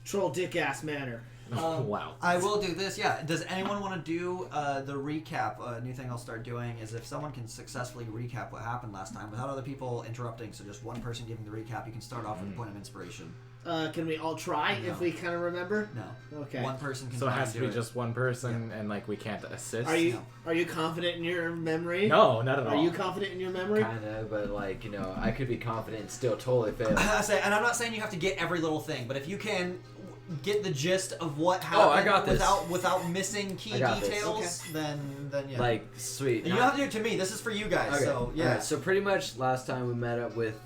troll dick ass manner. Wow. I will do this, yeah. Does anyone want to do the recap? A new thing I'll start doing is if someone can successfully recap what happened last time without other people interrupting, so just one person giving the recap, you can start off with a point of inspiration. Can we all try if we kind of remember? No. Okay. One person can So it has to be do just one person, and like we can't assist. Are you confident in your memory? No, not at all. Are you confident in your memory? Kinda, but like, you know, I could be confident and still totally fail. And I'm not saying you have to get every little thing, but if you can get the gist of what happened I got this. without missing key details, then yeah. Like, sweet. And you don't have to do it to me. This is for you guys. Okay. So yeah. Right, so pretty much last time we met up with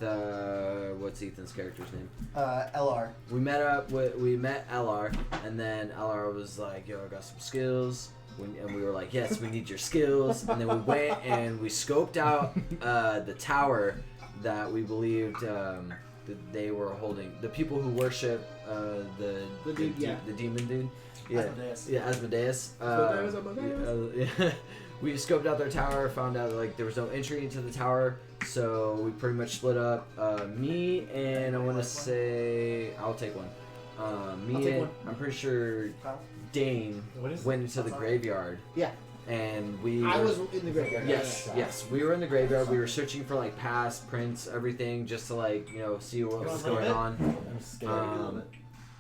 what's Ethan's character's name? LR. We met LR, and then LR was like, "Yo, I got some skills." And we were like, "Yes, we need your skills." And then we went and we scoped out the tower that we believed that they were holding. The people who worship the demon dude. Yeah. Asmodeus. Yeah, Asmodeus. We scoped out their tower, found out like there was no entry into the tower, so we pretty much split up. Me and I want to say I'll take one. I'm pretty sure Dane went into the graveyard. Yeah. And I was in the graveyard. Yes, we were in the graveyard. We were searching for like past prints, everything, just to like see what was going on. I'm scared.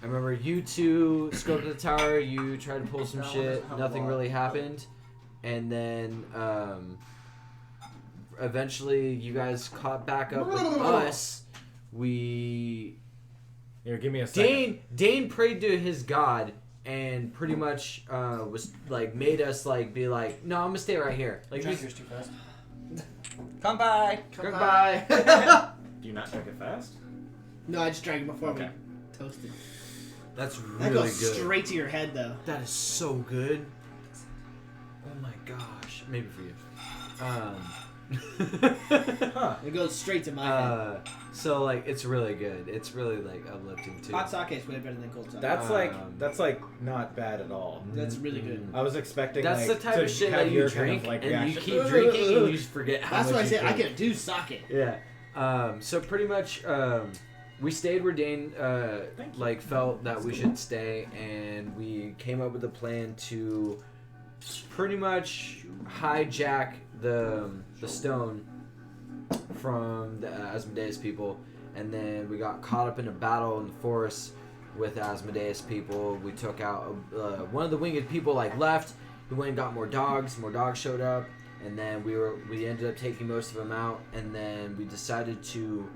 I remember you two scoped the tower. You tried to pull some shit. Nothing really happened, and then eventually you guys caught back up with us. Here, give me a second. Dane prayed to his god. And pretty much was like made us like be like, no, I'm gonna stay right here. Like Yours too fast. Come by. Goodbye. Do you not drink it fast? No, I just drank it before we Okay. toasted. That's really That goes good. straight to your head, though. That is so good. Oh my gosh. Maybe for you. Huh. It goes straight to my head. So like it's really good. It's really like uplifting too. Hot sake is way better than cold sake. That's like not bad at all. That's really good. I was expecting That's like, the type to of shit have that you your drink kind of, like, and you reaction. keep drinking and you just forget how That's much why I you said I drink. can do sake. Yeah. So pretty much we stayed where Dane like felt that we should stay, and we came up with a plan to pretty much hijack the stone from the Asmodeus people, and then we got caught up in a battle in the forest with Asmodeus people. We took out one of the winged people like left. We went and got more dogs. More dogs showed up, and then we ended up taking most of them out, and then we decided to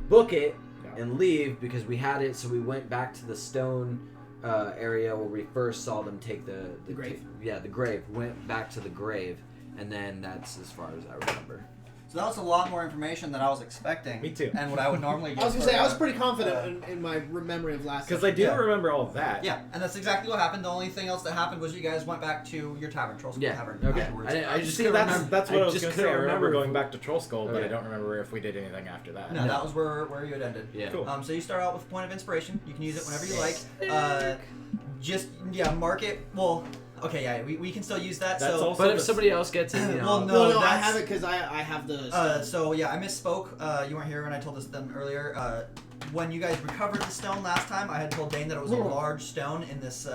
book it and leave because we had it. So we went back to the stone area where we first saw them take the grave. The grave. Went back to the grave, and then that's as far as I remember. So that was a lot more information than I was expecting. Me too. And what I would normally get. I was gonna say I was pretty confident in my memory of last. Because I do remember all of that. Yeah, and that's exactly what happened. The only thing else that happened was you guys went back to your tavern, Troll Skull Tavern. Okay. Afterwards. I just See, couldn't that's remember. what I was just going to say. couldn't I remember remember going back to Troll Skull, but Okay. I don't remember if we did anything after that. No, that was where you had ended. Yeah. Cool. So you start out with a point of inspiration. You can use it whenever you like. Mark it. Well, okay, yeah, we can still use that. That's so, also But if somebody else gets it, you know. Well, No, I that's- have it because I have the. So yeah, I misspoke. You weren't here when I told them earlier. When you guys recovered the stone last time, I had told Dane that it was a large stone in this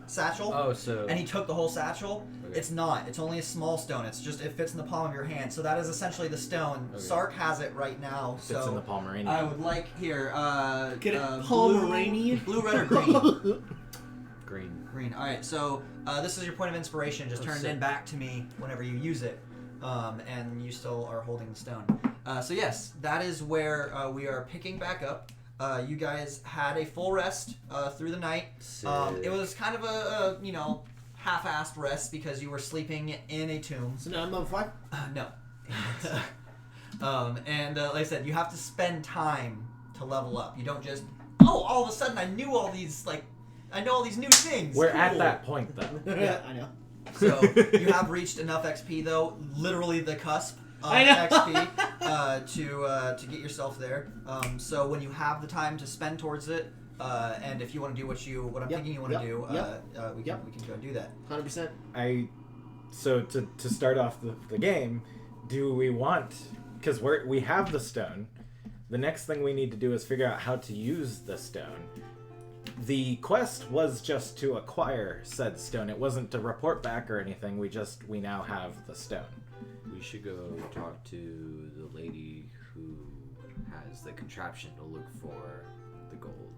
satchel. Oh, so. And he took the whole satchel. Okay. It's not. It's only a small stone. It fits in the palm of your hand. So that is essentially the stone. Okay. Sark has it right now. Fits in the Pomeranian. I would like here. Get it, Pomeranian? Blue, red, or green. Green. Green. All right. So this is your point of inspiration. Just turn it in back to me whenever you use it, and you still are holding the stone. So yes, that is where we are picking back up. You guys had a full rest through the night. It was kind of a half-assed rest because you were sleeping in a tomb. So now I'm level 5? No. And like I said, you have to spend time to level up. You don't just all of a sudden I know all these new things. We're Cool. at that point, though. Yeah. I know. So you have reached enough XP though, literally the cusp of I know. XP to get yourself there. So when you have the time to spend towards it, and if you want to do what I'm thinking you want to do, we can go do that. 100%. So to start off the game, do we want, because we have the stone, the next thing we need to do is figure out how to use the stone. The quest was just to acquire said stone. It wasn't to report back or anything. We now have the stone. We should go talk to the lady who has the contraption to look for the gold.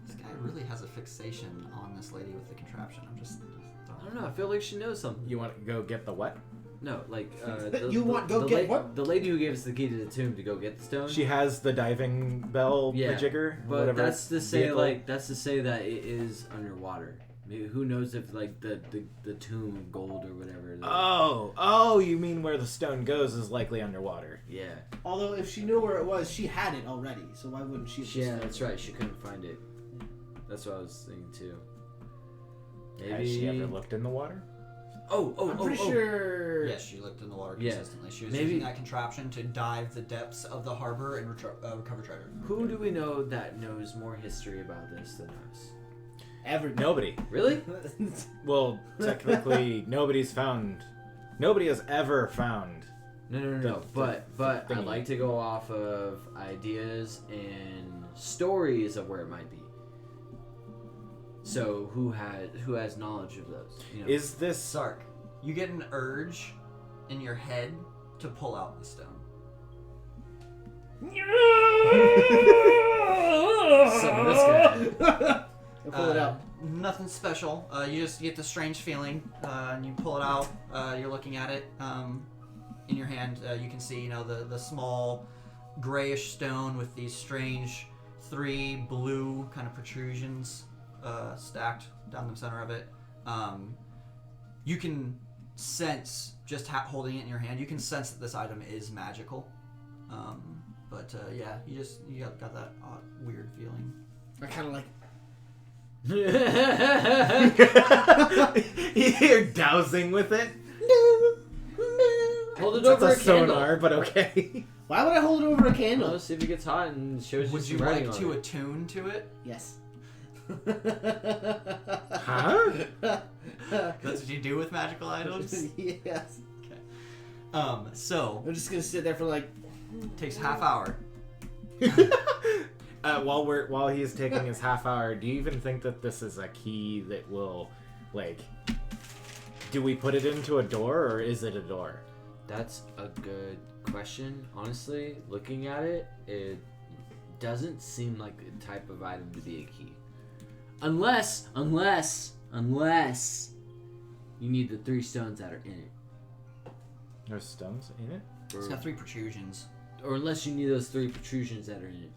This guy really has a fixation on this lady with the contraption. I don't know. I feel like she knows something. You want to go get the what? No, like what? The lady who gave us the key to the tomb to go get the stone. She has the diving bell majigger, but whatever. that's to say vehicle. that's to say that it is underwater. Maybe, who knows if like the tomb of gold or whatever. Oh, you mean where the stone goes is likely underwater. Yeah. Although if she knew where it was, she had it already. So why wouldn't she? Yeah, that's right. She couldn't find it. That's what I was thinking too. Maybe... Has she ever looked in the water? I'm pretty sure. Yes, she looked in the water consistently. She was using that contraption to dive the depths of the harbor and recover treasure. Who do we know that knows more history about this than us? Nobody. Really? Well, technically, nobody has ever found. No. But I'd like to go off of ideas and stories of where it might be. So who has knowledge of those? You know? Is this Sark? You get an urge in your head to pull out the stone. So this guy. Pull it out. Nothing special. You just get the strange feeling, and you pull it out. You're looking at it in your hand. You can see, the small grayish stone with these strange 3 blue kind of protrusions stacked down the center of it. You can sense, just holding it in your hand, you can sense that this item is magical. But you got that odd, weird feeling. I kind of like. You're dousing with it? Hold it That's over a a candle. sonar, but okay. Why would I hold it over a candle? Let's see if it gets hot and shows you Would some you writing like on to it. attune to it? Yes. Huh? That's what you do with magical items? Yes. Okay. So I'm just gonna sit there for like. takes half hour. While he's taking his half hour, do you even think that this is a key that will, do we put it into a door or is it a door? That's a good question. Honestly, looking at it, it doesn't seem like the type of item to be a key. Unless you need the 3 stones that are in it. There's stones in it? It's got 3 protrusions. Or unless you need those 3 protrusions that are in it.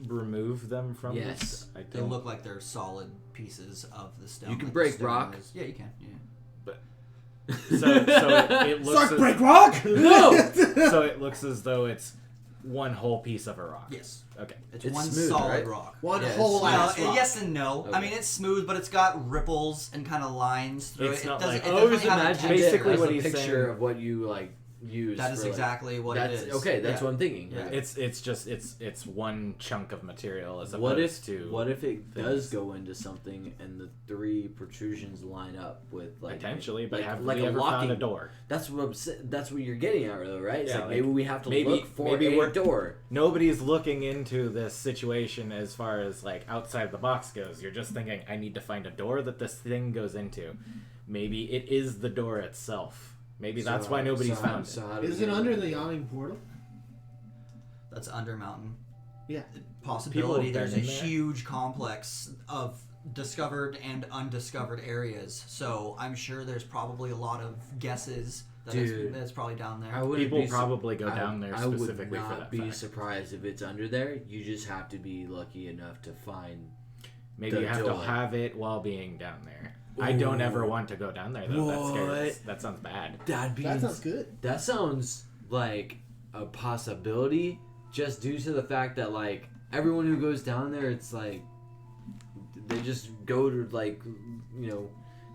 Remove them from Yes. this? They look like they're solid pieces of the stone. You can like break the stone rock. Yeah, you can. Yeah. So it looks Sark, break rock! No! So it looks as though it's one whole piece of a rock. Yes. Okay. It's It's one smooth, solid right? rock. One Yes. whole Well, ass rock. yes and no. Okay. I mean, it's smooth, but it's got ripples and kind of lines through It's it. not It doesn't. like- It I always doesn't have a imagine texture. Basically as what a he's picture saying- of what you use. That is for, exactly what it is. Okay, that's Yeah. what I'm thinking. Yeah. Okay. It's one chunk of material as What opposed if to what if it things. does go into something and the 3 protrusions line up with potentially, but like, have like we a ever locking found a door? That's what that's what you're getting at, though, right? It's Yeah, like maybe we have to maybe- look for maybe a we're- door. Nobody's looking into this situation as far as outside the box goes. You're just thinking, I need to find a door that this thing goes into. Maybe it is the door itself. Maybe that's why nobody's found it. how do Is we it get under into the it? yawning portal? That's under mountain. Yeah. Possibility. People have There's a been in there. huge complex of discovered and undiscovered areas. So I'm sure there's probably a lot of guesses that Dude. it's probably down there. I wouldn't People be probably go down there I would specifically not for that be fact. surprised if it's under there. You just have to be lucky enough to find. Maybe the you have door. to have it while being down there. I don't ever want to go down there though. That's scary. What? That sounds bad. That sounds good. That sounds like a possibility, just due to the fact that everyone who goes down there, it's they just go to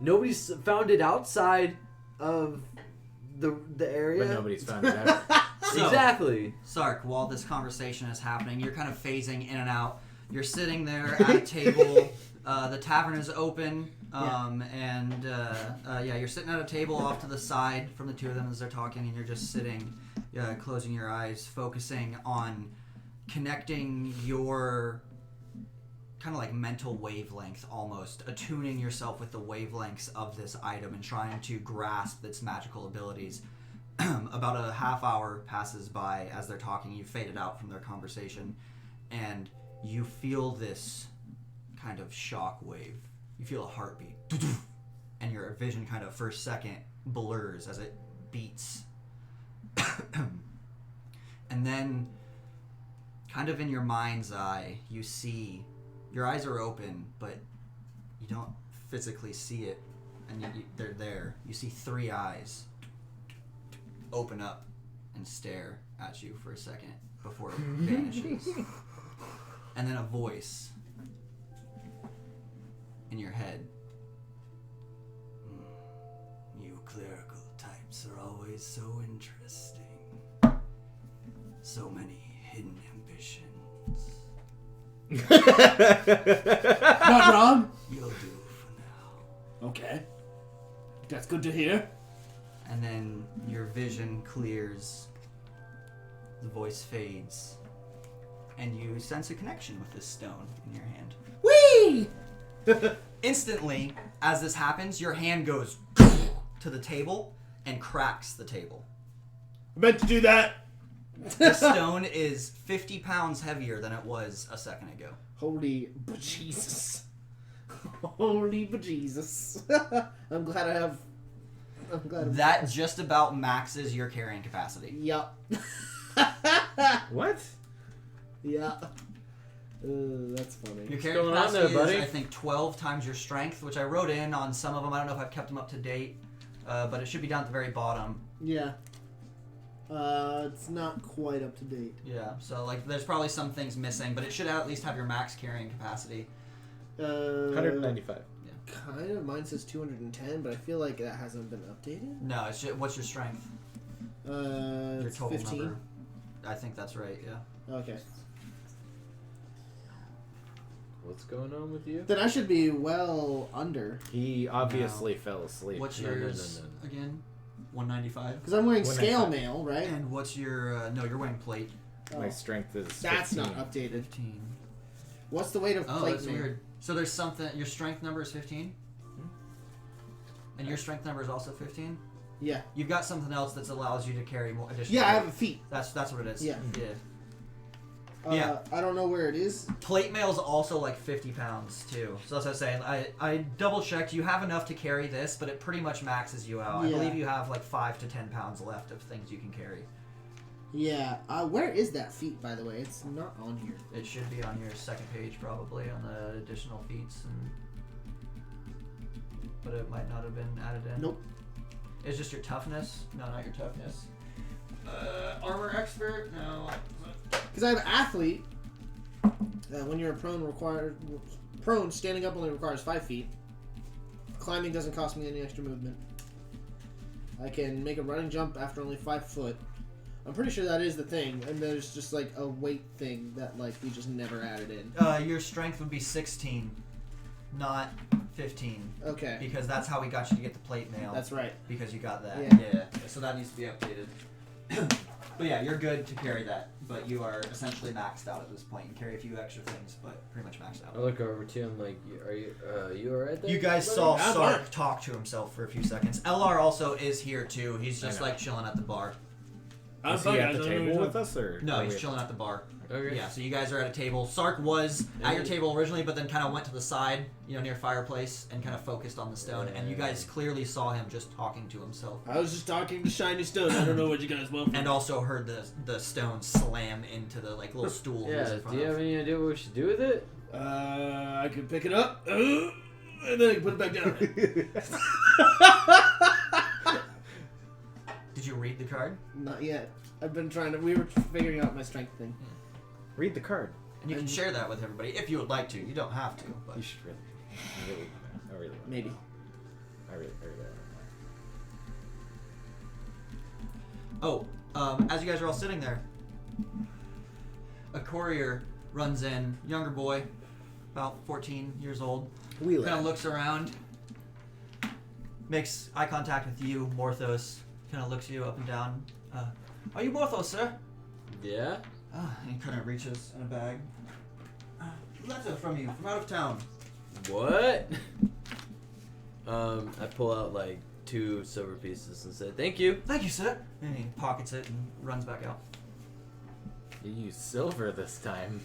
nobody's found it outside of the area. But nobody's found it ever. So, Exactly. Sark, while this conversation is happening, you're kind of phasing in and out. You're sitting there at a table. The tavern is open, you're sitting at a table off to the side from the 2 of them as they're talking, and you're just sitting, closing your eyes, focusing on connecting your kind of like mental wavelength, almost attuning yourself with the wavelengths of this item and trying to grasp its magical abilities. About a half hour passes by as they're talking. You faded out from their conversation, and you feel this kind of shock wave. You feel a heartbeat, and your vision kind of for a second blurs as it beats. And then kind of in your mind's eye, you see, your eyes are open, but you don't physically see it, and they're there. You see 3 eyes open up and stare at you for a second before it vanishes. And then a voice in your head. You clerical types are always so interesting. So many hidden ambitions. Not wrong. You'll do for now. Okay. That's good to hear. And then your vision clears, the voice fades, and you sense a connection with this stone in your hand. Whee! Instantly, as this happens, your hand goes to the table and cracks the table. I meant to do that. The stone is 50 pounds heavier than it was a second ago. Holy bejesus. Holy bejesus. I'm glad I have... That just about maxes your carrying capacity. Yup. What? Yeah. That's funny. Your carrying going on capacity there, buddy? is, I think, 12 times your strength, which I wrote in on some of them. I don't know if I've kept them up to date, but it should be down at the very bottom. Yeah. It's not quite up to date. Yeah, so like there's probably some things missing, but it should at least have your max carrying capacity. 195. Kind of. Mine says 210, but I feel like that hasn't been updated. No, it's just, what's your strength? Your It's total 15. number. I think that's right, yeah. Okay. What's going on with you? Then I should be well under. He obviously fell asleep. What's No, no, yours no. again? 195? Because I'm wearing 195. scale mail, right? And what's your, no, you're wearing plate. My Oh, strength is 15. that's not updated. 15. What's the weight of Oh, plate that's mail? weird. So there's something, your strength number is 15? And your strength number is also 15? Yeah. You've got something else that allows you to carry more additional Yeah, I weight. have a feet. That's what it is. Yeah. Yeah. Yeah. I don't know where it is. Plate mail's also like 50 pounds too. So that's what I was saying. I double checked. You have enough to carry this, but it pretty much maxes you out. I Yeah. believe you have like 5 to 10 pounds left of things you can carry. Yeah. Where is that feat, by the way? It's not on here. It should be on your second page probably on the additional feats, but it might not have been added in. Nope. It's just your toughness. No, not your toughness. Armor expert. No. Because I have athlete. When you're prone, standing up only requires 5 feet. Climbing doesn't cost me any extra movement. I can make a running jump after only 5 foot. I'm pretty sure that is the thing, and there's just like a weight thing that like we just never added in. Your strength would be 16, not 15. Okay, Because that's how we got you to get the plate mail. that's right. Because you got that. Yeah. So that needs to be updated. But yeah, you're good to carry that. But you are essentially maxed out at this point. You can carry a few extra things, but pretty much maxed I out. look over to him like, are you alright there? You guys buddy? saw I'm Sark fine. talk to himself for a few seconds. LR also is here too. He's just I know. like chilling at the bar. Is he at the table with us, or No, are he's we- chilling at the bar. Okay. Yeah, so you guys are at a table. Sark was at your table originally, but then kind of went to the side, near fireplace, and kind of focused on the stone. And you guys clearly saw him just talking to himself. I was just talking to Shiny Stone. I don't know what you guys want. And also heard the stone slam into the little stool. he was Yeah, in do front you of. have any idea what we should do with it? I can pick it up, and then I can put it back down. Did you read the card? Not yet. I've been trying to. We were figuring out my strength thing. Read the card. And you can share that with everybody if you would like to. You don't have to. But You should really. I really want to. Maybe. I really want as you guys are all sitting there, a courier runs in, younger boy, about 14 years old. to. We Kind of looks around, makes eye contact with you, Morthos. Kind of looks you up and down. Are you Morthos, sir? Yeah? He kind of reaches in a bag. Letter from you, from out of town. What? I pull out like 2 silver pieces and say, "Thank you." Thank you, sir. And he pockets it and runs back out. You use silver this time.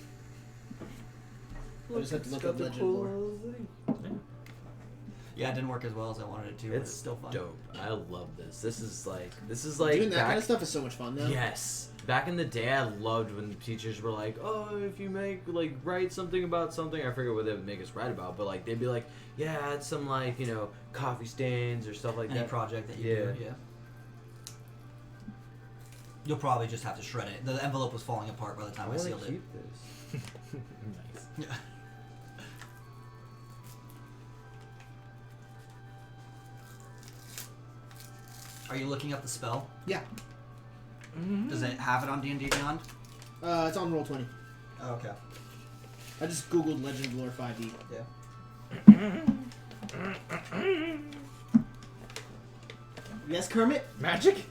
I just have to look up legend lore. Yeah, it didn't work as well as I wanted it to, but it's still fun. Dope. I love this. This is like Doing that kind of stuff is so much fun, though. Yes. Back in the day, I loved when teachers were like, "Oh, if you write something about something," I forget what they would make us write about, but like they'd be like, "Yeah, add some coffee stains or stuff like Any that." project that you do, yeah. You'll probably just have to shred it. The envelope was falling apart by the time I sealed it. Keep this. Nice. Yeah. Are you looking up the spell? Yeah. Does it have it on D&D Beyond? It's on Roll20. Oh, okay. I just googled Legend Lore 5e. Yeah. Yes, Kermit? Magic?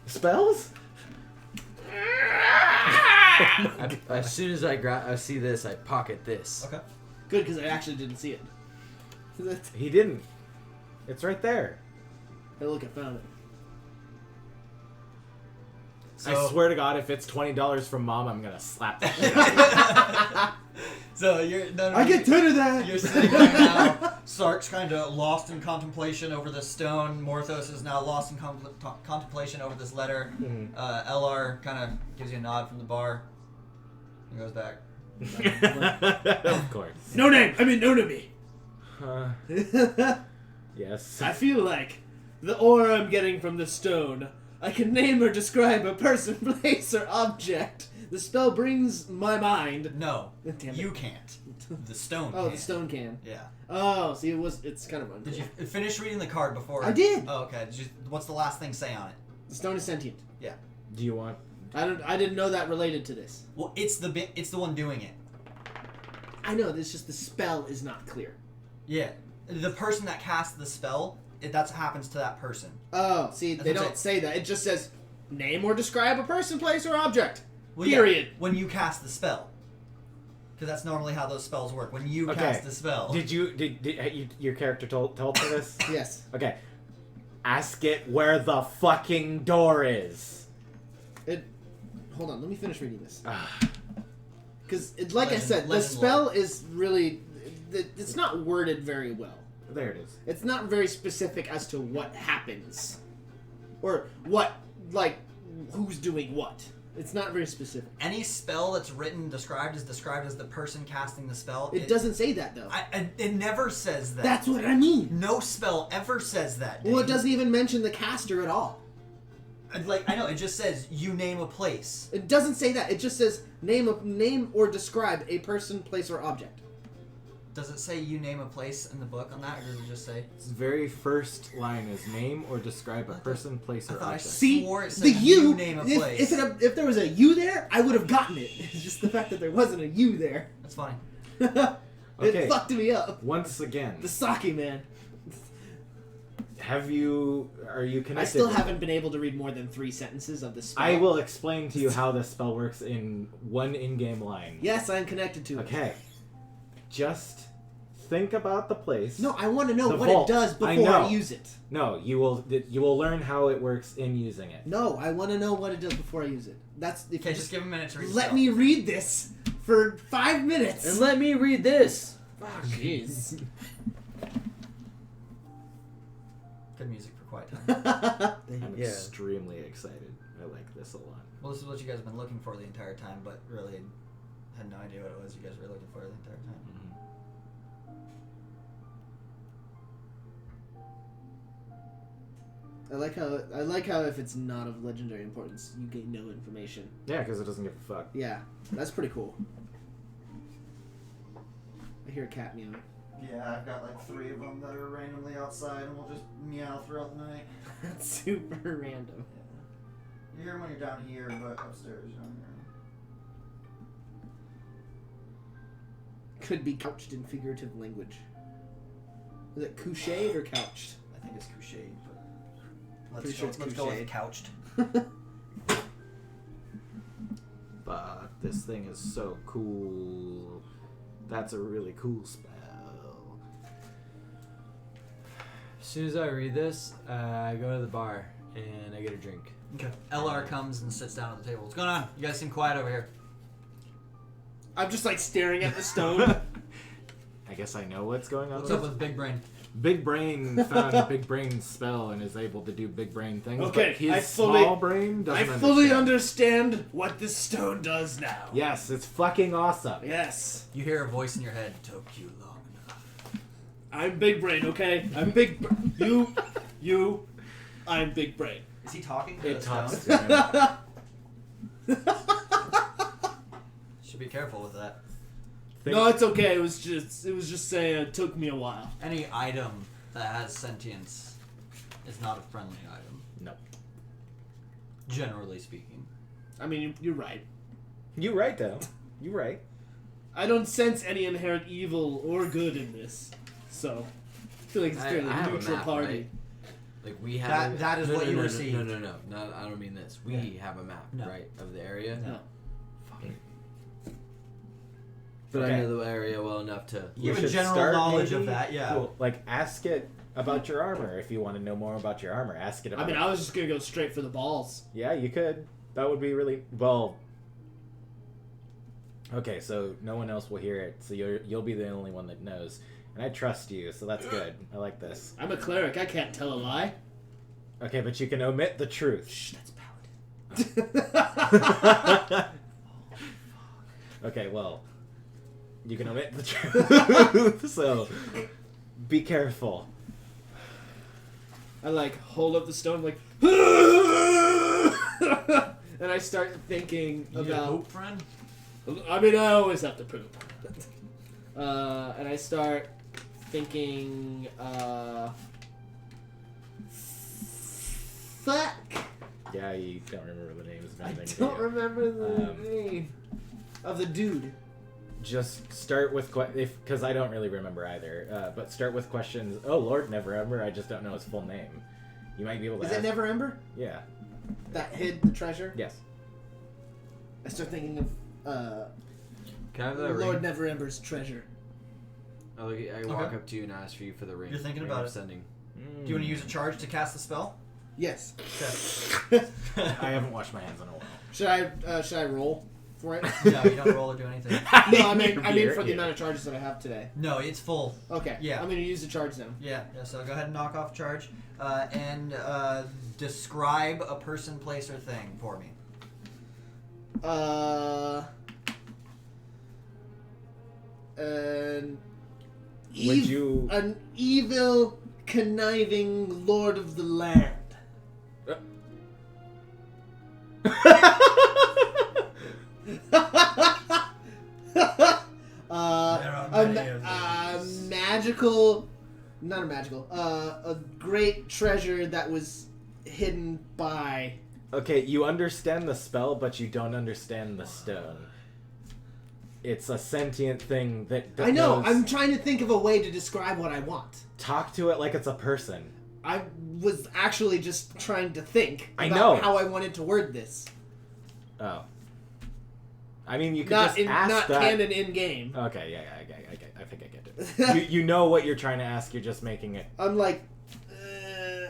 Spells? As soon as I see this, I pocket this. Okay. Good, because I actually didn't see it. He didn't. It's right there. Hey, look, I found it. I swear to God, if it's $20 from Mom, I'm gonna slap that shit out. So you're. I get 10 of that! You're sitting there now. Sark's kind of lost in contemplation over this stone. Morthos is now lost in contemplation over this letter. Mhm. LR kind of gives you a nod from the bar. And goes back. Of course. No name! I mean, no to me! Yes. I feel like the aura I'm getting from the stone, I can name or describe a person, place, or object. The spell brings my mind. No, Damn it. you can't. The stone Oh, can. the stone can. Yeah. Oh, see, it's kind of uncool. Did you finish reading the card before? I did. Oh, okay. What's the last thing say on it? The stone is sentient. Yeah. Do you want... I didn't know that related to this. Well, it's the one doing it. I know, it's just the spell is not clear. Yeah. The person that casts the spell, that happens to that person. Oh, see, That's they what I'm don't say that. It just says, name or describe a person, place, or object. Well, Period. Yeah, when you cast the spell. Because that's normally how those spells work. When you cast the spell. Did your character told for this? Yes. Okay. Ask it where the fucking door is. Hold on, let me finish reading this. Ah. Because, like I said, the spell is really... It's not worded very well. There it is. It's not very specific as to what happens. Or what, who's doing what. It's not very specific. Any spell that's described as the person casting the spell. It doesn't say that, though. It never says that. That's what I mean. No spell ever says that. Well, it Dane. doesn't even mention the caster at all. I know, it just says you name a place. It doesn't say that. It just says name or describe a person, place, or object. Does it say you name a place in the book on that, or does it just say? Its very first line is name or describe a person, place, or I thought I object. See, swore it said the you name a place. If there was a you there, I would have gotten it. It's just the fact that there wasn't a you there. That's funny. Okay. It fucked me up. Once again, The sake man. are you connected? I still haven't been able to read more than 3 sentences of this spell. I will explain to you how this spell works in one in-game line. Yes, I'm connected to it. Okay. Just think about the place. No, I want to know The what vault. it does I before I know. use it. No, you will learn how it works in using it. No, I want to know what it does before I use it. Okay, just give him a minute to read. let me read this for 5 minutes. And let me read this. Fuck, jeez. Good music for quiet time. I'm Yeah. extremely excited. I like this a lot. Well, this is what you guys have been looking for the entire time, but really had no idea what it was you guys were looking for the entire time. I like how if it's not of legendary importance, you gain no information. Yeah, because it doesn't give a fuck. Yeah, that's pretty cool. I hear a cat meowing. Yeah, I've got like 3 of them that are randomly outside, and we'll just meow throughout the night. That's super random. You hear them when you're down here, but upstairs you don't hear them. Could be couched in figurative language. Is it couched or couched? I think it's couché, but Let's Pretty sure it's go with couched. couched. Fuck, this thing is so cool. That's a really cool spell. As soon as I read this, I go to the bar and I get a drink. Okay. LR comes and sits down at the table. What's going on? You guys seem quiet over here. I'm just like staring at the stone. I guess I know what's going on. What's up with Big Brain? Big Brain found a Big Brain spell and is able to do Big Brain things. Okay, but his I fully- small brain doesn't I fully understand what this stone does now. Yes, it's fucking awesome. Yes. You hear a voice in your head. Took you long enough. I'm Big Brain, okay? I'm Big You, I'm Big Brain. Is he talking to It the talks stone? to him. Should be careful with that. No, it's okay. It was just saying it took me a while. Any item that has sentience is not a friendly item, No. generally speaking. I mean, you're right. You right though. You right. I don't sense any inherent evil or good in this, so I feel like it's a fairly I have a neutral map, party. right? Like we have That is what you received. No, I don't mean this. We have a map, No. right, of the area. No. But Okay. I know the area well enough to. You have should general start knowledge maybe? of that, yeah. Cool. Like, ask it about your armor if you want to know more about your armor. Ask it about. I mean, I was just gonna go straight for the balls. Yeah, you could. That would be really well. Okay, so no one else will hear it, so you'll be the only one that knows, and I trust you, so that's good. I like this. I'm a cleric. I can't tell a lie. Okay, but you can omit the truth. Shh, that's paladin. Okay, well, you can omit the truth, so be careful. I like hold up the stone like, and I start thinking You get a about. hope, friend? I mean, I always have to poop. And I start thinking, fuck. Yeah, you don't remember the names of I anything. don't do you? remember the Um, name of the dude. Just start with because I don't really remember either. But start with questions. Oh, Lord Neverember, I just don't know his full name. You might be able to. Is ask. it Never Ember Yeah. that hid the treasure? Yes. I start thinking of Can I have that Lord ring? Never Ember's treasure. I walk up to you and ask for you for the ring. You're thinking ring about of it. Sending. Do you want to use a charge to cast the spell? Yes. Okay. I haven't washed my hands in a while. Should I roll for it? No, you don't roll or do anything. No, I mean for the Yeah. amount of charges that I have today. No, it's full. Okay. Yeah. I'm gonna use the charge then. Yeah, so go ahead and knock off charge. And describe a person, place, or thing for me. An Would you? an evil, conniving lord of the land. A great treasure that was hidden by. Okay, you understand the spell, but you don't understand the stone. It's a sentient thing that I know. knows- I'm trying to think of a way to describe what I want. Talk to it like it's a person. I was actually just trying to think I about know. how I wanted to word this. Oh. I mean, you could Not just in, ask not that. canon in game. Okay, yeah, I think I get it. you know what you're trying to ask. You're just making it. I'm like,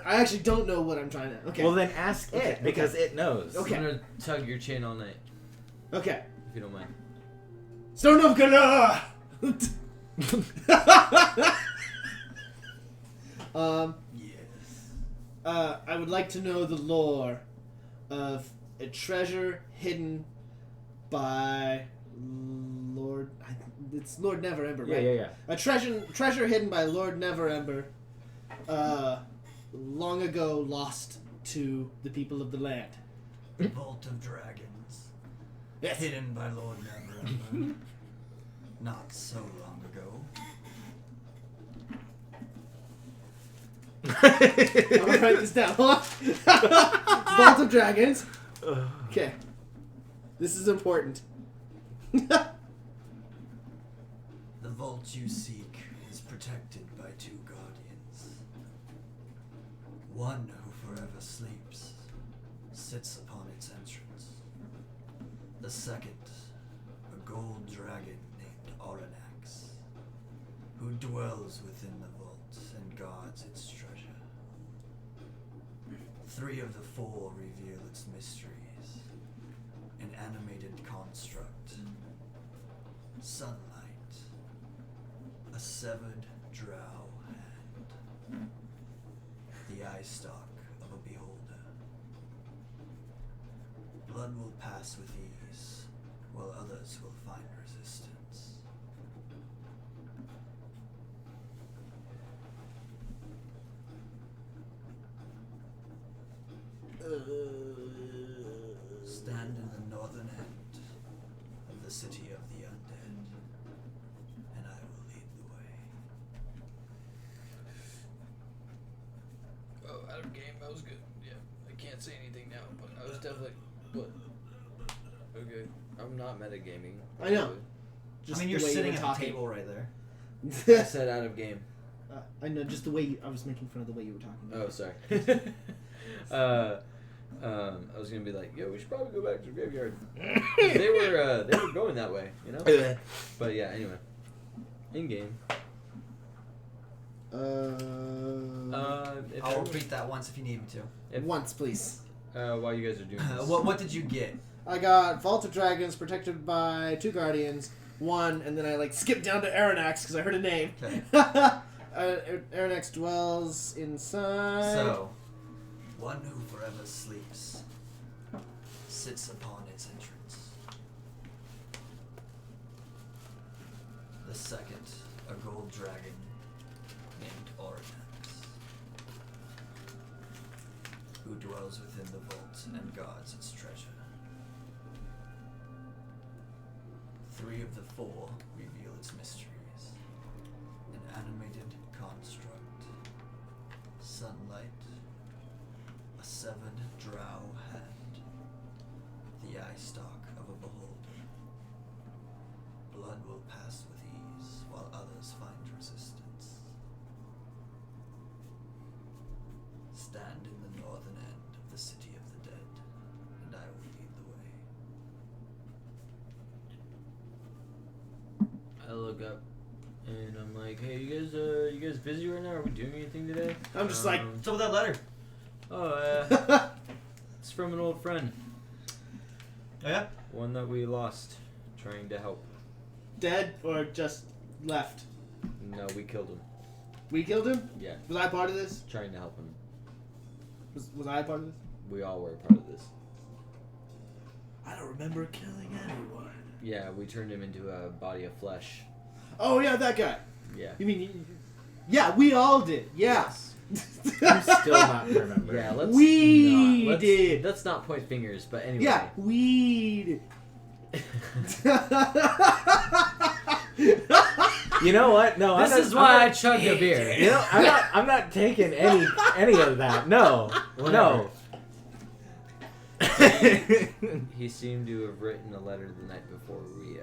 I actually don't know what I'm trying to. Okay. Well, then ask Okay, it because it knows. Okay. I'm gonna tug your chain all night, Okay. if you don't mind. Stone of Galar! Yes. I would like to know the lore of a treasure hidden by Lord. It's Lord Neverember, right? Yeah. A treasure hidden by Lord Neverember, long ago lost to the people of the land. The Vault of Dragons. Yes. Hidden by Lord Neverember. Not so long ago. I'm gonna write this down. Hold on. Vault of Dragons. Okay. This is important. The vault you seek is protected by two guardians. One who forever sleeps sits upon its entrance. The second, a gold dragon named Oranax, who dwells within the vault and guards its treasure. 3 of the 4 reveal its mysteries. An animated construct, sunlight, a severed drow hand, the eye stalk of a beholder. Blood will pass with ease, while others will find resistance. Stand in the northern end of the city of the undead, and I will lead the way. Oh, out of game, that was good. Yeah, I can't say anything now, but I was definitely. What? Okay. I'm not metagaming. I know. I mean, you're the way sitting were at the talking. table right there. I said out of game. I know, just the way I was making fun of the way you were talking. Oh, sorry. I was gonna be like, yo, we should probably go back to the graveyard. 'Cause they were going that way, you know. But yeah, anyway, in game. I'll repeat that once if you need me to. Once, please. While you guys are doing this. What did you get? I got Vault of Dragons protected by 2 guardians, 1, and then I like skipped down to Aranax because I heard a name. Okay. Aranax dwells inside. So, one who forever sleeps sits upon its entrance. The second, a gold dragon named Oranax, who dwells within the vault and guards its treasure. 3 of the 4 reveal its mysteries. An animated construct, sunlight, a severed drow hand, the eye stalk of a beholder. Blood will pass with ease, while others find resistance. Stand in the northern end of the city of the dead, and I will lead the way. I look up and I'm like, hey, you guys busy right now? Are we doing anything today? I'm just like, What's up with that letter? Oh, it's from an old friend. Oh, yeah? One that we lost trying to help. dead or just left? No, we killed him. We killed him? Yeah, Was I part of this? trying to help him. Was I part of this? We all were a part of this. I don't remember killing anyone. Yeah, we turned him into a body of flesh. Oh yeah, that guy. Yeah. You mean? Yeah, we all did. Yeah. I'm still not remembering. Yeah, let's did. Let's not point fingers, but anyway. Yeah, we did. You know what? No, This is why I chugged a beer. You know, I'm not taking any of that. No, no. He seemed to have written a letter the night before we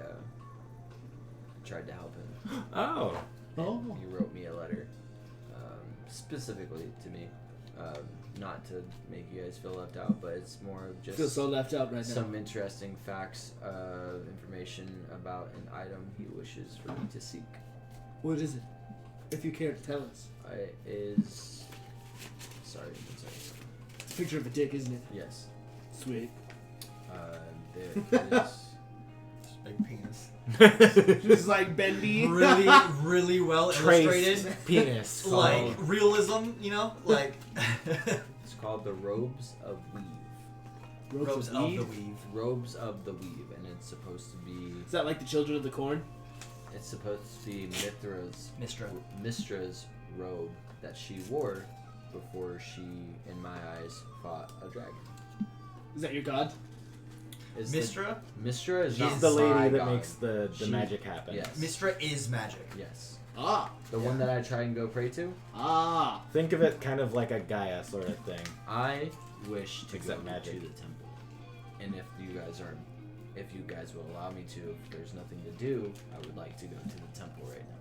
tried to help him. Oh. Oh. He wrote me a letter, specifically to me, not to make you guys feel left out, but it's more of just Feel so left out right now. some interesting facts, information about an item he wishes for me to seek. What is it? If you care to tell us. Sorry. It's a picture of a dick, isn't it? Yes. Sweet. There is. Big penis. Just like bendy. Really, really well illustrated. Traced penis. Like called- realism, you know? Like It's called the Robes of Weave. Robes of the Weave. Robes of the Weave, and it's supposed to be. Is that like the Children of the Corn? It's supposed to be Mistra. Mistra's robe that she wore before she, in my eyes, fought a dragon. Is that your god? Is Mistra? Mistra is She's not the my lady that god. makes the She- magic happen. Yes. Mistra is magic. Yes. Ah. The one that I try and go pray to. Ah. Think of it kind of like a Gaia sort of thing. I wish to Except go magic. to the temple, and if you guys will allow me to, if there's nothing to do, I would like to go to the temple right now.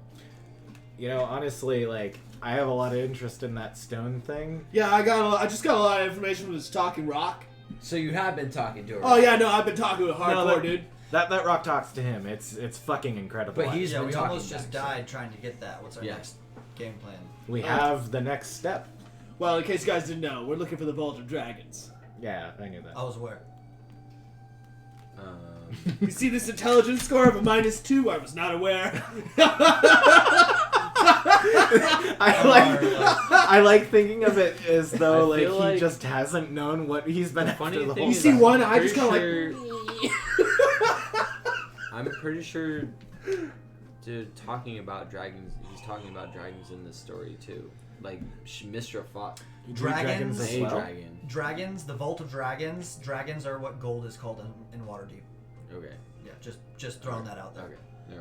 You know, honestly, like, I have a lot of interest in that stone thing. Yeah, I just got a lot of information from this talking rock. So you have been talking to her. Oh yeah, no, I've been talking with hardcore, dude. That rock talks to him. It's fucking incredible. But he's been we talking almost just back, so- died trying to get that. What's our next game plan? We have the next step. Well, in case you guys didn't know, we're looking for the Vault of Dragons. Yeah, I knew that. I was aware. You see this intelligence score of a -2? I was not aware. I like thinking of it as though I feel he like- just hasn't known what he's been after funny the thing whole You is see time. one, I pretty just kind of sure- like. I'm pretty sure, dude, talking about dragons, he's talking about dragons in this story too. Like, Mistra fought Dragons? as a well? dragon. Dragons, the Vault of Dragons. Dragons are what gold is called in Waterdeep. Okay. Yeah, just throwing that out there. Okay. No.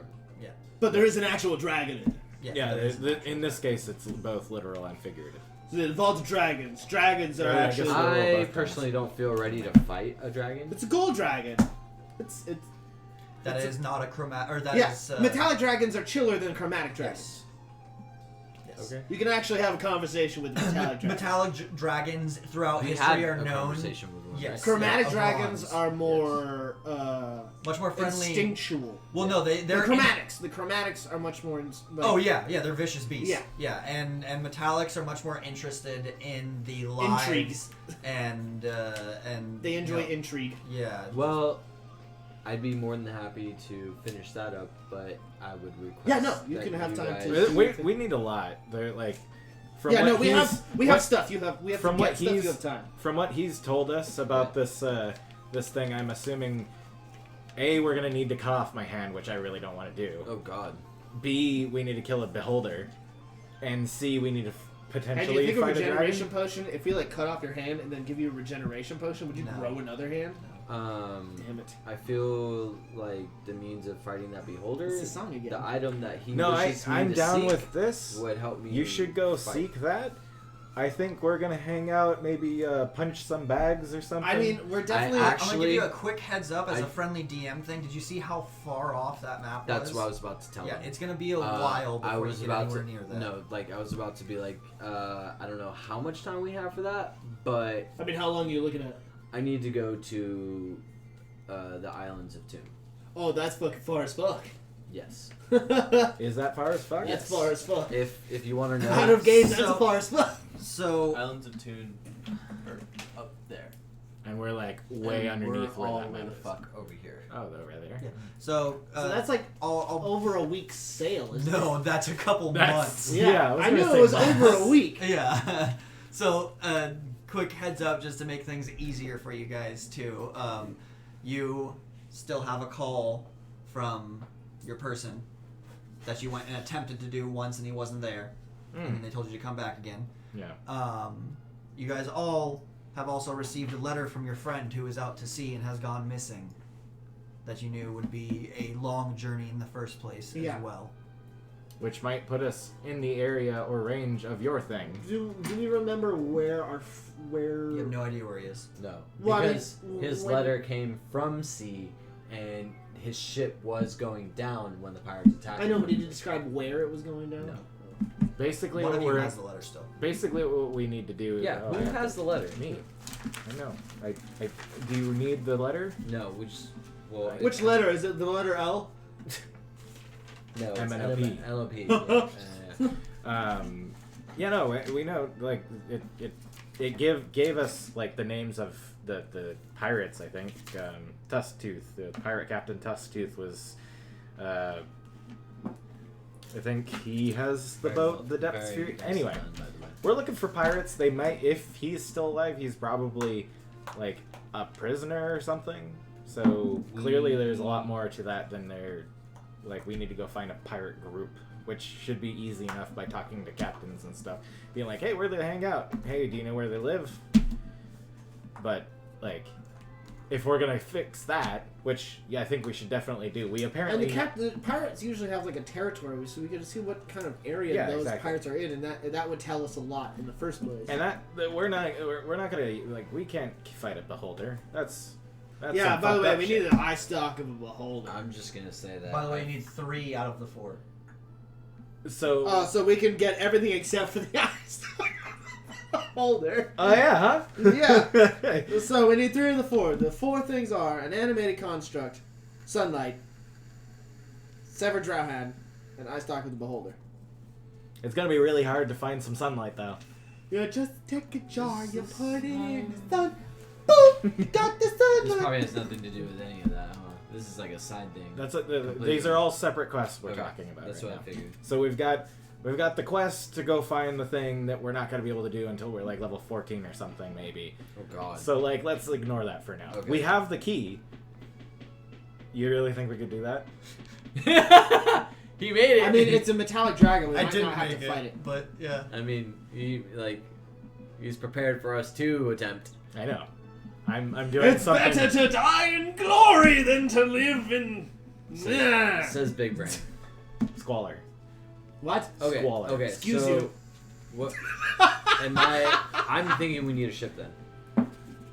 But there is an actual dragon in it. Yeah, there is an actual in this case, it's both literal and figurative. So the Vault of Dragons. Dragons are Yeah, I guess actually. so. I both personally don't feel ready to fight a dragon. It's a gold dragon. It's That it's is not a chromatic, or that yeah. is Metallic dragons are chiller than chromatic dragons. Yes. Yes. Okay. You can actually have a conversation with metallic dragons. Metallic dragons throughout We history had are a known conversation with one. Yes. right? Chromatic Yeah, of dragons bronze. are more much more friendly. instinctual. Well, no, The they're chromatics. The chromatics are much more. Like, Oh yeah, they're vicious beasts. Yeah. yeah, and metallics are much more interested in the lives Intrigue. and They enjoy you know, intrigue. yeah. Well, I'd be more than happy to finish that up, but I would request. Yeah, no, you that can have you time guys- to- We need a lot. They're like, from Yeah, what no, we he's- have what- stuff. We have from to what get stuff. You he's- have time. From what he's told us about this thing, I'm assuming, A, we're gonna need to cut off my hand, which I really don't want to do. Oh God. B, we need to kill a beholder, and C, we need to And do you potentially think a fight a regeneration dragon. potion? If we like cut off your hand and then give you a regeneration potion, would you No. grow another hand? Damn it! I feel like the means of fighting that beholder, It's the song again. the item that he No, wishes me I'm to down seek with this. would help me. You should go fight. seek that. I think we're gonna hang out, maybe punch some bags or something. I mean, we're definitely. I'm gonna give Actually, you a quick heads up as I- a friendly DM thing. Did you see how far off that map was? That's what I was about to tell Yeah, him. it's gonna be a while before I was you get about anywhere to near that. no, like I was about to be like, I don't know how much time we have for that, but I mean, how long are you looking at? I need to go to the islands of Tomb. Oh, that's fucking far as fuck. Yes. is that far as fuck? That's far as fuck. If you want to know. Out of games, that's So- far as fuck. So Islands of Toon are up there. And we're like way and underneath we're where all that the way map the is. fuck over here. Oh, they're over there. Yeah. So, So that's like I'll over a week's sail, isn't no, that's a couple That's- months. it? Yeah, I was I gonna knew say it was months. over a week. Yeah. So, quick heads up just to make things easier for you guys too. You still have a call from your person that you went and attempted to do once and he wasn't there, and they told you to come back again. Yeah. You guys all have also received a letter from your friend who is out to sea and has gone missing. That you knew would be a long journey in the first place Yeah. as well. Which might put us in the area or range of your thing. Do we remember where You have no idea where he is. No, Well, I mean, because his when- letter came from sea, and his ship was going down when the pirates attacked. I know, him. but did you describe where it was going down? No. Basically, One what of you we're has the letter still. basically what we need to do. Yeah, oh, who I have has to- the letter? Me. I know. I do you need the letter? No, well, Which letter is it? The letter L? No, it's MNOP. LOP. Yeah, no, we know. Like it gave us like the names of the pirates. I think Tusktooth, the pirate captain Tusktooth was. I think he has the boat, the Depth Sphere. Anyway, we're looking for pirates. They might, if he's still alive, he's probably like a prisoner or something. So clearly, there's a lot more to that than there. Like, we need to go find a pirate group, which should be easy enough by talking to captains and stuff. Being like, hey, where do they hang out? Hey, do you know where they live? But, like, if we're gonna fix that, which, yeah, I think we should definitely do. We And apparently... the pirates usually have like a territory, so we can see what kind of area Yeah, those exactly. pirates are in, and that would tell us a lot in the first place. And that we're not gonna, like, we can't fight a beholder. That's yeah, some by the fucked way, up we shit. need an eye stock of a beholder. I'm just gonna say that. By the way, you need 3 out of the 4. So we can get everything except for the eyes. Holder. Oh yeah, huh? Yeah. So we need 3 of the 4. The 4 things are an animated construct, sunlight, severed drow hand, and eye stalk of the beholder. It's gonna be really hard to find some sunlight though. You just take a jar, you put it in the sun. Boom! You got the This sunlight. probably has nothing to do with any of that, huh? This is like a side thing. That's these are all separate quests we're Okay, talking about. That's right what now. I figured. So we've got the quest to go find the thing that we're not gonna be able to do until we're like level 14 or something maybe. Oh god. So like let's ignore that for now. Okay. We have the key. You really think we could do that? He made it. I mean, it's a metallic dragon. We I might didn't not have make to it, fight it. but yeah. I mean, he's prepared for us to attempt. I know. I'm doing something. to die in glory than to live in. Says Big Brain. Squalor. What? Okay. Squalor. Okay. Excuse so, you. What? I'm thinking we need a ship then.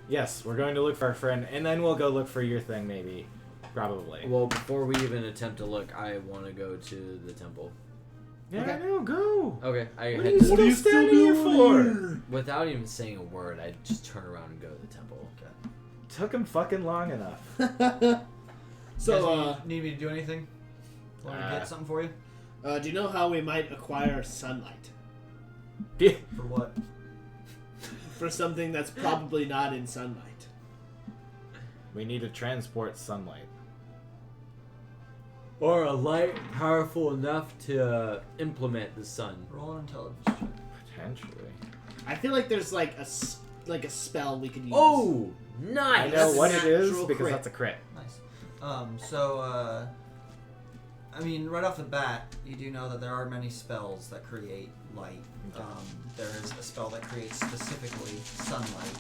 Yes, we're going to look for our friend, and then we'll go look for your thing maybe. Probably. Well, before we even attempt to look, I want to go to the temple. Yeah, Okay. I know. Go. Okay. I What are head you to, still standing here for? without even saying a word, I just turn around and go to the temple. Took him fucking long enough. So, need me to do anything? Want me to get something for you? do you know how we might acquire sunlight? For what? For something that's probably not in sunlight. We need to transport sunlight. Or a light powerful enough to implement the sun. Roll an intelligence check. Potentially. I feel like there's like a spell we could use. Oh, I nice. know That's what a it is natural because crit. that's a crit. Nice. I mean, right off the bat, you do know that there are many spells that create light. There is a spell that creates specifically sunlight.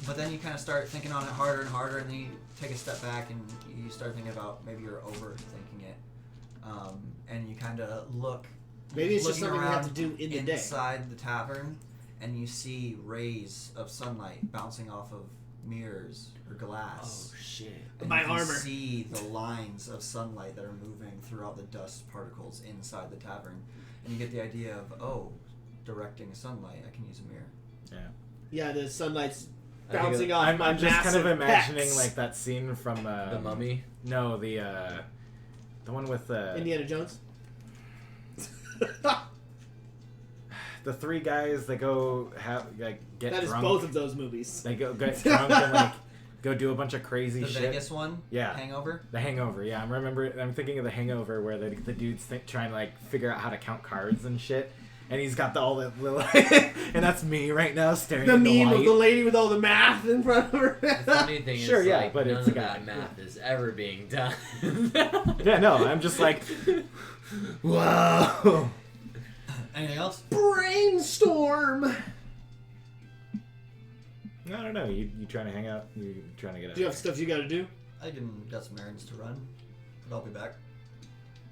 But then you kind of start thinking on it harder and harder, and then you take a step back and you start thinking about maybe you're overthinking it. And you kind of look. Maybe it's just looking something we have around to do in the day. inside the tavern, and you see rays of sunlight bouncing off of mirrors or glass. shit. And My you can armor. see the lines of sunlight that are moving throughout the dust particles inside the tavern, and you get the idea of directing sunlight. I can use a mirror. Yeah, the sunlight's I think bouncing off. I'm my just kind of massive imagining pecs. like that scene from The Mummy. No, the one with Indiana Jones. the 3 guys that go get That is drunk. both of those movies. They go get drunk and like go do a bunch of crazy The shit. Vegas one. Yeah. Hangover. The Hangover, yeah. I'm thinking of The Hangover where the dude's trying to like figure out how to count cards and shit. And he's got all the little... and that's me right now staring The at the meme light. of the lady with all the math in front of her. The funny thing Sure, is, yeah, like, but none it's of a guy. that math is ever being done. Yeah, no, I'm just like... Whoa! Anything else? Brainstorm! I don't know. You trying to hang out? You trying to get out? Do you have stuff you gotta do? I got some errands to run, but I'll be back.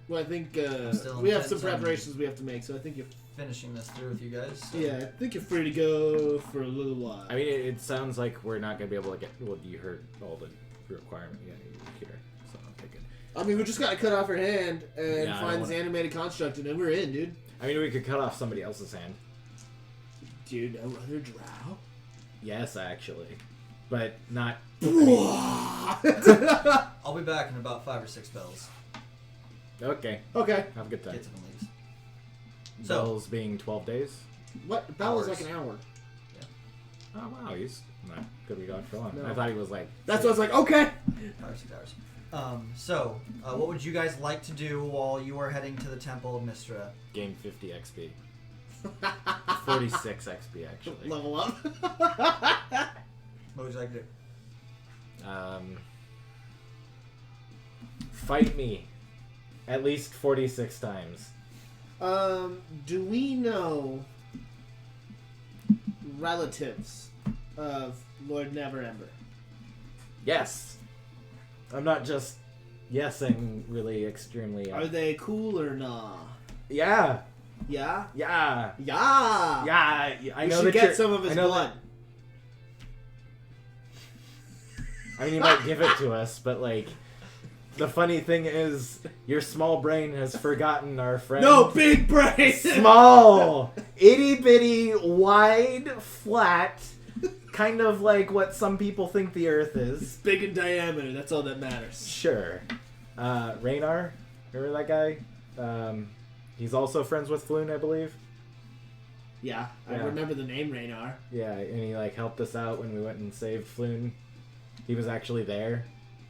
Well, I think still we have some intent on- preparations we have to make, so I think you're... Finishing this through with you guys. So. Yeah, I think you're free to go for a little while. I mean, it sounds like we're not going to be able to get... Well, you heard all the requirement you here, so I'm thinking... I mean, we just gotta cut off her hand and Yeah, I find don't this wanna- animated construct, and then we're in, dude. I mean, we could cut off somebody else's hand. Do you know other drow? Yes, actually. But not... I'll be back in about 5 or 6 bells. Okay. Okay. Have a good time. Get to them leaves. So- Bells being 12 days? What? Bell is Hours. like an hour. Oh, wow. He's not going to be gone for long. No. I thought he was like... That's what I was like, okay! 5 or 6 hours. What would you guys like to do while you are heading to the Temple of Mystra? Gain 50 XP. 46 XP, actually. Level up. What would you like to do? Fight me. At least 46 times. Do we know relatives of Lord Neverember? Yes. I'm not just yesing really extremely. Are they cool or nah? Yeah. Yeah? Yeah. Yeah! Yeah. I We know should that get you're- some of his I know blood. that- I mean, you might give it to us, but like, The funny thing is, your small brain has forgotten our friend. No, big brain. Small, itty bitty, wide, flat, kind of like what some people think the Earth is. Big in diameter. That's all that matters. Sure. Raynar, remember that guy? He's also friends with Floon, I believe. Yeah, I Yeah. remember the name Raynar. Yeah, and he like helped us out when we went and saved Floon. He was actually there.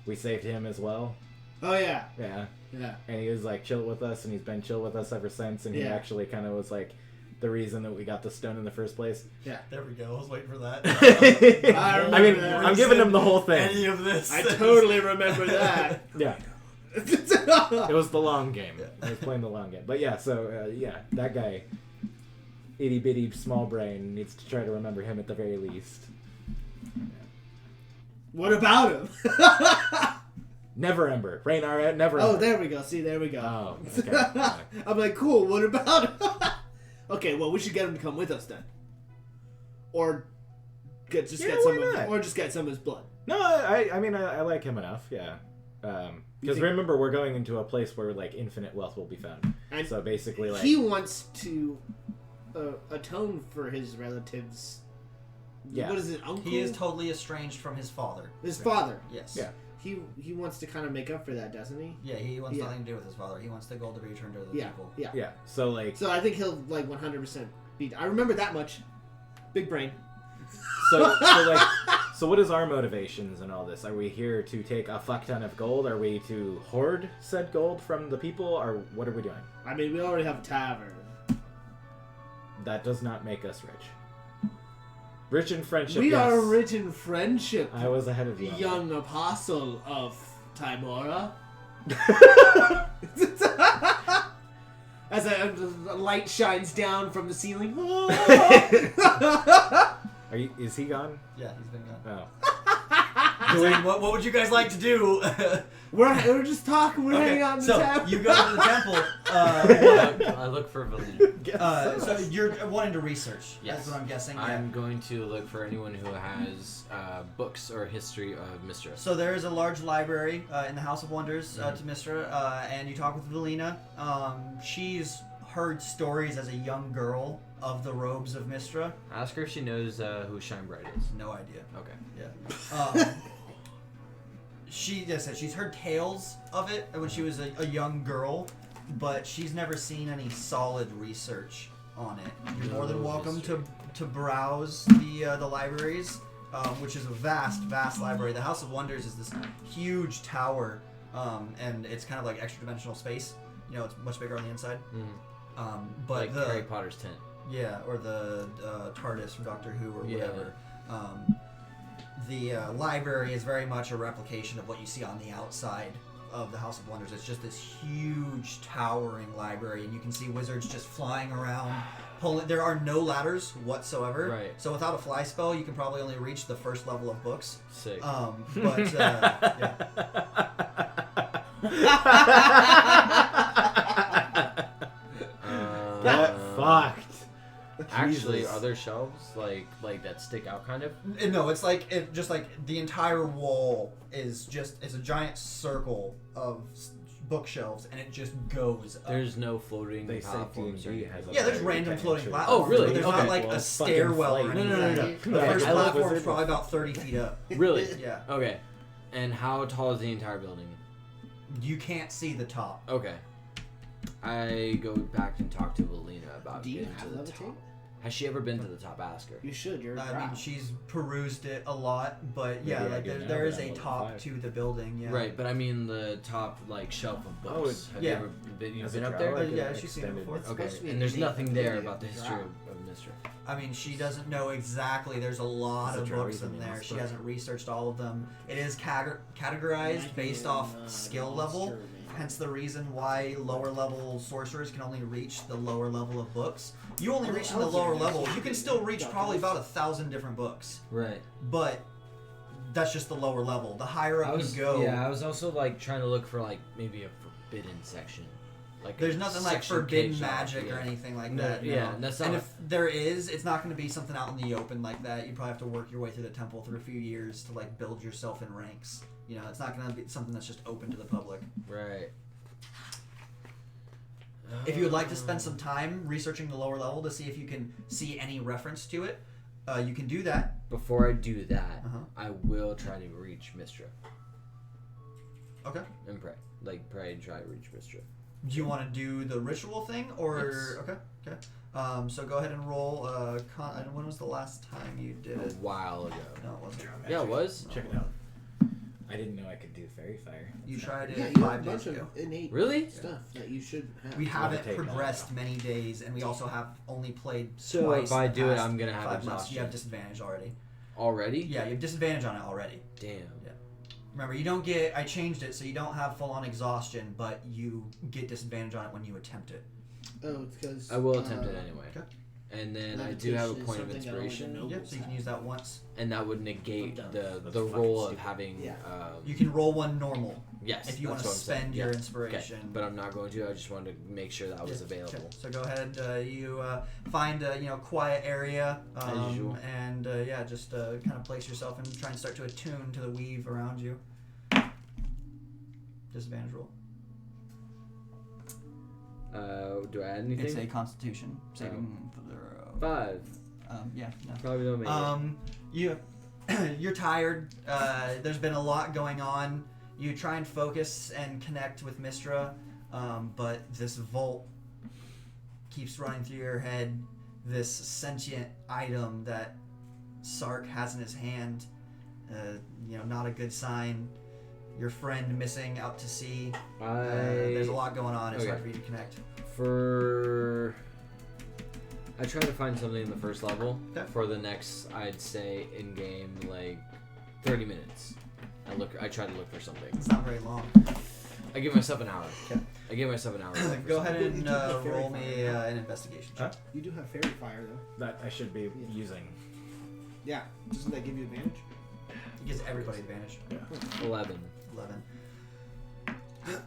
We saved him as well. Oh yeah, Yeah. yeah. And he was like chill with us, and he's been chill with us ever since. And he Yeah. actually kind of was like the reason that we got the stone in the first place. Yeah. There we go. I was waiting for that. I mean, I'm giving him the whole thing. Any of this? I totally remember that. Yeah, it was the long game. I was playing the long game. But yeah, so yeah, that guy, itty bitty small brain, needs to try to remember him at the very least. What about him? Never Ember. Raynar, never Ember. Oh, there we go. See, there we go. Oh, okay. I'm like, cool. What about him? Okay, well, we should get him to come with us then, or get Yeah, some why of, not? or just get some of his blood. No, I mean, I like him enough, yeah. Because remember, we're going into a place where, like, infinite wealth will be found. And So basically, like... he wants to atone for his relatives. Yeah. What is it, uncle? He is totally estranged from his father. His father. Yes. Yeah. He wants to kind of make up for that, doesn't he? Yeah, he wants Yeah. nothing to do with his father. He wants the gold to be returned to the Yeah. people. Yeah. Yeah, so, like... So I think he'll like 100% be. I remember that much. Big brain. So what is our motivations in all this? Are we here to take a fuck ton of gold? Are we to hoard said gold from the people? Or what are we doing? I mean, we already have a tavern. That does not make us rich. Rich in friendship, We yes. are rich in friendship. I was ahead of you. on Young apostle of Timora. As a light shines down from the ceiling. Is he gone? Yeah, he's been gone. Oh. What would you guys like to do? We're just talking. We're hanging out in the so tavern. you go to the temple. I look for Valina. So you're wanting to research. Yes. That's what I'm guessing. I'm going to look for anyone who has books or history of Mistress. So there is a large library in the House of Wonders to Mistra, and you talk with Valina. She's heard stories as a young girl of the robes of Mistra. Ask her if she knows who Shine Bright is. No idea. Okay. Yeah. She just said she's heard tales of it when she was a young girl, but she's never seen any solid research on it. You're more than welcome to browse the libraries, which is a vast library. The House of Wonders is this huge tower, and it's kind of like extra dimensional space. You know, it's much bigger on the inside. But like Harry Potter's tent. yeah, or the TARDIS from Doctor Who or Yeah. whatever. The library is very much a replication of what you see on the outside of the House of Wonders. It's just this huge, towering library, and you can see wizards just flying around. There are no ladders whatsoever. Right. So without a fly spell, you can probably only reach the first level of books. Sick. But yeah. That fucked. Actually, Jesus. are there shelves like that stick out kind of? No, it's like just like the entire wall is just it's a giant circle of bookshelves, and it just goes up. There's no floating They say platforms. D&D has a Yeah, there's very random good floating entry. platforms. Oh, really? But there's Okay. not like Well, a it's fucking stairwell or flight. anything. No. The first I love platform is wizard. probably about 30 feet up. Really? Yeah. Okay. And how tall is the entire building? You can't see the top. Okay. I go back and talk to Valina about Do you getting have to the levitate? top. Has she ever been to the top? Ask her. You should. You're. I mean, she's perused it a lot, but yeah, Maybe I like do now, there but is I'm a level top 5. to the building. Yeah. Right, but I mean the top like shelf of Oh, books. Have yeah. you ever been, As been a up there? traveler, Yeah, like she's seen it extended- before. It's Okay, supposed to be and there's neat nothing ability there of about the the history drow. of Mister. I mean, she doesn't know exactly. There's a lot It's a of drow books even in in there. this She book. hasn't researched all of them. It is categorized based off skill level. Hence the reason why lower level sorcerers can only reach the lower level of books. You only reach in the lower level. You can still reach probably about 1,000 different books, Right. but that's just the lower level. The higher up you go, I was also like trying to look for like maybe a forbidden section. Like there's a nothing like section forbidden caged off, magic or yeah. anything like No, that. yeah, no. that's not. And if there is, it's not going to be something out in the open like that. You probably have to work your way through the temple through a few years to like build yourself in ranks. You know, it's not going to be something that's just open to the public. Right. If you would like to spend some time researching the lower level to see if you can see any reference to it, you can do that. Before I do that, Uh-huh. I will try to reach Mistra. Okay. And pray. Like, pray and try to reach Mistra. Do you want to do the ritual thing, or Yes. okay? So go ahead and roll. And when was the last time you did A it? while ago. No, it wasn't. Yeah, it was. Check it out. I didn't know I could do fairy fire. You tried it Yeah, you have a 5 days bunch ago. of innate Really? stuff that you should have. We haven't take that progressed out. many days, and we also have only played So twice if I in the do it, past I'm gonna have 5 months. You have exhaustion. disadvantage already. Already? Yeah, you have disadvantage on it already. Damn. Remember, you don't get. I changed it so you don't have full-on exhaustion, but you get disadvantage on it when you attempt it. Oh, it's because I will attempt it anyway. okay. And then I do have a Meditation is point of something I don't even inspiration, know. Yeah, so you can use that once. and that would negate I'm the done. That's the fucking role of stupid. having. Yeah. You can roll one normal Yes. if you want that's to what I'm saying. spend Yeah. your Okay, inspiration. but I'm not going to. I just wanted to make sure that was Yeah, available. okay. So go ahead. You find a quiet area, As usual. and just kind of place yourself and try and start to attune to the weave around you. Disadvantage roll. Do I add anything? It's a Constitution saving throw. 5. Yeah. No. Probably don't make it. You're tired. There's been a lot going on. You try and focus and connect with Mistra, but this vault keeps running through your head. This sentient item that Sark has in his hand, not a good sign. Your friend missing out to sea. There's a lot going on. It's hard for you to connect. I try to find something in the first level Okay. for the next, I'd say, in-game, 30 minutes. I try to look for something. It's not very long. I give myself an hour. Okay. I give myself an hour. to look for Go ahead something. and You do have fairy roll me fire. an investigation check. You do have fairy fire though. That I should be using. Yeah. Doesn't that give you advantage? It gives everybody advantage. 11. 11.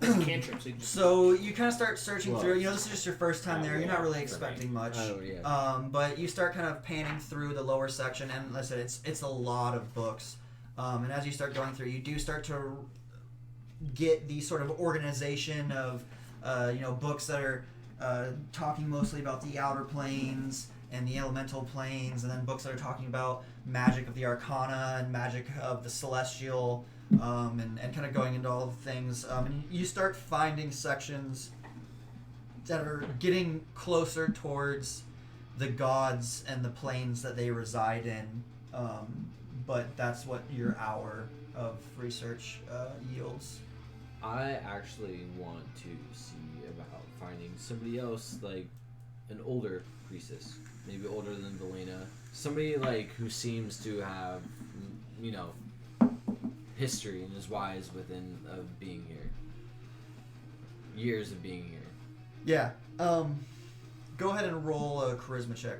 It's a cantrip, so you just So you kind of start searching Well, through. This is just your first time there. You're not really for me. expecting much. Oh, yeah. But you start kind of panning through the lower section, and like I said, it's a lot of books. And as you start going through, you do start to get the sort of organization of books that are talking mostly about the outer planes and the elemental planes, and then books that are talking about magic of the arcana and magic of the celestial, and kind of going into all the things. And you start finding sections that are getting closer towards the gods and the planes that they reside in. But that's what your hour of research yields. I actually want to see about finding somebody else, like an older priestess, maybe older than Velena. Somebody who seems to have, history and is wise of being here. Years of being here. Yeah. Go ahead and roll a charisma check.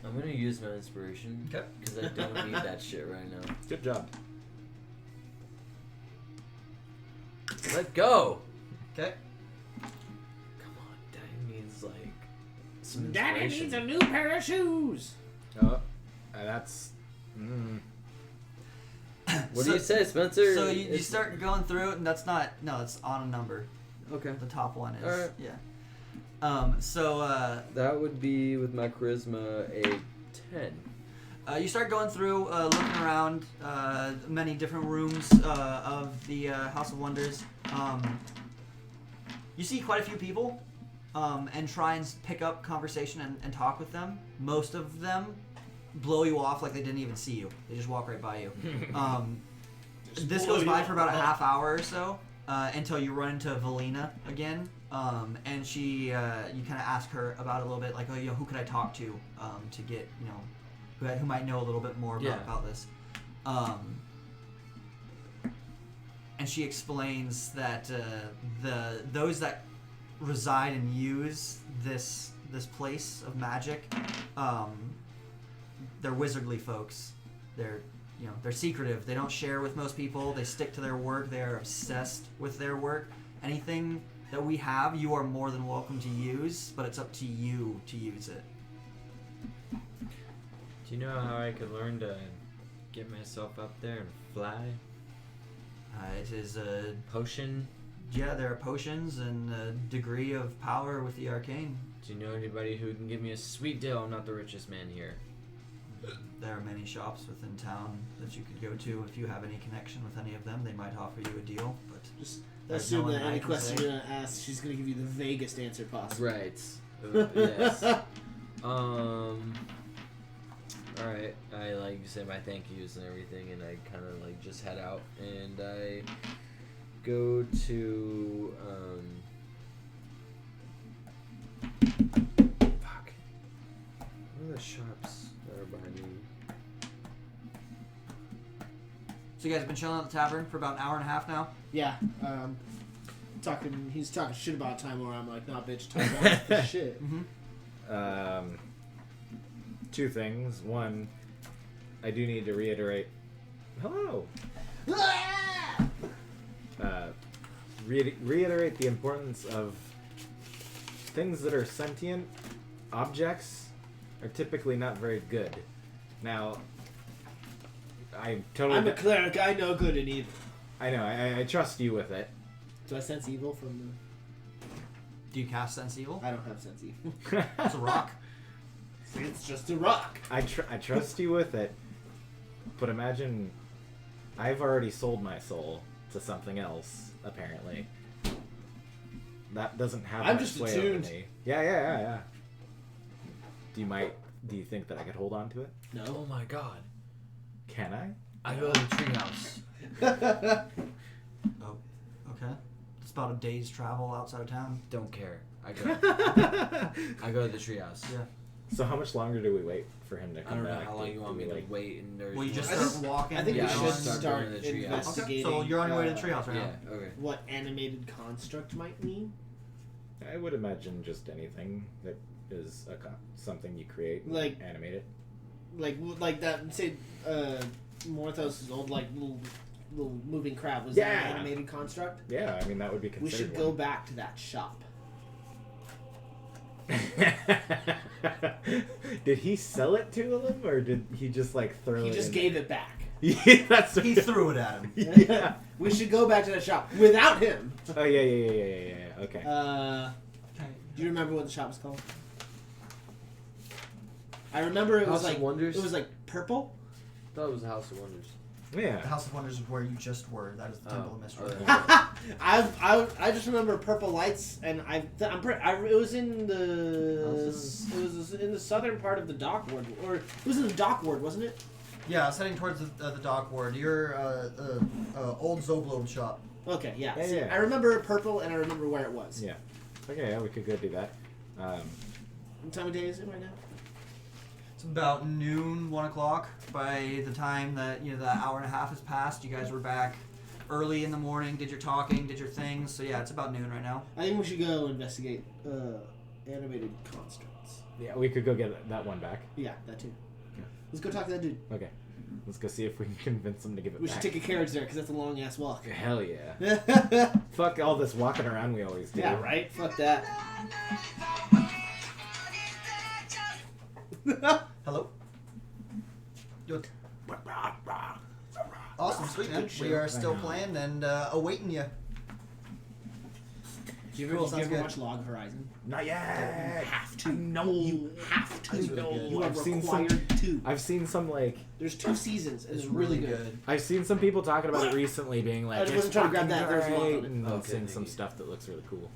I'm gonna use my inspiration. Okay. Because I don't need that shit right now. Good job. Let go! Okay. Come on, Daddy needs some Daddy inspiration. needs a new pair of shoes. Oh, that's. What do you say, Spencer? So you start going through it, and that's not. No, it's on a number. Okay. The top one is. Alright. Yeah. That would be with my charisma a 10. You start going through, looking around many different rooms of the House of Wonders. You see quite a few people and try and pick up conversation and talk with them. Most of them blow you off like they didn't even see you. They just walk right by you. This goes by for about a half hour or so until you run into Velena again. And she, you kind of ask her about it a little bit, like, who could I talk to get, who might know a little bit more about this. And she explains that those that reside and use this place of magic, they're wizardly folks. They're secretive. They don't share with most people. They stick to their work. They are obsessed with their work. Anything that we have, you are more than welcome to use, but it's up to you to use it. Do you know how I could learn to get myself up there and fly? It is a Potion? yeah. There are potions and a degree of power with the arcane. Do you know anybody who can give me a sweet deal? I'm not the richest man here. There are many shops within town that you could go to. If you have any connection with any of them, they might offer you a deal. But Just there's assume no one that I any can question say. you're gonna ask, she's gonna give you the vaguest answer possible. Right. Yes. Alright, I like say my thank yous and everything, and I kind of like just head out, and I go to fuck. What are the shops that are behind me? So you guys have been chilling at the tavern for about an hour and a half now. Yeah. He's talking shit about time where I'm like, nah, bitch, time about the shit. Mm-hmm. Two things. One, I do need to reiterate. Hello. Reiterate the importance of things that are sentient. Objects are typically not very good. Now, I'm I'm a cleric. I know good and evil. I know. I trust you with it. Do I sense evil from the? Do you cast Sense Evil? I don't have sense evil. It's a rock. It's just a rock. I trust you with it, but imagine I've already sold my soul to something else, apparently. That doesn't have I'm much just sway attuned. over me. Yeah. Do you think that I could hold on to it? No. Oh my god. Can I? I go to the treehouse. Oh, okay. It's about a day's travel outside of town. Don't care. I go. I go to the treehouse. Yeah. So how much longer do we wait for him to I come don't know back? how long Do- you do want me we, to like- wait, and there's Well, you just more- start walking. I think Yeah, we I should should start start going to the treehouse. investigating. Okay, so you're on your way to the treehouse right Yeah. now. Okay. What animated construct might mean? I would imagine just anything that is something you create, Like- animate it. Like that. Say, Morthos' old little moving crab was Yeah. that an animated construct. Yeah, I mean that would be We considered. should go back to that shop. Did he sell it to them, or did he just throw He it? just in gave it back. Yeah, that's He threw it at him. Yeah. We should go back to that shop without him. Oh yeah. Okay. Do you remember what the shop was called? I remember it was House of Wonders? It was purple. I thought it was the House of Wonders. The Yeah. House of Wonders is where you just were. That is the Temple of Mystery. I just remember purple lights, and it was in the southern part of the dock ward, or it was in the dock ward, wasn't it? Yeah, I was heading towards the dock ward. Your old Zoblobe shop. Okay, yeah. Yeah, See, yeah. I remember purple, and I remember where it was. Yeah. Okay, yeah, we could go do that. What time of day is it right now? It's about noon, 1 o'clock. By the time that the hour and a half has passed, you guys were back early in the morning. Did your talking, did your things. So yeah, it's about noon right now. I think we should go investigate animated constructs. Yeah, we could go get that one back. Yeah, that too. Yeah. Let's go talk to that dude. Okay. Let's go see if we can convince him to give it We back. should take a carriage there because that's a long ass walk. Hell yeah. Yeah, Fuck all this walking around we always do. right. Fuck that. Hello? Awesome, sweet man. Good We show. are still I know. playing and awaiting you. Do you Cool, ever, sounds good. watch Log Horizon? Not yet. You have to. No. You have to. That's really good. You are I've seen some- required to. I've seen some There's 2 seasons, and it's really good. I've seen some people talking about it recently, being like, I just "It's wasn't trying to grab fucking that. There's a lot great," on it. and Okay, I've seen thank some you. stuff that looks really cool.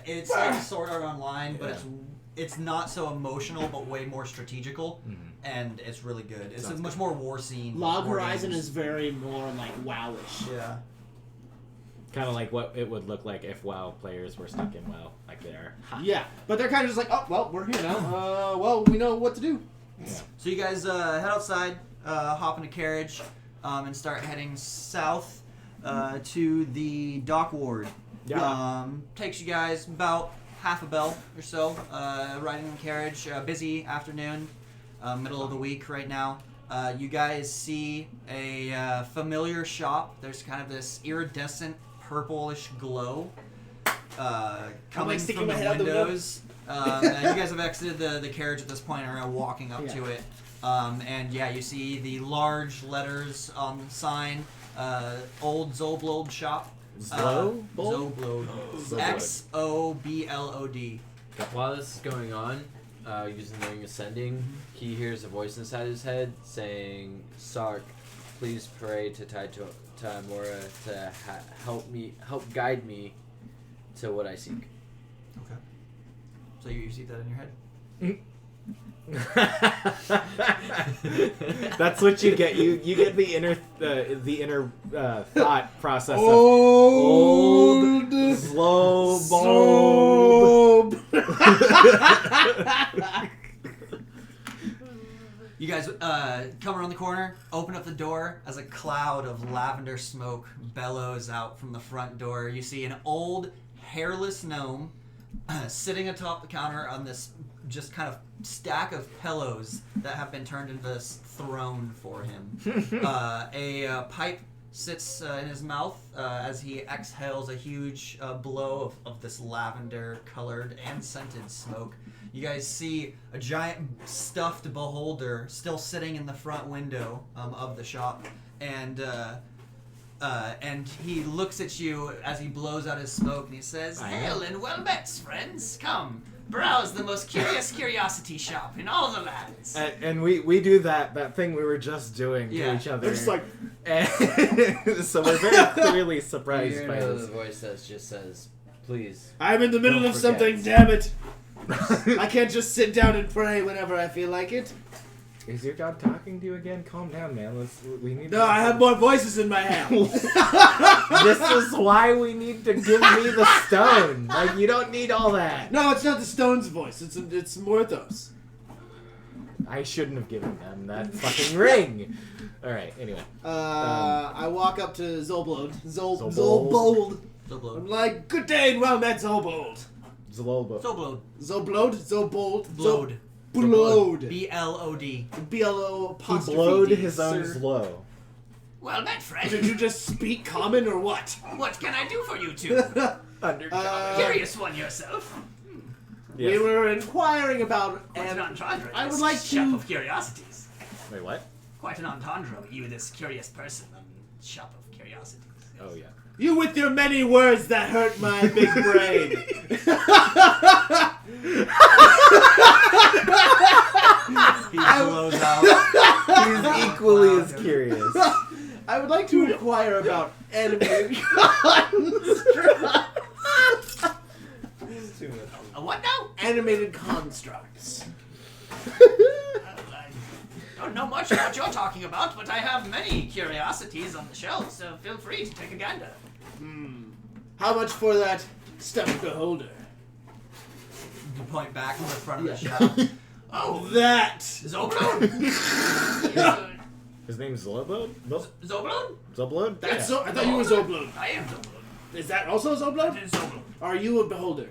It's like Sword Art Online, but Yeah. it's not so emotional, but way more strategical, and it's really good. It's a much more war scene. Log war Horizon games. is very more wowish. Yeah. Kind of like what it would look like if WoW players were stuck in WoW, like they are. Yeah, but they're kind of just like, oh, well, we're here now. Well, we know what to do. Yeah. So you guys head outside, hop in a carriage, and start heading south to the dock ward. Yeah. Takes you guys about half a bell or so, riding in the carriage. Busy afternoon, middle of the week right now. You guys see a familiar shop. There's kind of this iridescent purplish glow coming sticking from my the head out the window. windows. And you guys have exited the carriage at this point and are now walking up Yeah. to it. And yeah, you see the large letters on the sign, Old Zoblode Shop. Zloblode? Zoblode. Zoblode. Xoblod. While this is going on, using the Ring Ascending, he hears a voice inside his head saying, Sark, please pray to Taimura to help guide me to what I seek. Okay. So you see that in your head? That's what you get. You get the inner thought process Old of slow bulb. You guys come around the corner, open up the door as a cloud of lavender smoke bellows out from the front door. You see an old, hairless gnome sitting atop the counter on this just kind of stack of pillows that have been turned into this throne for him. A pipe sits in his mouth as he exhales a huge blow of this lavender-colored and scented smoke. You guys see a giant stuffed beholder still sitting in the front window of the shop, and he looks at you as he blows out his smoke, and he says, "Hail and well met, friends. Come, browse the most curious curiosity shop in all the lands." And we do that thing we were just doing to each other. They're just like, and so we're very clearly You surprised hear by another this. voice that just says, please. I'm in the middle Don't of forget. something, damn it. I can't just sit down and pray whenever I feel like it. Is your god talking to you again? Calm down, man. We need. No, I have more voices in my head. This is why we need to give me the stone. Like, you don't need all that. No, it's not the stone's voice. It's Morthos. I shouldn't have given them that fucking ring. All right. Anyway. I walk up to Zoblode. Zobold. Zobold. Zoblode. I'm like, good day and well met, Zobold. Zlobo. Zoblode. Zoblode? Zobold? Blode. Blode. B-L-O-D. B-L-O He apostrophe blowed D, his own sir. zlo. Well met, friend. Did you just speak common or what? What can I do for you two? Curious one yourself. Yes. We were inquiring about... Quite an entendre. I would this like shop to... of curiosities. Wait, what? Quite an entendre, you this curious person on shop of curiosities. Oh yeah. You with your many words that hurt my big brain. He blows out. He's equally as curious. I would like to inquire about animated constructs. What now? Animated constructs. I don't know much about what you're talking about, but I have many curiosities on the shelf, so feel free to take a gander. How much for that stuffed beholder? You point back to the front of the shop. Oh, That. Zoblode? His name's Zlobo? Zoblode? Zoblode? That's I thought you were Zoblode. I am Zoblode. Is that also Zoblode? That is Zoblode. Are you a beholder?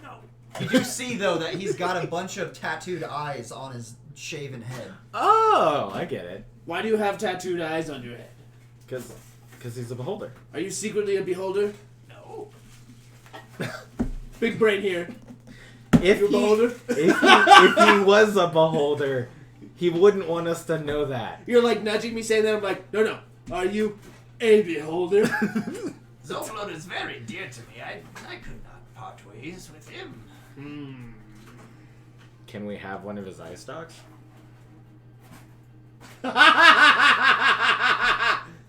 No. You do see, though, that he's got a bunch of tattooed eyes on his shaven head. Oh, I get it. Why do you have tattooed eyes on your head? Because he's a beholder. Are you secretly a beholder? No. Big brain here. If You're a beholder? if he was a beholder, he wouldn't want us to know that. You're like nudging me saying that. I'm like, no. Are you a beholder? Zoblode is very dear to me. I could not part ways with him. Can we have one of his eye stalks?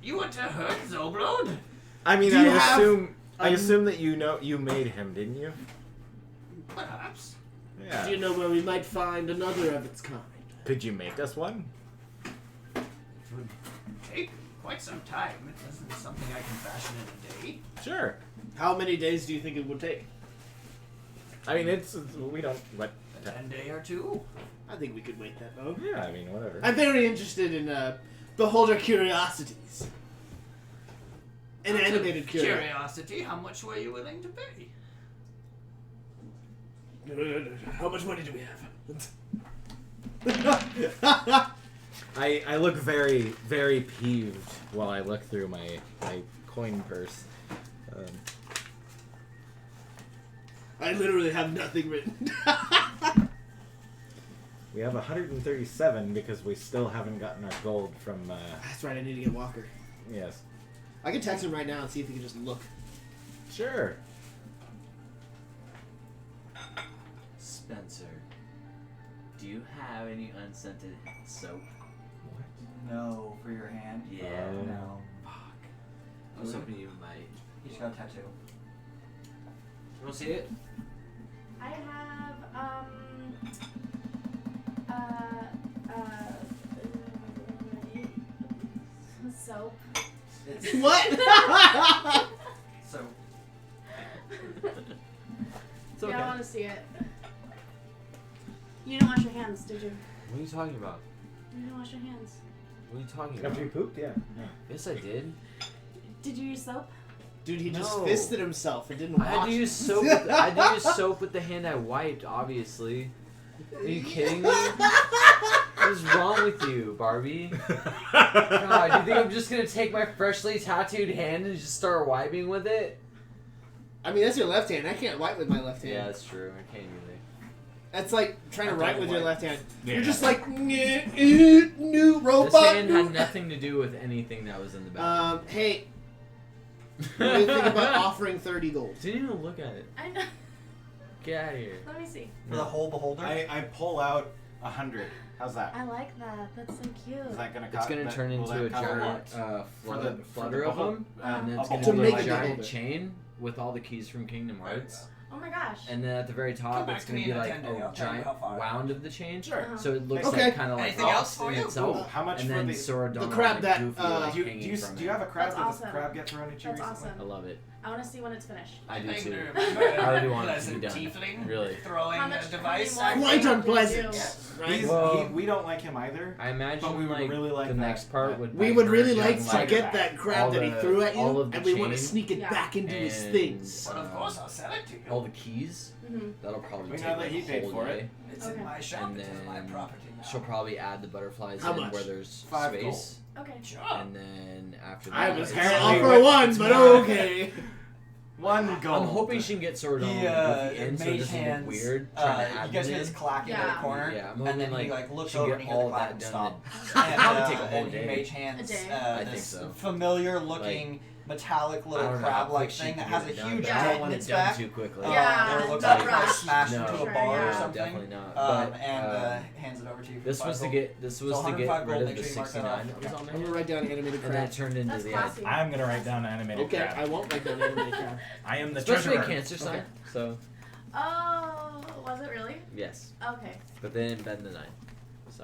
You want to hurt Zoblode? I mean, Do you have, I assume that you made him, didn't you? Perhaps. Yeah. Do you know where we might find another of its kind? Could you make us one? It would take quite some time. It isn't something I can fashion in a day. Sure. How many days do you think it would take? I mean, we don't what. A 10-day or two? I think we could wait that long. Yeah, I mean, whatever. I'm very interested in beholder curiosities. An animated curiosity. Curiosity, how much were you willing to pay? How much money do we have? I look very, very peeved while I look through my coin purse. I literally have nothing written. We have 137 because we still haven't gotten our gold from. That's right. I need to get Walker. Yes. I can text him right now and see if he can just look. Sure. Spencer, do you have any unscented soap? No, for your hand. Yeah. No. Fuck. I was hoping you might. You just got a tattoo. You want to see it? I have soap. It's What? so. It's okay. Yeah, I want to see it. You didn't wash your hands, did you? What are you talking about? You didn't wash your hands. What are you talking about? After you pooped, yeah. Yes, I did. Did you use soap? Dude, he just No. fisted himself and didn't wash. I had to use soap. I had to use soap with the hand I wiped. Obviously. Are you kidding me? What is wrong with you, Barbie? God, do you think I'm just gonna take my freshly tattooed hand and just start wiping with it? I mean, that's your left hand. I can't wipe with my left hand. Yeah, that's true. I can't either. That's like trying to I write don't with your wipe. left hand. Yeah. You're just like new robot. This hand had nothing to do with anything that was in the bathroom. Hey, what do you think about offering 30 gold? Didn't even look at it. I know. Get out of here. Let me see. For the whole beholder? I pull out 100. How's that? I like that. That's so cute. Is that gonna? It's gonna turn into a giant for flutter the of them, and then it's to gonna be make a it giant beholder. chain with all the keys from Kingdom Hearts. Oh my gosh. And then at the very top, Come back it's to gonna me be in like a 10-day, a I'll tell you giant how far. wound of the chain. Sure. So it looks Okay. like kind of like Anything else us for in you? itself. Ooh, how much and for then the- Sora the Donald, crab like, that, goofy, uh, like, Do you, hanging do you, from do it. you have a crab? That's Did awesome. this crab get thrown at you That's recently? awesome. I love it. I want to see when it's finished. I do think too. they're- I really want it As to a be done. tiefling Really. throwing How much- a device. how many more Quite do you unpleasant. do? Right? He's, Well- we don't like him either. I imagine But we would like really like the that- next part that- would We be would really merging, like to like get that. that crab all that he the- threw at all you, of the and we want to chain sneak it Yeah. back into his and, things. But of course I'll sell it to you. all the keys. Mm-hmm. That'll probably We take know that like he a paid whole for day. it. It's Okay. in my shop. And It's in my then property now. She'll probably add the butterflies How in much? where there's 5 space. Okay. Sure. And then after that, I was it's- gonna apparently offer what- one, it's but more- okay. One gold. I'm hoping she can get sort of He, with the end, so it mage doesn't look hands. weird. Trying to add you guys them hear in. this clacking in Yeah. the corner, Yeah, I'm and hoping then he like looks she over can and get you hear the all that clacking done. stop. And, Probably take a whole and he day. mage hands A day? I think this so. familiar looking metallic I little don't know how crab-like quick she thing can that get has it a done, huge but I dent don't in want it its done back. too quickly. Yeah, Or it looks don't like it rush. smashed No. into a Sure, bar yeah. or No, something. definitely not. And But hands it over to you. For this 5 was to gold. get this was So to 105 get gold, rid of make the sure you mark that 69 off. that was on I'm gonna there, write down animated and then crab. it turned into That's the classy. I'm gonna write down animated Okay, crab. I won't write down animated crab. I am the especially a treasurer. cancer sign. Okay. So Oh, was it really? yes, Okay. but they didn't bend the 9, so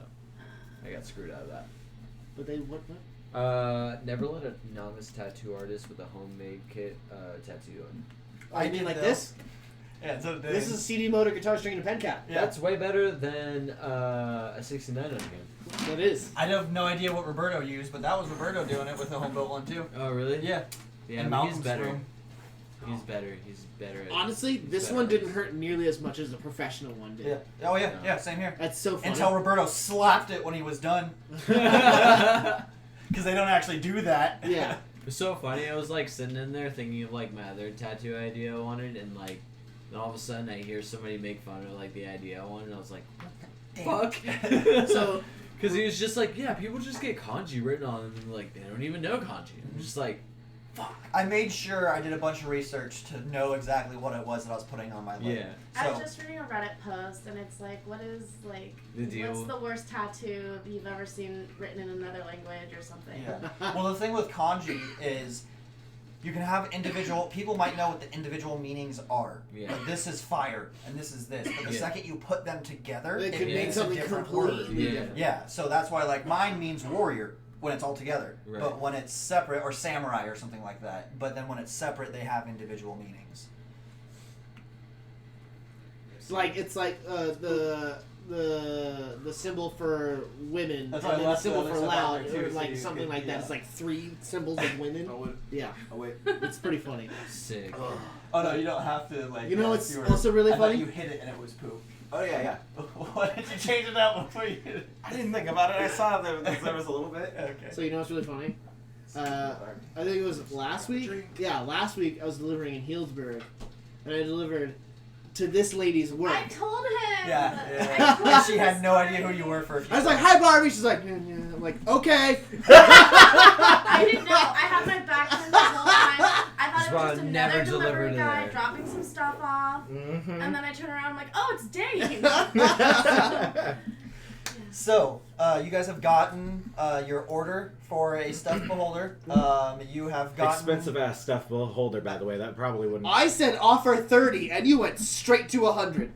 I got screwed out of that. But they what? Never let a novice tattoo artist with a homemade kit tattoo on. I mean did like the- this. Yeah, so it This is a CD motor, guitar string, and a pen cap. Yeah. That's way better than a 69 on game. That is. I have no idea what Roberto used, but that was Roberto doing it with the home built one too. Oh really? Yeah. Yeah, In but he's Malcolm's better. room. He's better. He's better. At Honestly, this better one at didn't this. hurt nearly as much as the professional one did. Yeah. Oh yeah. No. Yeah. Same here. That's so funny. Until Roberto slapped it when he was done, because they don't actually do that. Yeah. It was so funny. I was like sitting in there thinking of like my other tattoo idea I wanted, and like, then all of a sudden I hear somebody make fun of like the idea I wanted, and I was like, what the fuck? So, because he was just like, yeah, people just get kanji written on them, and like they don't even know kanji. I'm just like, fuck. I made sure I did a bunch of research to know exactly what it was that I was putting on my leg. Yeah. I So was just reading a Reddit post, and it's like, what is like, The deal. what's the worst tattoo you've ever seen written in another language or something? yeah. Well, the thing with kanji is you can have individual people might know what the individual meanings are. Yeah. Like this is fire and this is this, but the Yeah. second you put them together, it it could mean makes a something different word. completely Yeah. different. Yeah, so that's why like mine means warrior when it's all together, Right. but when it's separate, or samurai or something like that. But then when it's separate, they have individual meanings. It's like the symbol for women, That's and why I then the left symbol the for other stuff out loud, there, or too, like so you something could- like that. yeah. It's like 3 symbols of women. Yeah, Oh wait. it's pretty funny. Sick. Oh no, you don't have to like. You know yeah, what's if you also really I thought funny? you hit it and it was poop. Oh yeah, yeah. Why did you change it out before you hit it? I didn't think about it. I saw there was a little bit. Okay. So you know what's really funny? I think it was last week. Yeah, last week I was delivering in Healdsburg, and I delivered to this lady's word. I told him. Yeah. I And she had no idea who you were for a few I was like, seconds. "Hi, Barbie." She's like, "Yeah, yeah." I'm like, "Okay." I didn't know. I had my back turned the whole time. I thought it was Well, just never another delivery delivered guy there. dropping some stuff off. Mm-hmm. And then I turn around, I'm like, oh, it's Dave. So, you guys have gotten your order for a stuffed beholder. You have gotten... Expensive ass stuff holder, by the way. That probably wouldn't. I said offer 30, and you went straight to 100.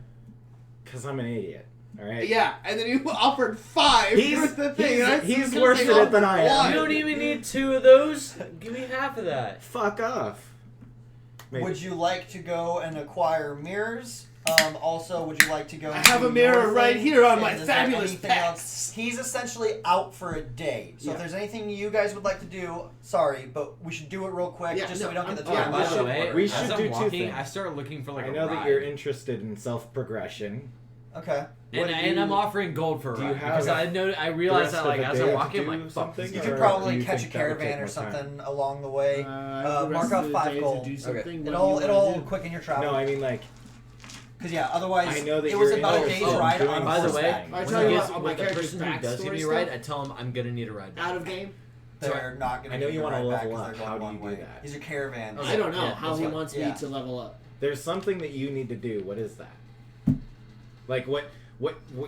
Because I'm an idiot. All right. Yeah, and then you offered 5 He's- with the thing. and I he's was gonna worse say at it than offer I am. one. You don't even need 2 of those. Give me half of that. Fuck off. Maybe. Would you like to go and acquire mirrors? Also, would you like to go? I have to a mirror your right thing? here on And my is there fabulous anything pecs. else? He's essentially out for a day. So Yeah. if there's anything you guys would like to do, sorry, but we should do it real quick, Yeah, just no, so we don't get the I'm- time. yeah, By we the should- way, we as should I'm do two walking, things. I start looking for like I a know ride. that you're interested in self-progression. Okay. What And do I'm you- offering gold for a do you ride have because I realized the rest that like of the as day I'm to walking, I'm do like, fuck, something? You Or could do probably you catch a think that would take caravan or more time? something along the way. The mark rest off of the 5 day to gold. do something. It'll quicken your travel. No, I mean like Because yeah, otherwise I know that it was you're about a interested day's in ride doing on by the way, horseback. I when tell you he what, gets- on my with the character's person who does give me a backstory ride, stuff- I tell him I'm gonna need a ride. Out of game? They're not going to I know you want wanna to level because up. they're How going do one you do way. that? These are caravans. I don't know Yeah, how that's he fine. wants Yeah. me to level up. there's something that you need to do. What is that? Like what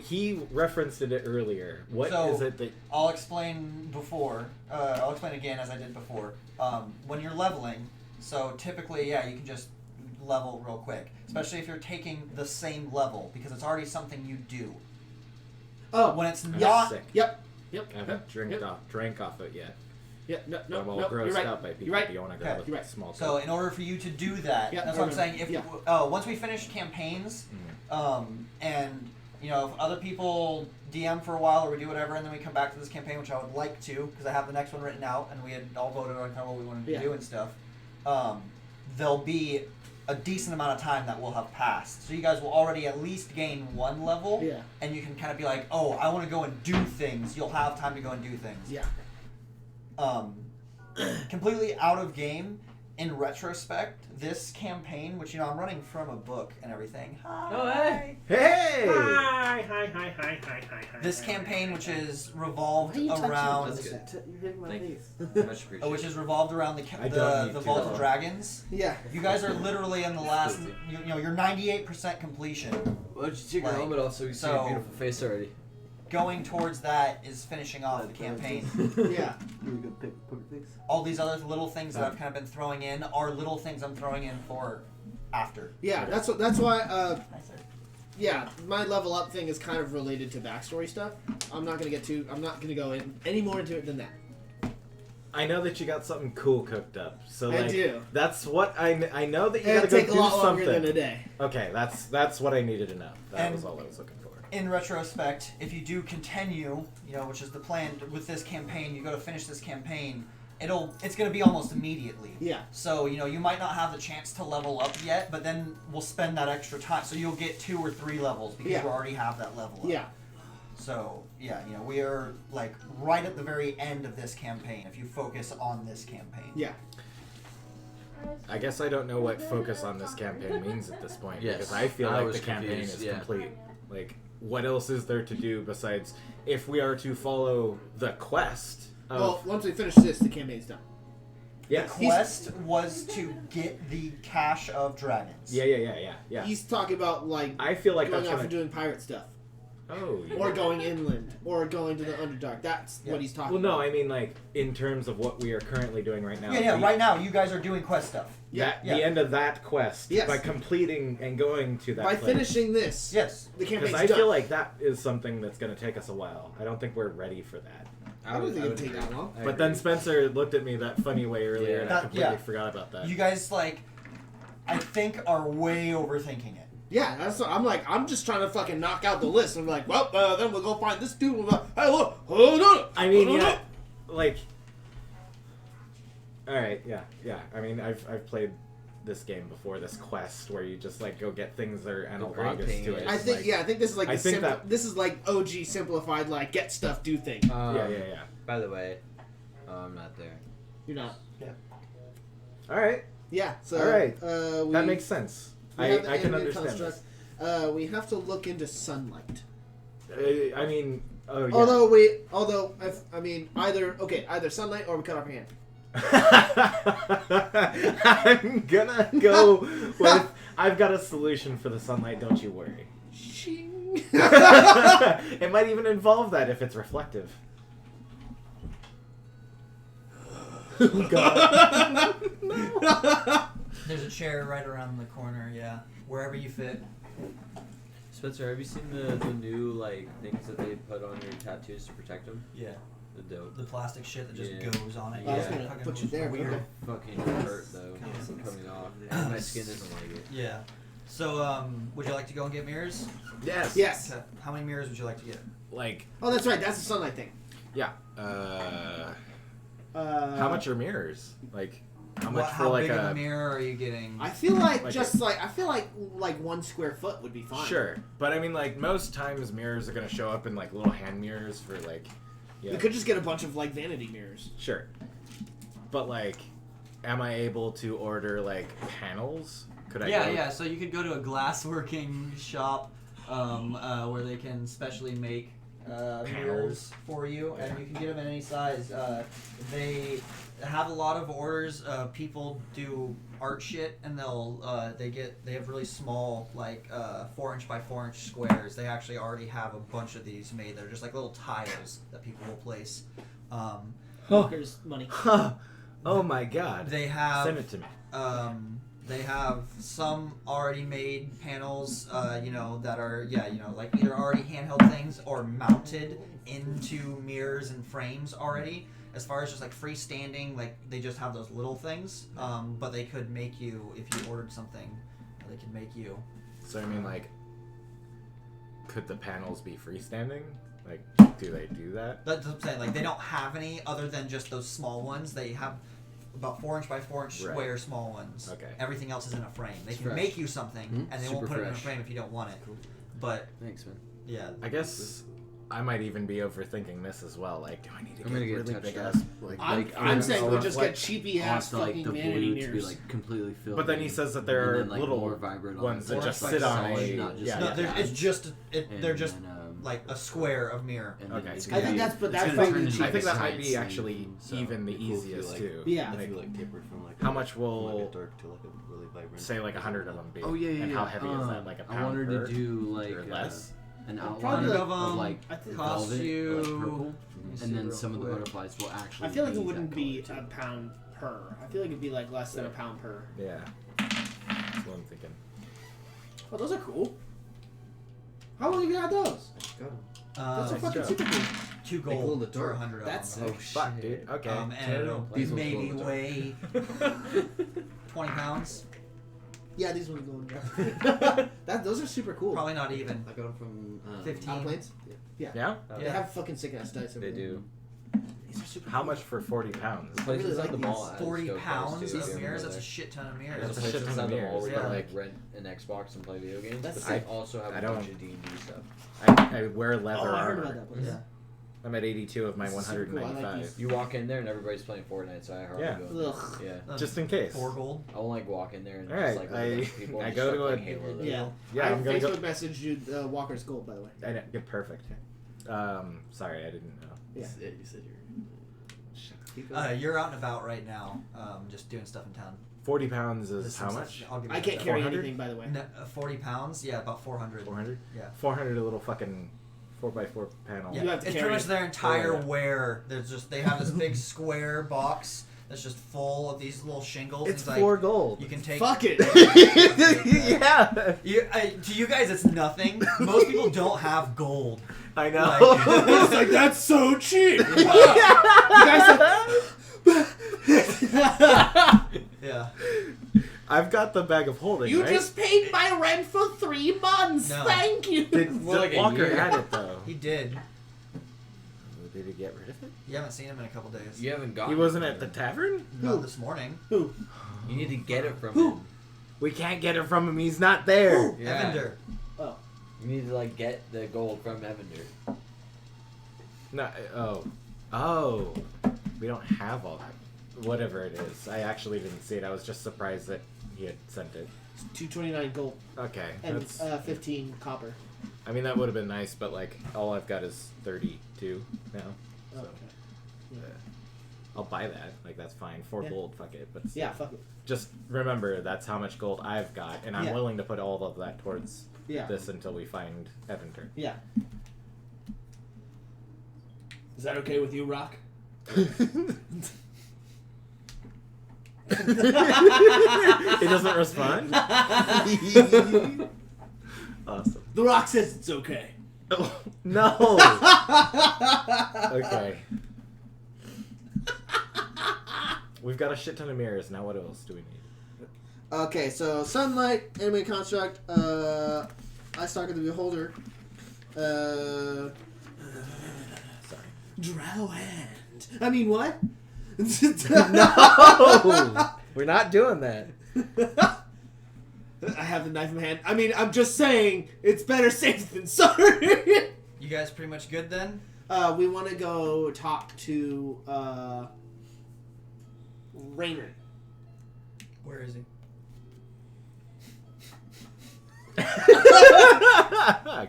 he referenced it earlier. What So- is it that I'll explain before. I'll explain again as I did before. When you're leveling, so typically, yeah, you can just level real quick, especially if you're taking the same level because it's already something you do. Oh, When it's I'm not, sick? Yep. I haven't drank off it yet. Yeah, no, I'm all no, grossed you're right. out by people. You're right. Do you want to grab Okay. a You're right. small so cup? in order for you to do that, Yeah, that's I what I'm remember. saying. If Yeah. once we finish campaigns, and you know, if other people DM for a while or we do whatever, and then we come back to this campaign, which I would like to, because I have the next one written out, and we had all voted on kind of what we wanted to Yeah. do and stuff. There'll be a decent amount of time that will have passed, so you guys will already at least gain 1 level, Yeah. and you can kind of be like, oh, I want to go and do things. You'll have time to go and do things. Yeah. Completely out of game. In retrospect, this campaign, which you know I'm running from a book and everything. Oh, hey. Hey! Hi. This campaign, which is revolved around, That's good. You're hitting my Thank you. face. Much appreciated. which is revolved around I don't need the to, Vault though. of Dragons. Yeah. You guys are literally in the last, you know, you're 98% completion. Why don't you take your Like, helmet off so we can see so- your beautiful face already? Going towards that is finishing off the campaign. Yeah. All these other little things that I've kind of been throwing in are little things I'm throwing in for after. Yeah, that's why yeah, my level up thing is kind of related to backstory stuff. I'm not gonna go in any more into it than that. I know that you got something cool cooked up. So I like, do. That's what I know that you It'll gotta go take a do lot longer something. than a day. Okay, that's what I needed to know. That And- was all I was looking for. In retrospect, if you do continue, you know, which is the plan with this campaign, you go to finish this campaign, it's going to be almost immediately. Yeah. So, you know, you might not have the chance to level up yet, but then we'll spend that extra time. So you'll get 2 or 3 levels because Yeah. you already have that level up. Yeah. So, yeah, you know, we are, like, right at the very end of this campaign if you focus on this campaign. Yeah. I guess I don't know what focus on this campaign means at this point Yes. because I feel I like was the campaign confused, is yeah. complete. Like, what else is there to do besides if we are to follow the quest of Well, once we finish this, the campaign's done. yes. The quest was to get the cache of dragons. Yeah. He's talking about like I feel like going that's off gonna... and doing pirate stuff, Oh. or going inland, or going to the Underdark. That's Yeah. what he's talking. Well, no, about. I mean like in terms of what we are currently doing right now. Yeah, the- right now you guys are doing quest stuff. Yeah. The end of that quest. Yes. By completing and going to that By place. finishing this, Yes. the campaign's Because I done. feel like that is something that's going to take us a while. I don't think we're ready for that. I don't think it'll take that long. But then Spencer looked at me that funny way earlier, and I That- completely yeah. forgot about that. You guys, like, I think are way overthinking it. Yeah, that's what I'm like. I'm just trying to fucking knock out the list. I'm like, well, then we'll go find this dude. We'll go, hey, look, hold on. I mean, hold on. yeah, like, all right, yeah. I mean, I've played this game before, this quest where you just like go get things that are analogous to it. I think, Like, I think this is like I the think that- this is like OG simplified, like get stuff, do thing. yeah. By the way, I'm not there. You're not. All right, Yeah. So All right. we, that makes sense. We have the I can animated understand construct. We have to look into sunlight. I mean, oh yeah. Either sunlight or we cut off your hand. I'm gonna go with. I've got a solution for the sunlight. Don't you worry. Shing. It might even involve that if it's reflective. Oh God. There's a chair right around the corner. Yeah, wherever you fit. Spencer, have you seen the new like things that they put on your tattoos to protect them? Yeah. The dope. The plastic shit that just Yeah. goes on it. I was Yeah. gonna Fucking put you there. Weird. Fucking hurt though. It's coming off. And my skin doesn't like it. Yeah. So, would you like to go and get mirrors? Yes. Yes. Okay. How many mirrors would you like to get? Like, Oh, that's right. That's the sunlight thing. yeah. How much are mirrors? Like, how much for How like big of a a mirror are you getting? I feel like Like I feel like 1 square foot would be fine. Sure, but I mean, like most times mirrors are gonna show up in like little hand mirrors for like, yeah, We could just get a bunch of like vanity mirrors. sure. But like, am I able to order like panels? Could I? Yeah, go- yeah. So you could go to a glassworking shop where they can specially make mirrors for you, and you can get them in any size. They have a lot of orders. People do art shit, and they have really small, like 4-inch by 4-inch squares. They actually already have a bunch of these made. They're just like little tiles that people will place. Here's money. Huh. Oh my God. They have Send it to me. They have some already made panels, that are, like either already handheld things or mounted into mirrors and frames already. As far as just like freestanding, like they just have those little things. But they could make you, if you ordered something, they could make you. So I mean, like, could the panels be freestanding? Like, do they do that? That's what I'm saying. Like they don't have any other than just those small ones. They have about 4-inch by 4-inch Right. square small ones. Okay. Everything else is in a frame. They It's can fresh. make you something, and they won't Super put it in a fresh. frame if you don't want it. Cool. But Thanks, man. yeah, I guess I might even be overthinking this as well. Like, do I need to I'm get gonna get really touched big up. ass? Like, I'm saying we I'll just reflect- get cheapy I ass want fucking the vanity blue to be mirrors. like completely filled. But then he in, says that there are and then, like, little more vibrant ones that Or just like sit on solid, a. not just Yeah. no, like there, that. it's just And they're just then, like a square of mirror. and then Okay. it's I gonna think be- that's it's that's gonna probably turn the into I think cheapest. that might side be sleeve, actually so even the it'd be cool if you, easiest like- too. Yeah. If you like tapered from like How much from will like a dark to like a really vibrant. say like 100 of them be? Oh yeah, yeah. And yeah. how heavy is that? Like a pound I wanted per? to do like or less? an outline Probably like, of like I think cost velvet, you- like purple, Let me see and then real some of the quick. butterflies will actually. I feel like it be wouldn't that be color, a too. pound per. I feel like it'd be like less than a pound per. Yeah. That's what I'm thinking. Oh, those are cool. How long have you got those? Got 'em. Those are nice fucking job. super cool. 2 They glow in gold the for dark. 100 That's of them. Oh Fuck, shit. dude. Okay. And it'll These ones maybe glow in the dark. weigh 20 pounds. Yeah, these ones go in there. Those are super cool. Probably not even. I got them from 15. Out of planes? Yeah? They Yeah. have fucking sick ass dice over They there. do. These are super How cool. much for 40 pounds? The places really at the like mall these. has 40 dope pounds price, too, of if you mirrors? go That's a there. shit ton of mirrors. That's There's a shit places ton of at the mall mirrors, where yeah. you like rent an Xbox and play video games, That's but they sick. also have I a bunch don't- of D&D stuff. I wear leather Oh, I heard armor. about that place. Yeah. I'm at 82 of my This is super cool. I like 195. these. You walk in there and everybody's playing Fortnite, so I hardly Yeah. go in there. Ugh. Yeah. Just in case. 4 gold. I won't like walk in there and Alright, just like look at I- those people I and go just to start a- playing Halo. Yeah. Yeah, I I'm gonna Facebook go. messaged you Walker's Gold, by the way. I get perfect. Sorry, I didn't know. Yeah. You said you're. Keep going. You're out and about right now, just doing stuff in town. 40 pounds is This how is- much? I'll give you I can't that. carry 400? anything, by the way. No, 40 pounds? Yeah, about 400. 400? Yeah. 400 a little fucking 4x4 panel. Yeah, You have to it's carry pretty much it. their entire Oh, yeah. wear. There's just they have this big square box that's just full of these little shingles. It's like, 4 gold. You can take. Fuck it. Yeah. To you guys, it's nothing. Most people don't have gold. I know. It's like, that's so cheap. You Yeah. I've got the bag of holding, You right? just paid my rent for 3 months. No. Thank you. More like a Walker year. had it, though. He did. Did he get rid of it? You haven't seen him in a couple days. You haven't got He it wasn't from at the him. tavern? Not this morning. Who? You need to get it from Who? him. We can't get it from him. He's not there. Who? Yeah. Evander. Oh. You need to like get the gold from Evander. No. Oh. We don't have all that. Whatever it is. I actually didn't see it. I was just surprised that he had sent it. It's 229 gold Okay, and that's. 15 copper. I mean, that would have been nice, but like all I've got is 32 now. So Okay. Yeah. I'll buy that. Like that's fine. 4 Yeah. gold, fuck it. But Yeah, fuck it. just remember that's how much gold I've got, and I'm Yeah. willing to put all of that towards Yeah. this until we find Evanter. Yeah. Is that okay with you, Rock? He doesn't respond. Awesome. The Rock says it's okay. Oh, no. Okay. We've got a shit ton of mirrors. Now what else do we need? Okay, so sunlight, enemy construct, eye stalk of the beholder, Sorry. drow hand. I mean, what? No! We're not doing that. I have the knife in my hand. I mean, I'm just saying, it's better safe than sorry. You guys pretty much good then? We want to go talk to, Rainer. Where is he?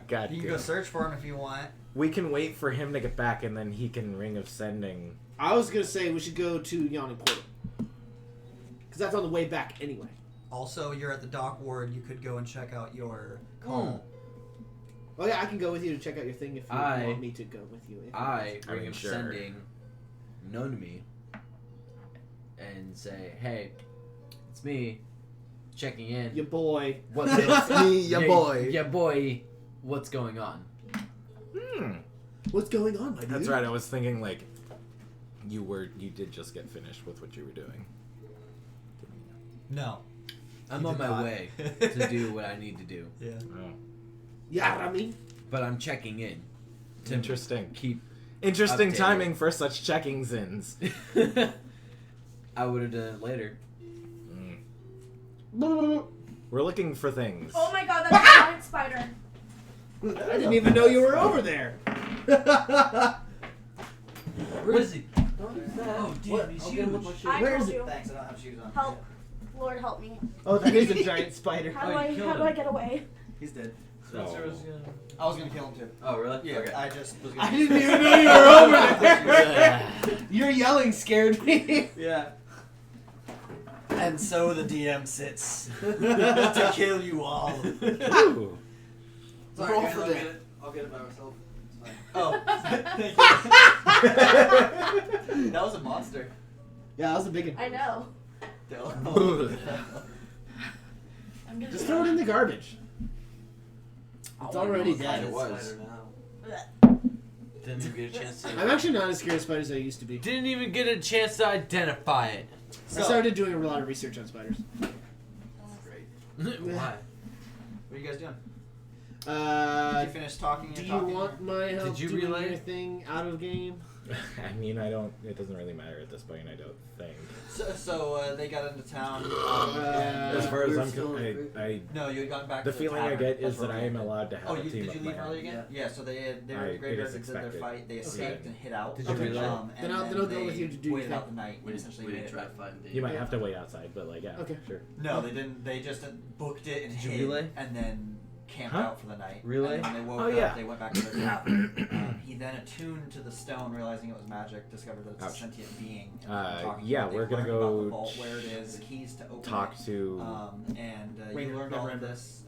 God You can damn. go search for him if you want. We can wait for him to get back, and then he can ring of sending. I was going to say we should go to Yawning Portal. Because that's on the way back anyway. Also, you're at the dock ward. You could go and check out your call. Oh yeah, I can go with you to check out your thing if you I- want me to go with you. I I ring mean, of sure. sending known to me and say, hey, it's me checking in. Your boy. What's It's me, ya boy. Yeah, boy. What's going on? What's going on, my dude? That's right. I was thinking like you did just get finished with what you were doing. No. I'm You on did my not. way to do what I need to do, Yeah. Oh. Yeah, I mean. but I'm checking in. To Interesting. Keep. Interesting Updated. timing for such checkings ins. I would have done it later. We're looking for things. Oh my god, that's a giant spider. I didn't even know you were over there. Where is he? Oh, damn, he's huge. I Where told is it? you. Thanks, I don't have shoes on. Help. Lord help me. Oh, that is a giant spider. How do you I killed how do I him. get away? He's dead. Spencer was gonna. I was gonna kill him too. Oh, really? Yeah, Okay. I just was I gonna. didn't even know you were over there. Your yelling scared me. Yeah. And so the DM sits to kill you all. Ooh. Roll for that. I'll get it by myself. It's fine. Oh, thank you. That was a monster. Yeah, that was a big one. I know. I'm gonna Just throw it in the garbage. It's already dead. It was. Didn't even get a chance to. I'm actually not as scared of spiders as I used to be. Didn't even get a chance to identify it. I started doing a lot of research on spiders. Great. Why? What are you guys doing? Did Uh, you finish talking? do and you talking? want my help Did you doing relay? anything out of game? I mean, I don't. It doesn't really matter at this point. I don't think. So they got into town. As far as we're I'm still- concerned, No, you had gone back. the to feeling I tavern. get That's is that where I we am ended. allowed to have Oh, a you, team did of you my leave own. early again? Yeah. So they were I- in the it graveyard. is They did their expected. fight. They escaped Okay. and hid out. Did you Okay. relay? And Then I'll go they with you to do waited your out the night. We essentially didn't made it try back. fighting. You might have to wait outside, but like, yeah, Okay. sure. No, they didn't. They just booked it and Did you hid, relay? and then camped Huh? out for the night. Relay? And then when they woke Oh, up, yeah. they went back to their tavern. He then attuned to the stone, realizing it was magic. Discovered that it's Ouch. a sentient being. And talking Yeah, about- they we're gonna learned about go the vault, where it is, keys to open Talk it. to. And Rainer, you learned all Never of Ember. this.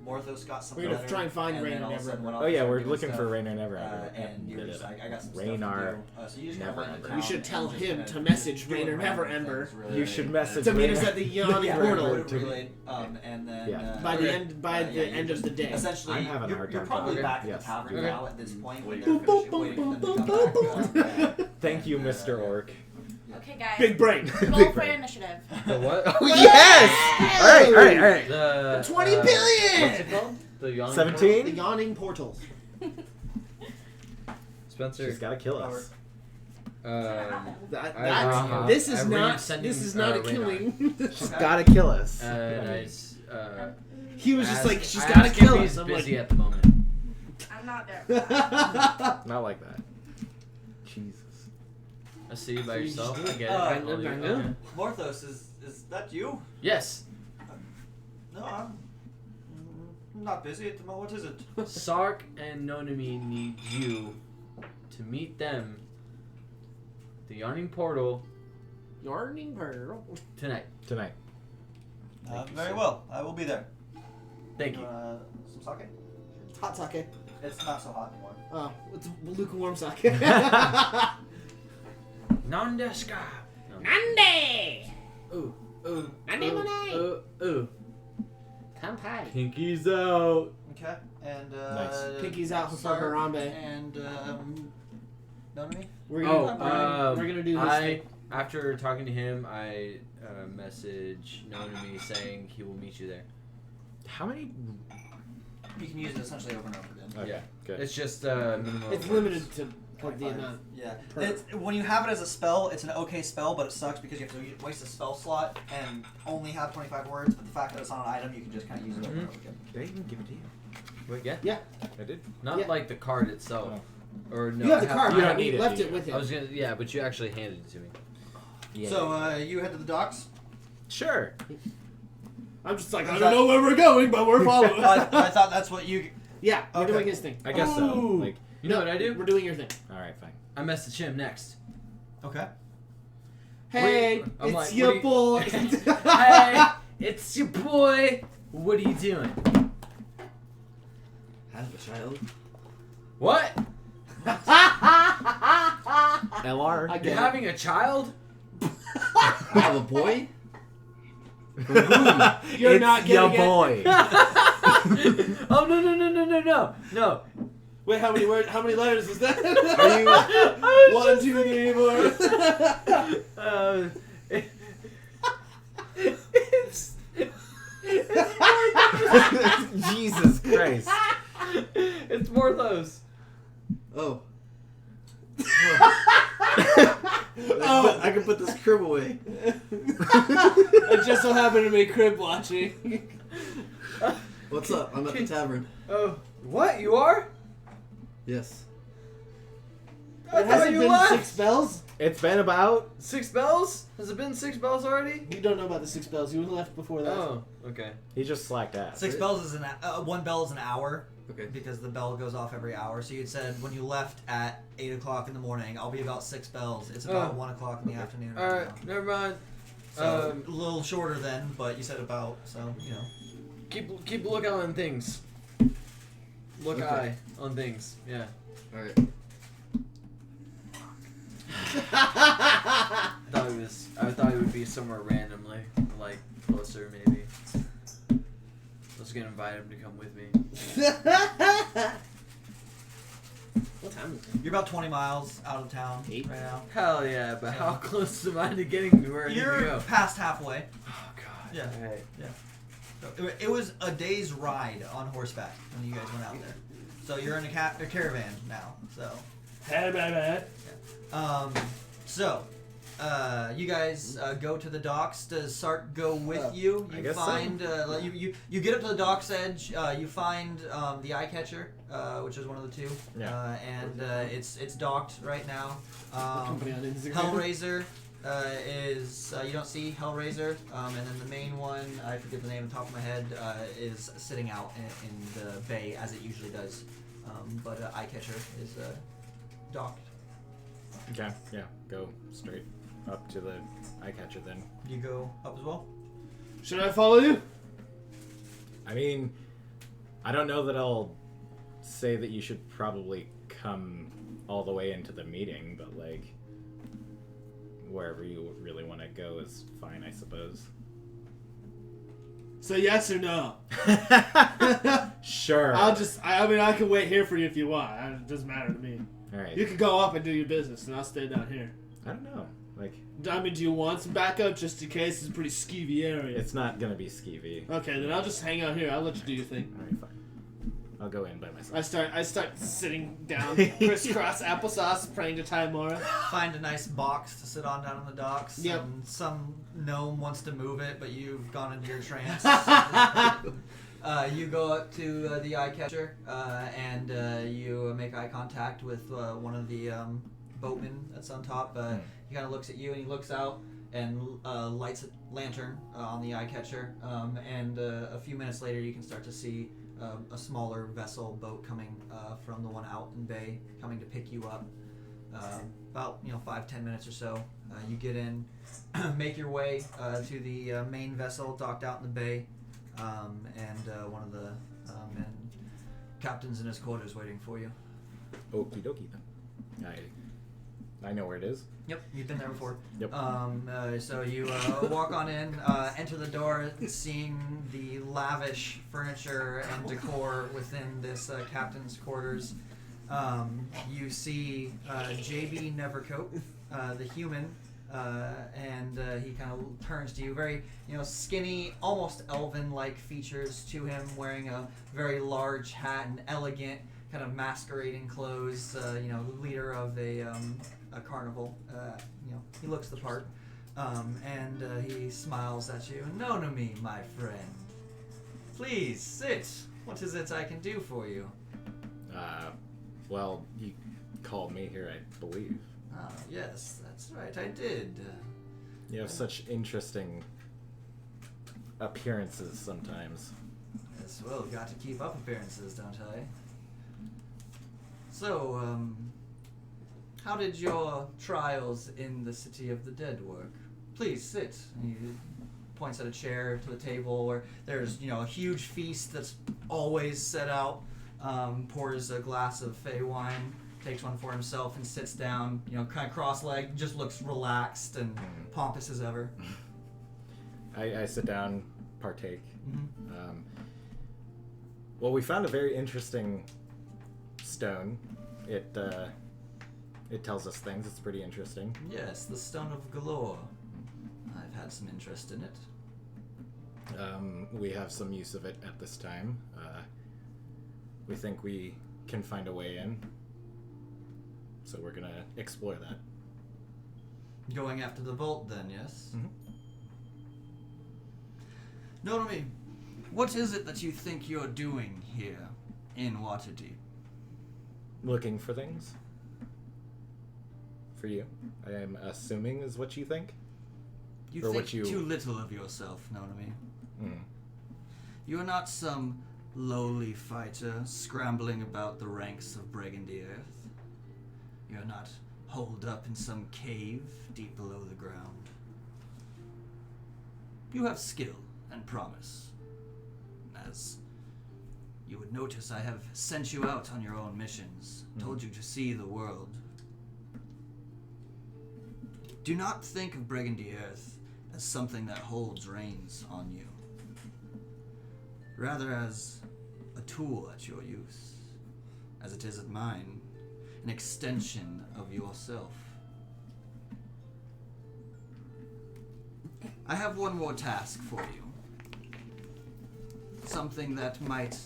Morthos got some We're gonna letter, try and find and then Rainer, all of a Never sudden Ember. went off Oh and yeah, started we're doing looking stuff. for Rainer Never Ember. And you were just like, I got some Raynar stuff to do. So you just Never kind of went Ember. to You town should tell and just him kinda to message doing Rainer random Never Ember. things, really. You should message To meet us Rainer. at the Yawning Yeah, Portal would relay, and then Yeah. by the okay. end by Yeah, the you're end of the day. Essentially, I'm having a hard you're time probably talking. back at Yes. the tavern Okay. now at this point when Waiting. they're finishing, waiting for them to come back. Thank you, Mr. Orc. Okay, guys. Big brain. Roll Big for brain. initiative. The what? Oh yes! All right, all right, all right. The 20 billion! What's it called? The Yawning 17? The Yawning Portals. Portal? Spencer. She's gotta kill us. That, I- that's, this is I read not. sending, This is not a Raynor. killing. She's gotta kill us. He was just like, she's I gotta asked if kill he's us. I'm busy like, at the moment. I'm not there. Not like that. Jesus. I see you by yourself. I get it. Oh, I'll leave it. Okay. Morthos, is that you? Yes. No, I'm not busy at the moment. What is it? Sark and Nonami need you to meet them. The Yarning Portal Yarning Pearl. tonight. Tonight. Very well. I will be there. Thank you. Some sake? Hot sake. It's not so hot anymore. Oh, it's lukewarm sake. Nandeska. Nande! Ooh, ooh. Nande Ooh, ooh. Kanpai. Pinky's out. Okay. And Nice. Pinky's out for Sark Harambe. And Nonami? We're Oh, gonna, we're gonna do this thing. after talking to him, I message Nonami saying he will meet you there. How many? You can use it essentially over and over again. Okay, Yeah. good. It's just minimum. It's of limited to like 25. the amount. Yeah. Per. It's, when you have it as a spell, it's an okay spell, but it sucks because you have to waste a spell slot and only have 25 words. But the fact that it's on an item, you can just kind of use it over and over again. Did I even give it to you? Wait, yeah? Yeah. I did. Not Yeah. like the card itself. Oh. Or no. You have the I card. you You don't need it, left do it you? with him. I was gonna, yeah, but you actually handed it to me. Yeah. So you head to the docks. Sure. I'm just like, Is I that- don't know where we're going, but we're following. I thought that's what you. Yeah, we're Okay. doing his thing. I guess so. Ooh. Like, You know what I do? We're doing your thing. all right, fine. I message him next. Okay. Hey, Wait, I'm it's like, your what boy. Hey, it's your boy. What are you doing? Have a child. What? LR. I You're get it. having a child? I have a boy? You're it's not your gonna get- boy. Oh no. No. Wait, how many words? How many letters is that? Are you? 1, 2, 3, 4. It's Jesus Christ. it's more of those. Oh. Oh. I can put this crib away. It just so happened to be crib watching. What's up? I'm at the tavern. Oh, what? You are? Yes. I It thought hasn't you been left. 6 bells. It's been about. 6 bells? Has it been 6 bells already? You don't know about the 6 bells. You left before that. Oh, okay. He just slacked ass. 6 bells is one bell is an hour Okay. because the bell goes off every hour. So you'd said when you left at 8 o'clock in the morning, I'll be about 6 bells. It's about 1 o'clock in the afternoon. All right, never mind. So a little shorter then, but you said about. So you know. Keep a lookout on things. Look Okay. eye on things. Yeah. Alright. I thought it would be somewhere randomly, like closer maybe. I was gonna invite him to come with me. What time is it? You're about 20 miles out of town 8? right now. Hell yeah, but how close am I to getting to where I need to You're go? past halfway. Oh god. Yeah. Alright. So it was a day's ride on horseback when you guys went out there. So you're in a caravan now. So. Hey, baby. You guys go to the docks. Does Sark go with you? I You guess so. find you get up to the dock's edge. You find the eye catcher, which is one of the two, Yeah. and it's docked right now. Company on Instagram. Hellraiser is you don't see Hellraiser, and then the main one, I forget the name on top of my head, is sitting out in the bay as it usually does. But eye catcher is docked. Okay. Yeah. Go straight up to the eye catcher then. You go up as well. Should I follow you? I mean, I don't know that I'll say that you should probably come all the way into the meeting, but like wherever you really want to go is fine, I suppose. So yes or no? Sure. I mean, I can wait here for you if you want. It doesn't matter to me. All right. You can go up and do your business, and I'll stay down here. I don't know. Like, I mean, do you want some backup just in case? It's a pretty skeevy area. it's not gonna be skeevy. Okay, then I'll just hang out here. I'll let you do your thing. All right, fine. I'll go in by myself. I start sitting down, crisscross applesauce, praying to Timora. Find a nice box to sit on down on the docks. Yep. And some gnome wants to move it, but you've gone into your trance. You go up to the eye catcher, and you make eye contact with one of the boatmen that's on top. He kind of looks at you, and he looks out and lights lantern on the eye catcher, and a few minutes later you can start to see a smaller vessel boat coming from the one out in bay, coming to pick you up. About 5-10 minutes or so, you get in, make your way to the main vessel docked out in the bay, and one of the men, captain's in his quarters waiting for you. Okie dokie then. I know where it is. Yep, you've been there before. Yep. So you walk on in, enter the door, seeing the lavish furniture and decor within this captain's quarters. You see JB Nevercoat, the human, and he kind of turns to you. Very, skinny, almost elven-like features to him, wearing a very large hat and elegant, kind of masquerading clothes. Leader of a carnival. He looks the part, and he smiles at you. "Know to me, my friend. Please sit. What is it I can do for you?" Well, you called me here, I believe. Ah, yes, that's right. I did. You have such interesting appearances sometimes. Yes, well, got to keep up appearances, don't I? So, how did your trials in the City of the Dead work? Please sit. And he points at a chair to the table where there's, a huge feast that's always set out. Pours a glass of Fey wine, takes one for himself, and sits down, kind of cross-legged, just looks relaxed and pompous as ever. I sit down, partake. Mm-hmm. Well, we found a very interesting stone. It tells us things. It's pretty interesting. Yes, the Stone of Galore. I've had some interest in it. We have some use of it at this time. We think we can find a way in. So we're gonna explore that. Going after the vault then, yes? Mm-hmm. Notomy, what is it that you think you're doing here in Waterdeep? Looking for things. For you. I am assuming is what you think? You Or think what you- too little of yourself, Notomy. Mm. You are not some lowly fighter scrambling about the ranks of Brigandie Earth. You are not holed up in some cave deep below the ground. You have skill and promise. As you would notice, I have sent you out on your own missions, told you to see the world. Do not think of Brigandie Earth as something that holds reins on you. Rather as a tool at your use, as it is at mine, an extension of yourself. I have one more task for you. Something that might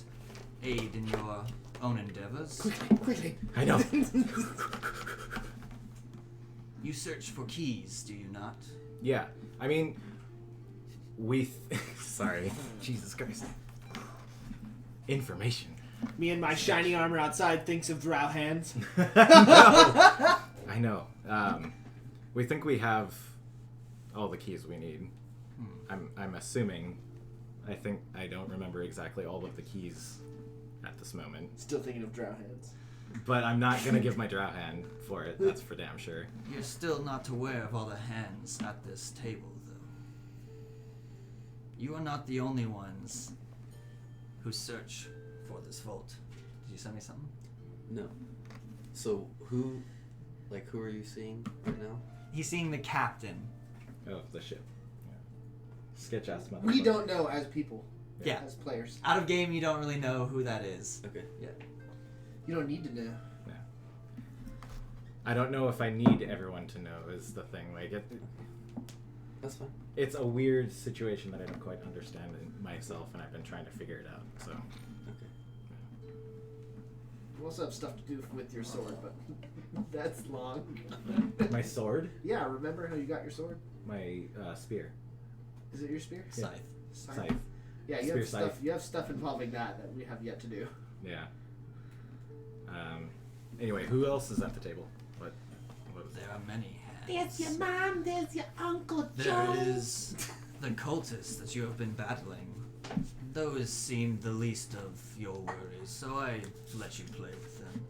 aid in your own endeavors. Quickly. I know. You search for keys, do you not? Yeah. I mean, sorry. Jesus Christ. Information. Me and my shiny armor outside thinks of drow hands. I know. We think we have all the keys we need. I'm assuming. I don't remember exactly all of the keys at this moment. Still thinking of drow hands. But I'm not gonna give my drow hand for it. That's for damn sure. You're still not aware of all the hands at this table, though. You are not the only ones who search for this vault. Did you send me something? No. So who are you seeing right now? He's seeing the captain. Oh, the ship. Yeah. Sketch ass motherfucker. We don't know as people. Yeah. As players. Out of game, you don't really know who that is. Okay. Yeah. You don't need to know. Yeah. I don't know if I need everyone to know is the thing. That's fine. It's a weird situation that I don't quite understand in myself, and I've been trying to figure it out. So. Okay. You also have stuff to do with your sword, but that's long. My sword? Yeah, remember how you got your sword? My spear. Is it your spear? Yeah. Scythe. Yeah, you Spear have stuff. scythe. You have stuff involving that we have yet to do. Yeah. Anyway, who else is at the table? What was There are many hands. There's your mom. There's your uncle There is The cultists that you have been battling, those seemed the least of your worries, so I let you play with them.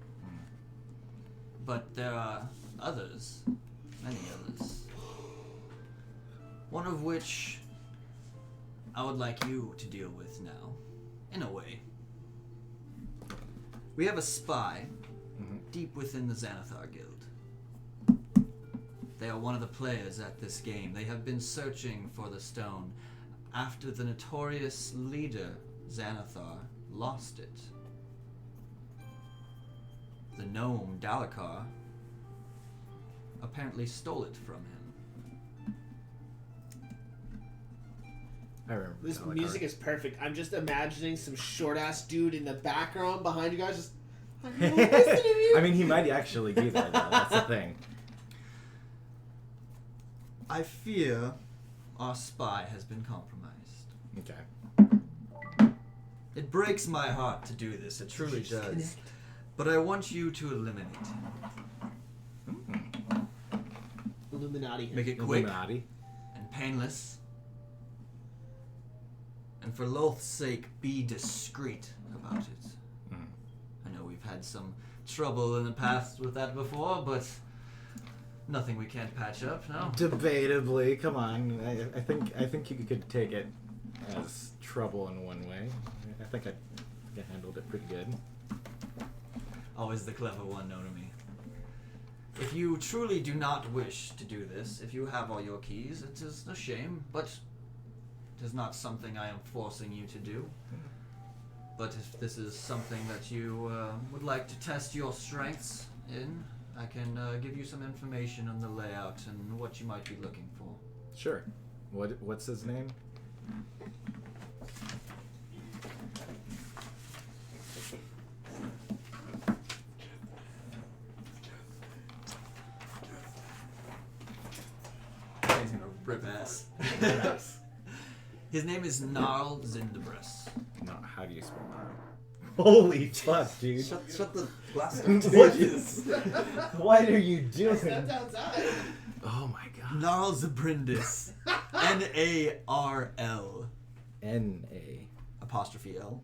But there are others, many others. One of which I would like you to deal with now, in a way. We have a spy deep within the Xanathar Guild. They are one of the players at this game. They have been searching for the stone after the notorious leader, Xanathar, lost it. The gnome, Dalakar, apparently stole it from him. I remember. This Dalakar. music is perfect. I'm just imagining some short ass dude in the background behind you guys just. I'm not listening to you. I mean, he might actually be there, though. That's the thing. I fear our spy has been compromised. Okay. It breaks my heart to do this, it truly does. But I want you to eliminate him. Illuminati. Make it quick Illuminati. and painless. And for Loth's sake, be discreet about it. I know we've had some trouble in the past with that before, but nothing we can't patch up, no? Debatably, come on. I think you could take it as trouble in one way. I think I handled it pretty good. Always the clever one, know to me. If you truly do not wish to do this, if you have all your keys, it is a shame, but it is not something I am forcing you to do. But if this is something that you would like to test your strengths in, I can give you some information on the layout and what you might be looking for. Sure. What's his name? He's gonna rip ass. His name is Gnarl Zindabris. No, how do you spell that? Holy fuck, dude. Shut the glass What is? What are you doing? Stepped outside. Oh my god. Gnarl Zabrindis. Narl. N-A. Apostrophe L.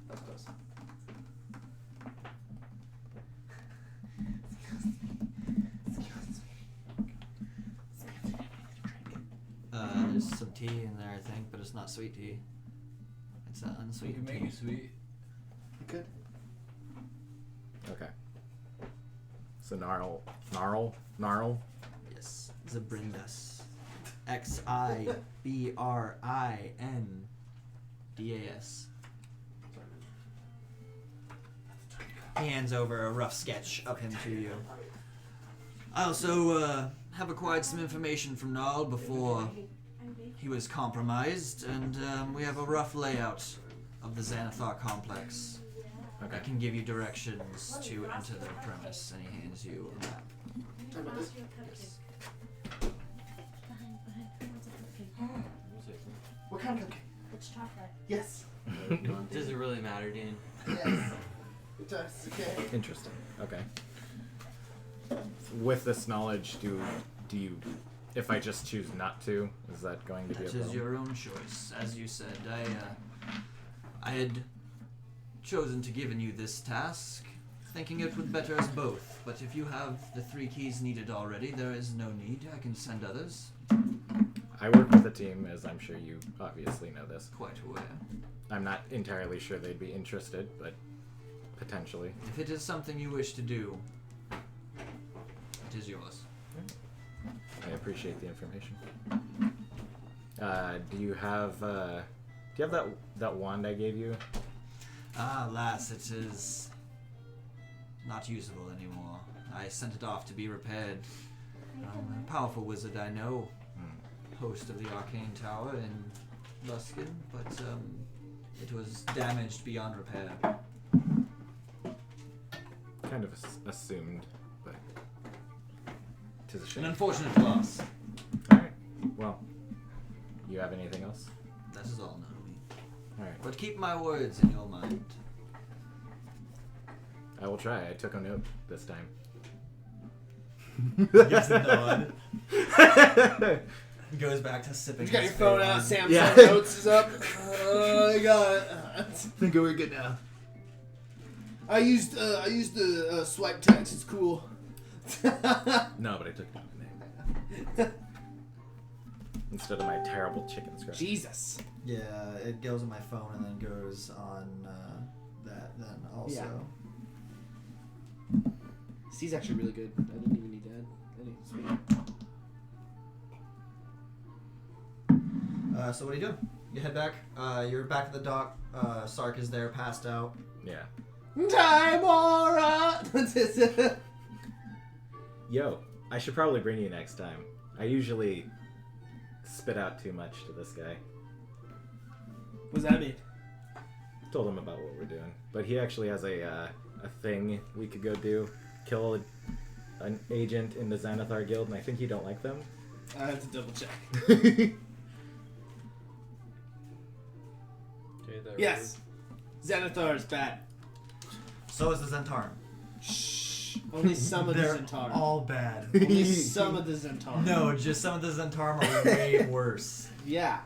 That's close. There's some tea in there, I think, but it's not sweet tea. It's We can unsweetened make tea. it sweet. Good. Okay. So Gnarl. Yes, Zabrindas. Xibrindas. He hands over a rough sketch of him to you. I also have acquired some information from Gnarl before he was compromised, and we have a rough layout of the Xanathar complex. Okay. I can give you directions to enter the premise, and he hands you a map. Yes. What kind of cupcake? It's chocolate. Yes. Does it really matter, Dan? Yes. It does. Okay. Interesting. Okay. With this knowledge, do you, if I just choose not to, is that going to be a That is problem? your own choice. As you said, I had chosen to given you this task, thinking it would better us both. But if you have the 3 keys needed already, there is no need. I can send others. I work with a team, as I'm sure you obviously know this. Quite aware. I'm not entirely sure they'd be interested, but potentially. If it is something you wish to do, it is yours. I appreciate the information. Do you have that wand I gave you? Ah, alas, it is not usable anymore. I sent it off to be repaired. A powerful wizard I know, host of the Arcane Tower in Luskin, but it was damaged beyond repair. Kind of assumed, but tis a An shame. unfortunate loss. Alright. Well, you have anything else? That is all, Naomi. Alright. But keep my words in your mind. I will try. I took a note this time. Gives a nod. Goes back to sipping. You got his your phone favorite out, one. Sam's Yeah. notes is up. I got it. I think we're good now. I used the swipe text. It's cool. No, but I took down the name. Instead of my terrible chicken scratch. Jesus. Yeah, it goes on my phone and then goes on that then also. Yeah. C's actually really good. I didn't even need to add any speed. So what are you doing? You head back. You're back at the dock. Sark is there, passed out. Yeah. Timora! Yo, I should probably bring you next time. I usually spit out too much to this guy. What's that mean? Told him about what we're doing, but he actually has a thing we could go do. Kill an agent in the Xanathar guild, and I think you don't like them. I have to double check. Okay, that Yes. Xanathar is bad. So is the Zentarum. Shh. Only some of the They're Zentarum. all bad. Only some of the Zentarum. No, just some of the Zentarum are way worse. Yeah.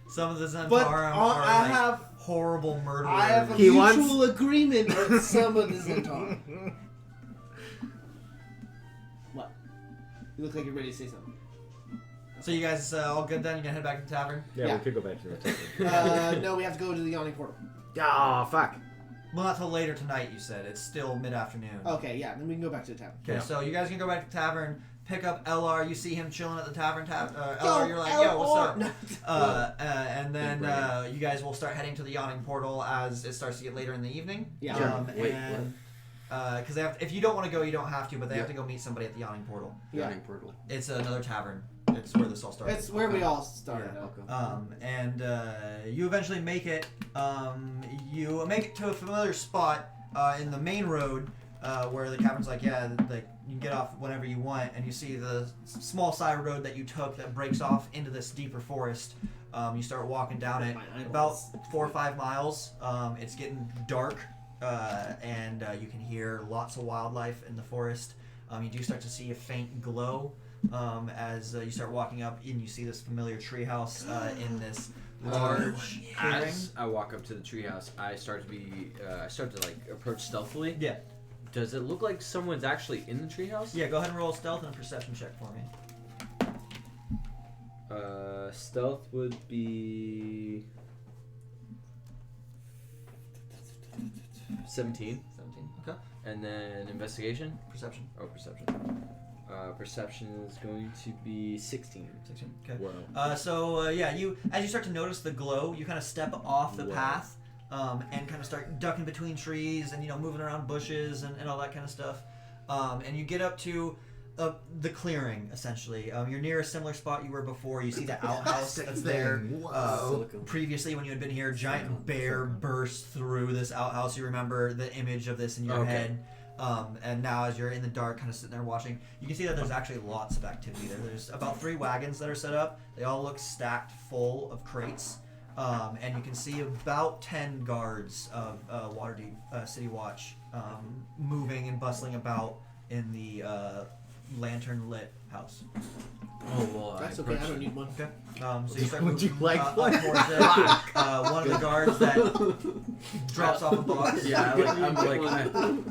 Some of the Zentarum But are I like have horrible murderers. I have a He mutual agreement with some of the Zentarum. What? You look like you're ready to say something. So you guys all good then? You gonna head back to the tavern? Yeah, Yeah. we could go back to the tavern. No, we have to go to the yawning portal. Oh, fuck. Well, not till later tonight. You said it's still mid-afternoon. Okay, yeah, then we can go back to the tavern. Okay, Yeah. so you guys can go back to the tavern, pick up LR. You see him chilling at the tavern. LR, Yo, you're like, yo, what's up? LR. And then Big brain. you guys will start heading to the yawning portal as it starts to get later in the evening. Yeah. Sure. Wait, and because if you don't want to go, you don't have to, but they have Yeah. to go meet somebody at the yawning portal. Yeah. Yawning portal. It's another tavern. It's where this all started. It's where we all started Yeah. out. And you eventually make it. You make it to a familiar spot in the main road where the captain's like, yeah, like you can get off whenever you want, and you see the small side road that you took that breaks off into this deeper forest. You start walking down it My eyeballs. about 4 or 5 miles. It's getting dark, and you can hear lots of wildlife in the forest. You do start to see a faint glow as you start walking up, and you see this familiar treehouse in this large clearing. As I walk up to the treehouse, I start to like approach stealthily. Yeah. Does it look like someone's actually in the treehouse? Yeah, go ahead and roll a stealth and a perception check for me. Stealth would be 17, 17. Okay. and then investigation. Perception. Oh, perception. Perception is going to be 16. 16. Okay. Whoa. You as you start to notice the glow, you kind of step off the Whoa. path and kind of start ducking between trees and moving around bushes and all that kind of stuff. And you get up to the clearing essentially. You're near a similar spot you were before. You see the outhouse that's there. Previously, when you had been here, a giant bear burst through this outhouse. You remember the image of this in your Okay. head. And now as you're in the dark kind of sitting there watching, you can see that there's actually lots of activity there. There's about 3 wagons that are set up. They all look stacked full of crates. And you can see about 10 guards of Waterdeep City Watch moving and bustling about in the lantern-lit house. Oh, well, That's okay, I don't need one. So you start Would you moving like up one? towards it. One of the guards that drops off a box. Yeah, I'm like,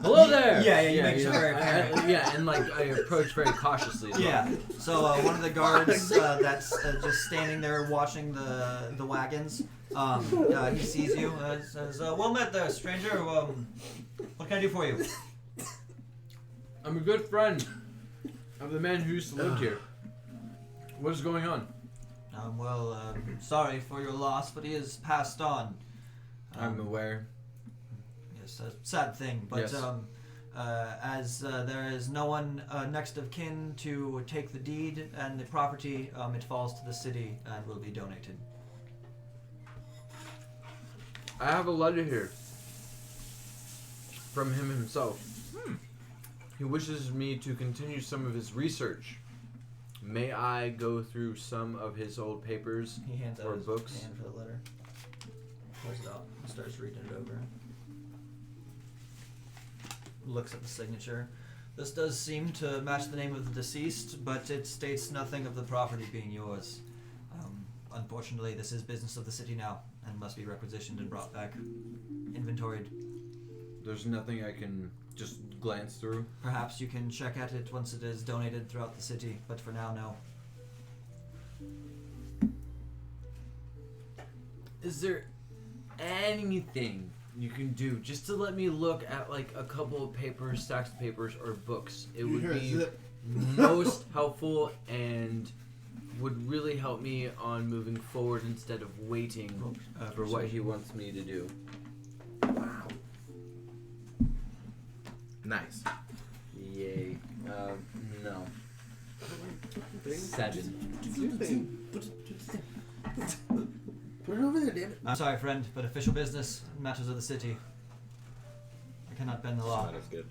hello there. Yeah, you make sure very apparent. Yeah, and like I approach very cautiously. as well. Yeah. So one of the guards that's just standing there watching the wagons. He sees you. Says, "Well met there, stranger. What can I do for you?" I'm a good friend of the man who used to live here. What is going on? Sorry for your loss, but he has passed on. I'm aware. Yes, a sad thing, but Yes. as there is no one next of kin to take the deed and the property, it falls to the city and will be donated. I have a letter here from him himself. He wishes me to continue some of his research. May I go through some of his old papers He hands out or his books? hand for the letter. Pulls it out and starts reading it over. Looks at the signature. This does seem to match the name of the deceased, but it states nothing of the property being yours. Unfortunately, this is business of the city now, and must be requisitioned and brought back, inventoried. There's nothing I can just glance through. Perhaps you can check at it once it is donated throughout the city, but for now, no. Is there anything you can do just to let me look at like a couple of papers, stacks of papers, or books? It would be most helpful and would really help me on moving forward instead of waiting for what he wants me to do. Wow. Nice. Yay. No. 7. Put it over there, damn it. I'm sorry, friend, but official business, matters of the city. I cannot bend the law. That is good.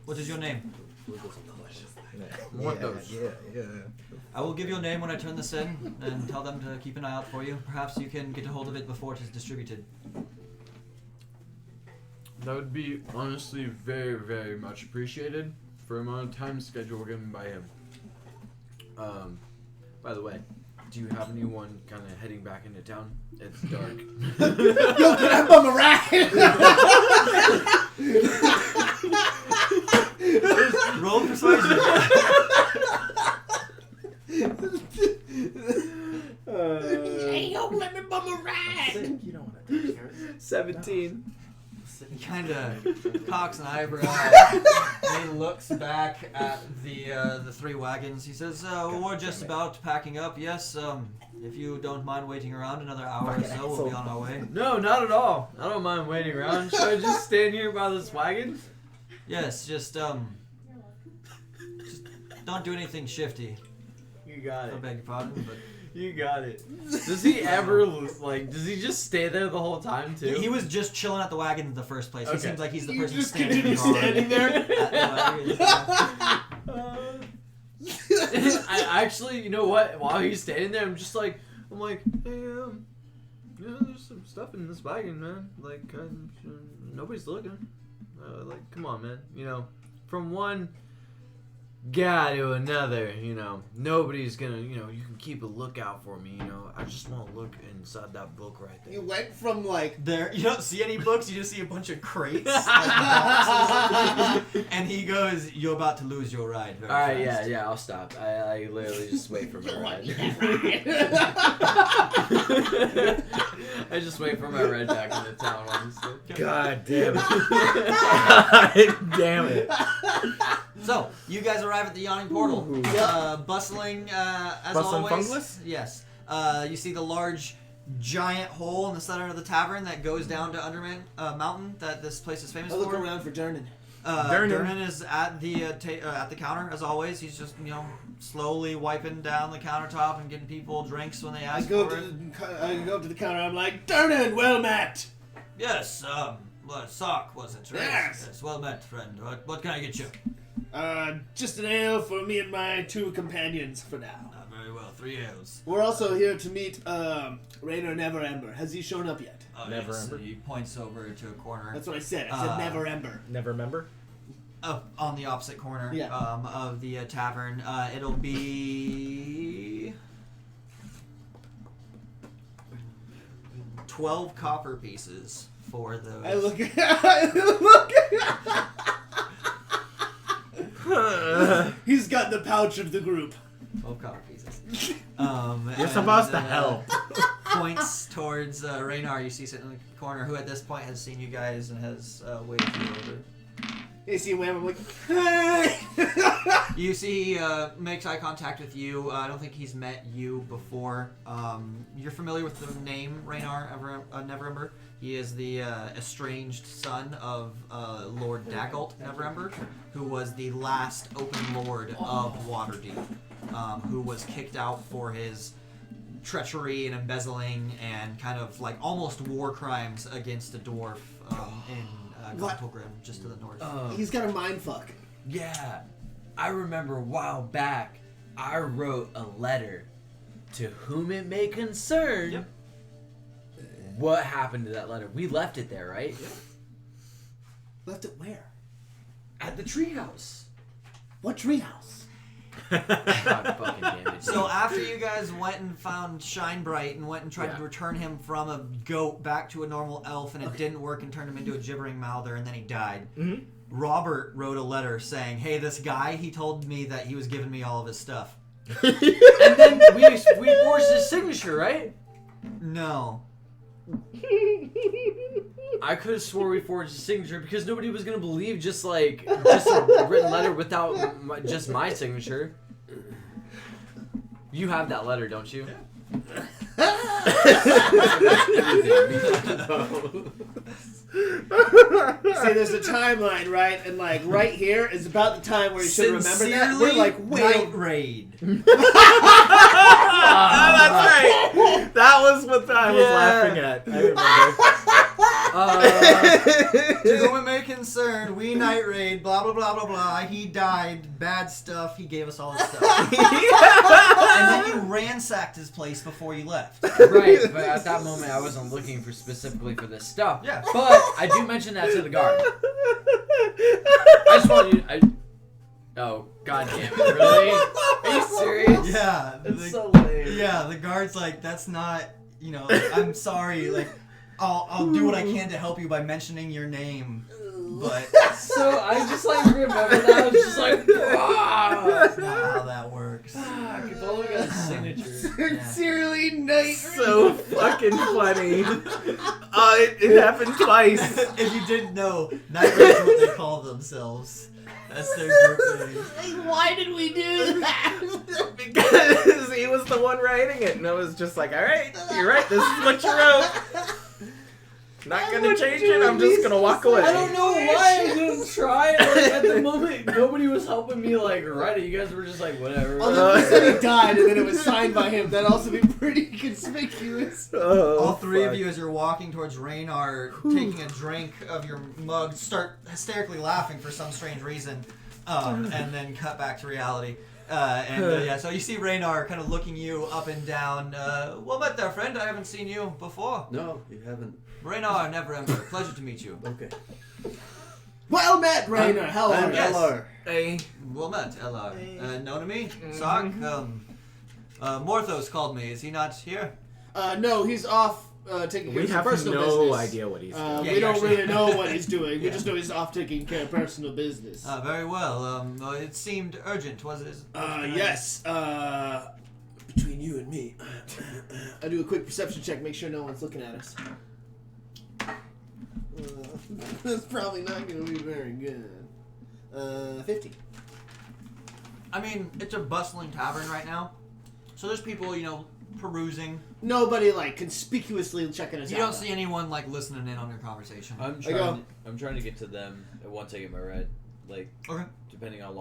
What is your name? Want those? Yeah. I will give your name when I turn this in, and tell them to keep an eye out for you. Perhaps you can get a hold of it before it is distributed. That would be honestly very, very much appreciated for the amount of time schedule given by him. By the way, do you have anyone kind of heading back into town? It's dark. Yo, get up on the rack! Roll persuasion. Hey, yo, let me bum a rag! You don't want to take care of it. 17. He kind of cocks an eyebrow and he looks back at the 3 wagons. He says, "We're just about packing up. Yes, if you don't mind waiting around another hour or so, we'll be on our way." No, not at all. I don't mind waiting around. Should I just stand here by this wagon? Yes, just don't do anything shifty. You got I it. beg your pardon, but You got it. Does he ever, like, does he just stay there the whole time, too? he was just chilling at the wagon in the first place. Okay. He seems like he's the You person just standing continue guard standing there? at the wagon. I actually, you know what? While he's standing there, I'm like, hey, there's some stuff in this wagon, man. Like, nobody's looking. Like, come on, man. You know, from one guy to another, you know, nobody's gonna, you know, you can keep a lookout for me, you know. I just want to look inside that book right there. You went from like There, you don't see any books. You just see a bunch of crates, like boxes. And he goes, "You're about to lose your ride." Very Alright, fast. yeah, I'll stop. I literally just wait for my ride. I just wait for my ride back into town, honestly. God damn it. God damn it. So, you guys arrive at the yawning portal. Bustling as Bustling always. fungus? Yes. You see the large, giant hole in the center of the tavern that goes down to Underman Mountain that this place is famous I look for. around for Durnan. Durnan is at the counter as always. He's just slowly wiping down the countertop and getting people drinks when they I ask go for up it. I go up to the counter. I'm like, Durnan, well met. Yes, Sock was it? Right? Yes. Well met, friend. What can I get you? Just an ale for me and my 2 companions for now. Very well, 3 ales. We're also here to meet Raynor Never Ember. Has he shown up yet? Never yes. Ember? He points over to a corner. That's what I said. I said Never Ember. Never remember? On the opposite corner Yeah. of the tavern. It'll be 12 copper pieces for those. I look He's got the pouch of the group. 12 copper pieces. You're supposed to help. Points towards Raynar, you see sitting in the corner, who at this point has seen you guys and has waited for you over. They see Wham, I'm like, hey! You see he makes eye contact with you. I don't think he's met you before. You're familiar with the name Raynar Neverember. He is the estranged son of Lord Daggalt Neverember, who was the last open lord of Waterdeep, who was kicked out for his treachery and embezzling and kind of like almost war crimes against a dwarf in Gauntlgrim, just to the north. He's got a mind fuck. Yeah, I remember a while back, I wrote a letter to whom it may concern. Yep. what happened to that letter? We left it there, right? Left it where? At the treehouse. What treehouse? God fucking damn it. So after you guys went and found Shinebright and went and tried Yeah. to return him from a goat back to a normal elf, and it didn't work and turned him into a gibbering mouther, and then he died. Mhm. Robert wrote a letter saying, "Hey, this guy, he told me that he was giving me all of his stuff." And then we forged his signature, right? No. I could have swore we forged his signature because nobody was gonna believe just a written letter without just my signature. You have that letter, don't you? See, there's a timeline, right? And like right here is about the time where you should remember that. We're like, Night wait. Raid. That's right. That was what I was laughing at. I remember. To whom it may concern, we Night Raid, blah, blah, blah, blah, blah. He died, bad stuff, he gave us all his stuff. And then you ransacked his place before you left. Right, but at that moment I wasn't looking for specifically for this stuff. Yeah. But I do mention that to the guard. I just want you. Oh, god damn it! Really? Are you serious? Yeah. It's so lame. Yeah, the guard's like, that's not, you know, I'm sorry, like, I'll do what I can to help you by mentioning your name, but So I just like remember that. I was just like, that's not how that works. I've only got a signature. Sincerely, Night. So fucking funny. It happened twice. If you didn't know, Night Raid's what they call themselves. That's their group name. Like, why did we do that? Because he was the one writing it, and I was just like, all right, you're right, this is what you wrote. Not gonna change it, I'm just gonna walk away. I don't know why I didn't try. Like, at the moment, nobody was helping me like write it. You guys were just like, whatever. Although he said he died and then it was signed by him, that'd also be pretty conspicuous. Oh, All three of fuck. you, as you're walking towards Raynar, taking a drink of your mug, start hysterically laughing for some strange reason, and then cut back to reality. Yeah, so you see Raynar kind of looking you up and down. Well met there, friend. I haven't seen you before. No, you haven't. Raynar, never ember. Pleasure to meet you. Okay. Well met, Rainer. How are I'm you? Yes. LR. Hey. Well met, Elar. Known to me? Sark? Morthos called me. Is he not here? No, he's off taking care We of some have personal no business. idea what he's doing. Yeah, We you don't actually- really know what he's doing. We Yeah. just know he's off taking care of personal business. Very well. It seemed urgent, was it? Yes. Between you and me, I do a quick perception check, make sure no one's looking at us. That's probably not going to be very good. 50. I mean, it's a bustling tavern right now. So there's people, perusing. Nobody like conspicuously checking us You out. don't see anyone like listening in on your conversation. I'm go. trying to get to them once I get my ride. Like, Okay. depending how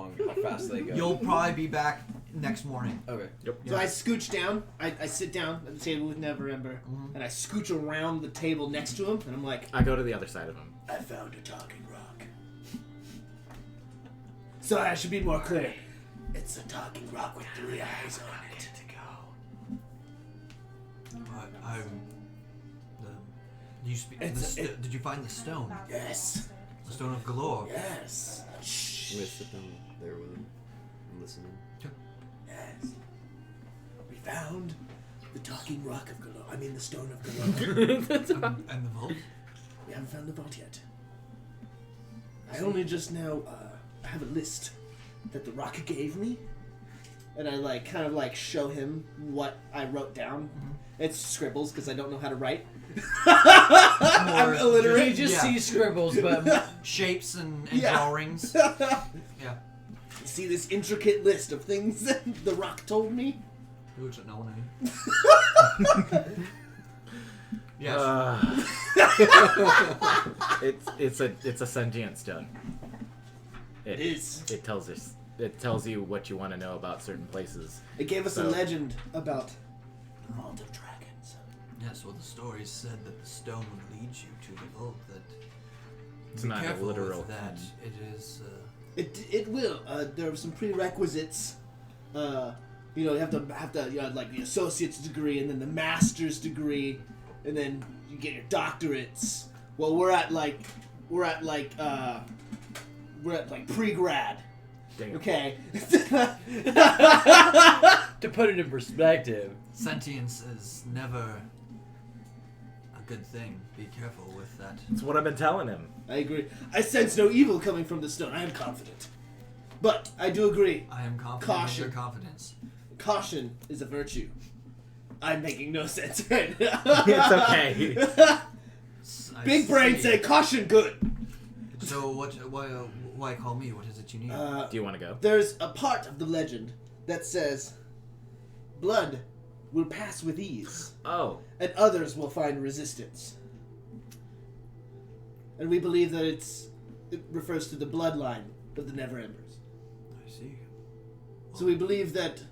fast they go. You'll probably be back next morning. Okay. So I scooch down. I sit down at the table with Neverember, and I scooch around the table next to him, and I'm like, I go to the other side of him. I found a talking rock. Sorry, I should be more clear. It's a talking rock with 3 eyes on it. Did you find the stone? Yes. The stone of Galore. Yes. Shh. I'm gonna sit down there with him and listening. Yes. We found the talking rock of Galore. I mean the stone of Galore. And the vault? We haven't found the vault yet. I only just now have a list that the rock gave me. And I kind of show him what I wrote down. It's scribbles because I don't know how to write. I'm illiterate. You just see scribbles, but Shapes and Yeah. drawings. Yeah. See this intricate list of things that the rock told me? Who doesn't know any? Yes. It's a sentient stone. It is. It tells us. It tells you what you want to know about certain places. It gave us a So- legend about the vault of dragons. Yes, well, the story said that the stone would lead you to the vault. That It's be not a careful literal with that. thing. It is. It will. There are some prerequisites. You have to like the associate's degree and then the master's degree. and then you get your doctorates. Well, we're at like pre-grad. Damn. Okay. To put it in perspective. Sentience is never a good thing. Be careful with that. That's what I've been telling him. I agree. I sense no evil coming from the stone. I am confident. But I do agree. I am confident Caution. in your confidence. Caution is a virtue. I'm making no sense right now. It's okay. Big brain see. say caution good. So why call me? What is it you need? Do you want to go? There's a part of the legend that says blood will pass with ease, Oh. and others will find resistance. And we believe that it refers to the bloodline of the Never Embers. I see. So we believe that.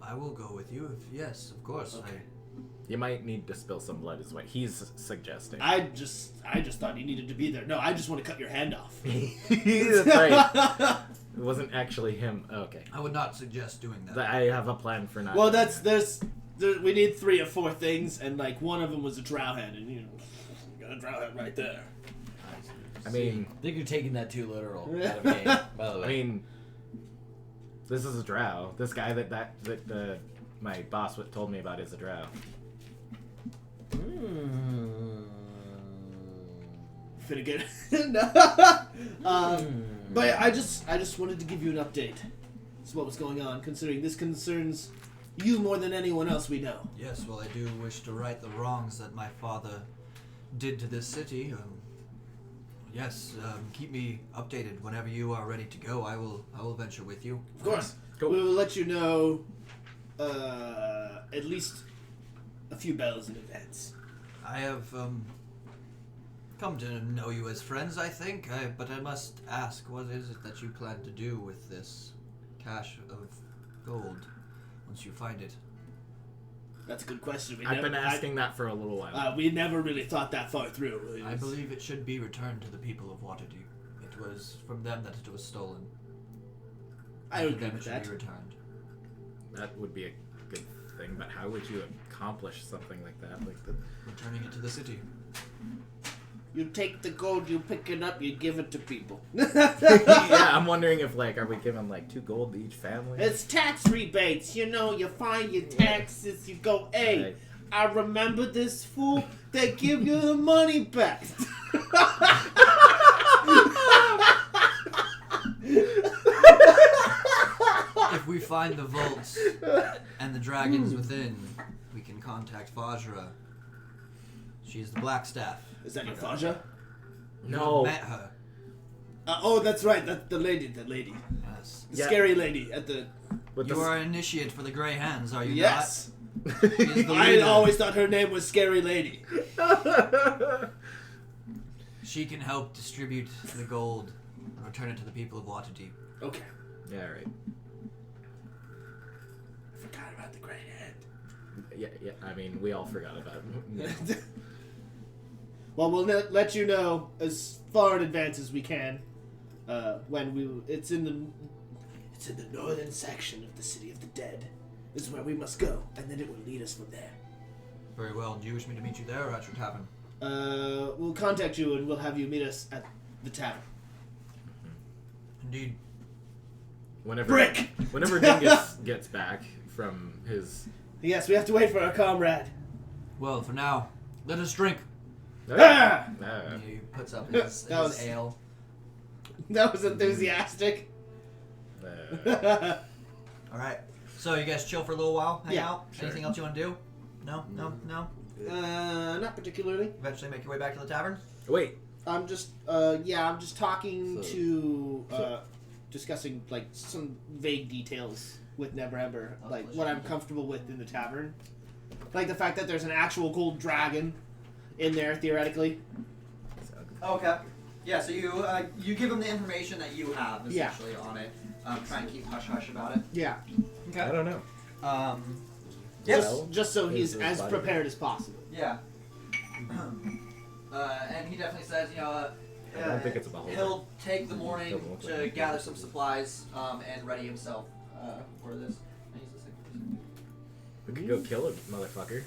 I will go with you if yes, of course. Okay. You might need to spill some blood is what he's suggesting. I just thought he needed to be there. No, I just want to cut your hand off. That's right. It wasn't actually him. Okay. I would not suggest doing that. I have a plan for not. Well, doing we need 3 or 4 things, and like one of them was a drow head, and you got a drow head right there. I mean, I think you're taking that too literal. Out of game, by the way. I mean, this is a drow. This guy that my boss told me about is a drow. Finna get but I just wanted to give you an update. That's what was going on, considering this concerns you more than anyone else we know. Yes, well, I do wish to right the wrongs that my father did to this city. Yes, keep me updated whenever you are ready to go. I will venture with you. Of course. Cool. We will let you know at least a few bells in advance. I have come to know you as friends, I think, but I must ask, what is it that you plan to do with this cache of gold once you find it? That's a good question. I've been asking that for a little while. We never really thought that far through. I believe it should be returned to the people of Waterdeep. It was from them that it was stolen. I To agree them with it should that. be returned. That would be a good thing, but how would you accomplish something like that? Returning it to the city. You take the gold, you pick it up, you give it to people. Yeah, I'm wondering if are we giving 2 gold to each family? It's tax rebates. You know, you find your taxes, you go, hey, Right. I remember this fool. They give you the money back. If we find the vaults and the dragons within, we can contact Fajra. She's the Blackstaff. Is that your Faja? You No. met her. Oh, that's right. That's the lady. Yes. The Yeah. scary lady at the... With You the are an initiate for the Grey Hands, are you Yes. not? She is the I leader. always thought her name was Scary Lady. She can help distribute the gold and return it to the people of Waterdeep. Okay. Yeah, right. Forgot about the great head. Yeah. I mean, we all forgot about it. Well, we'll let you know as far in advance as we can. When it's in the northern section of the City of the Dead. This is where we must go, and then it will lead us from there. Very well. Do you wish me to meet you there or at your tavern? We'll contact you and we'll have you meet us at the tavern. Indeed. Whenever Dingus gets back from his... Yes, we have to wait for our comrade. Well, for now, let us drink. Ah! He puts up his That was- ale. That was enthusiastic. All right. So you guys chill for a little while, hang Yeah, out. sure. Anything else you want to do? No. Not particularly. Eventually make your way back to the tavern. Wait. I'm just talking So- to, discussing, some vague details with Neverember. What I'm comfortable with in the tavern. Like the fact that there's an actual gold dragon in there, theoretically. Okay. Yeah. So you give him the information that you have Yeah. essentially on it. Try and keep hush hush about it. Yeah. I don't know. Yes. Just so he's Is his as body- prepared as possible. Yeah. And he definitely says, I don't think it's a beholder. he'll take the morning Doesn't look to like it. gather some supplies and ready himself for this. We could go kill a motherfucker.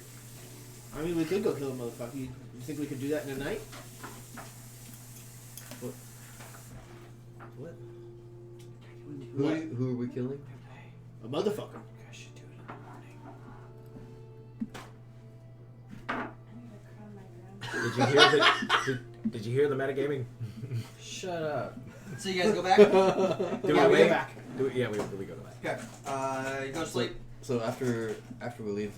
I mean, we could go kill a motherfucker. You think we could do that in a night? What? What? Who are we killing? A motherfucker. I should do it in the morning. I need to crown my grandma. Did you hear the? Did you hear the metagaming? Shut up. So you guys go back? Do Yeah, we we go wait? back. Yeah, we go back. Okay. You go to sleep. So after we leave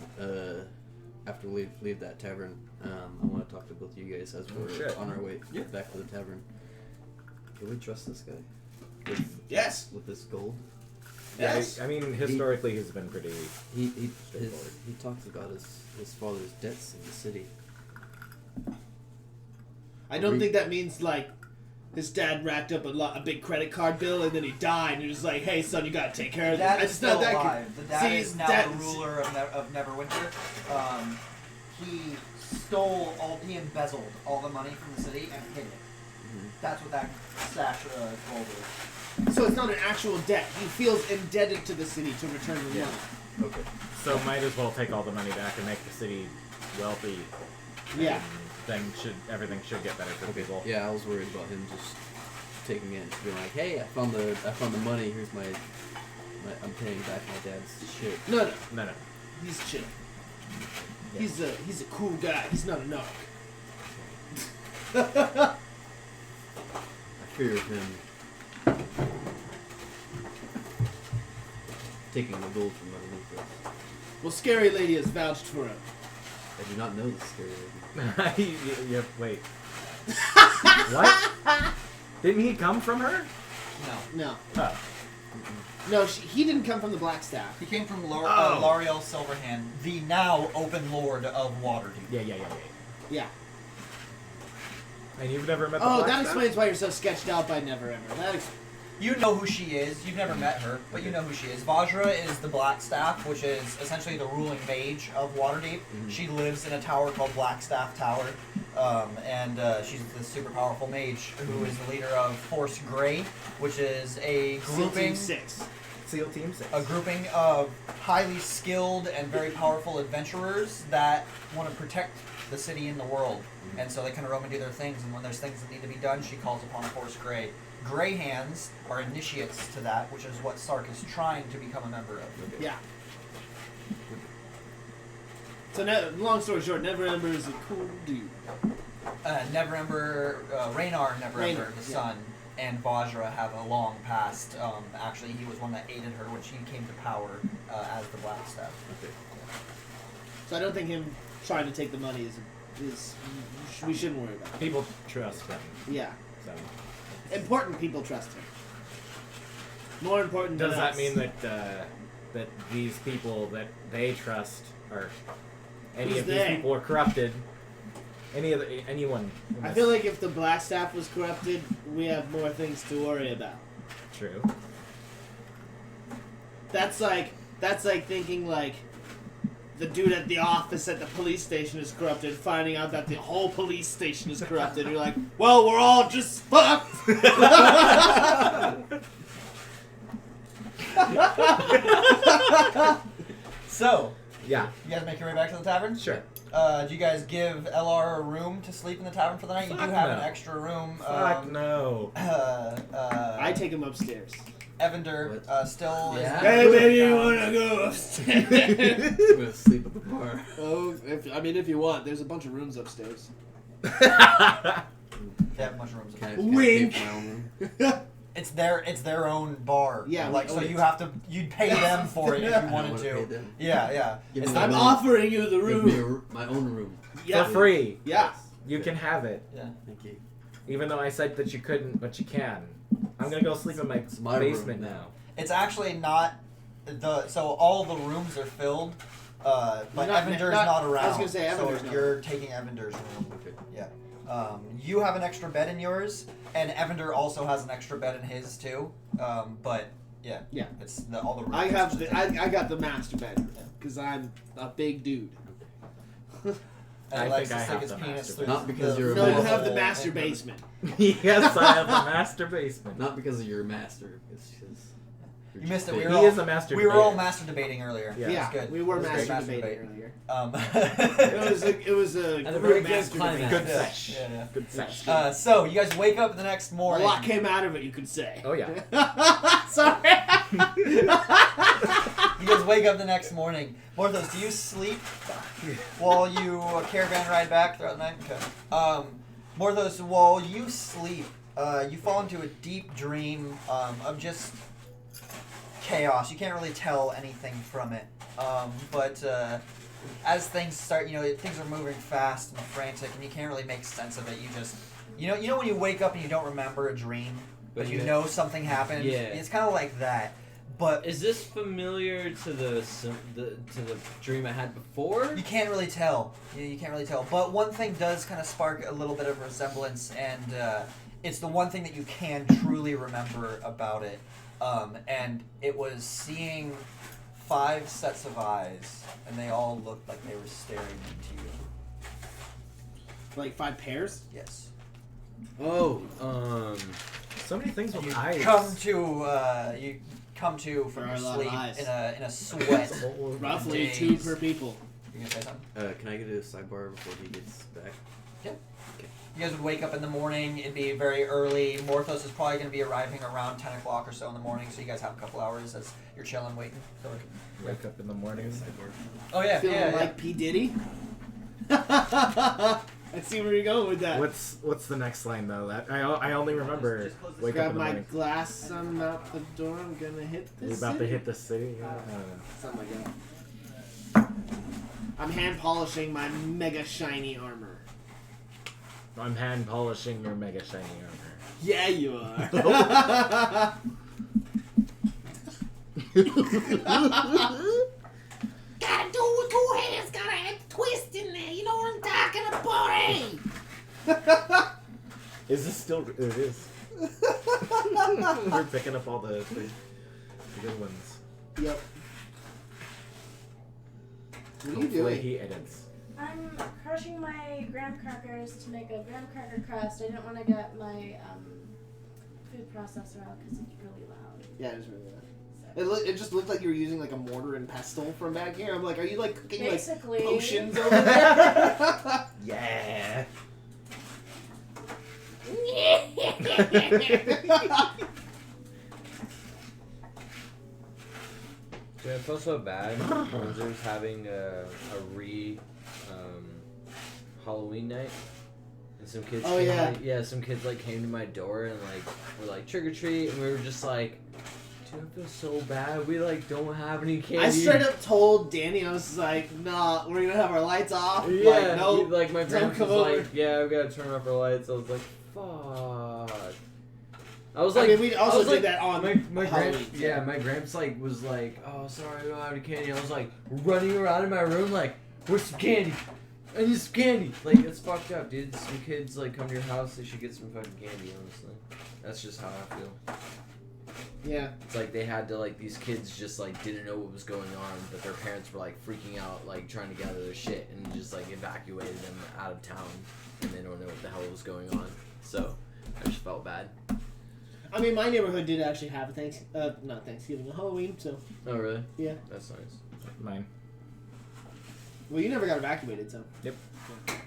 leave that tavern, I want to talk to both of you guys as we're shit. on our way Yeah. back to the tavern. Can we trust this guy? Yes. With this gold? Yes. Yeah, I mean, historically, he's been pretty. He Straightforward. he talks about his father's debts in the city. I don't think that means like his dad racked up a big credit card bill and then he died and you're just like, hey son, you gotta take care of this. Dad I is just still thought that could- alive. The dad See, is now that- the ruler of Neverwinter. He stole he embezzled all the money from the city and hid it. Mm-hmm. That's what that stash of gold is. So it's not an actual debt. He feels indebted to the city to return the Yeah. money. Okay. So might as well take all the money back and make the city wealthy. Yeah. Then everything should get better for Okay. people. Yeah, I was worried about him just taking it and being like, hey, I found the money. Here's my I'm paying back my dad's shit. No. No. He's chill. Yeah. He's a cool guy. He's not a narc. I fear of him taking the gold from underneath us. Well, Scary Lady has vouched for him. I do not know this scary lady. Yeah, wait. What? Didn't he come from her? No. No. Oh. No, he didn't come from the Blackstaff. He came from Oh. L'Oreal Silverhand, the now open lord of Waterdeep. Yeah. Yeah. And you've never met the Oh, Black that Staff? explains why you're so sketched out by Never Ever. You know who she is. You've never met her, but you know who she is. Vajra is the Blackstaff, which is essentially the ruling mage of Waterdeep. Mm-hmm. She lives in a tower called Blackstaff Tower, and she's the super powerful mage who is the leader of Force Grey, which is a grouping, SEAL Team 6. a grouping of highly skilled and very powerful adventurers that want to protect the city and the world. And so they kind of roam and do their things, and when there's things that need to be done, she calls upon Force Grey. Grey Hands are initiates to that, which is what Sark is trying to become a member of. Yeah. So, long story short, Never Ever is a cool dude. Neverember, Raynar Neverember, Raynar, the yeah. son, and Vajra have a long past. Actually, he was one that aided her when she came to power as the Blackstaff. Okay. So I don't think him trying to take the money is we shouldn't worry about. People trust him. Yeah. So. Important people trust him. More important Does than that us. mean that these people that they trust or any Who's of these they? people are corrupted? Anyone? in I this- feel like if the Blackstaff was corrupted, we have more things to worry about. True. That's like thinking like the dude at the office at the police station is corrupted, finding out that the whole police station is corrupted. You're like, well, we're all just fucked. So, Yeah. you guys make your way back to the tavern? Sure. Do you guys give LR a room to sleep in the tavern for the night? You Fuck do have no. an extra room. Fuck no. I take him upstairs. Evander still is. Yeah. Hey, baby, you wanna go upstairs? I'm gonna sleep at the bar. Oh, if you want, there's a bunch of rooms upstairs. They have mushrooms. Can I Wink. pay for my own room? It's their own bar. Yeah, like so okay. you'd pay them for it if you I wanted wanna pay to. them. Yeah. Give It's me I'm my offering you the Give me room. my own room. Yeah. For free. Yeah. You can have it. Thank you. Even though I said that you couldn't, but you can. I'm gonna go sleep in my It's my basement room now. It's actually not so all the rooms are filled, but Evander's not around. I was gonna say Evander's so not you're taking Evander's room. Okay. Yeah. You have an extra bed in yours, and Evander also has an extra bed in his too. But yeah, it's all the rooms. I have just I got the master bedroom because I'm a big dude. And I Alexis think I have his the penis master through Not because the- you're a No, you master. have the hole master and- basement. Yes, I have the master basement. Not because of your master. It's just master. You missed it. We He were all, is a master. We were all debater. master debating earlier. Yeah. Yeah, That's good. we were It was great master debate. debating earlier. It It was a And a group very good master climax. debate. Good Yeah, sesh. yeah. Good sesh. So you guys wake up the next A morning. lot came out of it, you could say. Oh yeah. Sorry. You guys wake up the next morning. Morthos, do you sleep while you caravan ride back throughout the night? Okay. Morthos, while you sleep, you fall into a deep dream of just chaos. You can't really tell anything from it. But as things start, things are moving fast and frantic, and you can't really make sense of it. You just, you know when you wake up and you don't remember a dream, but you know something happened? Yeah. It's kind of like that. But Is this familiar to the dream I had before? you can't really tell. You can't really tell. But one thing does kind of spark a little bit of resemblance, and it's the one thing that you can truly remember about it. And it was seeing 5 sets of eyes, and they all looked like they were staring into you. Like 5 pairs? Yes. Oh, So many things You with eyes. come to from There are your a lot of sleep eyes. in a sweat. Roughly Days. 2 per people. You gonna say something? Can I get a sidebar before he gets back? You guys would wake up in the morning. It'd be very early. Morthos is probably going to be arriving around 10 o'clock or so in the morning, so you guys have a couple hours as you're chilling, waiting. Wake up in the morning. Sidebar. Oh, yeah, Feeling like P. Diddy? I see where you're going with that. What's the next line though? That I only remember wake up Grab in the my morning. glass, I'm out the door, I'm gonna hit We're this. about to hit the city. I don't know. Something like that. I'm hand polishing my mega shiny armor. I'm hand polishing your mega shiny armor. Yeah, you are. Gotta do it with 2 hands, gotta have a twist in there, you know what I'm talking about, eh? Is this still? It is. We're picking up all the good ones. Yep. What are you Hopefully doing? he edits. I'm crushing my graham crackers to make a graham cracker crust. I didn't want to get my food processor out because it's really loud. Yeah, it was really loud. It just looked like you were using like a mortar and pestle from back here. I'm like, are you like cooking Basically. like potions over there? Yeah. Dude, I felt so bad. Windsor was having a Halloween night, and some kids. Oh, yeah. Some kids like came to my door and like were like trick or treat, and we were just like, dude, I feel so bad. We like don't have any candy. I straight up told Danny, I was like, nah, we're gonna have our lights off. Yeah, Like, no. like my don't parents come was over. like, yeah, we gotta turn off our lights. I was like, fuck. I was I like, mean, we also I was did like, that on my Halloween. gramps, yeah, my gramps like was like, oh sorry, we don't have any candy. I was like running around in my room like, where's some candy? I need some candy. Like it's fucked up, dude. Some kids like come to your house, they should get some fucking candy. Honestly, that's just how I feel. Yeah. It's like they had to like these kids just like didn't know what was going on, but their parents were like freaking out, like trying to gather their shit and just like evacuated them out of town, and they don't know what the hell was going on. So I just felt bad. I mean, my neighborhood did actually have a not Thanksgiving, a Halloween, so. Oh really? Yeah. That's nice. Mine. Well, you never got evacuated, so.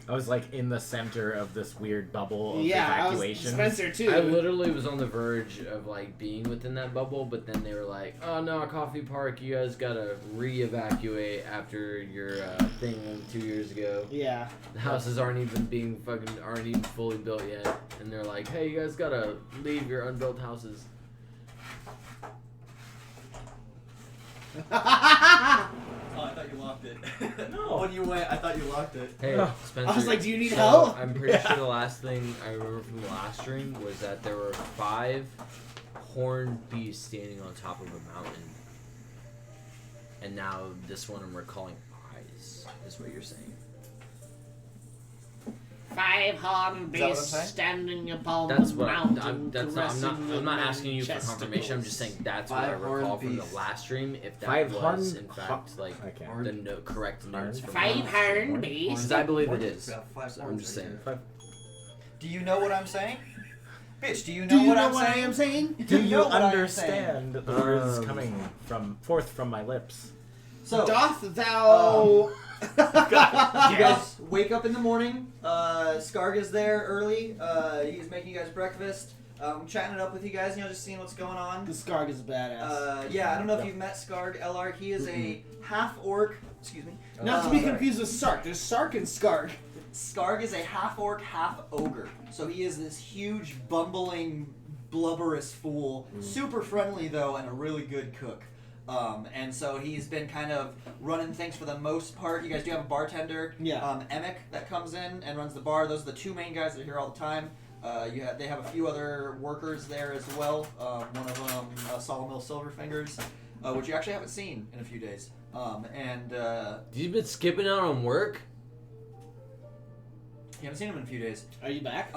I was like in the center of this weird bubble of Yeah, evacuation. I was Spencer too. I literally was on the verge of like being within that bubble, but then they were like, "Oh no, Coffee Park, you guys gotta re-evacuate after your thing 2 years ago. Yeah. The houses aren't even fully built yet." And they're like, "Hey, you guys gotta leave your unbuilt houses." Oh, I thought you locked it. No. When you went, I thought you locked it. Hey, Oh. Spencer. I was like, do you need so help? I'm pretty sure the last thing I remember from the last stream was that there were 5 horned beasts standing on top of a mountain. And now this one I'm recalling eyes, is what you're saying. 5 hard Is that what I'm beasts saying? standing upon That's the what mountain. I'm not asking you for confirmation. I'm just saying that's what I 5 horned recall from the beasts. last stream. If that 5 was horned- in fact like I can't. the correct notes from the 5 last stream. horned beasts. Because I believe it is. Yeah, 5 I'm just saying. Do you know what I'm saying? Bitch, do you know Do you what know I'm what I saying? am saying? Do you know what I am saying? understand the words coming forth from my lips? So, Doth thou... you guys wake up in the morning. Skarg is there early. He's making you guys breakfast. Chatting it up with you guys, just seeing what's going on. The Skarg is a badass. Yeah, I don't know if you've met Skarg, Elark. He is a half-orc. Excuse me. Not to be confused with Sark. There's Sark and Skarg. Skarg is a half-orc, half-ogre. So he is this huge, bumbling, blubberous fool. Super friendly, though, and a really good cook. And so he's been kind of running things for the most part. You guys do have a bartender, Emic, that comes in and runs the bar. Those are the two main guys that are here all the time. They have a few other workers there as well. One of them, Sawmill Silverfingers, which you actually haven't seen in a few days. You've been skipping out on work? You haven't seen him in a few days. Are you back?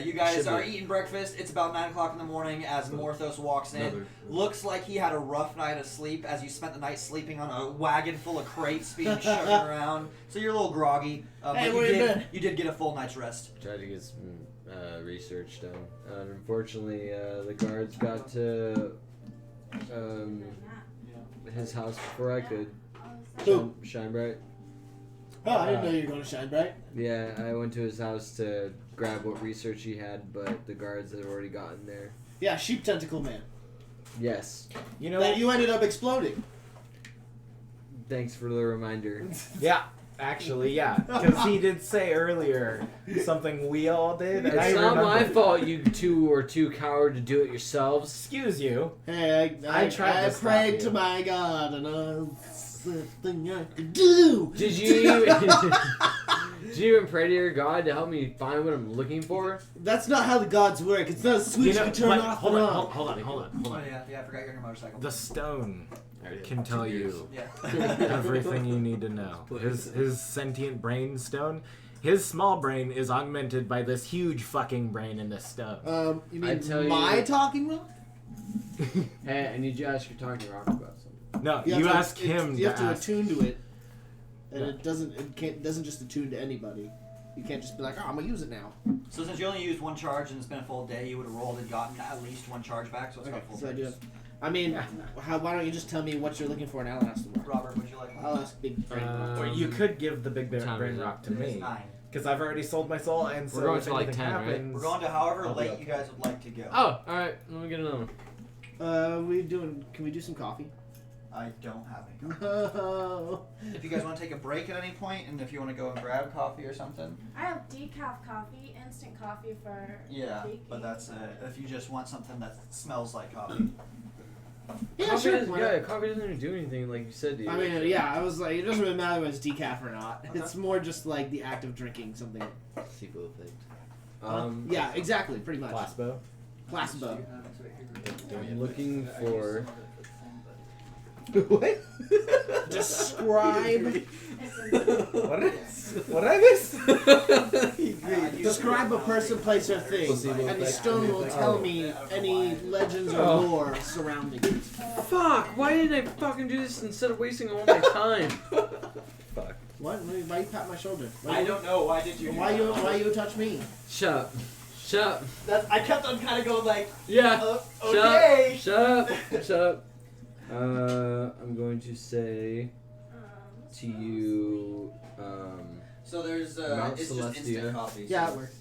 You guys are eating breakfast. It's about 9 o'clock in the morning as Morthos walks in. Looks like he had a rough night of sleep as you spent the night sleeping on a wagon full of crates being shoved around. So you're a little groggy. Hey, but you did get a full night's rest. Tried to get some research done. Unfortunately, the guards got to his house before I could. Who? Shine Bright. Oh, I didn't know you were going to Shine Bright. Yeah, I went to his house to grab what research he had, but the guards had already gotten there. Yeah, Sheep Tentacle Man. Yes. You know, That you ended up exploding. Thanks for the reminder. Yeah, actually, yeah, because he did say earlier something we all did. And It's I not my remembered. fault you two are too coward to do it yourselves. Excuse you. Hey, I tried to stop prayed you. to my God, and that's the thing I could do. Did you did you even pray to your God to help me find what I'm looking for? That's not how the gods work. It's not a switch you can turn but off hold and on, on. hold on. Oh, yeah, I forgot you're on your motorcycle. The stone can tell you Yeah. everything you need to know. His sentient brain stone. His small brain is augmented by this huge fucking brain in this stone. You I mean tell my you- talking rock? Hey, I need you to ask your talking rock about something. No, have you to- ask him You have to ask. attune to it, and it doesn't just attune to anybody. You can't just be like, oh, I'm gonna use it now. So since you only used one charge and it's been a full day, you would have rolled and gotten at least one charge back, so it's got full So I do charges. have, I mean, why don't you just tell me what you're looking for and I'll ask the rock. Robert, would you like one? I'll ask Big Brain Rock. Or you could give the big Time brain is up. rock to It's me. 9. Because I've already sold my soul, and so We're going if to like anything 10, right? happens, We're going to however I'll be late up. you guys would like to go. Oh, alright. Let me get another one. Can we do some coffee? I don't have any. No. If you guys want to take a break at any point, and if you want to go and grab coffee or something, I have decaf coffee, instant coffee for yeah. baking. But that's if you just want something that smells like coffee. Yeah, coffee sure. doesn't, why yeah, not? coffee doesn't even do anything like you said, dude. I mean, yeah, I was like, it doesn't really matter whether it's decaf or not. It's more just like the act of drinking something. Sequel effect. Yeah, exactly, pretty much. Placebo. Placebo. I'm looking for. What? Describe. What I miss? Describe a person, place, or thing, Placebo and the effect. stone will tell me any legends or lore surrounding it. Fuck! Why didn't I fucking do this instead of wasting all my time? Fuck. What? Why you pat my shoulder? I don't know. Why did you? do Why that? you touch me? Shut up. Shut up. I kept on kind of going like, Yeah. okay. Shut up. Shut up. I'm going to say to you, So there's Mount it's just Celestia. instant coffee. Yeah, so it works.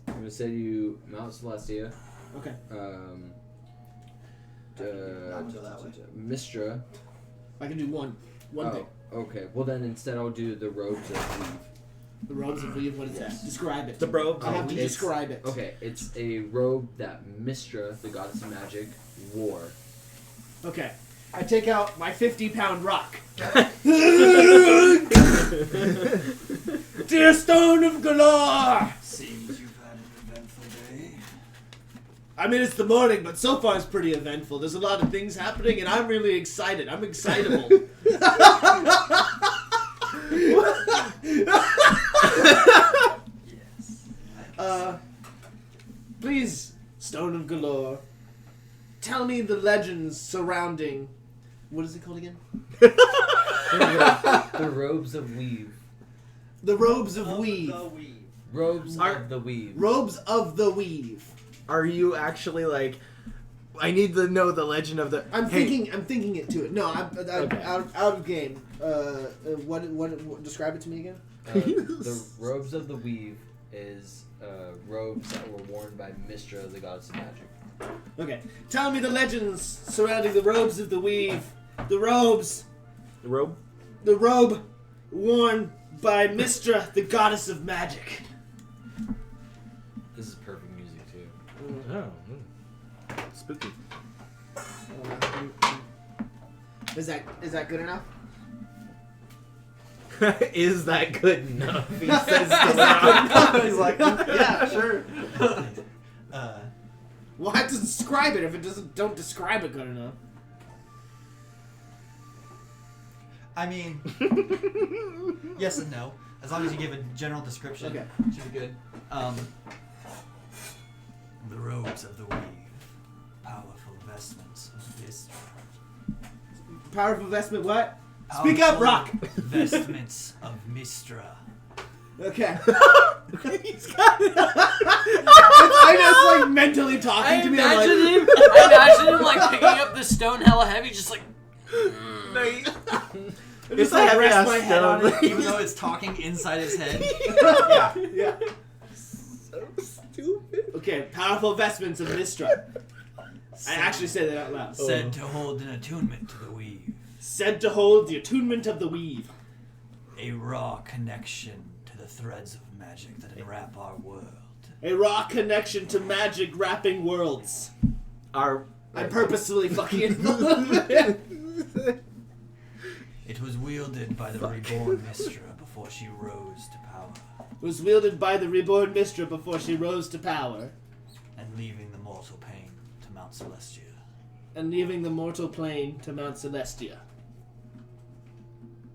I'm going to say to you, Mount Celestia. Okay. that way. Mistra. I can do one thing. Okay. Well, then instead I'll do the robes of weave. The robes of weave. What is that? Describe it. The robes I have of to weave. describe it. Okay, it's a robe that Mistra, the goddess of magic, wore. Okay. I take out my 50-pound rock. Dear Stone of Galar! Seems you've had an eventful day. I mean, it's the morning, but so far it's pretty eventful. There's a lot of things happening, and I'm really excited. I'm excitable. Yes. Please, Stone of Galore, tell me the legends surrounding... What is it called again? The robes of weave. The robes of weave. The weave. Robes Are- of the weave. Robes of the weave. Are you actually like? I need to know the legend of the. I'm thinking it to it. No, I'm Okay. out of game. What? Describe it to me again. The robes of the weave is robes that were worn by Mystra, the goddess of magic. Okay. Tell me the legends surrounding the robes of the weave. The robes. The robe. The robe worn by Mystra, the goddess of magic. This is perfect music too. Oh, spooky. Is that good enough? Is that good enough? He says He's like, yeah, sure. We'll have to describe it if it don't describe it good enough. I mean, yes and no. As long as you give a general description, Okay. should be good. The robes of the weave, powerful vestments of this. Powerful vestment, what? Speak up, Rock! Vestments of Mystra. Okay. He's got it. I just like mentally talking to me. I'm like, I imagine him like picking up the stone hella heavy, just like. just like rest my head on it. Even though it's talking inside his head. Yeah. So stupid. Okay, powerful vestments of Mystra. I actually said that out loud. Said to hold an attunement to the weave. Said to hold the attunement of the weave. A raw connection to the threads of magic that enwrap our world. A raw connection to magic wrapping worlds. I'm purposefully fucking it. It was wielded by the reborn Mystra before she rose to power. Was wielded by the reborn Mystra before she rose to power. And leaving the mortal plane to Mount Celestia. And leaving the mortal plane to Mount Celestia.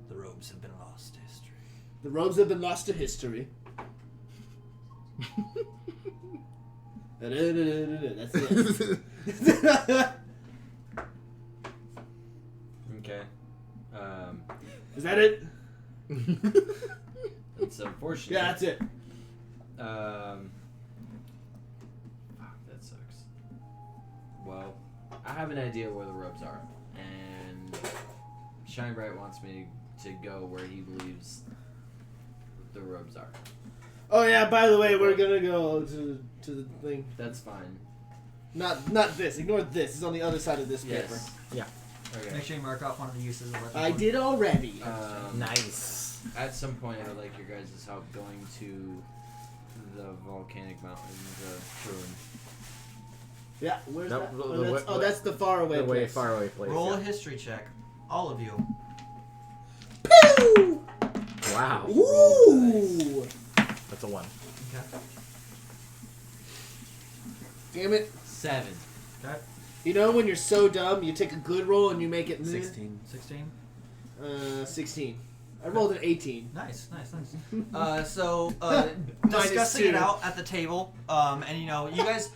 The robes have been lost to history. The robes have been lost to history. That's it. Okay. Is that it? It's unfortunate. Yeah, that's it. Fuck, that sucks. Well, I have an idea where the robes are, and Shinebright wants me to go where he believes the robes are. Oh yeah, by the way, we're gonna go to the thing. That's fine. Not this. Ignore this. It's on the other side of this paper. Yes. Yeah. Okay. Make sure you mark off one of the uses of weapon. I did already. Nice. At some point, I would like your guys' help going to the volcanic mountain, the ruin. Yeah, where's No, that? the- That's the far away The way place. far away place. Roll yeah. a history check. All of you. Pew! Wow. Ooh! That's a 1. Okay. Damn it. 7. Okay. You know when you're so dumb, you take a good roll and you make it 16. 16. 16. I rolled an 18. Nice. So Minus discussing 2. it out at the table, and you know, you guys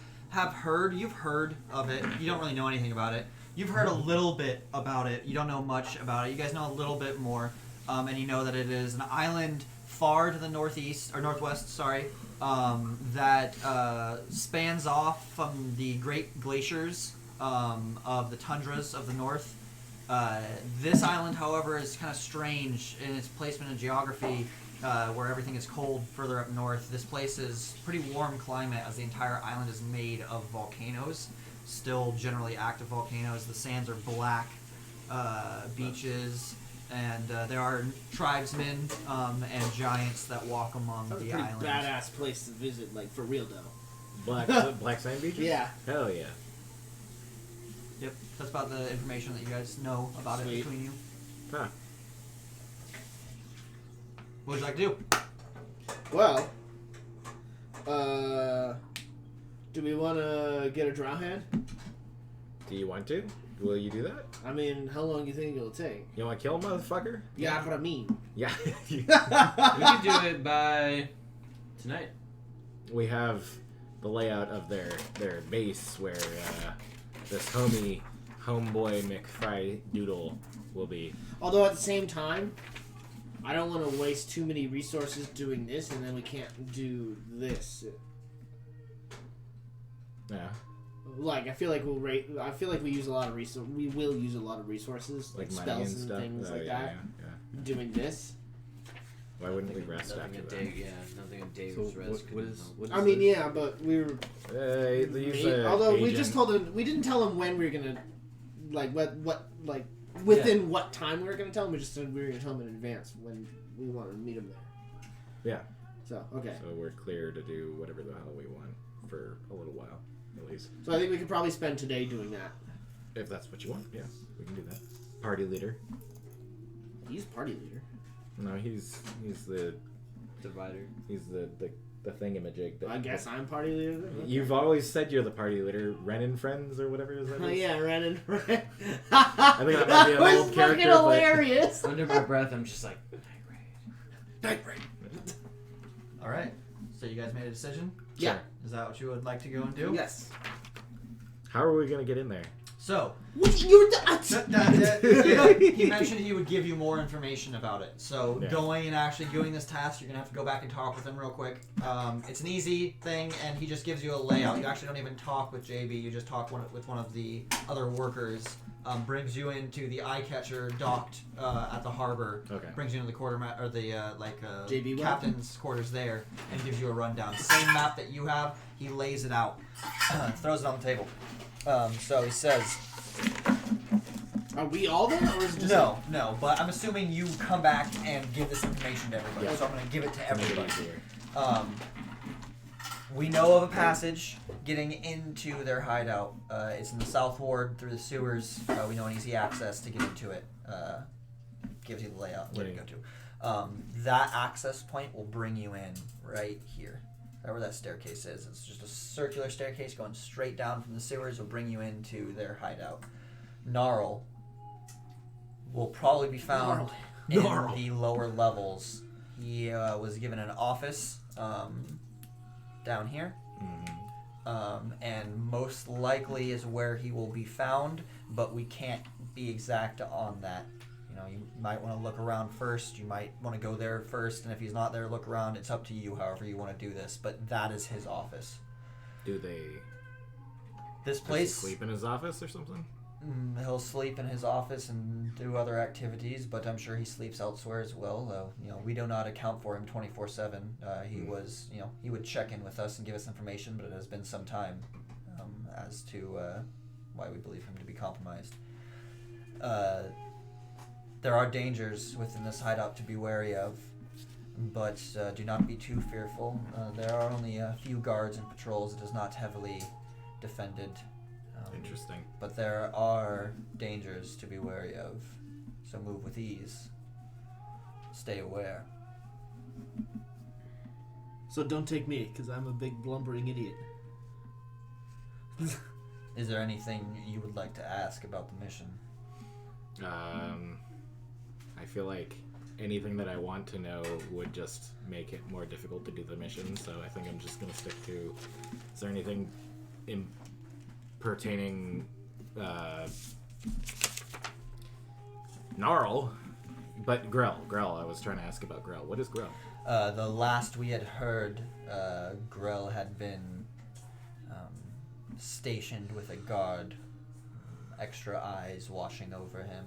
you've heard of it. You don't really know anything about it. You've heard a little bit about it. You don't know much about it. You guys know a little bit more, and you know that it is an island far to the northeast or northwest. Sorry, that spans off from the great glaciers of the tundras of the north. This island, however, is kind of strange in its placement in geography, where everything is cold further up north. This place is pretty warm climate, as the entire island is made of volcanoes, still generally active volcanoes. The sands are black, beaches, and there are tribesmen and giants that walk among That's a the pretty island. badass place to visit, like for real though. Black Sand Beaches? Yeah. Hell yeah. Yep, that's about the information that you guys know about Sweet. it between you. Huh. What would you like to do? Well, do we want to get a drow hand? Do you want to? Will you do that? I mean, how long do you think it'll take? You want to kill a motherfucker? Yeah, but I mean. Yeah. We can do it by tonight. We have the layout of their base where this homeboy McFry Doodle will be. Although at the same time, I don't want to waste too many resources doing this, and then we can't do this. Yeah. Like I feel like we use a lot of we will use a lot of resources, like money spells and and stuff. things like yeah, that. Yeah. Doing this. Why wouldn't we rest after Nothing a that? day, yeah, nothing a day's So rest. what is I mean, yeah, but we were. Although we just told him, we didn't tell him when we were gonna, like within what time we were gonna tell him. We just said we were gonna tell him in advance when we wanted to meet him there. Yeah. So okay. So we're clear to do whatever the hell we want for a little while, at least. So I think we could probably spend today doing that. If that's what you want, yeah, we can do that. Party leader. He's party leader. No, he's the divider? He's the thingamajig. That I guess I'm party leader. Then? Okay. You've always said you're the party leader. Ren and Friends or whatever his name is. Oh yeah, Ren and Friends. I think that might be an old character. Fucking hilarious. But under my breath, I'm just like, Night raid. All right. So you guys made a decision? Yeah. Sure. Is that what you would like to go and do? Yes. How are we gonna get in there? So, You're he mentioned he would give you more information about it. So, Yeah. going and actually doing this task, you're going to have to go back and talk with him real quick. It's an easy thing, and he just gives you a layout. You actually don't even talk with JB. You just talk with one of the other workers. Brings you into the eye catcher docked at the harbor. Okay. Brings you into the JB captain's quarters there, and gives you a rundown. Same map that you have. He lays it out, throws it on the table. So he says, are we all there, or is it just No, but I'm assuming you come back and give this information to everybody, Yeah. so I'm going to give it to To make it everybody. easier. We know of a passage getting into their hideout. It's in the south ward through the sewers. We know an easy access to get into it. Gives you the layout where to go to. That access point will bring you in right here. Right where that staircase is. It's just a circular staircase going straight down from the sewers. Will bring you into their hideout. Gnarl will probably be found in the lower levels. He was given an office down here. And most likely is where he will be found, but we can't be exact on that. You know, you might want to look around first. You might want to go there first, and if he's not there, look around. It's up to you, however you want to do this. But that is his office. Do they? This Does he place. sleep in his office or something? He'll sleep in his office and do other activities, but I'm sure he sleeps elsewhere as well. You know, we do not account for him 24/7. He was, you know, he would check in with us and give us information, but it has been some time as to why we believe him to be compromised. There are dangers within this hideout to be wary of, but do not be too fearful. There are only a few guards and patrols. It is not heavily defended. Interesting. But there are dangers to be wary of, so move with ease. Stay aware. So don't take me, because I'm a big blumbering idiot. Is there anything you would like to ask about the mission? I feel like anything that I want to know would just make it more difficult to do the mission, so I think I'm just going to stick to... Is there anything pertaining... Gnarl? But Grell, I was trying to ask about Grell. What is Grell? The last we had heard, Grell had been stationed with a guard, extra eyes watching over him.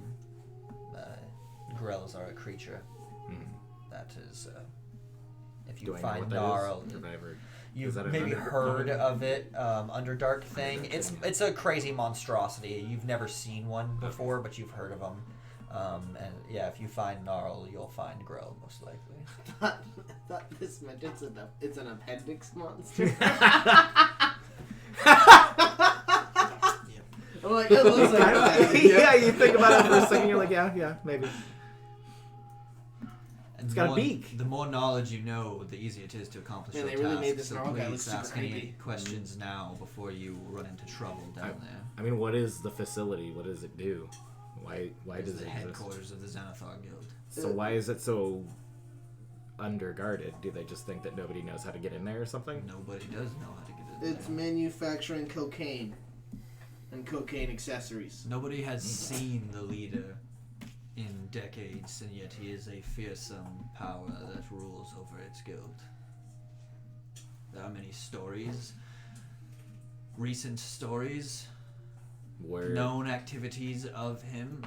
Grells are a creature. That is, if you find Gnarl, you've maybe heard of it, Underdark thing. It's a crazy monstrosity. You've never seen one before, but you've heard of them. And yeah, if you find Gnarl, you'll find Grell, most likely. I thought this meant it's an appendix monster. I'm like, it looks like that. Yeah, you think about it for a second, you're like, yeah, maybe. It's got a beak. The more knowledge you know, the easier it is to accomplish Yeah, your they really task. made this So Gnarl guy look please super ask any creepy. questions now before you run into trouble down there. I mean, what is the facility? What does it do? Why It's does the it exist? headquarters of the Xanathar Guild. So why is it so underguarded? Do they just think that nobody knows how to get in there or something? Nobody does know how to get in It's there. manufacturing cocaine and cocaine accessories. Nobody has seen the leader in decades, and yet he is a fearsome power that rules over its guild. There are many stories recent stories, Where known activities of him?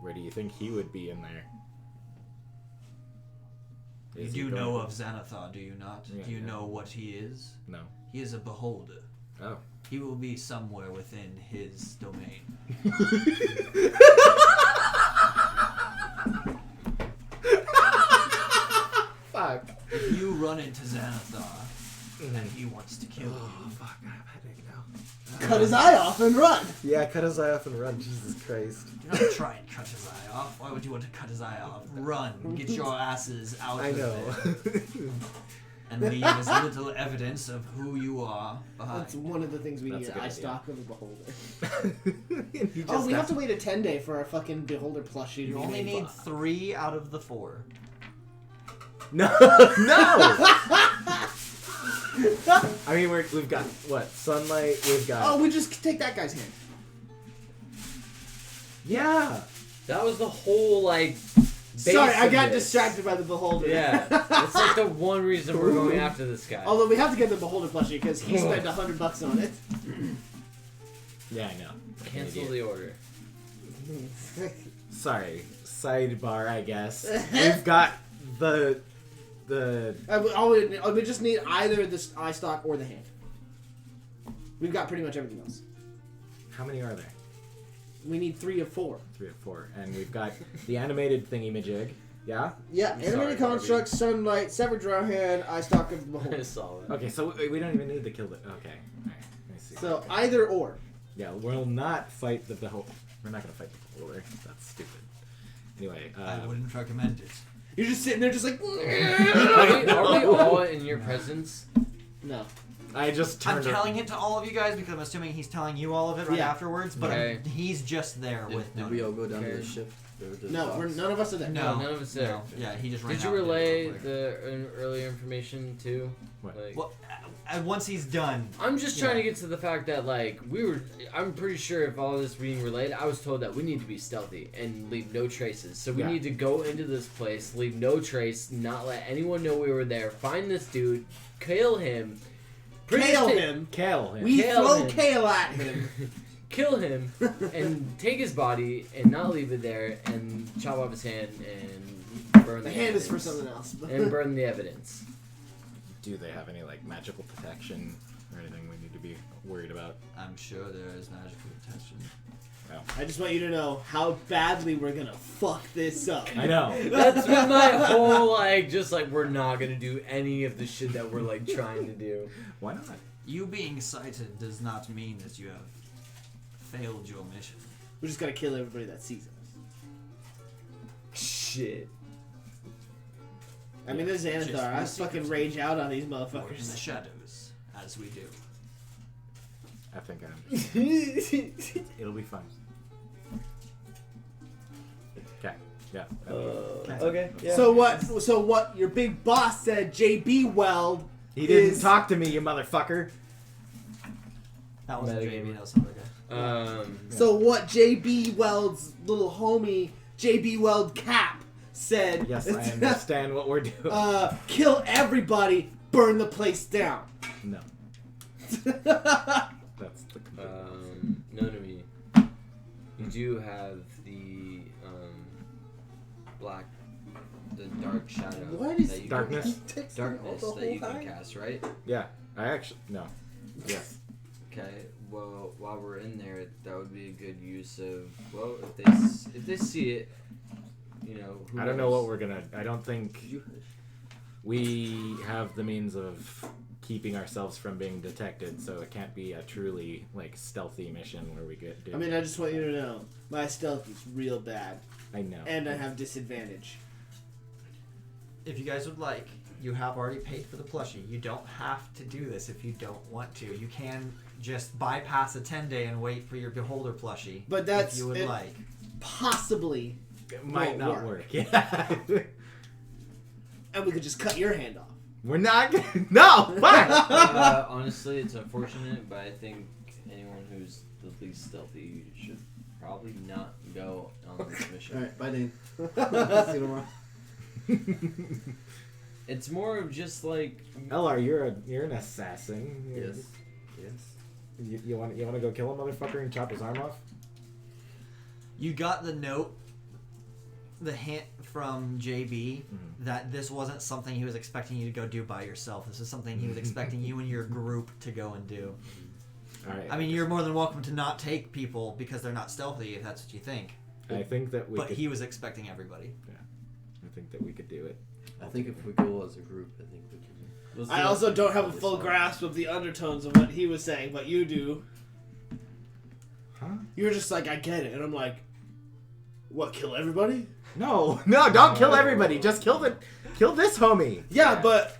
where do you think he would be in there? You Is he do going- know of Xanathar, do you not? Yeah, Do you yeah. know what he is? No. He is a beholder. Oh. He will be somewhere within his domain. Fuck. If you run into Xanathar and he wants to kill you, Fuck, I have a headache now. Cut his eye off and run. Yeah, cut his eye off and run. Jesus Christ. do not try and cut his eye off. Why would you want to cut his eye off? Run. Get your asses out I of know. there. And leave as little evidence of who you are behind. That's one of the things we That's need. a good Eye idea. stock of a beholder. He Oh, just we have to wait a 10-day for our fucking beholder plushie to You be only made. need 3 out of the 4. No, no. I mean, we've got what? Sunlight. We've got. Oh, we just take that guy's hand. yeah. That was the whole like. Sorry, base I of got this. distracted by the beholder. Yeah, that's like the one reason we're going after this guy. Although we have to get the beholder plushie because he spent $100 on it. Yeah, I know. Cancel the order. Sorry. Sidebar, I guess. We've got the. we just need either the eye stock or the hand. We've got pretty much everything else. How many are there? We need 3 of 4. 3 or 4, and we've got the animated thingy-majig. Yeah. Yeah, I'm animated sorry, construct, sunlight, severed draw hand, eye stock of the beholder. Solid. Okay, so we don't even need to kill the. Okay. All right. Let me see. So either or. Yeah, we'll not fight the beholder. We're not gonna fight the beholder. That's stupid. Anyway. I wouldn't recommend it. You're just sitting there, just like. Are we all in your presence? No. I just I'm turned. telling it to all of you guys because I'm assuming he's telling you all of it right Yeah. afterwards, but Okay. He's just there with Did none we of all go down to Okay. the ship? Or to the No, box? none of us are there. No. None of us there. Yeah, he just ran Did out you and did it relay real quick. the earlier information too? What? Like, Well, once he's done, I'm just trying Yeah. to get to the fact that like I'm pretty sure if all this being relayed, I was told that we need to be stealthy and leave no traces. So we Yeah. need to go into this place, leave no trace, not let anyone know we were there, find this dude, kill him, Kale him. Kale him. We Kale throw him. kale at him. kill him, and take his body and not leave it there, and chop off his hand and burn the The hand is for evidence. something else. And burn the evidence. Do they have any like magical protection or anything we need to be worried about? I'm sure there is magical protection. I just want you to know how badly we're gonna fuck this up. I know. That's been my whole like, just like we're not gonna do any of the shit that we're like trying to do. Why not? You being sighted does not mean that you have failed your mission. We just gotta kill everybody that sees us. Shit. I mean, this is Just Xanathar. I be fucking secretive. rage out on these Or in the motherfuckers. shadows, as we do. I think it'll be fun. Okay. Yeah. Okay. Yeah. So what? So what? Your big boss said, JB Weld. He didn't is- talk to me, you motherfucker. That wasn't Metagame. Jamie, that was some other guy. So what? JB Weld's little homie, JB Weld Cap, said. Yes, I understand what we're doing. Kill everybody, burn the place down. No. That's the No, to me. You do have the the dark shadow. What is that you Darkness? Can, darkness that you can cast, right? Yeah. I actually no. Yes. Okay. Well, while we're in there, that would be a good use of. Well, if they see it, you know. Who I don't know knows? what we're gonna. I don't think we have the means of keeping ourselves from being detected, so it can't be a truly like stealthy mission where we get. I mean, I just want you to know, my stealth is real bad, I know. and I have disadvantage. If you guys would like, you have already paid for the plushie. You don't have to do this if you don't want to. You can just bypass a 10-day and wait for your beholder plushie. But that's if you would it- like. Possibly, It might won't not work. work. Yeah. and we could just cut your hand off. We're not. No. Fuck. Honestly, it's unfortunate, but I think anyone who's the least stealthy should probably not go on this mission. Alright, bye, Dane. See you tomorrow. It's more of just like LR, you're an assassin. Yes. Yes. You want to go kill a motherfucker and chop his arm off? You got the note, the hint from JB that this wasn't something he was expecting you to go do by yourself. This is something he was expecting you and your group to go and do. All right. I mean, you're more than welcome to not take people because they're not stealthy if that's what you think. I think that we. But could, he was expecting everybody. Yeah, I think that we could do it. I think if we go as a group, I think we can. Let's do I it. also don't have a full Solid. grasp of the undertones of what he was saying, but you do. Huh? You were just like, I get it, and I'm like, what? Kill everybody? No, don't kill everybody. Just kill this homie. Yeah, but.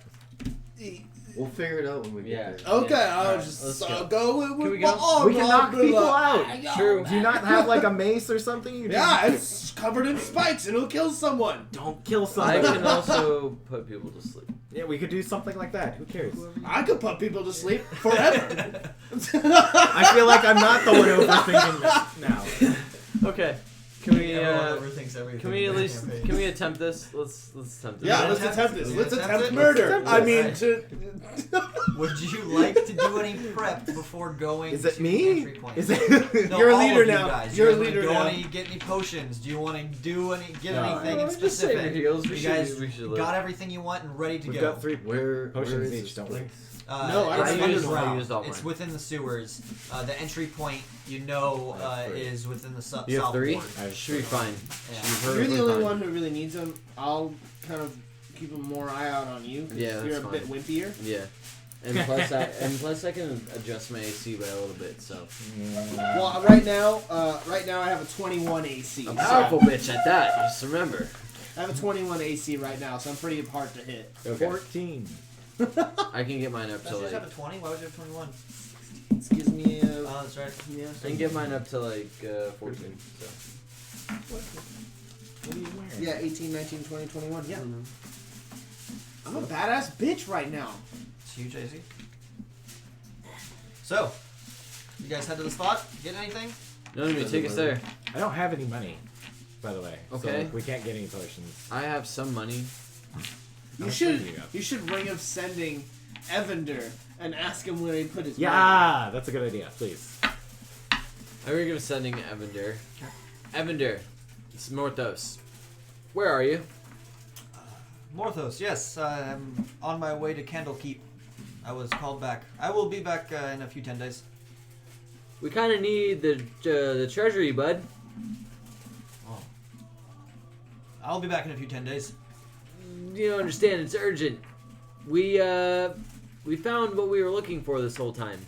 We'll figure it out when we get there. Okay, Alright, I'll let's just go. Go with Can we my go? arm, We can knock I'll be people like, out. True. Do you not have like a mace or something? You Yeah, it's covered in spikes and it'll kill someone. don't kill I somebody. can also put people to sleep. Yeah, we could do something like that. Who cares? I could put people to sleep forever. I feel like I'm not the one overthinking this now. Okay. Can we Everyone overthinks everything. can we in at this least campaign. can we attempt this? Let's attempt this. Yeah, let's attempt attempt it. this. Yeah, Let's attempt attempt it. murder. Let's I attempt mean, to. Would you like to do any prep before going Is to it the me? entry point? Is it? No, You're a all leader of you now. guys. You're a You guys leader wanna now. get any potions? Do you want to do No. anything in Just save your specific? heals. You guys live. got everything you want and ready to We've go. got 3 Where potions is each, this don't we? place? No, I it's don't use- underground. I used all It's mine. within the sewers. The entry point, is within the south You have 3? ward. Should be fine. Yeah. Should be You're the perfectly only fine. one who really needs them. I'll kind of keep a more eye out on you. 'Cause Yeah, you're that's a bit wimpier. Yeah. And plus I can adjust my AC by a little bit, so. Well, right now I have a 21 AC. A so- powerful bitch at that, just remember. I have a 21 AC right now, so I'm pretty hard to hit. Okay. 14. I can get mine up to Does yours have like. a 20? Why would you have 21? Excuse me. Oh, that's right. Yeah. I can get mine up to like 14. So. What are you wearing? Yeah, 18, 19, 20, 21. Yeah. Mhm. I'm a badass bitch right now. It's huge AC. So, you guys head to the spot. Get anything? No, me take us there. I don't have any money, by the way. So, Okay. like, we can't get any potions. I have some money. You How should much money you should ring of sending Evander and ask him where he put his money. Yeah, that's a good idea. Please. I will give sending Evander. Evander, it's Morthos. Where are you? Morthos, yes. I'm on my way to Candlekeep. I was called back. I will be back in a few 10 days. We kind of need the treasury, bud. Oh. I'll be back in a few 10 days. You don't understand. It's urgent. We found what we were looking for this whole time.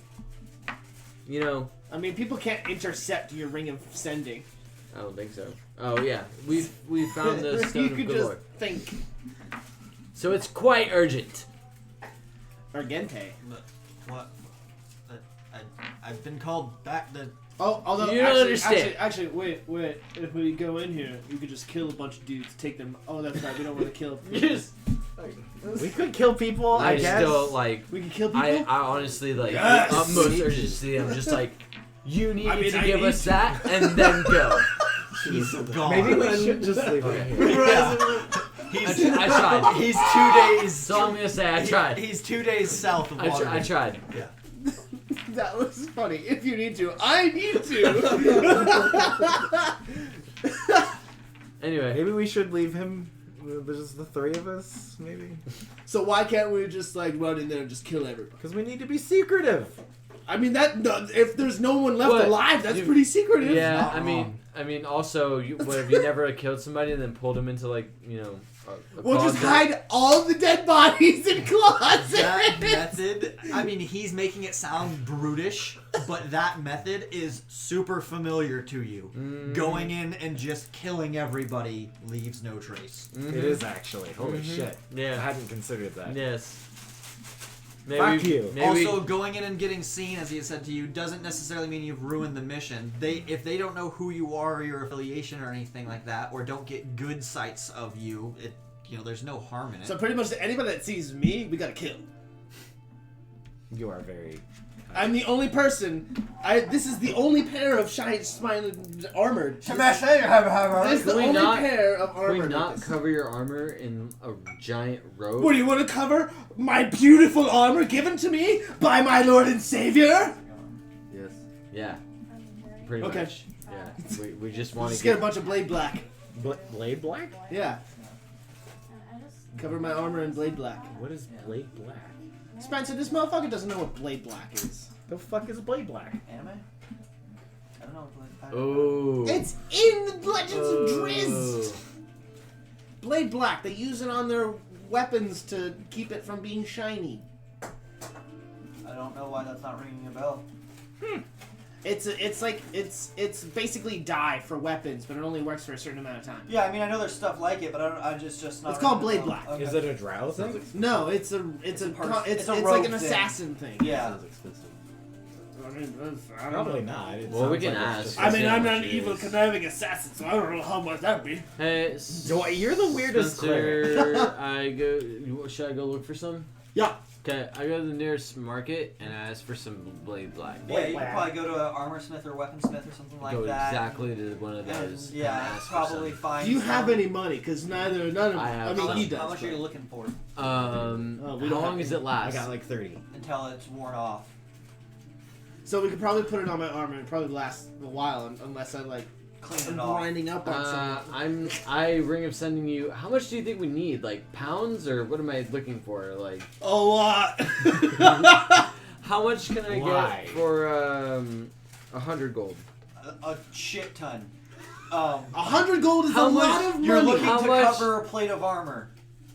You know, I mean, people can't intercept your ring of sending. I don't think so. Oh yeah, we found the stone You of could Galore. just think. So it's quite urgent. Argente. But what? I've been called back. Although You don't understand. Actually, wait. If we go in here, you could just kill a bunch of dudes, take them. Oh, that's right. We don't want to kill. Yes. We could kill people, I I guess. still like. We can kill people. I honestly like Yes! the utmost urgency. I'm just like, you need I mean, to I give need us to. that and then go. He's gone. Maybe we should just leave it here. Yeah. I tried. He's 2 days. So I'm gonna say I tried. He's 2 days south of Waterloo. I tried. Yeah. That was funny. If you need to, I need to. Anyway, Maybe we should leave him. There's just the 3 of us, maybe. So why can't we just like run in there and just kill everybody? Because we need to be secretive. I mean, if there's no one left What? alive, that's You- pretty secretive. yeah. not I mean, also, what if you never killed somebody and then pulled them into like, you know, a We'll just closet? hide all the dead bodies in closets. That method, I mean, he's making it sound brutish, but that method is super familiar to you. Going in and just killing everybody leaves no trace. It is actually. Holy shit. I Yeah. hadn't considered that. Yes. Fuck you. Maybe, Also, going in and getting seen, as he had said to you, doesn't necessarily mean you've ruined the mission. If they don't know who you are or your affiliation or anything like that, or don't get good sights of you, there's no harm in it. So pretty much anybody that sees me, we gotta kill. You are very. I'm the only person. This is the only pair of smiling armored. This is the Can we only not- pair of Can armored. we with not this. cover your armor in a giant robe? What do you want to cover? My beautiful armor given to me by my Lord and Savior? Yeah, Okay. pretty Okay. much. Yeah, we just want Just to get a get. bunch of blade black. Blade black? Yeah, I just cover my armor in blade black. What is blade black? Spencer, this motherfucker doesn't know what blade black is. The fuck is blade black? Anime? I don't know. Oh. It's in the Legends of Drizzt. Blade black. They use it on their weapons to keep it from being shiny. I don't know why that's not ringing a bell. It's basically dye for weapons, but it only works for a certain amount of time. Yeah, I mean, I know there's stuff like it, but I just not. It's called ringing a Blade bell. Black. Okay. Is it a drow thing? No, it's a It's a it's rogue like an thing. assassin thing. Yeah. Sounds expensive. I mean, I don't Probably know. not. It Well, we sounds can like it's ask. just- I mean, Yeah, I'm not an it evil, is. conniving assassin, so I don't know how much that'd be. Hey, You're the weirdest cleric. Spencer, should I go look for some? Yeah. Okay, I go to the nearest market and I ask for some blade black. Yeah, you could probably go to an armor smith or weaponsmith or something like Go that. exactly to one of And, those. yeah, and and ask for probably some. find. Do you have some- any money? Because none of I have I mean, How much, he does. how much are but- you looking for we How don't long have does it I last? got like 30. until it's worn off? So we could probably put it on my armor. It'd probably last a while, unless I like Clean I'm it off. grinding up on something. I ring of sending you. How much do you think we need? Like pounds or what am I looking for? Like A lot. how much can I Why? get for 100 gold? A shit ton. 100 gold is How a much- lot of You're money. looking How to much- cover a plate of armor.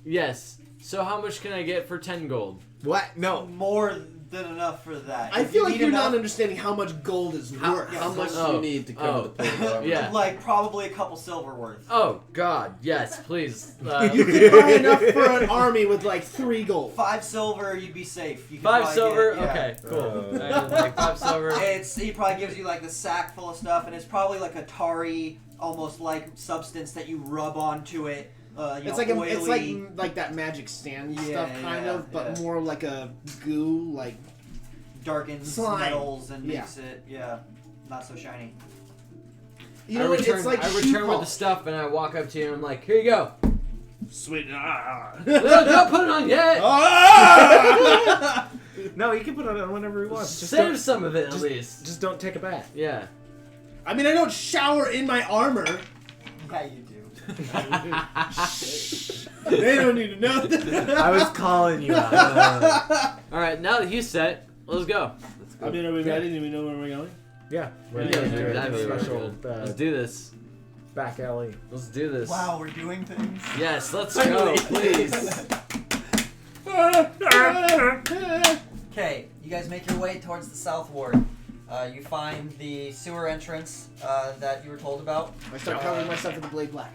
Yes. So how much can I get for 10 gold? What? No. More than enough for that. I If feel you like need you're enough, not understanding how much gold is worth. How much do Oh. you need to cover Oh. the plate of armor? Yeah. like probably a couple silver worth. Oh God, yes, please. You could buy enough for an army with like 3 gold. 5 silver, you'd be safe. You could 5 probably silver. get- yeah. Okay, cool. Like 5 silver. He probably gives you like the sack full of stuff, and it's probably like a tarry, almost like substance that you rub onto it. It's oily. like that magic stand Yeah, stuff kind yeah, of, but yeah. more like a goo, like darkens slime. metals and Yeah. makes it not so shiny. you know, return, it's like I shoe return with the polish. stuff and I walk up to you and I'm like, here you go. Sweet. No, don't put it on yet. No, he can put it on whenever he wants. Just Save don't, some of it at just- least. just don't take a bath. Yeah. I mean, I don't shower in my armor. Yeah, you do. They don't need to know that. I was calling you out. All right, now that he's set, let's go. Let's go. I mean, are we ready? Do we know where we're going? Yeah. We're Yeah, doing exactly. a special Let's do this. back alley. Let's do this. Wow, we're doing things. Yes, let's go, please. Okay, you guys make your way towards the south ward. You find the sewer entrance that you were told about. I start covering myself with the blade black.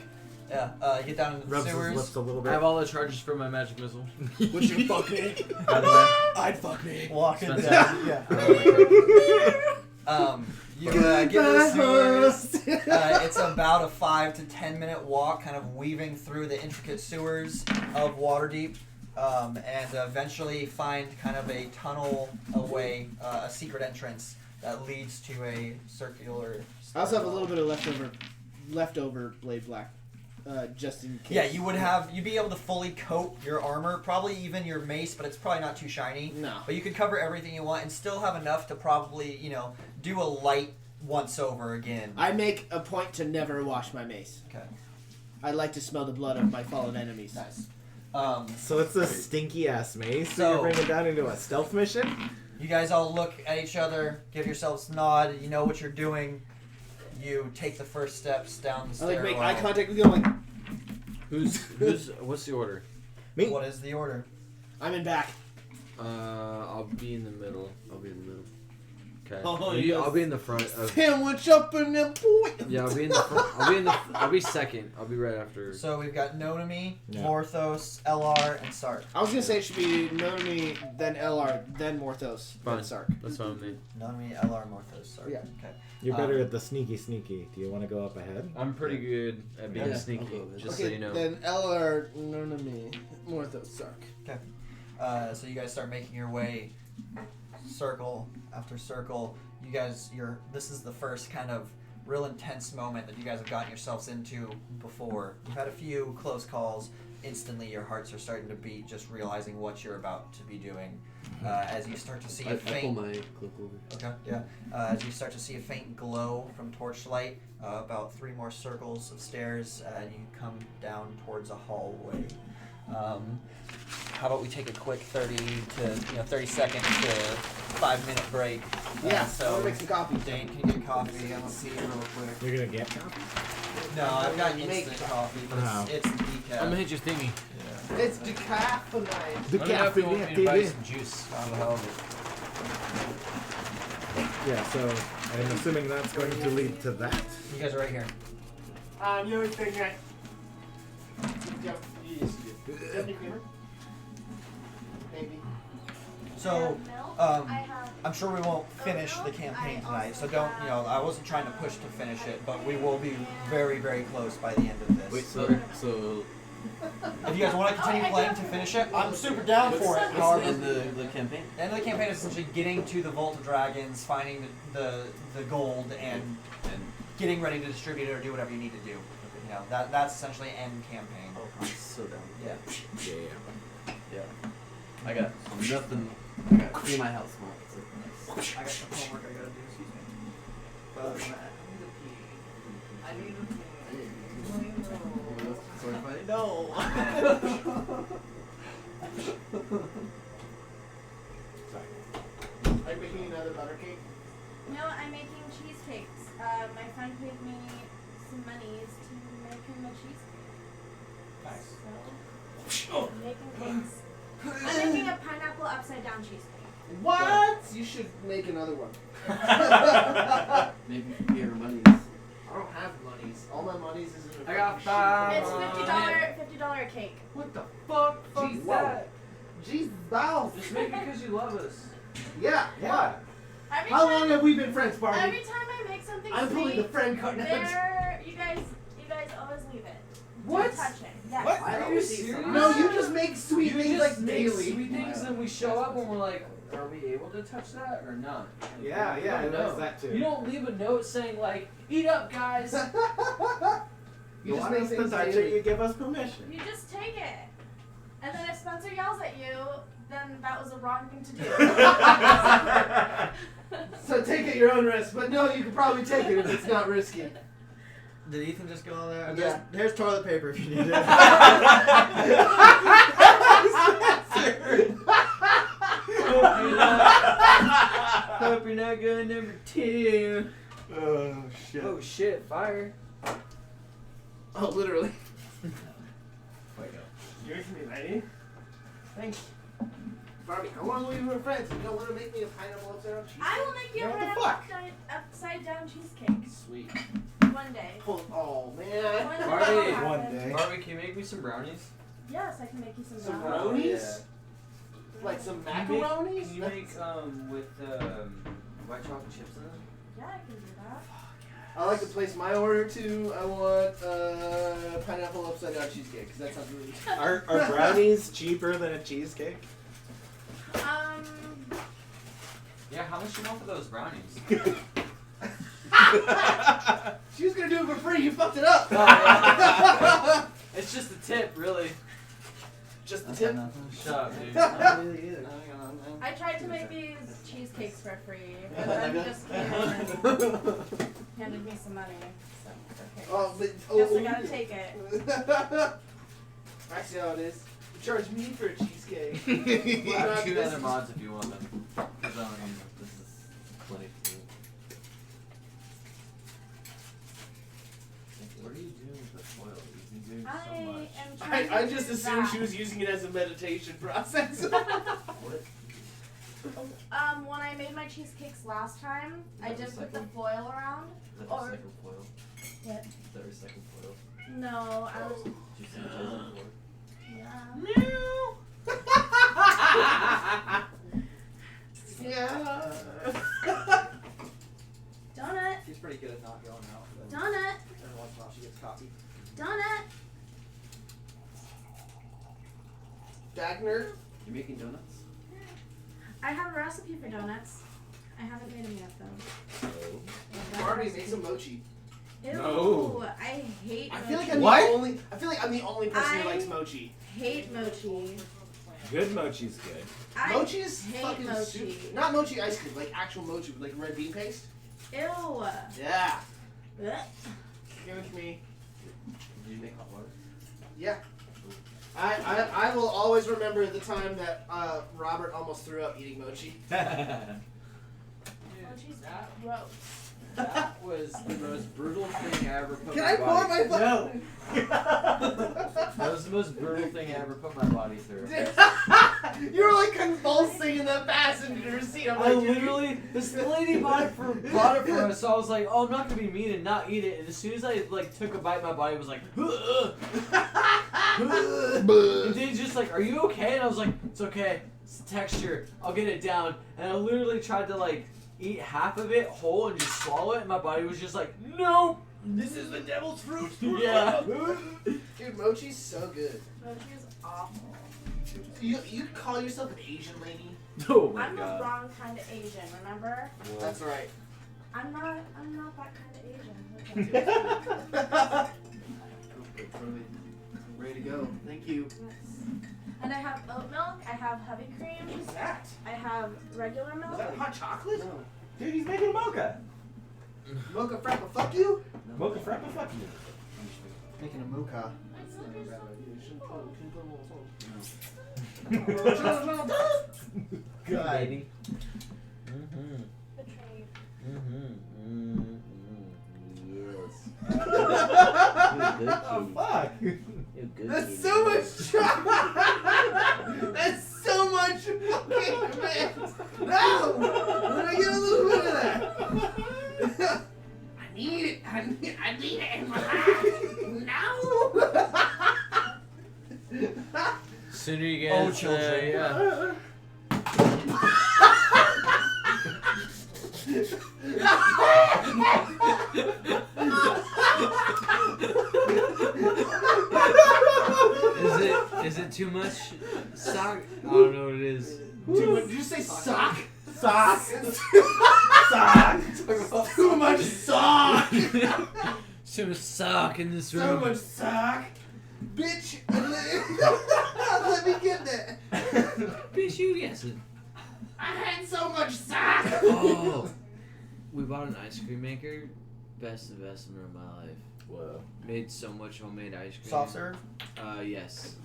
Yeah, you get down into the Rubs his sewers. lips a little I bit. have all the charges for my magic missile. Would you fuck me? By the way. I'd fuck me. Walking Spencer. down, yeah. You get to the sewers. It's about a 5 to 10 minute walk, kind of weaving through the intricate sewers of Waterdeep, and eventually find kind of a tunnel away, a secret entrance that leads to a circular. I also have a little bit of leftover blade black, just in case. Yeah, you'd be able to fully coat your armor, probably even your mace, but it's probably not too shiny. No. But you could cover everything you want and still have enough to probably, do a light once over again. I make a point to never wash my mace. Okay. I like to smell the blood of my fallen enemies. Nice. So it's a stinky ass maze. So So- you're bringing it down into a stealth mission. You guys all look at each other, give yourselves a nod. You know what you're doing. You take the first steps down the I like stairwell. make eye contact with you. I'm like, What's the order? Me. What is the order? I'm in back. I'll be in the middle. Okay. Oh, I'll be in the front of. Sandwich up in the boy. Yeah, I'll be in the front. I'll be second. I'll be right after. So we've got Nonomi, Yeah. Morthos, LR, and Sark. I was gonna say it should be Nonomi, then LR, then Morthos, Fine. then Sark. That's fine with me. Nonomi, LR, Morthos, Sark. Yeah. Okay. You're better at the sneaky. Do you want to go up ahead? I'm pretty good at being Yeah. sneaky. I'll go with it. Just Okay, so you know. then LR, Nonomi, Morthos, Sark. So you guys start making your way, circle after circle. You guys, this is the first kind of real intense moment that you guys have gotten yourselves into before. You've had a few close calls. Instantly, your hearts are starting to beat, just realizing what you're about to be doing. as you start to see a I pull faint. my cloak over. Okay. Yeah. As you start to see a faint glow from torchlight, about 3 more circles of stairs, and you come down towards a hallway. How about we take a quick 30 second to 5-minute break? Yeah, So I'll make some coffee. Dane, can you get coffee? I'm gonna see you real quick. You're gonna get coffee? No, I've got Make instant coffee, but Oh. it's decaf. I'm gonna hit your thingy. It's decaffeinated. The Let me know if you want me to buy some juice. On the hell of Yeah, so I'm assuming that's going to lead to that. it. You guys are right here. You always think right. Yep. Yes, you do. Yep, you creamer. Maybe. So, Milk, um, I have I'm sure we won't finish the campaign tonight, so don't, I wasn't trying to push to finish it, but we will be very, very close by the end of this. Wait, so If you guys want to continue playing to finish it, I'm super down for it. what's However, the end of the campaign? the end of the campaign is essentially getting to the Vault of Dragons, finding the gold, and getting ready to distribute it or do whatever you need to do. You know, that's essentially end campaign. I'm so down. Yeah. Yeah. I got nothing. I got clean my house. Come on, that's it. I got some homework I gotta do, excuse me. But I need to pee. I need to pee. Sword fighting? No. Are you making another butter cake? No, I'm making cheesecakes. My friend paid me some monies to make him a cheesecake. Nice. So, I'm making cakes. I'm making a pineapple upside down cheesecake. What? You should make another one. Maybe pay her money. I don't have monies. All my monies is in a I got fucking five. It's $50 a cake. What the fuck? Fuck Jeez, that. Jesus, balls. Just make it because you love us. Yeah. What? Every How time, long have we been friends, Barbie? every time I make something I'm pulling sweet, the friend card now. you guys always leave it. What? Don't touch it. Yes. What? Are you serious? No, you just make sweet You things just like make daily. sweet things and we show up and we're like, are we able to touch that or not? Yeah, yeah, You it don't does know. that too. You don't leave a note saying like, eat up guys. You You just want make us to things touch daily. it, you give us permission. You just take it. And then if Spencer yells at you, then that was the wrong thing to do. So take at your own risk, but no, you can probably take it if it's not risky. Did Ethan just go on there? Yeah. There's toilet paper if you need it. Hope you're not going number 2. Oh shit. Oh shit, fire. Oh, literally. Wake up. Yours me, lady. Thanks. Barbie, how long we were friends? You don't want to make me a pineapple upside down cheesecake? I will make you a What the pineapple fuck? upside down cheesecake. Sweet. One day. Oh, man. One day. Barbie, it'll happen. one day. Barbie, can you make me some brownies? Yes, I can make you some Some brownies. brownies? Like some macaronis? Can you make with white chocolate chips in it? Yeah, I can do that. I like to place my order to, I want pineapple upside down cheesecake, because that sounds really good. Are brownies cheaper than a cheesecake? Yeah, how much do you want for those brownies? She was going to do it for free, you fucked it up! It's just a tip, really. Just the tip? Shut up, dude. Not really either. I tried to make these cheesecakes for free, but Yeah, then like just came and handed me some money. So, okay. Oh, but, Guess I you gotta did. take it. I see how it is. You charge me for a cheesecake. I have Well, 2 this other is- mods if you want them. Because this is plenty for me. What are you doing with the foil? You've been doing so much. am trying to I just do assumed that. she was using it as a meditation process. What? When I made my cheesecakes last time, I Is that did put the recycled? foil around. Is that Or- recycled foil? What? Is that recycled foil? No, I was. Did you sanitize it before? Yeah. Yeah. Donut. She's pretty good at not going out. But Donut. every once in a while she gets coffee. Donut. Dagner. You making donuts? I have a recipe for donuts. I haven't made them yet though. Barbie, make some mochi. Ew, No. I hate I mochi. feel like I'm What? the only. I feel like I'm the only person who I- likes mochi. hate mochi. Good mochi's good. I Mochi is hate fucking mochi. super. Not mochi ice cream, like actual mochi with like red bean paste. Ew. Yeah. Ugh. Give it to me. Did you make hot water? Yeah. I will always remember the time that Robert almost threw up eating mochi. Mochi's gross. That was the most brutal thing I ever put Can my I pour body my through. fucking? That was the most brutal thing I ever put my body through. You were like convulsing in the passenger seat. I'm I like, literally, this lady bought it for us, so I was like, oh, I'm not gonna be mean and not eat it. And as soon as I like took a bite, my body was like, and Dave's just like, are you okay? And I was like, it's okay. It's the texture. I'll get it down. And I literally tried to like eat half of it whole and just swallow it, and my body was just like, no. this is the devil's fruit. Yeah. Dude, mochi's so good. Mochi is awful. You call yourself an Asian lady? Oh my I'm the god. wrong kind of Asian, remember? That's right. I'm not that kind of Asian. Okay. Ready to go. Thank you. Yes. And I have oat milk, I have heavy cream, What's that? I have regular milk. Is that hot chocolate? No. Dude, he's making a mocha. Mocha frappa, fuck you? Mocha frappa, fuck you. Making a mooka. That's not a bad idea. You shouldn't put a little salt. Good baby. Mm-hmm. Betrayed. Mm-hmm. Yes. Oh, fuck. That's so much chocolate! That's so much fucking man! No! Let me get a little bit of that! I need it! I need it in my life! No! Sooner you get Oh, children. yeah. Is it too much sock? I don't know what it is. Too much, did you say sock? Sock. Sock! Too much sock! Too much sock in this So room. much sock! Bitch! Let me get that! Bitch, you guessing. I had so much sock! Oh, we bought an ice cream maker. Best investment of my life. Whoa. Made so much homemade ice cream. Soft serve? Yes.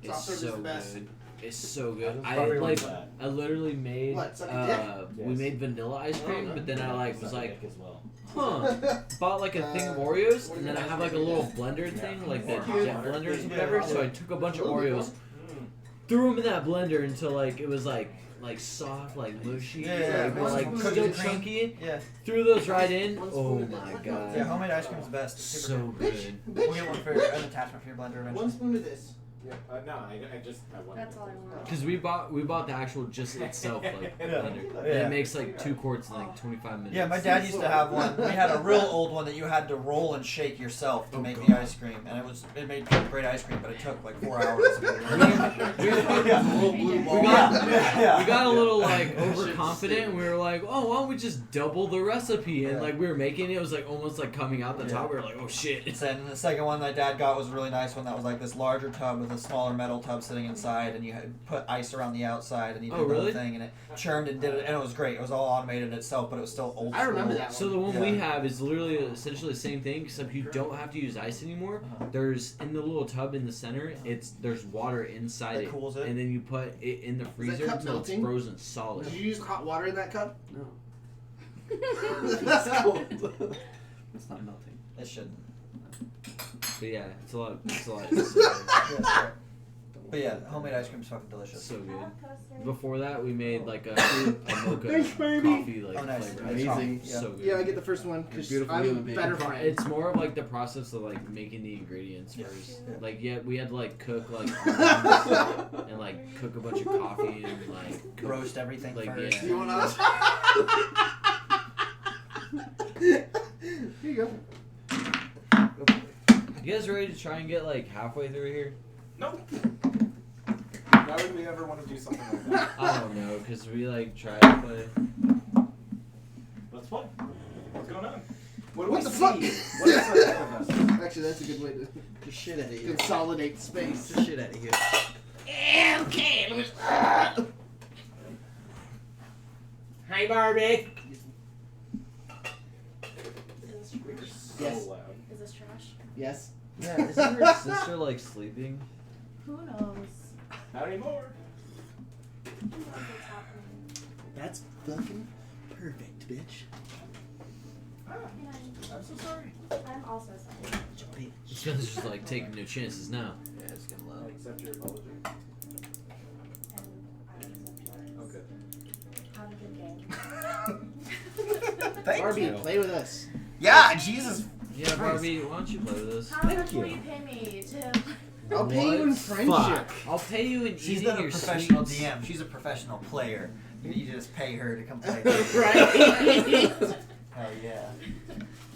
Soft It's serve is so the best. good. It's so good. I I just like. love that. I literally made. What, suck a dick? We Yes. made vanilla ice cream, but then I like was like, as well. huh. Bought like a thing of Oreos, and then I have like a little blender thing, like the jet blenders or whatever. So I took a bunch of Oreos, threw them in that blender until like it was like soft, like mushy, Yeah, like, but, like cookies still and cream. chunky. Yeah. Threw those right in. One Oh spoon of my that. god. Yeah, homemade ice cream is best. It's super So good. good. We'll get one for an attachment for your blender eventually. One spoon of this. Yeah. No, I just I wanted. That's all I want. Cause we bought the actual just itself like blender, and Yeah. it makes like 2 quarts in like 25 minutes. Yeah, my dad used to have one. We had a real old one that you had to roll and shake yourself to make the ice cream, and it made great ice cream, but it took like 4 hours. We got a little like overconfident, and we were like, oh, why don't we just double the recipe? And like we were making it, it was like almost like coming out the top. We were like, oh shit. And the second one my dad got was a really nice one that was like this larger tub with a smaller metal tub sitting inside, and you had put ice around the outside, and you did Oh, the whole really? thing, and it churned and did it, and it was great. It was all automated itself, but it was still old I remember school. that So the one we Yeah. have is literally essentially the same thing, except you don't have to use ice anymore. There's in the little tub in the center. There's water inside That it, cools it? and then you put it in the freezer cup until it's melting? frozen solid. Did you use hot water in that cup? No. That's cold. It's not melting. It shouldn't. But yeah, it's a lot. It's a lot. Yeah, it's great. But yeah, homemade ice cream is fucking delicious. So I good. have custard. Before that, we made like a mocha Thanks, baby. coffee like Oh, nice. flavor. Amazing. Yeah. So good. Yeah, I get the first one because Beautiful I'm a human being. better friend. It's more of like the process of like making the ingredients Yes. first. Yeah. Like we had to like cook like almonds and like cook a bunch of coffee and like cook, Roast everything like, first. yeah. You want us? Here you go. You guys ready to try and get like halfway through here? Nope. Why would we ever want to do something like that? I don't know, cause we like try to play. Let's play. What's going on? What do the we fuck? see? What is ahead of us? Actually, that's a good way to Get shit out of here. consolidate space. Get shit out of here. Okay. Hi, Barbie. Is this, Yes. loud. is this trash? Yes. Yeah, isn't her sister like sleeping? Who knows? Not anymore. Who knows what's happening? That's fucking perfect, bitch. And I'm so sorry. I'm also sorry. It's just like taking no chances now. Yeah, it's getting loud. Accept your apology. And I accept yours. Okay. Have a good game. Thank Barbie, you. play with us. Yeah, Jesus. Yeah, Barbie, why don't you play with us? How Thank much will you. you pay me to... I'll pay you in What? friendship. I'll pay you in She's eating not a your professional sweets. DM. She's a professional player. You just pay her to come play. Right? Hell yeah.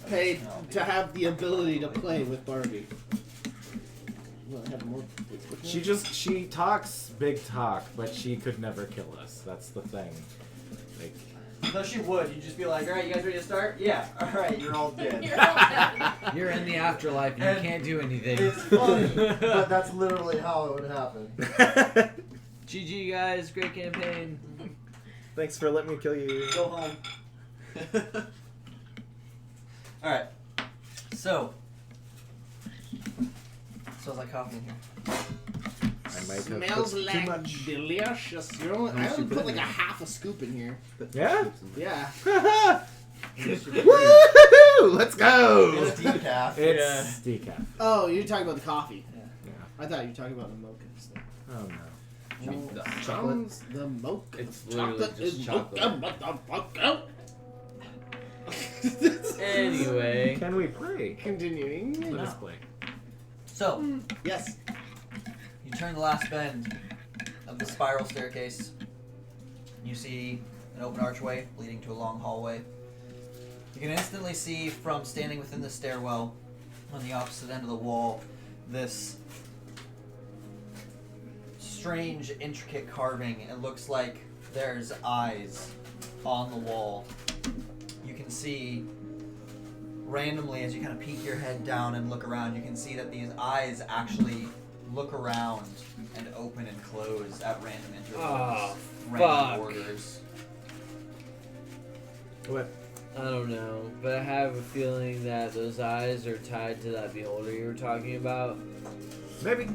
Paid to have the ability to play with Barbie. Well, I have more. She talks big talk, but she could never kill us. That's the thing. Like, No, she would. You'd just be like, all right, you guys ready to start? Yeah. All right, you're all dead. You're all dead. You're in the afterlife and And you can't do anything. It's funny, but that's literally how it would happen. GG guys, great campaign. thanks for letting me kill you. Go home. All right. So. Smells like coffee in here. I might have Smells put like too much. delicious. You know, I only put like a half a scoop in here. Yeah? Yeah. Woohoo! Let's go! It's decaf. It's decaf. Oh, you're talking about the coffee. Yeah. I thought you were talking about the mochas. Oh no. You mean the No, chocolate? sounds the mocha. It's literally chocolate just is chocolate. mocha, motherfucker. Anyway. Can we pray? Continuing. Let us play. So, Yes. you turn the last bend of the spiral staircase. You see an open archway leading to a long hallway. You can instantly see from standing within the stairwell on the opposite end of the wall this strange, intricate carving. It looks like there's eyes on the wall. You can see randomly as you kind of peek your head down and look around, you can see that these eyes actually look around and open and close at random intervals. Oh, random fuck. orders. What? I don't know, but I have a feeling that those eyes are tied to that beholder you were talking about. Maybe.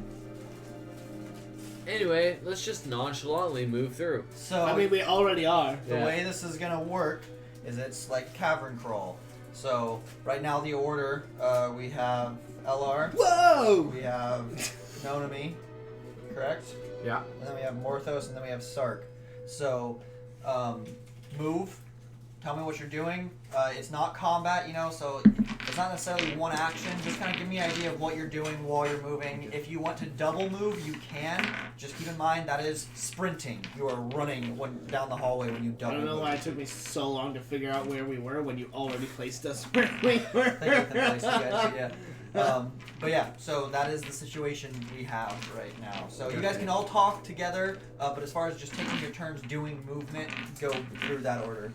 Anyway, let's just nonchalantly move through. So I mean, we already are. the Yeah. way this is gonna work is it's like cavern crawl. So right now the order we have LR, Whoa! we have Nonami, correct? Yeah. And then we have Morthos, and then we have Sark. So, move. Tell me what you're doing. It's not combat, you know, so it's not necessarily one action. Just kind of give me an idea of what you're doing while you're moving. If you want to double move, you can. Just keep in mind that is sprinting. You are running down the hallway when you I double don't know move. why it took me so long to figure out where we were when you already placed us where we were. Thank you for the place, you guys, yeah. But yeah, so that is the situation we have right now. So you guys can all talk together, but as far as just taking your turns doing movement, go through that order.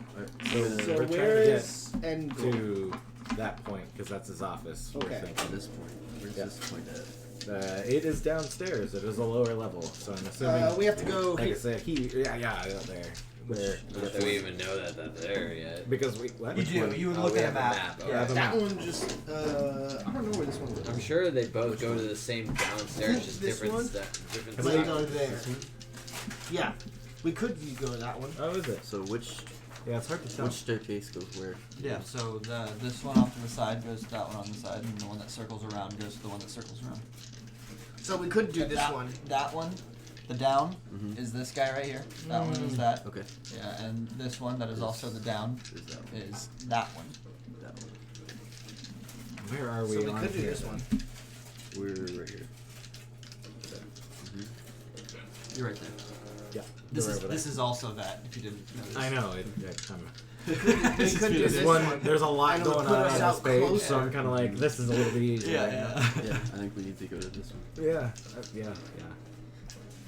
So, So we're trying where to is end get to that point because that's his office. we're Okay. At thinking. this point. Where's Yeah. this point at? It is downstairs. It is a lower level, so I'm assuming. we have to go. Like I said, yeah, there. Where? Not that we even know that that's there yet. Because we. What? You do. You would Oh, look we at a have a map. map, Yeah. okay. That one just. I don't know where this one was. I'm sure they both go to the same downstairs, just This different one? stuff. Different Might stuff. go there. Yeah, we could go to that one. Oh, is it? So which Yeah, it's hard to tell. which staircase goes where? Yeah, so this one off to the side goes to that one on the side, and the one that circles around goes to the one that circles around. So we could do this that, one. That one, the down, Mhm. is this guy right here. That one is that. Okay. Yeah, and this one that is also the down Is that one? is that one. That one. Where are we? So we on could do here, this then? one. We're right here. You're right there. Yeah. This we're is over there. this is also that. If you didn't notice. I know. We could do It's this one. one. There's a lot And it would going put on us on out this page, closer. so I'm kind of like, this is a little bit easier. Yeah, right yeah. Yeah, I think we need to go to this one. now. Yeah.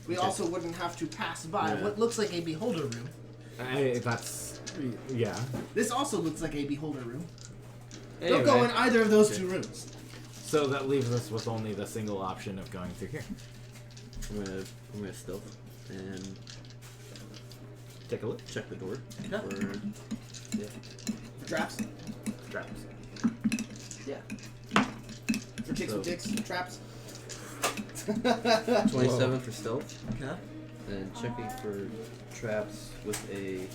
We also wouldn't have to pass by Yeah. what looks like a beholder room. That's. Yeah. This also looks like a beholder room. Anyway, Don't go in either of those Okay. two rooms. So that leaves us with only the single option of going through here. I'm gonna stealth and Take a look. check the door. Yeah. Traps. Traps. For ticks So- with ticks. Traps. 27 for stealth, Okay. and checking for traps with a.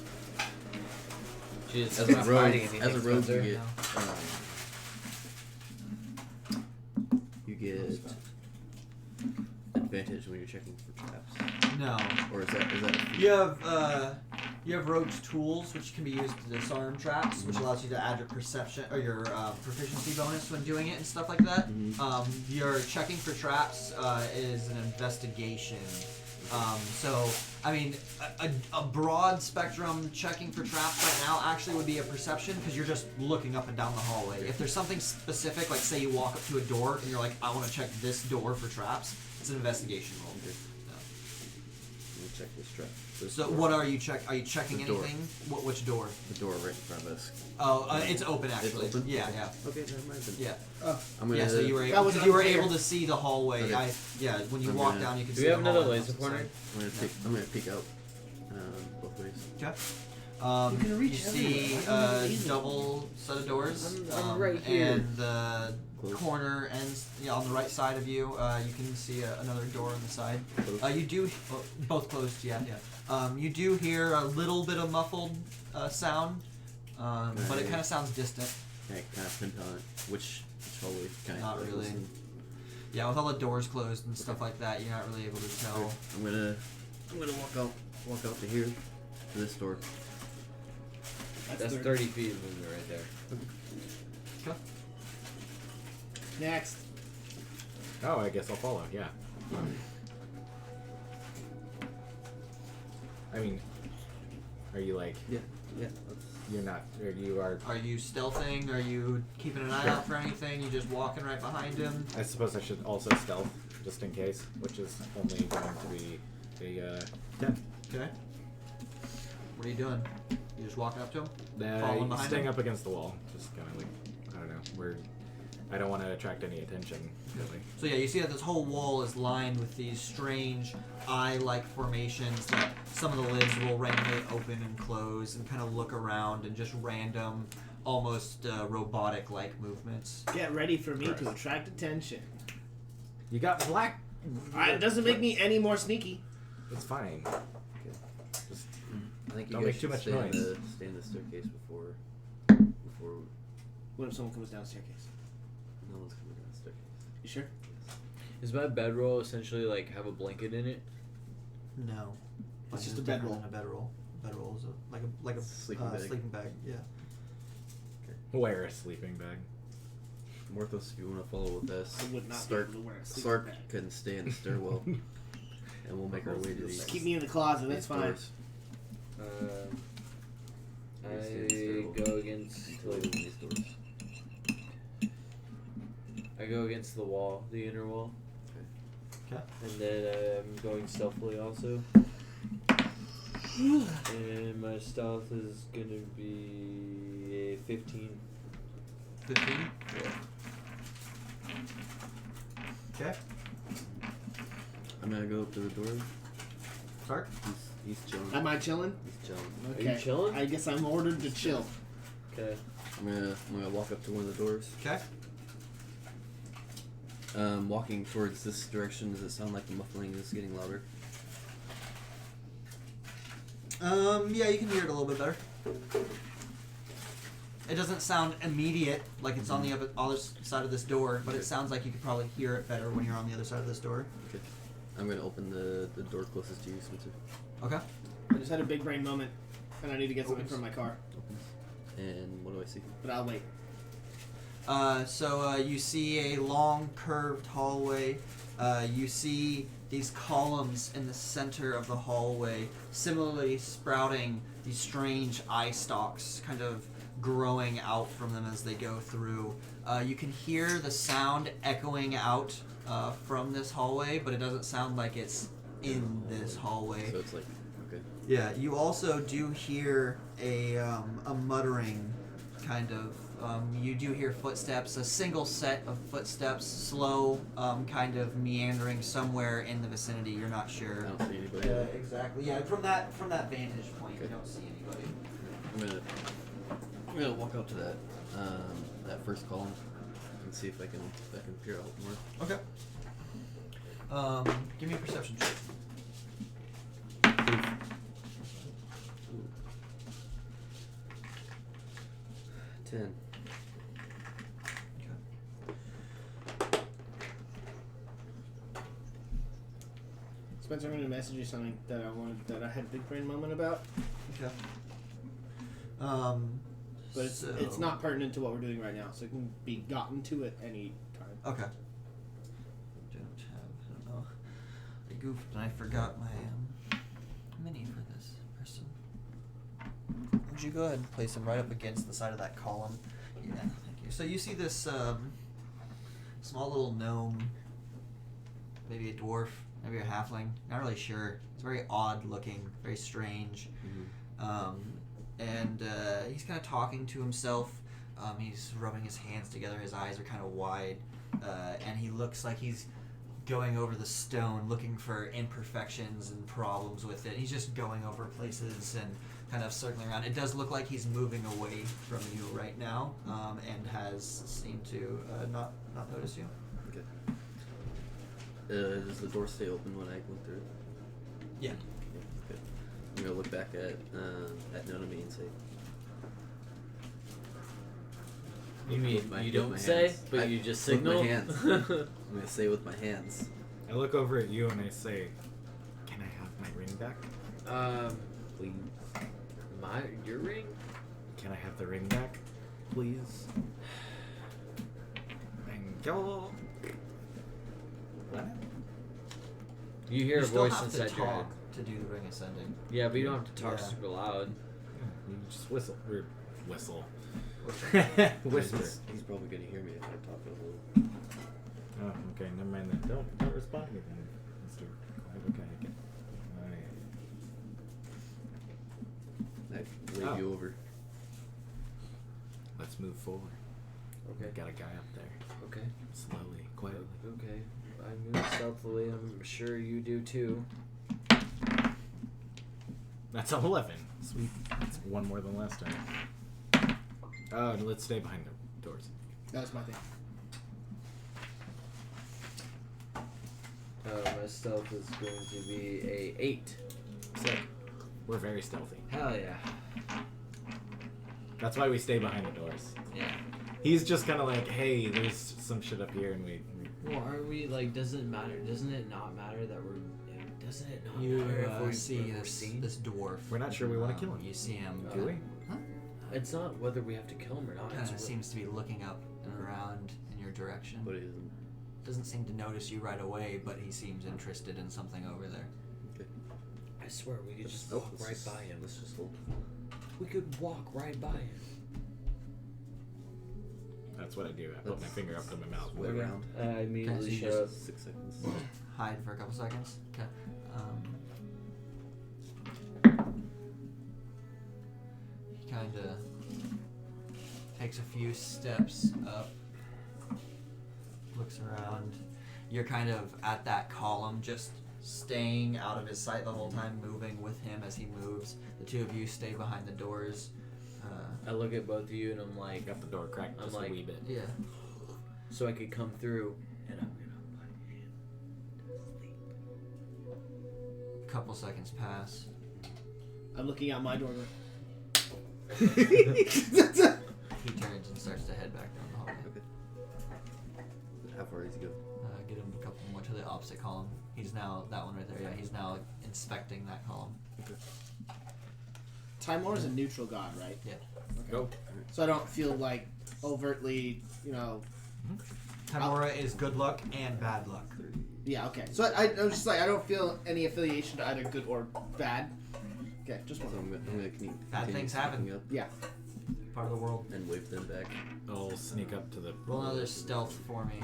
She's As a not rogue, hiding anything, as a rogue, Spencer. you get advantage when you're checking for traps, No. or is that You have rogue's tools, which can be used to disarm traps, which allows you to add your perception or your proficiency bonus when doing it and stuff like that. Your checking for traps is an investigation. So, I mean, a broad spectrum checking for traps right now actually would be a perception because you're just looking up and down the hallway. If there's something specific, like say you walk up to a door and you're like, I want to check this door for traps, it's an investigation roll. Let me check this trap. This So door. what are you Are you checking The door. anything? Which door? The door right in front of us. Oh, it's open actually. open? Yeah, Okay. yeah, Okay, never mind then. yeah. I'm gonna. Yeah, so you were That able, was you were unclear. able to see the hallway. Okay. When you I'm walk gonna- down, you can Do see we have the another hallway laser on the pointer? side. I'm gonna peek out both ways. Okay. You can reach You see everywhere. Why do you need double set of doors. I'm right here. And the Close. corner ends on the right side of you. You can see another door on the side. Close. You do both closed. Yeah, yeah. You do hear a little bit of muffled sound, but it Right. kind of sounds distant. Can I kind of pinpoint which hallway? Can I Not like, really. listen? Yeah, with all the doors closed and stuff like that, you're not really able to tell. I'm gonna walk out to here, to this door. That's 30 feet of movement right there. Okay. Next. Oh, I guess I'll follow. Yeah. I mean, are you like Yeah. you're not? Or you are? Are you stealthing? Are you keeping an eye out for anything? You just walking right behind him? I suppose I should also stealth just in case, which is only going to be a 10. Okay. What are you doing? You just walking up to him? Following behind Staying him? up against the wall, just kind of like I don't know. I don't want to attract any attention, really. So yeah, you see that this whole wall is lined with these strange eye-like formations that some of the lids will randomly open and close and kind of look around and just random, almost robotic-like movements. Get ready for me to attract attention. You got black. It doesn't make me any more sneaky. It's fine. Just I think you Don't guys make too should much stay noise. stay in the staircase before What if someone comes down the staircase? no one's coming down the staircase. You sure? Is my bedroll essentially like have a blanket in it? No. It's just a different bedroll. than a bedroll. Bedroll is like a Sleeping bag. sleeping bag. Yeah. wear a sleeping bag. Morthos, if you want to follow with us, I would not Stark, be able to wear a sleeping Stark bag. can stay in the stairwell, and we'll make our way to these. Just keep me in the closet. these That's fine. doors. I go against Close these doors. I go against the wall, the inner wall. Okay. And then I'm going stealthily also. And my stealth is gonna be a 15. 15. Yeah. Okay. I'm gonna go up to the door. Stark. He's chilling. Am I chilling? He's chilling. Okay. Are you chilling? I guess I'm ordered to chill. Okay. I'm gonna walk up to one of the doors. Okay. Walking towards this direction. Does it sound like the muffling is getting louder? Yeah, you can hear it a little bit better. It doesn't sound immediate, like it's on the other side of this door, but it sounds like you could probably hear it better when you're on the other side of this door. Okay. I'm gonna open the door closest to you, Spencer. Okay. I just had a big brain moment, and I need to get something from my car. Opens. And what do I see? But I'll wait. So you see a long curved hallway. You see these columns in the center of the hallway, similarly sprouting these strange eye stalks, kind of growing out from them as they go through. You can hear the sound echoing out from this hallway, but it doesn't sound like it's in this hallway. So it's like, okay. Yeah, you also do hear a muttering kind of You do hear footsteps, a single set of footsteps, slow, kind of meandering somewhere in the vicinity. You're not I sure. don't see anybody. Exactly. Yeah, from that vantage point, you don't see anybody. I'm gonna walk up to that first column and see if I can figure out more. Okay. Give me a perception check. 10. Spencer, I'm going to message you something that I had a big brain moment about. Okay. But it's not pertinent to what we're doing right now, so it can be gotten to at any time. Okay. I don't know. I goofed and I forgot my mini for this person. Would you go ahead and place him right up against the side of that column? Yeah, thank you. So you see this small little gnome, maybe a dwarf, maybe a halfling. Not really sure. It's very odd looking, very strange. Mm-hmm. And he's kind of talking to himself. He's rubbing his hands together. His eyes are kind of wide. And he looks like he's going over the stone, looking for imperfections and problems with it. He's just going over places and kind of circling around. It does look like he's moving away from you right now, and has seemed to not notice you. Okay. Does the door stay open when I go through? Yeah. Okay. I'm gonna look back at Nonami and say. You mean With my- you with don't my say, hands. but you just signal? With my hands. I'm gonna say with my hands. I look over at you and I say, "Can I have my ring back? Please. Your ring? Can I have the ring back, please?" Thank you. What? You hear You a still voice have to inside your head. talk to do the ring ascending. Yeah, but you don't have to talk Yeah. super loud. You just whistle. Or whistle. Whisper. Whisper. He's probably gonna hear me if I talk a little. Oh, okay. Never mind then. Don't respond to me then, Mr. Okay, I get it. I wave Oh. you over. Let's move forward. Okay. Got a guy up there. Okay. Slowly, quietly. Okay. I move stealthily. I'm sure you do too. That's 11. Sweet. That's one more than last time. Let's stay behind the doors. That's my thing. My stealth is going to be a 8. Sick. We're very stealthy. Hell yeah. That's why we stay behind the doors. Yeah. He's just kind of like, hey, there's some shit up here, and we. Well, aren't we like? Doesn't it matter? Doesn't it not matter that we're? Doesn't it not You matter if we see if we're this, seen? this dwarf. We're not sure we want to kill him. You see him. Do we? It's not whether we have to kill him or not. Kind It's of seems to be looking up and around in your direction. But he doesn't. Doesn't seem to notice you right away, but he seems interested in something over there. Okay. I swear we could just Oh, walk right by him. Let's just hold. We could walk right by him. That's what I do. I put my finger up to my mouth. Way around. I immediately Okay, so you shut up. 6 seconds. Hide for a couple seconds. Okay. He kind of takes a few steps up, looks around. You're kind of at that column, just staying out of his sight the whole time, moving with him as he moves. The two of you stay behind the doors. I look at both of you and I'm like, Got the door cracked I'm just like- a wee bit. Yeah. so I could come through, and I'm gonna put him to sleep. Couple seconds pass. I'm looking out my doorway. He turns and starts to head back down the hallway. Okay. How far does he go? Get him a couple more to the opposite column. He's now, that one right there, yeah, he's now inspecting that column. Timor is a neutral god, right? Yeah. Okay. Go. So I don't feel like overtly, Tamora is good luck and bad luck. Yeah, okay. So I'm just like, I don't feel any affiliation to either good or bad. Okay, just So one. I'm gonna continue things happen. sneaking up Yeah. Part of the world. and wave them back. I'll sneak up to the. Roll another stealth for me.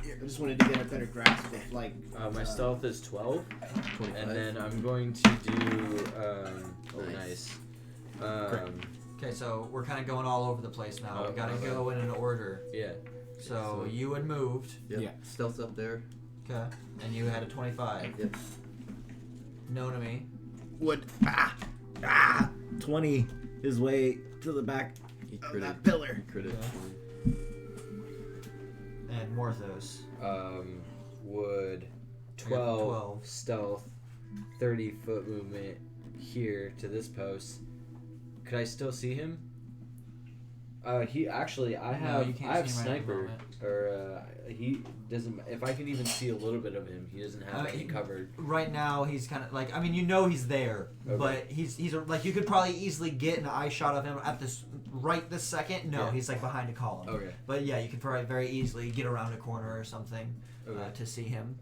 I just wanted to get a better grasp of, like... My stealth is 12, 25. and then I'm going to do. Oh, Nice. nice. Okay, Okay, so we're kind of going all over the place now. Oh, We gotta okay. go in an order. Yeah. So you had moved. Yep. Yeah. Stealth up there. Okay. And you had a 25. Yep. Known to me. Would 20 his way to the back He of critted. that pillar. He critted. Yeah. And Morthos. Would I got 12, 12. stealth, 30-foot movement here to this post. Could I still see him? He actually, I No, have, you can't I have see him right at the sniper, moment. or he doesn't. If I can even see a little bit of him, he doesn't have any he- covered. Right now, he's kind of like, I mean, you know he's there, Okay. but he's like, you could probably easily get an eye shot of him at this second. No, Yeah. he's like behind a column. Okay. But yeah, you could probably very easily get around a corner or something Okay. to see him.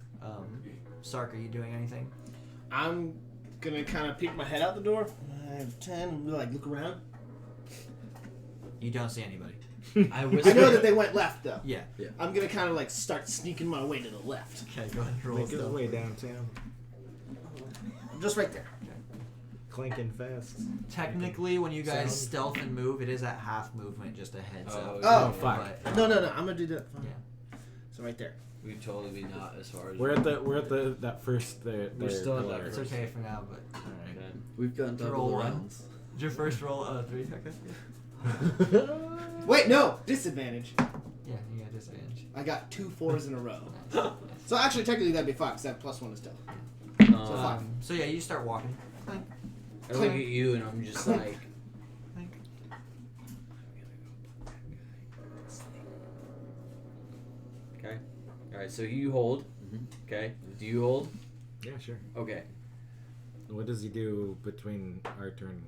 Sark, are you doing anything? I'm gonna kind of peek my head out the door. 5, 10, and like look around. You don't see anybody. I I whisper. know that they went left though. Yeah. I'm gonna kind of like start sneaking my way to the left. Okay, go ahead and roll Make his stealth. way downtown. I'm just right there. Clanking fast. Technically, when you guys Sound. stealth and move, it is at half movement, just a heads up. Oh, fuck. But, No, I'm gonna do that. yeah. So right there. We'd totally be not as far as. We're at the that first We're still at that pillar. It's okay for now, but Alright. We've gotten double Roll the one. rounds. did your first roll 3 seconds? Wait, no, disadvantage. Yeah, you got disadvantage. I got 2 4s in a row. So actually, technically that'd be 5 because that +1 is stealth. So 5. So yeah, you start walking. I look at you and I'm just like. Okay. All right. So you hold. Mhm. Okay. Do you hold? Yeah, sure. Okay. What does he do between our turn?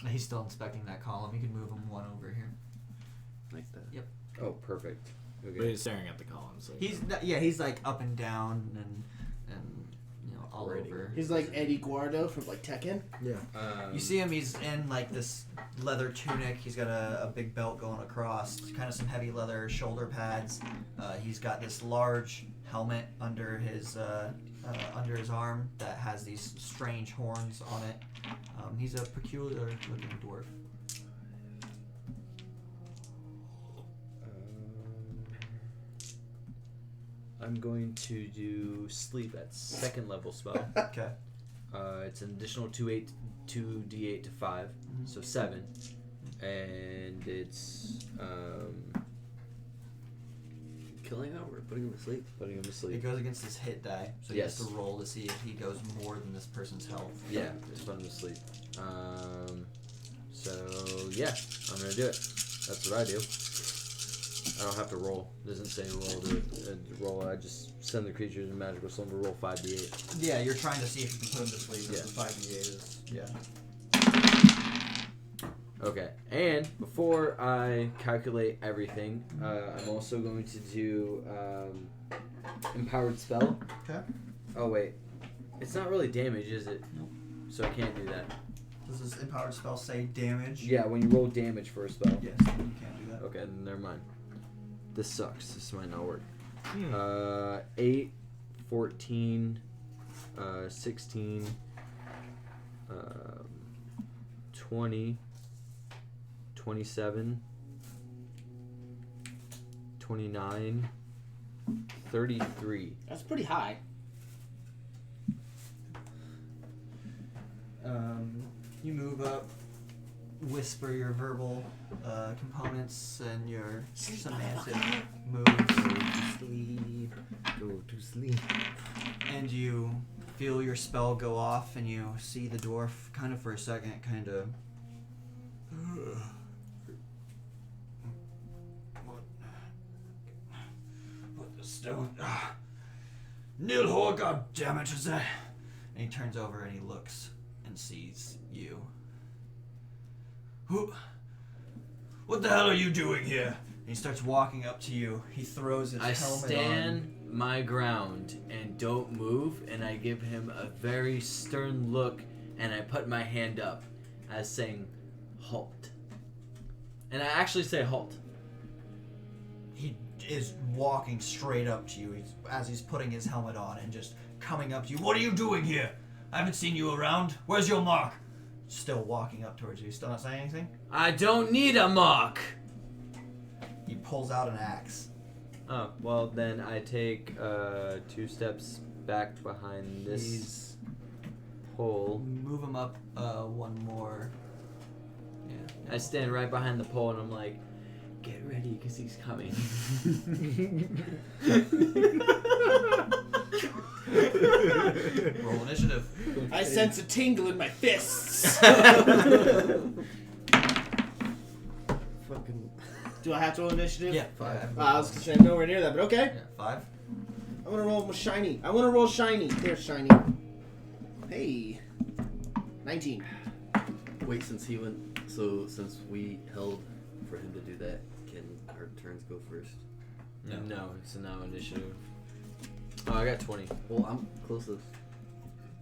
He's still inspecting that column. You can move him one over here. Like that. Oh, perfect. But Okay. he's staring at the column, so He's like up and down and you know all Already. over. He's like Eddie Guardo from like Tekken. yeah. You see him, he's in like this leather tunic. He's got a big belt going across, kind of some heavy leather shoulder pads. He's got this large helmet under his arm that has these strange horns on it. He's a peculiar looking dwarf. I'm going to do sleep at 2nd level spell. Okay. It's an additional 2d8 to 5, so 7, and it's Killing him or putting him to sleep? putting him to It sleep. goes against his hit die, so he Yes. has to roll to see if he goes more than this person's health. Yeah, just put him to sleep. So yeah, I'm gonna do it. That's what I do. I don't have to roll. It doesn't say roll to roll. I just send the creatures in magical slumber. Roll 5d8. Yeah, you're trying to see if you can put him to sleep. Yeah. The 5d8 is. Yeah. Okay, and before I calculate everything, I'm also going to do empowered spell. Okay. Oh wait, it's not really damage, is it? Nope. So I can't do that. Does this empowered spell say damage? Yeah, when you roll damage for a spell. Yes, you can't do that. Okay, then never mind. This sucks. This might not work. Hmm. 8, 14, 16, 20, 27, 29, 33. That's pretty high. You move up, whisper your verbal components and your semantic moves. Sleep. Go to sleep. And you feel your spell go off, and you see the dwarf kind of for a second, kind of. What the stone? Nilhor, god damn it, is that? And he turns over and he looks and sees you. Who? What the hell are you doing here? And he starts walking up to you. He throws his I helmet stand my ground and don't move, and I give him a very stern look, and I put my hand up as saying, halt. And I actually say halt. He is walking straight up to you as he's putting his helmet on and just coming up to you. What are you doing here? I haven't seen you around. Where's your mark? still walking up towards you. Still not saying anything? I don't need a mock. He pulls out an axe. Oh, well then I take 2 steps back behind this pole. Move him up one more. I stand right behind the pole and I'm like, get ready because he's coming. Roll initiative. I sense a tingle in my fists. Fucking. Do I have to roll initiative? Yeah. I was gonna say I'm nowhere near that, but okay. Yeah, 5. I want to roll with shiny. I want to roll shiny. There's shiny. Hey. 19. Wait, since he went. So since we held for him to do that, can our turns go first? No, it's a now initiative. Oh, I got 20. Well, I'm closest.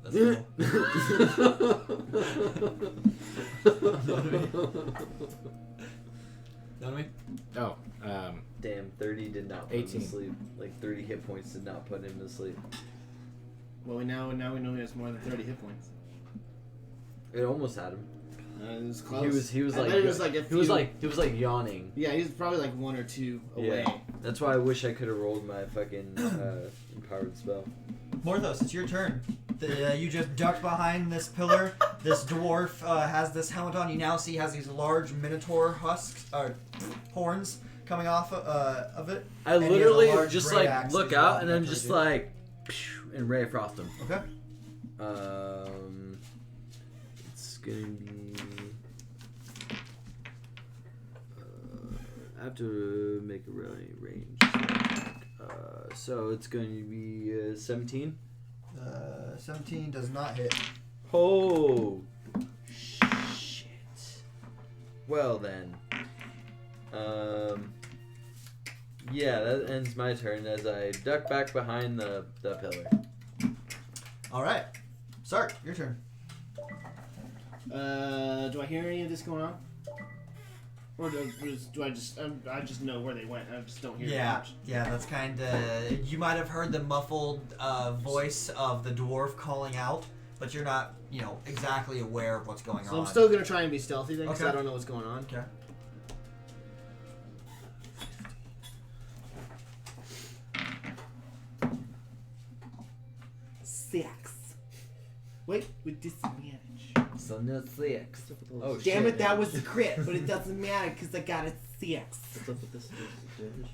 That's cool. Know what I mean? Oh, Damn, 30 did not put him 18. to sleep. Like 30 hit points did not put him to sleep. Well, we now we know he has more than 30 hit points. It almost had him. It was close. He was I like bet it was like a he was few- like yawning. Yeah, he was probably like 1 or 2 away. Yeah. That's why I wish I could have rolled my fucking empowered spell. Morthos, it's your turn. You just ducked behind this pillar. This dwarf has this helmet on. You now see he has these large minotaur husks, horns coming off of it. I And he has a literally large just great like axe look he's out walking and then up just towards like and ray frost him. you. Okay. It's gonna be. I have to make a really range. So it's going to be 17. 17 does not hit. Oh shit. Well then. Yeah, that ends my turn as I duck back behind the pillar. All right. Sark, your turn. Do I hear any of this going on? Or do I just I just know where they went? I just don't hear Yeah, much. yeah, that's kind of. You might have heard the muffled voice of the dwarf calling out, but you're not, exactly aware of what's going on. So I'm still gonna try and be stealthy then, because Okay. I don't know what's going on. Okay. Wait, with disadvantage. So no 6. Oh Damn shit. it, that was the crit, but it doesn't matter because I got a 6. What's up with this disadvantage?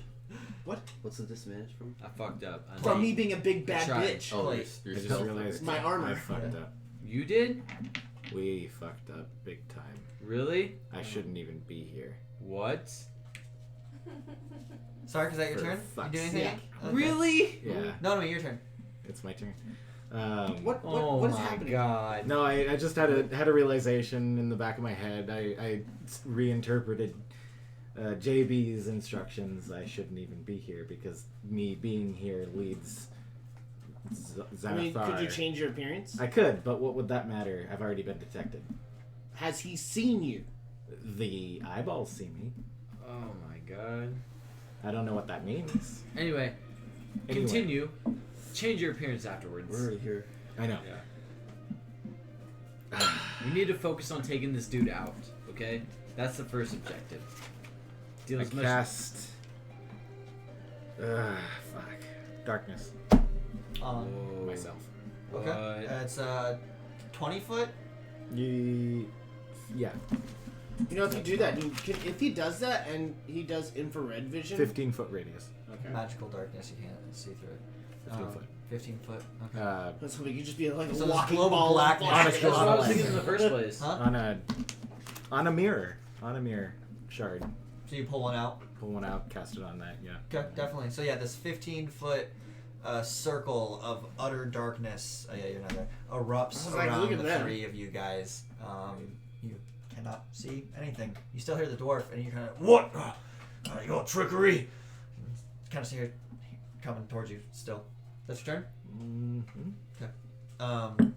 What? What's the disadvantage from? I fucked up. From me being a big bad tried. bitch. Oh, Like, your I just spell. realized My armor. I fucked up. You did? We fucked up big time. Really? I shouldn't even be here. What? Sark, is that your For turn? You fuck's do anything? sake. Okay. Really? Yeah, No, your turn. it's my turn. What Oh what is my happening? god. No, I just had a realization in the back of my head. I reinterpreted JB's instructions. I shouldn't even be here because me being here leads Xanathar. I mean, could you change your appearance? I could, but what would that matter? I've already been detected. Has he seen you? The eyeballs see me. Oh my god. I don't know what that means. Anyway, continue. Change your appearance afterwards. We're already here. I know. We need to focus on taking this dude out, okay? That's the first objective. Deal I as much. cast. Fuck. Darkness. On. Whoa. Myself. Okay. What? It's 20 foot. Yeah. You know, if you do that, if he does that and he does infrared vision. 15-foot radius. Okay. Magical darkness, you can't see through it. 15 foot. 15 foot. Okay. That's something you just be like a So this walking global ball of blackness. black. That's That's what I was Honestly. thinking in the first place. Huh? On a mirror. On a mirror shard. So you pull one out. Pull one out, cast it on that, yeah. Okay, definitely. So yeah, this 15-foot circle of utter darkness. Oh yeah, you're not there. Erupts I was like, around look at the them. 3 of you guys. You cannot see anything. You still hear the dwarf, and you kind of what? You got trickery. Kind of see her coming towards you. Still. That's your turn. Mm-hmm.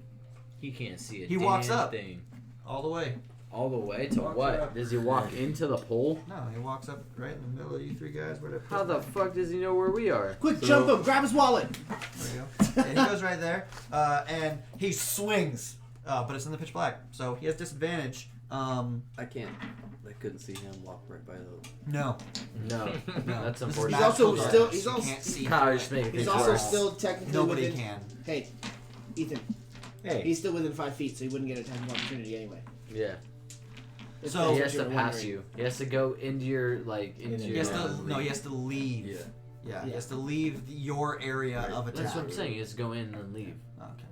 He can't see a He damn walks up. thing. All the way. All the way to Walks what? up. Does he walk into the pole? No, he walks up right in the middle of you 3 guys. Where How the fuck does he know where we are? Quick, jump him! Grab his wallet! There you go. Yeah, he goes right there, and he swings but it's in the pitch black, so he has disadvantage. I can't. I couldn't see him walk right by those. No. No, that's This is unfortunate. He's also magical still. darkness. He's You also. can't see. Nah, I just made He's things also worse. still technically Nobody within. can. Hey, Ethan. Hey. He's still within 5 feet, so he wouldn't get attack of opportunity anyway. Yeah. If So- that's He what has you to were pass wondering. you. He has to go into your He has to. No, he has to leave. Yeah. Yeah, he Yeah. has to leave your area Right. of attack. That's what I'm saying. He has to go in and leave. Okay.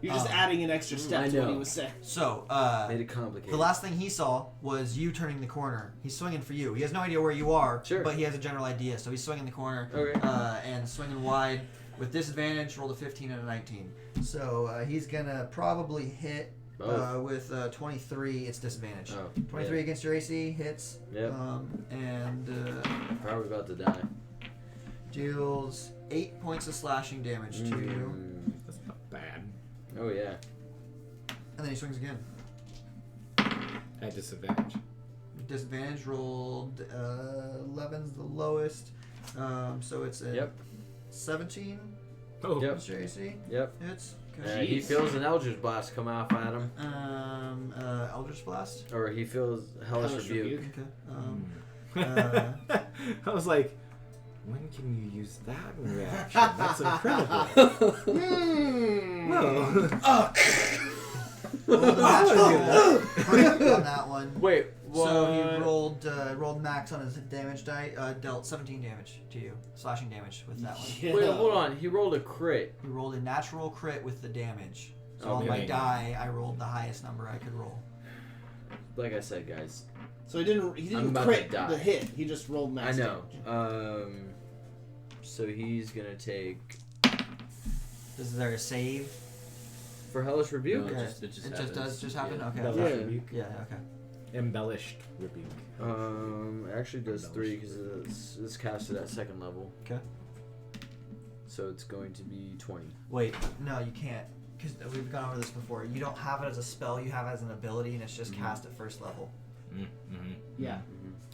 You're just adding an extra step I to what he know. was saying. So, Made it complicated. the last thing he saw was you turning the corner. He's swinging for you. He has no idea where you are, Sure. but he has a general idea. So he's swinging the corner Okay. and swinging wide with disadvantage. Rolled a 15 and a 19. So he's gonna probably hit with 23. It's disadvantage. Oh, 23 yeah. against your AC hits. Yep. And Probably about to die. deals 8 points of slashing damage to you. That's not bad. Oh yeah. And then he swings again. At disadvantage. Disadvantage rolled 11's the lowest. So it's a Yep. 17. Oh. Yep. What's your AC? Yep. Hits. Okay. He feels an Eldritch Blast come off at him, Eldritch Blast. or he feels Hellish Rebuke. Okay. I was like, when can you use that reaction? That's incredible. Whoa. Rolled a natural crit on that one. Wait, what? So he rolled max on his damage die. Dealt 17 damage to you, slashing damage with that one. Yeah. Wait, hold on. He rolled a crit. He rolled a natural crit with the damage. So Oh, on my okay. die, I rolled the highest number I could roll. Like I said, guys. So he didn't I'm crit about to die. the hit. He just rolled max I know. damage. So he's gonna take Is there a save? for Hellish Rebuke. No, Okay. it just It does just happen? Yeah. Okay. Embellished okay. rebuke. Yeah, okay. Embellished rebuke. It actually does 3 because it's casted at 2nd level. Okay. So it's going to be 20. Wait, no, you can't. Because we've gone over this before. You don't have it as a spell, you have it as an ability, and it's just cast at first level. Mm-hmm. Yeah.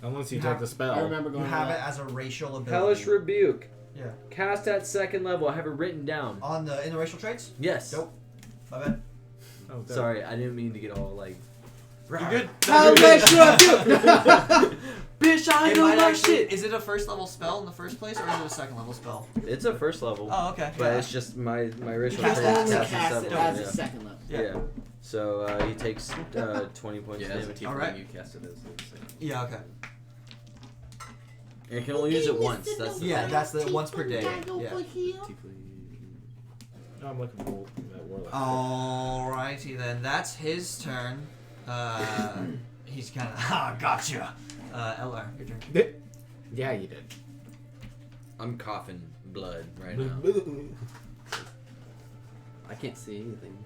Unless you You take have- the spell. I remember You going have over it that. as a racial ability. Hellish Rebuke. Yeah. Cast at 2nd level. I have it written down. In the racial traits? Yes. Nope. My bad. Oh, good. Sorry, I didn't mean to get all like. You good? How much you have Bitch, I It know might my actually. shit. Is it a first level spell in the first place, or is it a second level spell? It's a 1st level. Oh, okay. But it's just my You racial can traits only cast cast at it 7th as level. a second level. Yeah. So he takes 20 points Yeah, of as a damage. tiefling, Alright. you cast it as a second. Yeah. Okay. And you can only use it once. That's the Yeah, thing. that's the once per day. Yeah. Tiefling. No, I'm looking for that warlock. Alrighty then. That's his turn. He's kind of gotcha. LR, your turn. Yeah, you did. I'm coughing blood right now. I can't see anything.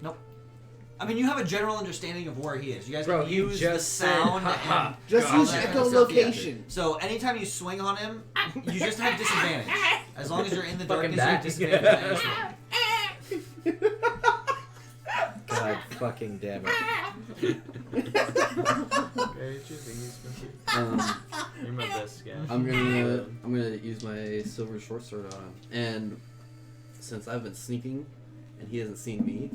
I mean, you have a general understanding of where he is. You guys Bro, can he use the just said, sound "Ha-ha." and Just all use that kind of stuff, yeah. echolocation. So anytime you swing on him, you just have disadvantage. As long as you're in the Fucking darkness, you have bat. disadvantage on any swing. God fucking damn it. You're my best guy. I'm gonna use my silver short sword on him, and since I've been sneaking, and he hasn't seen me,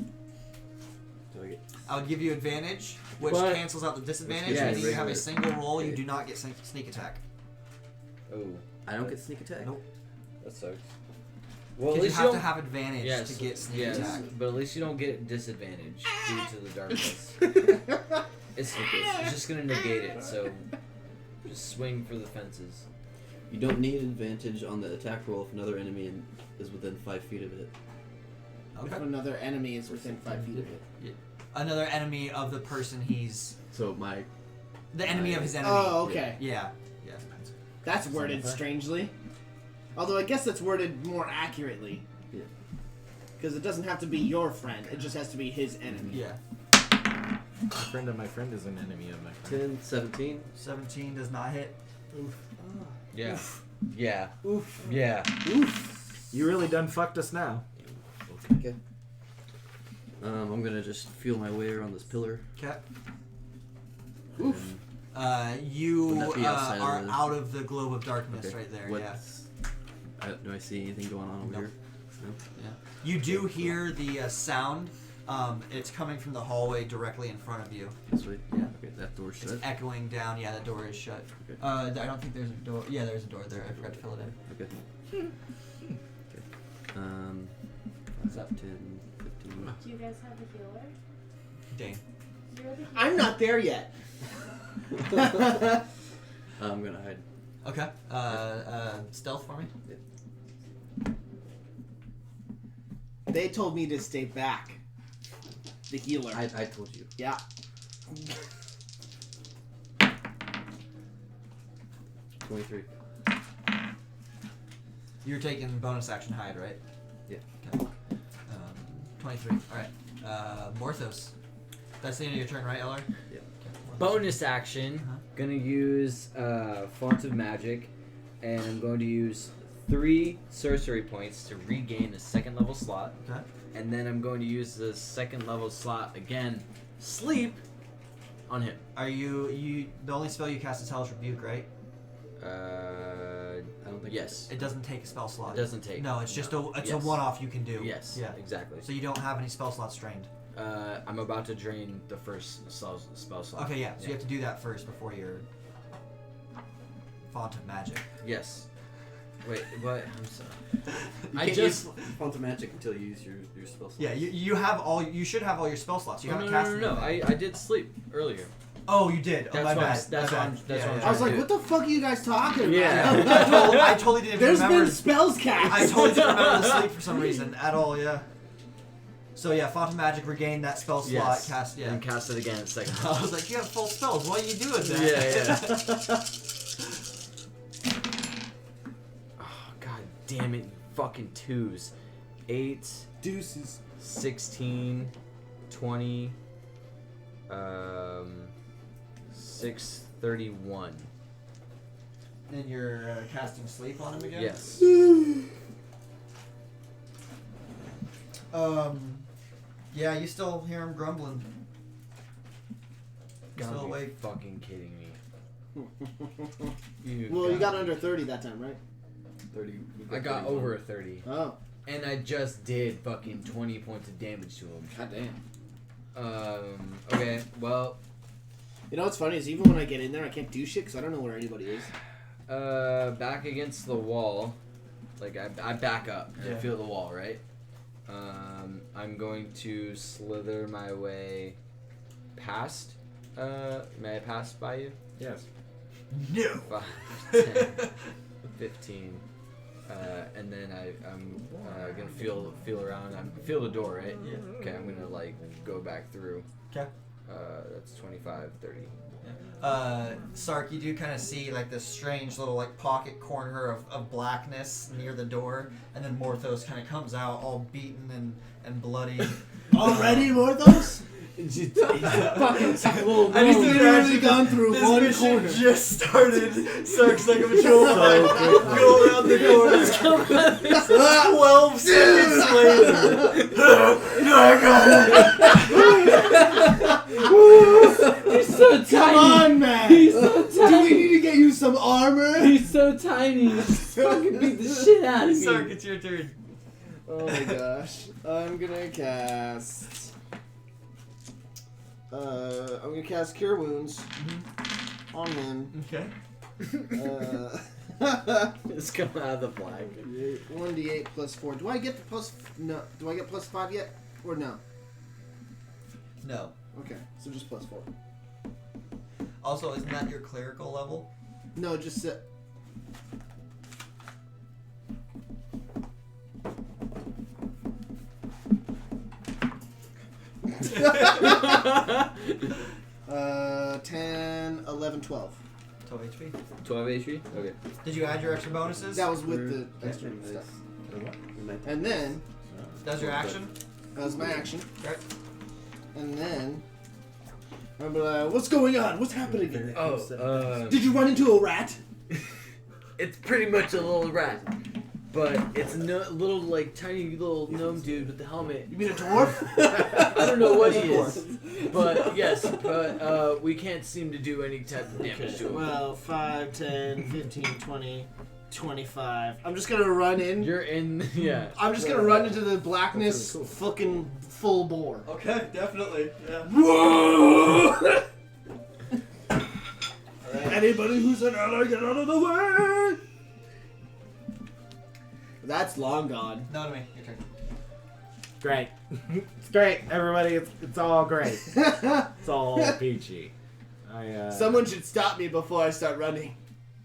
do I get? I would give you advantage, which But- cancels out the disadvantage, Which meaning is you have a regular. single roll. You Okay. do not get sneak attack. Oh, I don't get sneak attack. Nope. that sucks. Well, Because at you least have to don't. have advantage Yes, to get sneak yes, attack. but at least you don't get disadvantage due to the darkness. It's just gonna negate it. So just swing for the fences. You don't need advantage on the attack roll if another enemy is within 5 feet of it. If another enemy is within 5 feet of it. Another enemy of the person he's... So my The enemy of his enemy. Oh, okay. Yeah. Yeah. That's worded Xanathar? strangely. Although I guess that's worded more accurately. Yeah. Because it doesn't have to be your friend. It just has to be his enemy. Yeah. My friend of my friend is an enemy of my friend. 10, 17. 17 does not hit. Yeah. Yeah. Oof. Yeah. Oof. You really done fucked us now. Okay. I'm gonna just feel my way around this pillar. Okay. Oof. You Would that be outside of are the- out of the globe of darkness Okay. right there. What's- do I see anything going on over Nope. here? No? Yeah. You do hear the sound It's coming from the hallway directly in front of you. This way. Yeah. Okay. That door's It's shut. echoing down. Yeah, the door is shut. Okay. I don't think there's a door. Yeah, there's a door there. I forgot to fill it in. Okay. Okay. What's up? 10, 15. Do you guys have a healer? Dane. You're the healer. I'm not there yet. I'm gonna hide. Okay. Stealth for me. They told me to stay back. The healer. I told you. Yeah. 23. You're taking bonus action hide, right? Yeah. Okay. 23. All right. Morthos. That's the end of your turn, right, Eller? Yeah. Okay. Bonus action. Gonna use Font of Magic, and I'm going to use 3 sorcery points to regain a second level slot. Okay. And then I'm going to use the second level slot again, sleep, on him. Are you the only spell you cast is Hellish Rebuke, right? I don't think. Yes. It doesn't take a spell slot. It doesn't take. No, it's just a Yes. one-off you can do. Yes. Yeah. Exactly. So you don't have any spell slots drained. I'm about to drain the first spell slot. Okay, yeah. So you have to do that first before your Font of Magic. Yes. Wait, what? I'm sorry. You I can't just- use Font of Magic until you use your spell slots. Yeah, you have all. You should have all your spell slots. You haven't cast No. anything. I did sleep earlier. Oh, you did. Oh, That's my what I'm- bad. that's My what I'm- bad. that's what I'm I was trying like, to what the fuck are you guys talking about? Yeah. I totally didn't There's remember. been spells cast. I totally didn't remember the sleep for some reason at all. Yeah. So yeah, Font of Magic regained that spell slot. Yes. Cast. Yeah. And cast it again at second. I was like, you have full spells. What are you doing then? Yeah. Oh, god damn it, you fucking 2s. 8, Deuces. 16, 20, 631. And you're casting sleep on him again. Yes. Yeah, you still hear him grumbling. Gotta Still be awake. fucking kidding me. Well, you got under 30 that time, right? 30. I got over a 30. Oh. And I just did fucking 20 points of damage to him. God damn. Okay, well, You know what's funny is even when I get in there, I can't do shit because I don't know where anybody is. back against the wall. Like, I back up and Yeah. feel the wall, right? I'm going to slither my way past. May I pass by you? Yes. No. 5, 10, 15. And then I'm gonna feel around. Feel the door, right? Yeah. Okay, I'm gonna like go back through. Okay. That's 25, 30. Sark, you do kind of see like this strange little like pocket corner of blackness near the door, and then Morthos kind of comes out all beaten and bloody. Already, Morthos? He's a fucking little I just We've literally gone through this one mission corner. just started. Sark's like a patrol line. Go around the corner. 12 seconds later. He's so Come tiny. on, man! He's so Do we tiny. need to get you some armor? He's so tiny. Just fucking beat the shit out of me. Sark, it's your turn. Oh my gosh. I'm gonna cast... I'm gonna cast Cure Wounds on him. Okay. It's coming out of the black. 1d8 plus 4. Do I get the plus... No. Do I get plus 5 yet? Or no? No. Okay, so just plus 4. Also, isn't that your clerical level? No, just sit. Uh, 10, 11, 12. 12 HP. 12 HP? Okay. Did you add your extra bonuses? That was with the extra stuff. And then, That was your action? that was my action. Okay. And then, I'm like, what's going on? What's happening here? Oh, Did you run into a rat? it's pretty much a little rat. But it's a little, like, tiny little gnome dude with the helmet. You mean a dwarf? I don't know what he is. But, yes, but we can't seem to do any type of damage to him. Well, 5, 10, 15, 20, 25. I'm just gonna run in. You're in. Yeah. I'm just gonna run into the blackness, That's really fucking full bore. Okay, definitely. Yeah. Whoa! Anybody who's an ally, get out of the way! That's long gone. No, to me. Your turn. Great. It's great, everybody. It's all great. It's all peachy. Someone should stop me before I start running.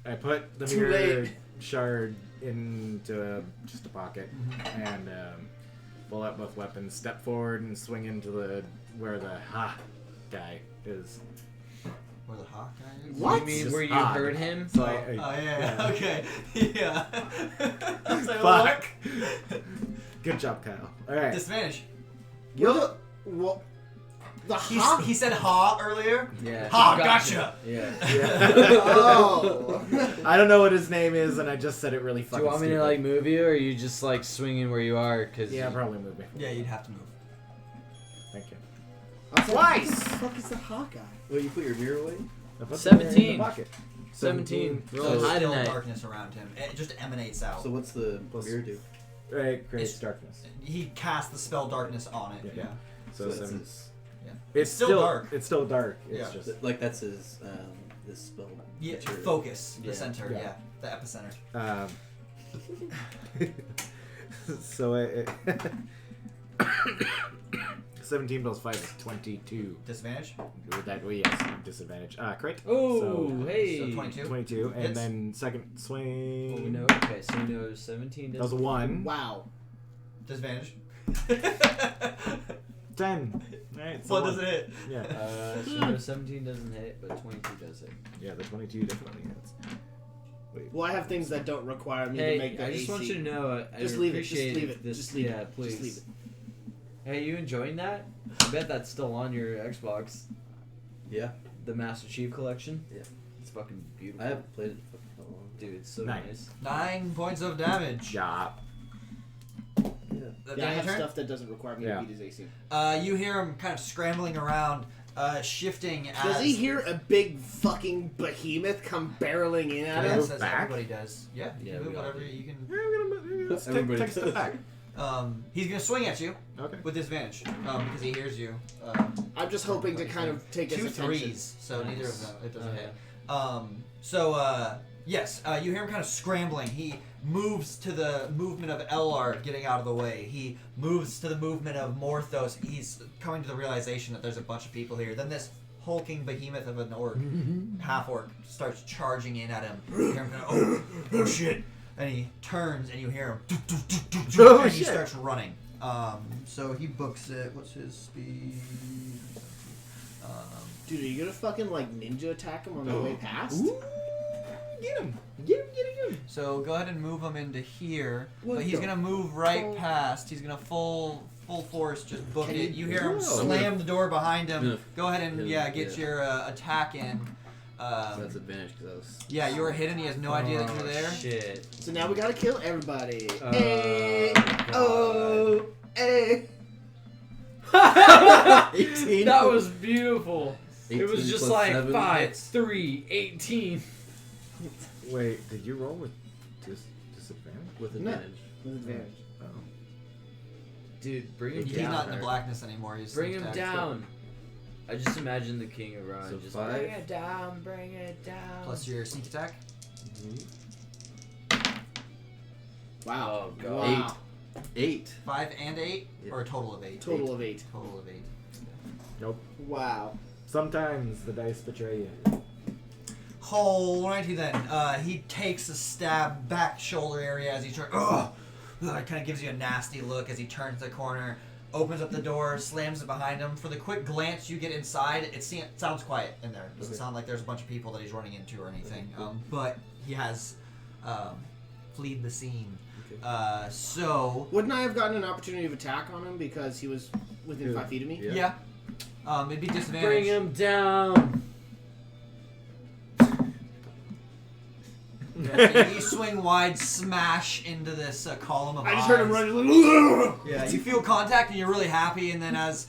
I put the Too mirror late. shard into just a pocket and pull out both weapons, step forward, and swing into where the guy is. Where the hawk guy is? What? You mean Just where you odd. heard him? So Oh, yeah. Okay. Yeah. I was like, Fuck. Good job, Kyle. All right. Disadvantage. What? The hawk? He said ha earlier. Yeah. Ha, gotcha. Yeah. Oh. I don't know what his name is, and I just said it really Do fucking you want me to stupid. like move you, or are you just like swinging where you are? Cause Yeah, probably move me. Yeah, you'd have to move. Thank you. Twice! What the fuck is the hawk guy? Wait, you put your mirror away? I put the 17. mirror in the pocket. 17. So Roll there's high still tonight. darkness around him. It just emanates out. So what's the Plus- mirror do? Right, creates It's- darkness. He cast the spell darkness on it. Yeah. Yeah. So that's seven. his, It's still dark. It's still dark. It's Yeah. just. like that's his this spell. Yeah. material. Focus. The Yeah. center. Yeah. Yeah. The epicenter. So it 17 plus 5 is 22. Disadvantage. With that, well, yes, disadvantage. Crit. Oh, So, hey. So 22. 22, and Hits. then second swing. Well, we know. Okay, so we know 17 That was a doesn't. 1. Wow. Disadvantage. 10. Alright, so What one. does it hit? Yeah. So we know 17 doesn't hit, but 22 does hit. Yeah, the 22 definitely hits. Well, I have things that don't require me to make Hey, the I just AC. want you to know. I Just would leave it, just appreciate leave if it, This, just leave yeah, it, please. just leave it. Hey, you enjoying that? I bet that's still on your Xbox. Yeah, The Master Chief Collection. Yeah. It's fucking beautiful. I haven't played it for how long. Dude, it's so Nice. nice. 9 points of damage. Yeah. Yeah. That Yeah, I your have turn? stuff that doesn't require me Yeah. to beat his AC. You hear him kind of scrambling around, shifting as... Does he hear a big fucking behemoth come barreling in at him? Yes, as Back? everybody does. Yeah, you Yeah, can move we all whatever do. you can. Let's Everybody take a step does. back. He's gonna swing at you Okay. with disadvantage because he hears you. I'm just hoping to kind of take his 2 attention. threes, so neither of them it doesn't hit. Yes, you hear him kind of scrambling. He moves to the movement of Elar getting out of the way. He moves to the movement of Morthos. He's coming to the realization that there's a bunch of people here. Then this hulking behemoth of an orc, half orc, starts charging in at him. You hear him kind of, oh shit! And he turns, and you hear him, Oh, and he shit. starts running. So he books it. What's his speed? Dude, are you gonna fucking like ninja attack him on the way past? Ooh, get him. Get him, get him, get him. So go ahead and move him into here. What But he's the gonna move right fuck? past. He's gonna full force just book Can it. he- You hear him Whoa. slam the door behind him. Yeah. Go ahead and Yeah, get yeah. your attack in. So that's advantage because I was. Yeah, you were hidden. He has no idea that you're there. Shit. So now we gotta kill everybody. Oh, Hey, God. oh, hey. 18. That was beautiful. It was 18 just plus like 7 5, hits. 3, 18. Wait, did you roll with disadvantage? with No. advantage. With advantage. Oh. Dude, bring him He's down. not in the blackness anymore. He's Bring him attacked. down. I just imagine the King of Ryan So just 5. bring it down, bring it down. Plus your sneak attack. Wow. Oh, God. Wow. 8. 5 and 8, Yeah. or a total of 8. Total of 8. Total of 8. Nope. Wow. Sometimes the dice betray you. Alrighty then. He takes a stab back shoulder area as he turns. Ugh! It kind of gives you a nasty look as he turns the corner, opens up the door, slams it behind him. For the quick glance you get inside, it sounds quiet in there. It doesn't sound like there's a bunch of people that he's running into or anything. But he has fled the scene. Okay. So Wouldn't I have gotten an opportunity of attack on him because he was within Yeah. 5 feet of me? Yeah. it'd be disadvantage. Bring him down. Yeah, you swing wide, smash into this column of I just eyes. heard him running like, Yeah, you feel contact and you're really happy, and then as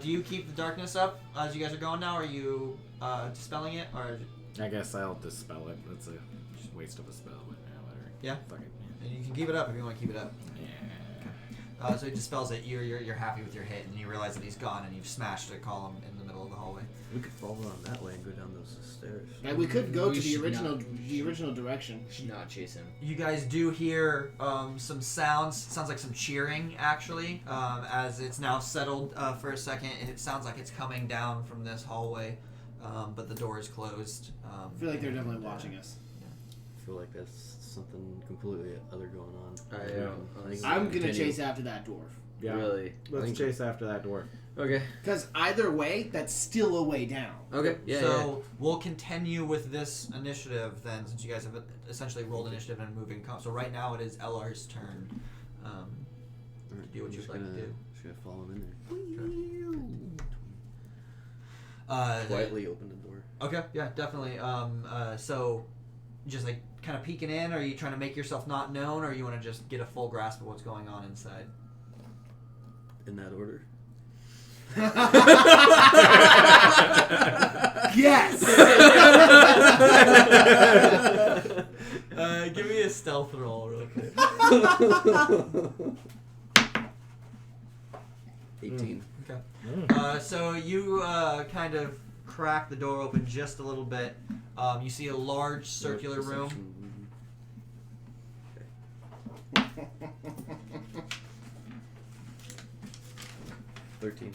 do you keep the darkness up as you guys are going now? Or are you dispelling it, or I guess I'll dispel it. That's a just waste of a spell, but yeah, Yeah. Fuck it. And you can keep it up if you want to keep it up. Yeah. So it dispels it. You're happy with your hit, and you realize that he's gone, and you've smashed a column in the middle of the hallway. We could follow on that way and go down those stairs. And we could go We to the should original not. the original direction. Should not chase him. You guys do hear some sounds. Sounds like some cheering, actually, as it's now settled for a second. It sounds like it's coming down from this hallway, but the door is closed. I feel like they're definitely watching us. I feel like that's something completely other going on. I think I'm gonna continue. chase after that dwarf. Yeah. Really? Let's chase after that dwarf. Okay. Because either way, that's still a way down. Okay. Yeah. So we'll continue with this initiative then, since you guys have essentially rolled initiative and moving. So right now it is LR's turn. Do what you'd like to do. Just gonna follow him in Uh, there. Quietly open the door. Okay, yeah, definitely. So just like kind of peeking in, or are you trying to make yourself not known, or you want to just get a full grasp of what's going on inside? In that order. Yes! Give me a stealth roll real quick. 18. Okay. So you kind of crack the door open just a little bit. You see a large circular room. Okay. 13.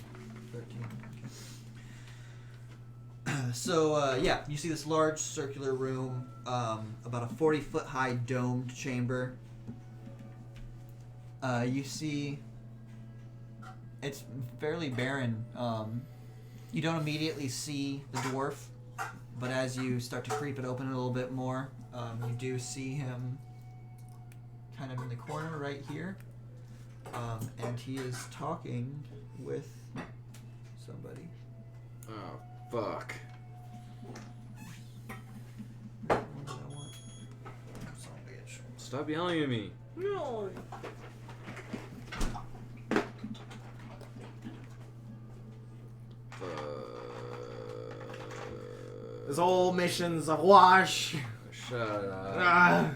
13. So yeah, you see this large circular room, about a 40-foot high domed chamber. You see it's fairly barren. You don't immediately see the dwarf, but as you start to creep it open a little bit more, you do see him kind of in the corner right here, and he is talking with somebody. Oh fuck. What did I want? Son of a bitch. Stop yelling at me. No. This whole mission's a wash. Shut up. Ah.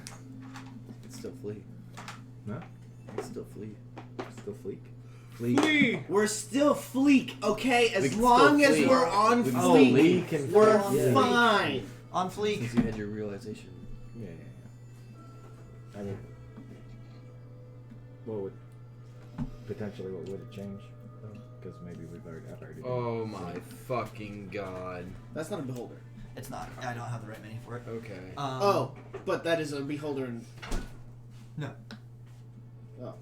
It's still flee. No? It's still flee. Still fleek. Flee. We're still fleek, okay? We As can long still as fleek. we're on We can Oh, fleek, leak and we're Yeah. fine. On fleek. Since you had your realization. Yeah. I mean, what would potentially what would it change? Because maybe we've already. Oh my fucking god. That's not a beholder. It's not. I don't have the right menu for it. Okay. Oh, but that is a beholder. No. Oh.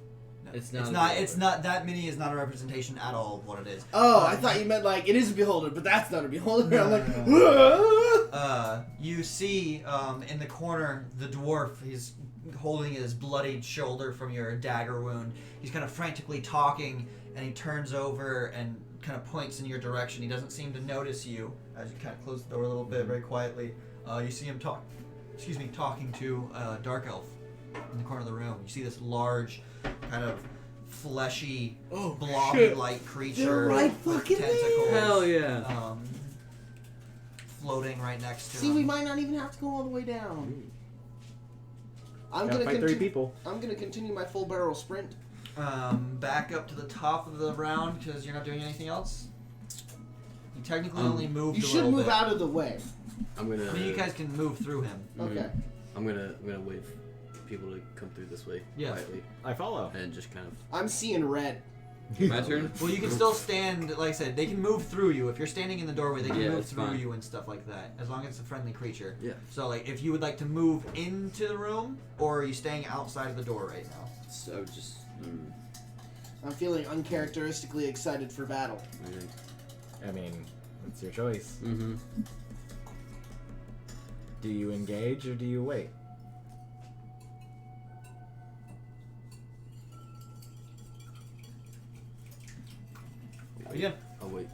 No. It's not It's a not. beholder. It's not. That mini is not a representation at all of what it is. Oh, I thought you meant like it is a beholder, but that's not a beholder. No, I'm like, no, you see in the corner the dwarf. He's holding his bloodied shoulder from your dagger wound. He's kind of frantically talking, and he turns over and kind of points in your direction. He doesn't seem to notice you as you kind of close the door a little bit, very quietly. You see him talking to a dark elf in the corner of the room. You see this large, kind of fleshy, blobby-like creature They're right with fucking tentacles. there. Hell yeah. Floating right next to See, him. we might not even have to go all the way down. I'm Gotta gonna fight 3 people. I'm gonna continue my full barrel sprint. Back up to the top of the round because you're not doing anything else. You technically only moved You a should little move bit. out of the way. I'm gonna. I mean, you guys can move through him. Okay. I'm gonna wave people to come through this way Yeah. quietly I follow. and just kind of. I'm seeing red. My turn? Well, you can still stand. Like I said, they can move through you. If you're standing in the doorway, they can Yeah, move it's through fine. you and stuff like that, as long as it's a friendly creature. Yeah. So, like, if you would like to move into the room, or are you staying outside of the door right now? So just. I'm feeling uncharacteristically excited for battle. I mean, it's your choice. Mm-hmm. Do you engage or do you wait? Yeah. I'll wait.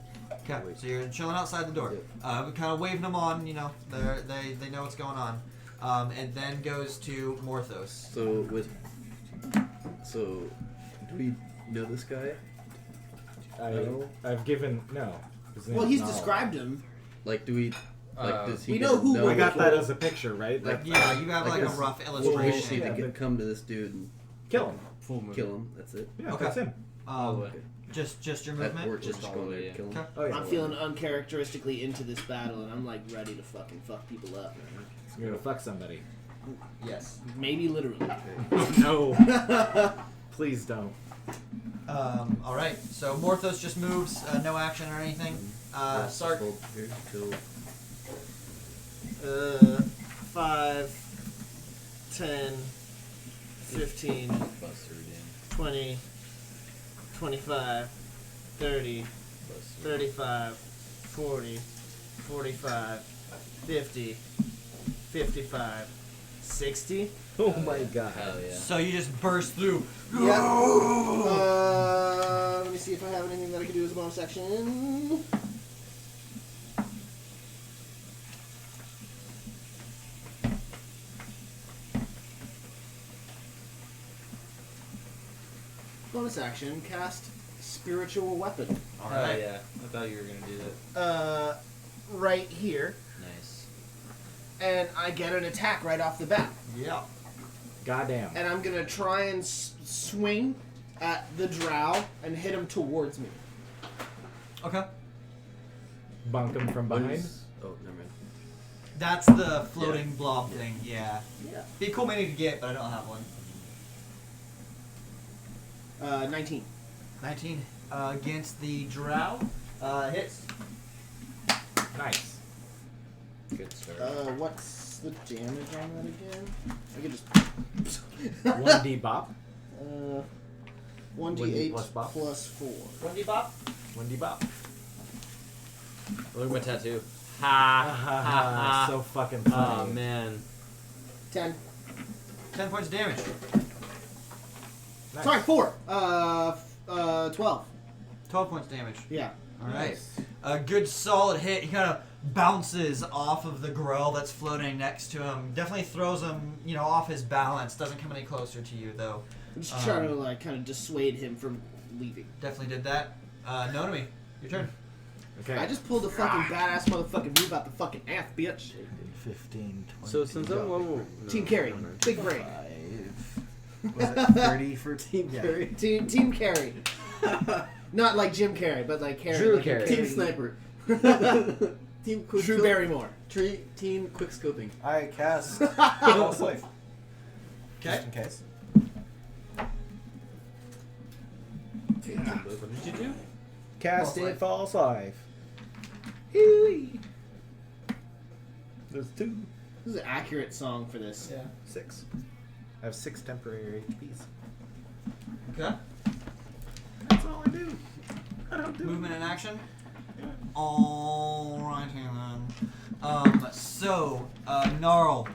Okay. Wait. So you're chilling outside the door. Yep. Kind of waving them on. You know, they know what's going on. And then goes to Morthos. So do we know this guy? I've given no. His Well, name's he's Nala. described him. Like, do we Like, does he we get know to who I we're got that with. as a picture, right? Like, That- yeah, you have like a it's- rough Well, we just illustration. need to Yeah. come to this dude and Kill him. Full movement. kill him. That's it. Yeah, Okay. that's him. Um, just your That, movement. or just Just go all the there way, and kill him. Okay. Oh, yeah. I'm feeling uncharacteristically into this battle, and I'm like ready to fucking fuck people up. You're gonna fuck somebody. Yes. Maybe literally. No. Please don't. All right. So Morthos just moves, no action or anything. Sark. Hold here till 5, 10, 15, Buster again. 20, 25, 30, Buster. 35, 40, 45, 50, 55, 60. Oh my god. Hell yeah. So you just burst through. Yeah. Let me see if I have anything that I can do as a bonus action. Bonus action, cast spiritual weapon. All Hell right. yeah. I thought you were gonna do that. Right here, Nice. and I get an attack right off the bat. Yeah. Goddamn. And I'm gonna try and swing at the drow and hit him towards me. Okay. Bunk him from what behind. is- Oh, never mind. That's the floating blob thing. Yeah. Yeah. Be a cool many to get, but I don't have one. 19. 19 against the drow. Hits. Nice. Good start. What's the damage on that again? I could just. 1d bop. 1d8 plus bop? plus 4. 1d bop. 1d bop. Look at my tattoo. So fucking funny. Oh man. 10. 10 points of damage. Nice. Sorry, 4. 12. 12 points of damage. Yeah. All right. A good solid hit. He kind of bounces off of the grill that's floating next to him. Definitely throws him, off his balance. Doesn't come any closer to you though. I'm just trying to kind of dissuade him from leaving. Definitely did that. Nonomi, your turn. Okay. I just pulled the fucking badass motherfucking move out the fucking ass, bitch. 15, 20. So since I'm level Team carry. Big brain. 5. Was it 30 for Team yeah. carry. Team carry. Not like Jim Carrey, but like carry. Drew like carry. Team sniper. Team quick Drew Barrymore. Team quick scoping. I cast False Life. Okay. Just in case. What did you do? Cast False it Life. False Life. Hee-wee. There's 2. This is an accurate song for this. Yeah. 6. I have 6 temporary HPs. Okay. That's all I do. I don't do Movement and action. Yeah. Alrighty then. So, Gnarl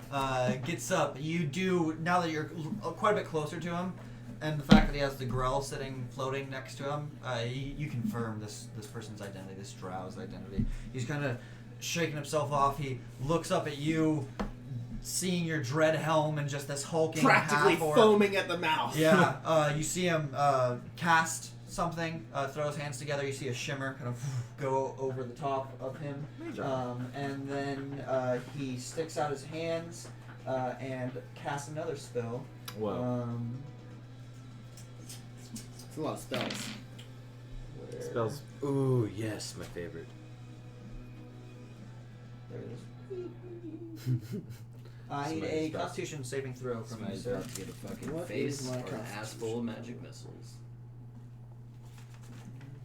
gets up. You do, now that you're quite a bit closer to him, and the fact that he has the Grell sitting, floating next to him, you confirm this person's identity, this Drow's identity. He's kind of shaking himself off. He looks up at you, seeing your dread helm and just this hulking Practically half-orc. foaming at the mouth. Yeah, you see him cast something, throw his hands together. You see a shimmer kind of go over the top of him. And then he sticks out his hands and casts another spell. Whoa. It's a lot of spells. Where- Spells. Ooh, yes, my favorite. There it is. I need a Constitution saving throw from you, Somebody's sir. about to get a fucking What face is my or an ass constitution? full of magic missiles.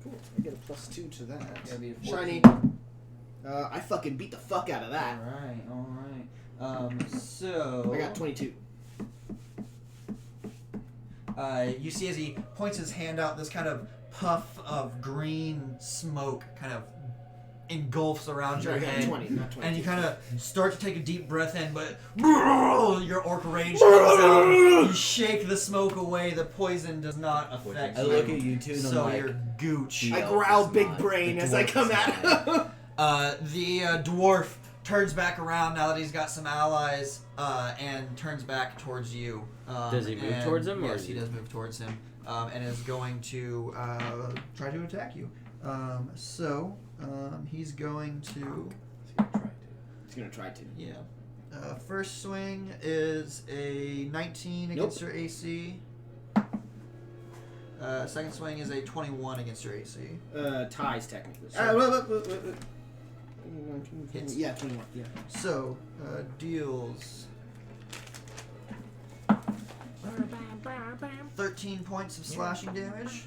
Cool. I get a +2 to that. Yeah, it'd be a 14. Shiny. I fucking beat the fuck out of that. All right. So I got 22. You see as he points his hand out, this kind of puff of green smoke kind of engulfs around Sure, your I got head. 20, not 22. And you kind of start to take a deep breath in, but your orc rage comes out. You shake the smoke away. The poison does not affect I you. look at you two and I'm So like, you're gooch. I elf growl is big not- brain the as I dwarf come is at not. him. The dwarf turns back around now that he's got some allies and turns back towards you. Does he move and- towards him, or Yes, is he he- does move towards him and is going to try to attack you. He's going to gonna try to. Yeah. First swing is a 19 against your AC. Second swing is a 21 against your AC. Ties technically. Hits. Yeah, 21. Yeah. So, deals 13 points of slashing damage.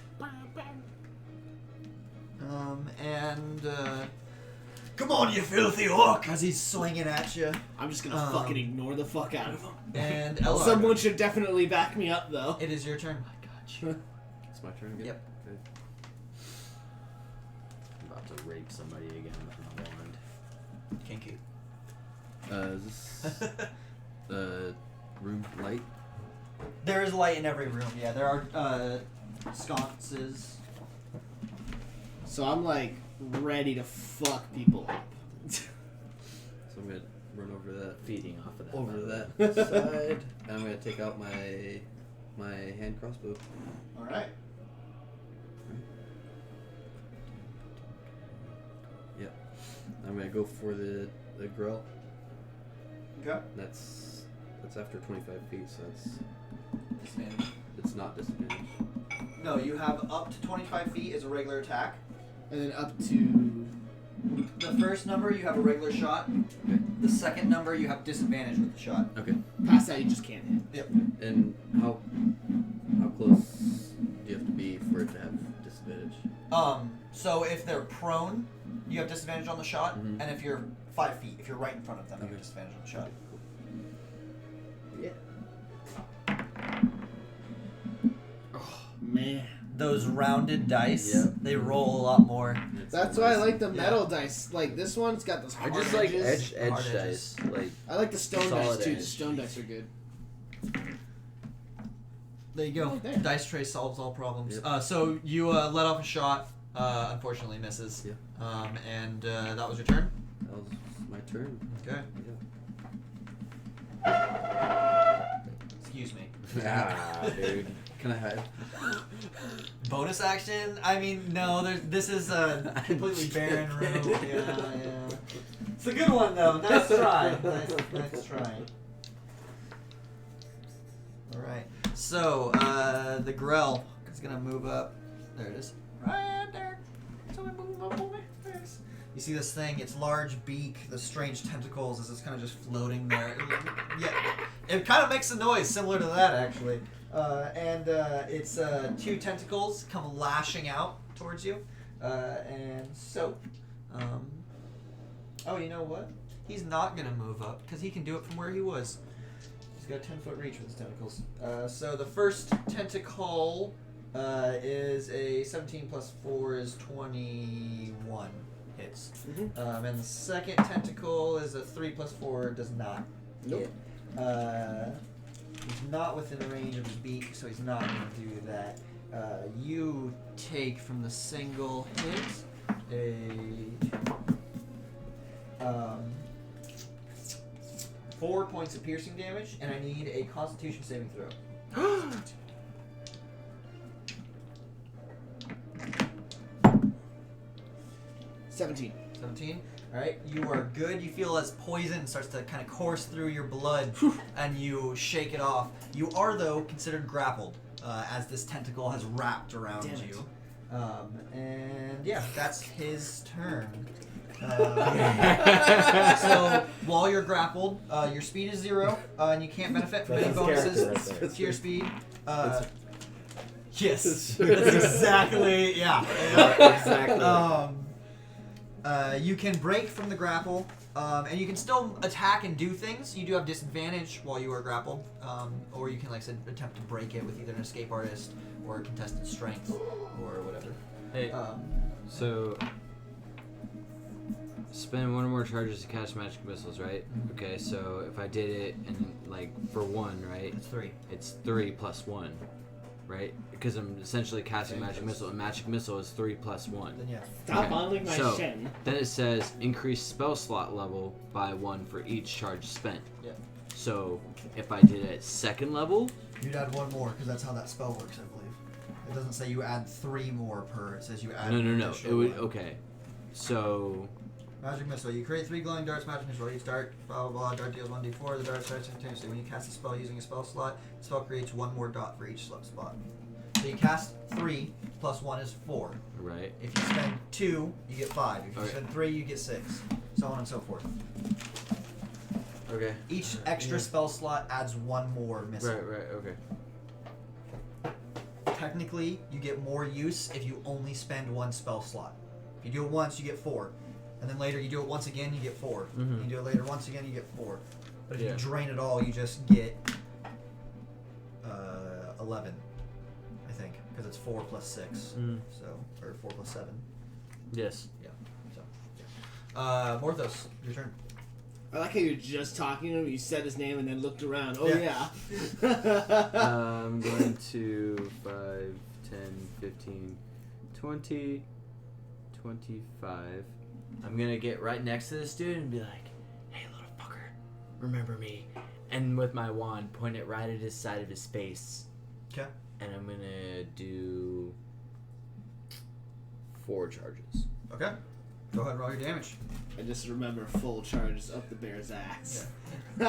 Come on, you filthy orc! As he's swinging at you. I'm just gonna fucking ignore the fuck out of him. And Elargo. Someone should definitely back me up, though. It is your turn. It's my turn again? Yep. Okay. I'm about to rape somebody again with my wand. Kinky. Is this room light? There is light in every room, yeah. There are sconces. So I'm like ready to fuck people up. So I'm gonna run over that. Feeding off of that. Over by that side. And I'm gonna take out my hand crossbow. Alright. Yep. I'm gonna go for the grill. Okay. That's after 25 feet, so Disadvantage. it's not disadvantage. No, you have up to 25 feet as a regular attack. And then up to... The first number, you have a regular shot. Okay. The second number, you have disadvantage with the shot. Okay. Past that, you just can't hit. Yep. And how close do you have to be for it to have disadvantage? So if they're prone, you have disadvantage on the shot, Mhm. and if you're 5 feet, if you're right in front of them, you Okay. have disadvantage on the shot. Yeah. Oh, man. Those rounded dice, Yeah. they roll a lot more. That's why I like the metal dice. Like, this one's got those I hard just like edges. edge Hard dice. edges. Like I like the stone Solid dice, too. The edge. stone dice are good. There you go. Right there. Dice tray solves all problems. Yep. So you let off a shot, unfortunately misses. Yeah. And that was your turn? that was my turn. Okay. Yeah. Excuse me. Ah, dude. Can I hide? Bonus action? I mean, no. This is a completely barren room. Yeah. It's a good one though. Nice try. Nice try. All right. So the Grell is gonna move up. There it is. Right there. So we move up over there. You see this thing? Its large beak, the strange tentacles, as it's kind of just floating there. Yeah, it kind of makes a noise similar to that actually. And its 2 tentacles come lashing out towards you. And so, oh, you know what? He's not gonna move up because he can do it from where he was. He's got a 10-foot reach with his tentacles. So the first tentacle is a 17 plus 4 is 21 hits. Mm-hmm. And the second tentacle is a 3 plus 4 does not hit. He's not within range of his beak, so he's not going to do that. You take from the single hit a 4 points of piercing damage, and I need a Constitution saving throw. 17. 17. Alright, you are good. You feel as poison starts to kind of course through your blood, and you shake it off. You are, though, considered grappled, as this tentacle has wrapped around Damn it. you. And yeah, that's his turn. So while you're grappled, your speed is 0, and you can't benefit from That's any his character bonuses right there. to your speed. Yes, that's exactly Exactly. You can break from the grapple, and you can still attack and do things. You do have disadvantage while you are grappled, or you can, like I said, attempt to break it with either an escape artist or a contested strength or whatever. Hey, so spend 1 or more charges to cast magic missiles, right? Mhm. Okay, so if I did it and like for 1, right? It's 3. It's 3 plus 1, right? Because I'm essentially casting magic missile, and magic missile is 3 plus 1. Then yeah. Stop Okay. bottling my So- shin. Then it says increase spell slot level by 1 for each charge spent. Yeah. So if I did it at 2nd level, You'd add 1 more because that's how that spell works, I believe. It doesn't say you add 3 more per. It says you add. no. an It additional would 1. okay. So Magic missile. You create 3 glowing darts. Magic missile. Each dart, blah blah blah. Dart deals 1d4. The dart starts simultaneously. When you cast a spell using a spell slot, the spell creates 1 more dot for each slot spot. So you cast 3 plus 1 is 4. Right. If you spend 2, you get 5. If you Okay. spend 3, you get 6. So on and so forth. Okay. Each extra spell slot adds 1 more missile. Right. Okay. Technically, you get more use if you only spend 1 spell slot. If you do it once, you get 4. And then later you do it once again, you get 4. Mhm. You do it later once again, you get 4. But if Yeah. you drain it all, you just get 11, I think, because it's 4 plus 6. Mm. So, or 4 plus 7. Yes. Yeah. So, Morthos, your turn. I like how you're just talking to him. You said his name and then looked around. Oh Yeah. yeah. I'm going to 5, 10, 15, 20, 25. I'm going to get right next to this dude and be like, hey, little fucker, remember me. And with my wand, point it right at his side of his face. Okay. And I'm going to do 4 charges. Okay. Go ahead and roll your damage. I just remember full charges up the bear's ass. So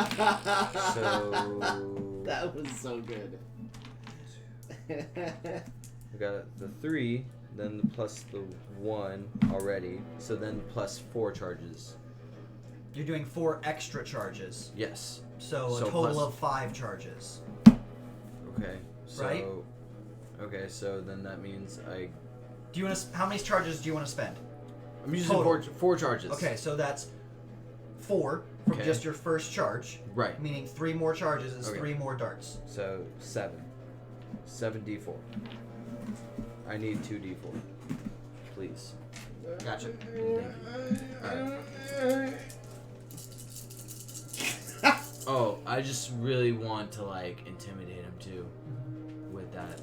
That was so good. I got the 3, then the plus the 1 already. So then plus 4 charges. You're doing 4 extra charges. Yes. So a So total plus- of 5 charges. Okay. So, Right? Okay, so then that means I... Do you want to? How many charges do you want to spend? I'm using Total. 4 charges. Okay, so that's 4 from Okay. just your first charge. Right. Meaning 3 more charges is Okay. 3 more darts. So 7. 7d4. I need 2d4. Please. Gotcha. Alright. Oh, I just really want to like intimidate him too. With that.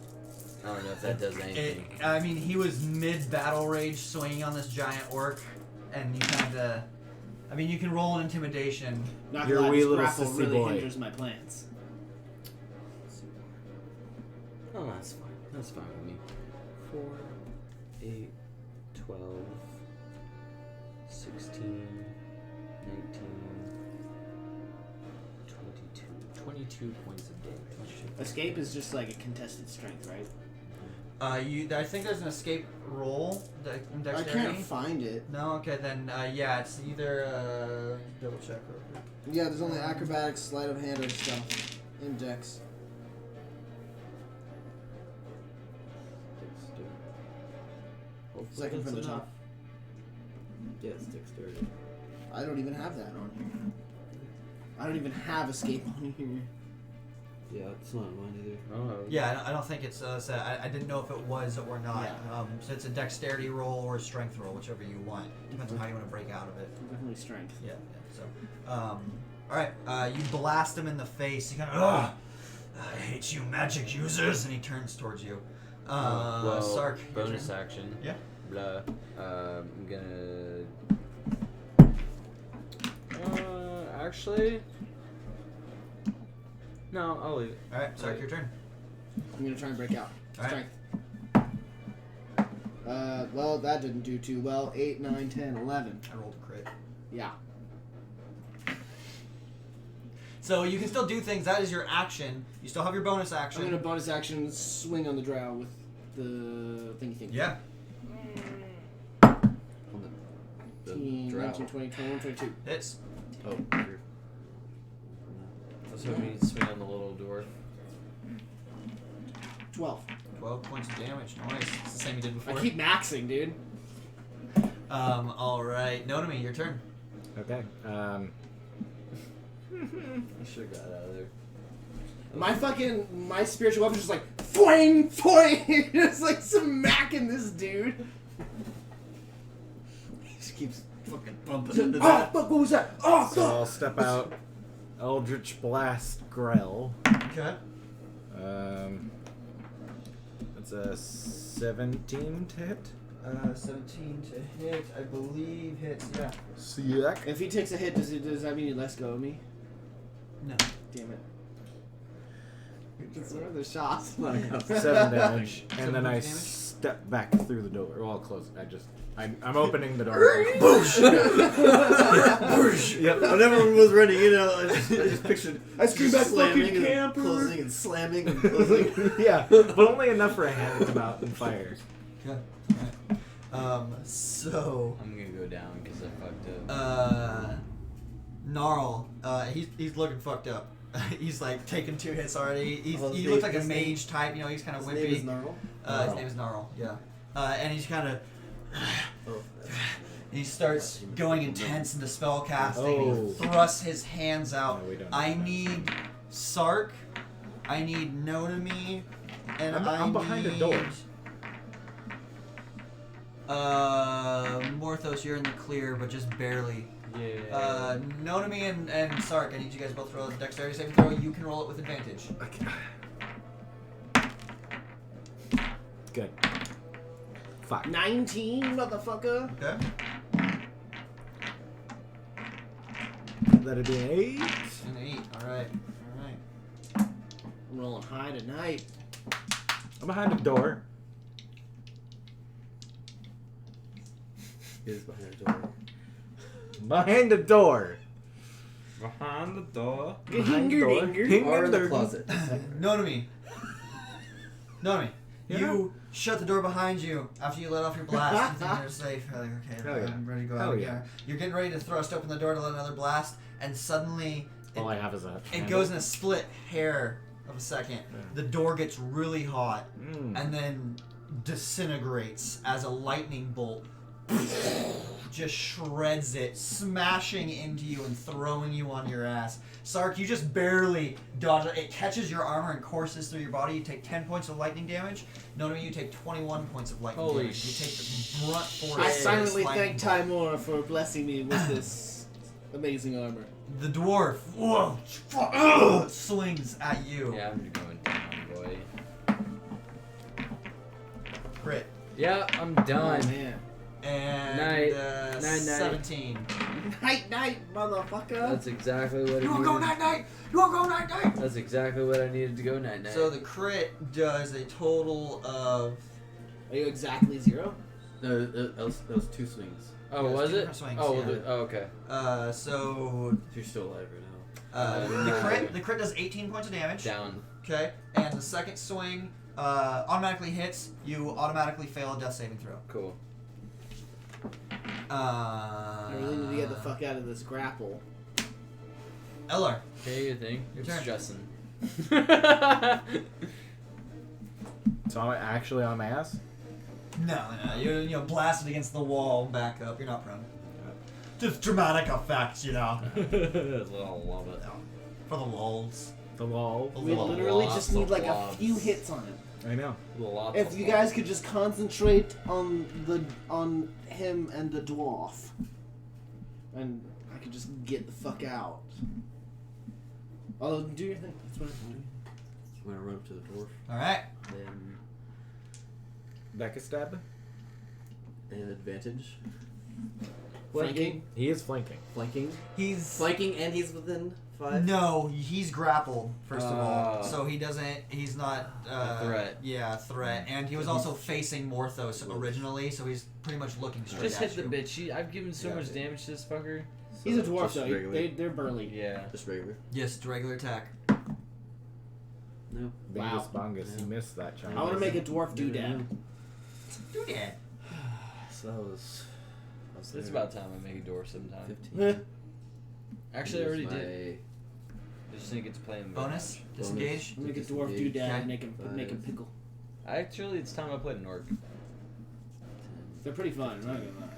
I don't know if that does anything. I mean, he was mid-battle rage swinging on this giant orc, and you kind of... I mean, you can roll an intimidation. Not Your gonna lie, wee this little grapple sissy really boy. hinders my plans. Oh, that's fine. That's fine with me. 4, 8, 12, 16, 19, 22. 22 points of damage. Escape is just like a contested strength, right? I think there's an escape roll. I Dexterity. can't find it. No, okay, then, yeah, it's either, double check real quick. Yeah, there's only acrobatics, sleight of hand, and stuff. And dex. Second from the top. Yeah, it's dexterity. I don't even have that on here. I don't even have escape on here. Yeah, it's not mine either. Oh. Yeah, I don't think it's, I didn't know if it was or not. Yeah. So it's a dexterity roll or a strength roll, whichever you want. Depends on how you want to break out of it. Definitely strength. Yeah, so, alright, you blast him in the face. You kind of, ugh, I hate you magic users, and he turns towards you. Well, Sark. your bonus turn. action. Yeah. Blah. I'm gonna. Actually. No, I'll leave it. Alright, Sark, your turn. I'm gonna try and break out. Alright. Strength. Well, that didn't do too well. 8, 9, 10, 11. I rolled a crit. Yeah. So you can still do things. That is your action. You still have your bonus action. I'm gonna bonus action swing on the drow with the thingy thing. Yeah. On the 18, drow. 19, 20, 21, 22. Hits. Oh, weird. I was hoping you'd swing on the little dwarf. 12. 12 points of damage. Nice. It's the same you did I before. keep maxing, dude. Alright. Notami, your turn. Okay. I should have got out of there. My spiritual weapon's just like, foing, foing! It's like smacking this dude. He just keeps fucking bumping into Oh, that. fuck, what was that? Oh, So fuck! I'll step out. Eldritch Blast Grell. Okay. That's a 17 to hit. 17 to hit, I believe hits, yeah. Sick. If he takes a hit, does that mean he lets go of me? No. Damn it. Where are the shots? 7 damage, and then I damage? step back through the door. Well, I'll close it. I just I'm opening the door. Yep. Whenever everyone was running, I just pictured I scream back, slamming fucking and camper. closing and slamming and closing. Yeah, but only enough for a hand to come out and fire. Okay. Alright. So I'm gonna go down because I fucked up. Gnarl, he's looking fucked up. He's like taken 2 hits already. He looks like a mage type, he's kind of His wimpy. name is Gnarl. His name is Gnarl, yeah. And he's kind of. Oh, He starts going intense into spell casting. Oh. He thrusts his hands out. No, we don't I need need Sark. I need Nonami. And I'm behind a door. Morthos, you're in the clear, but just barely. Yeah. Nonami and Sark, I need you guys both to roll a dexterity saving throw. You can roll it with advantage. Good. Fuck. 19, motherfucker. Okay. That'd be an 8. An 8. Alright. I'm rolling high tonight. I'm behind a door. He is behind a door. Behind a door. Behind the door. Behind the door. Or in the closet. Nonami. Nonami. Yeah? You shut the door behind you after you let off your blast. You think you're safe. You're like, okay, Hell yeah. I'm ready to go Hell out yeah. here. You're getting ready to thrust open the door to let another blast, and suddenly All I have is a. it goes in a split hair of a second. The door gets really hot and then disintegrates as a lightning bolt just shreds it, smashing into you and throwing you on your ass. Sark, you just barely dodge it. It catches your armor and courses through your body. You take 10 points of lightning damage. Nonami, you take 21 points of lightning Holy damage. You take the brunt force. I of silently this lightning thank bolt. Timor for blessing me with this amazing armor. The dwarf swings at you. Yeah, I'm going down, boy. Crit. Yeah, I'm Oh, done. man. And Night. Night. 17. Night, motherfucker. That's exactly what You I wanna go needed. night-night? You wanna go night-night? That's exactly what I needed to go night night. So the crit does a total of... Are you exactly 0? No, that was 2 swings. oh, yeah, was two it? different swings, Oh, yeah. Okay. So You're still alive right now. the crit does 18 points of damage. Down. Okay, and the second swing automatically hits. You automatically fail a death saving throw. Cool. I really need to get the fuck out of this grapple. Eller. Okay, you think? Your You're turn. stressing. So I'm actually on my ass? No, you're blasted against the wall. Back up. You're not prone. Just dramatic effects, Love it. for the lulls. The lol. We literally just need like a few hits on him. I know. Lots If of you guys could just concentrate on him and the dwarf, and I could just get the fuck out. Oh, do your thing. That's what I'm doing. I'm gonna run up to the dwarf. All right. Then Becca stab? an advantage. Flanking. He is flanking. Flanking. He's Flanking and he's within 5. no, he's grappled first of all, Oh. so he doesn't. He's not A threat. Yeah, a threat, and he was also facing Morthos originally, so he's pretty much looking straight Just at hit the you. bitch. I've given so Yeah. much damage to this fucker. He's a dwarf, Just though. regular. They're burly. Yeah. Just regular. Just regular attack. No. Bingus Wow. bongus. Yeah. You missed that, Charlie. I want to make a dwarf doodad. Do that. So that was It's there. about time I make a door sometime. 15. Actually, I already Use did. I just didn't get to play him. Bonus. Disengage. Make a dwarf Disengage. doodad Okay. and make him pickle. Actually, it's time I played an orc. They're pretty fun. I'm not gonna lie.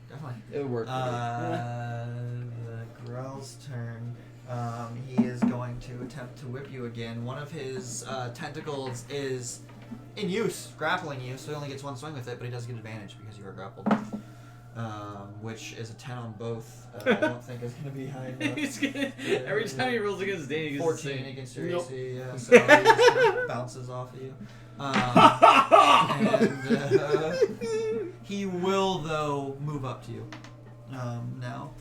Definitely. It would work. The Grell's turn. He is going to attempt to whip you again. One of his tentacles is in use, grappling you, so he only gets one swing with it, but he does get advantage because you are grappled. Which is a 10 on both. I don't think is going to be high enough. He's gonna, every time he rolls against Danny, he gets 14 the against your Nope. AC, yeah, so he just bounces off of you. And he will, though, move up to you. Now.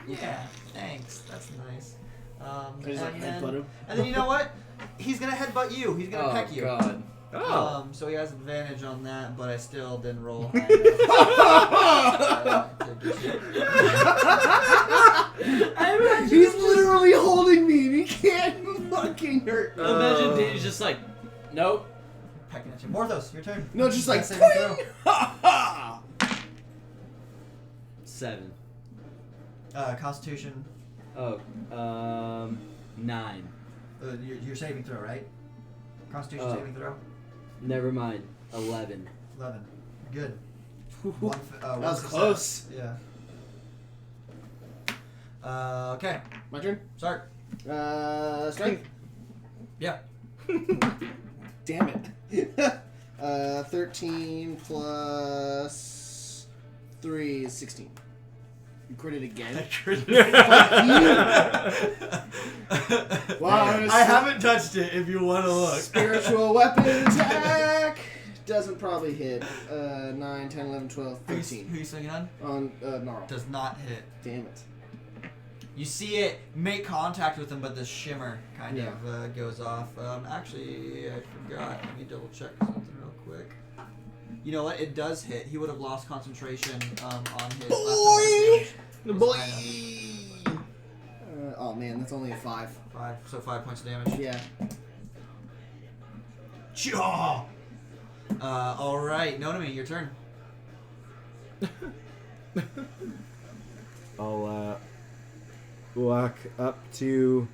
Yeah, thanks. That's nice. I just like headbutt him. And then you know what? He's gonna headbutt you. He's gonna Oh peck you. god. Oh. So he has advantage on that, but I still didn't roll. He's literally holding me and he can't fucking hurt me. Imagine Dave's just like, nope. Pecking at you. Morthos, your turn. No, just like, Saving throw. 7. Constitution. Oh, 9. Your saving throw, right? Constitution Oh. saving throw. Never mind. 11. 11. Good. That was close. Yeah. Okay. My turn? Start. Strength. Yeah. Damn it. 13 plus 3 is 16. You critted again? Wow, I haven't touched it if you want to look. Spiritual weapon attack! Doesn't probably hit. 9, 10, 11, 12, 13. Who you swinging on? On Gnarl. Does not hit. Damn it. You see it make contact with him, but the shimmer kind of goes off. Actually, I forgot. Let me double check something real quick. You know what? It does hit. He would have lost concentration on his last Boy! Oh man, that's only a 5. 5. So 5 points of damage. Yeah. Chaw! Alright, Nonami, your turn. I'll walk up to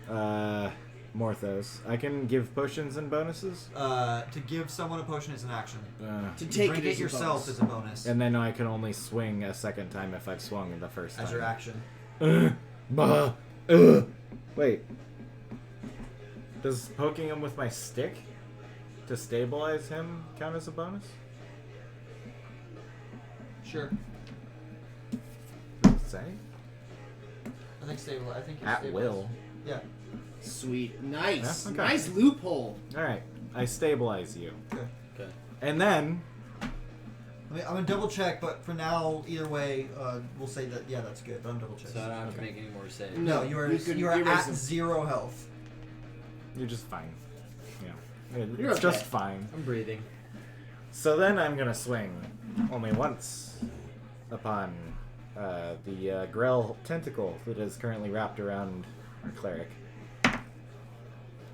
Morthos. I can give potions and bonuses. To give someone a potion is an action. To To take drink it it as a yourself bonus. is a bonus. And then I can only swing a second time if I've swung the first time. As your action. Wait. Does poking him with my stick to stabilize him count as a bonus? Sure. Say? I think stable. I think you're At stabilized. will. Yeah. Sweet. Nice. Yeah, okay. Nice loophole. Alright. I stabilize you. Okay. Okay. And then I mean, I'm gonna double check, but for now, either way, we'll say that that's good. But I'm double checking. So I don't have to make any more saves. No, you are you at erase 0 health. you're just fine. Yeah. You're It's okay. just fine. I'm breathing. So then I'm gonna swing only once upon the Grell tentacle that is currently wrapped around our cleric.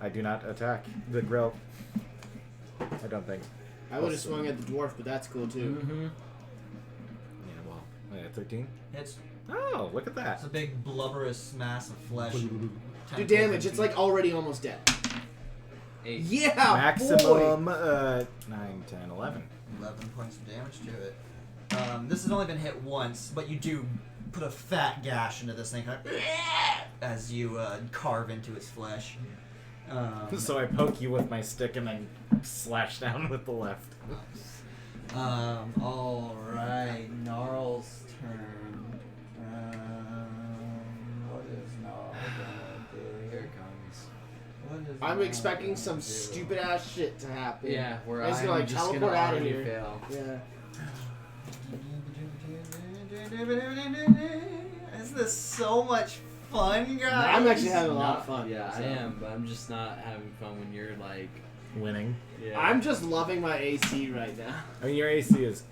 I do not attack the Grell. I don't think. I would have swung at the dwarf, but that's cool too. Mm-hmm. Yeah, well, 13. It's Oh, look at that. a big blubberous mass of flesh. Do damage. It's like already almost dead. 8. Yeah, Maximum boy. 9, 10, 11. 11 points of damage to it. This has only been hit once, but you do put a fat gash into this thing kind of, as you carve into its flesh. So I poke you with my stick and then slash down with the left. Alright, Gnarl's turn. What is Gnarl gonna do? Here it comes. What is I'm Gnarl expecting gonna some do? stupid ass shit to happen. Yeah, where He's I'm gonna, like, just teleport gonna out of already here. fail. Yeah. Isn't this so much fun, guys? I'm actually having a lot of fun. Yeah, so. I am, but I'm just not having fun when you're like. Winning. Yeah. I'm just loving my AC right now. I mean, your AC is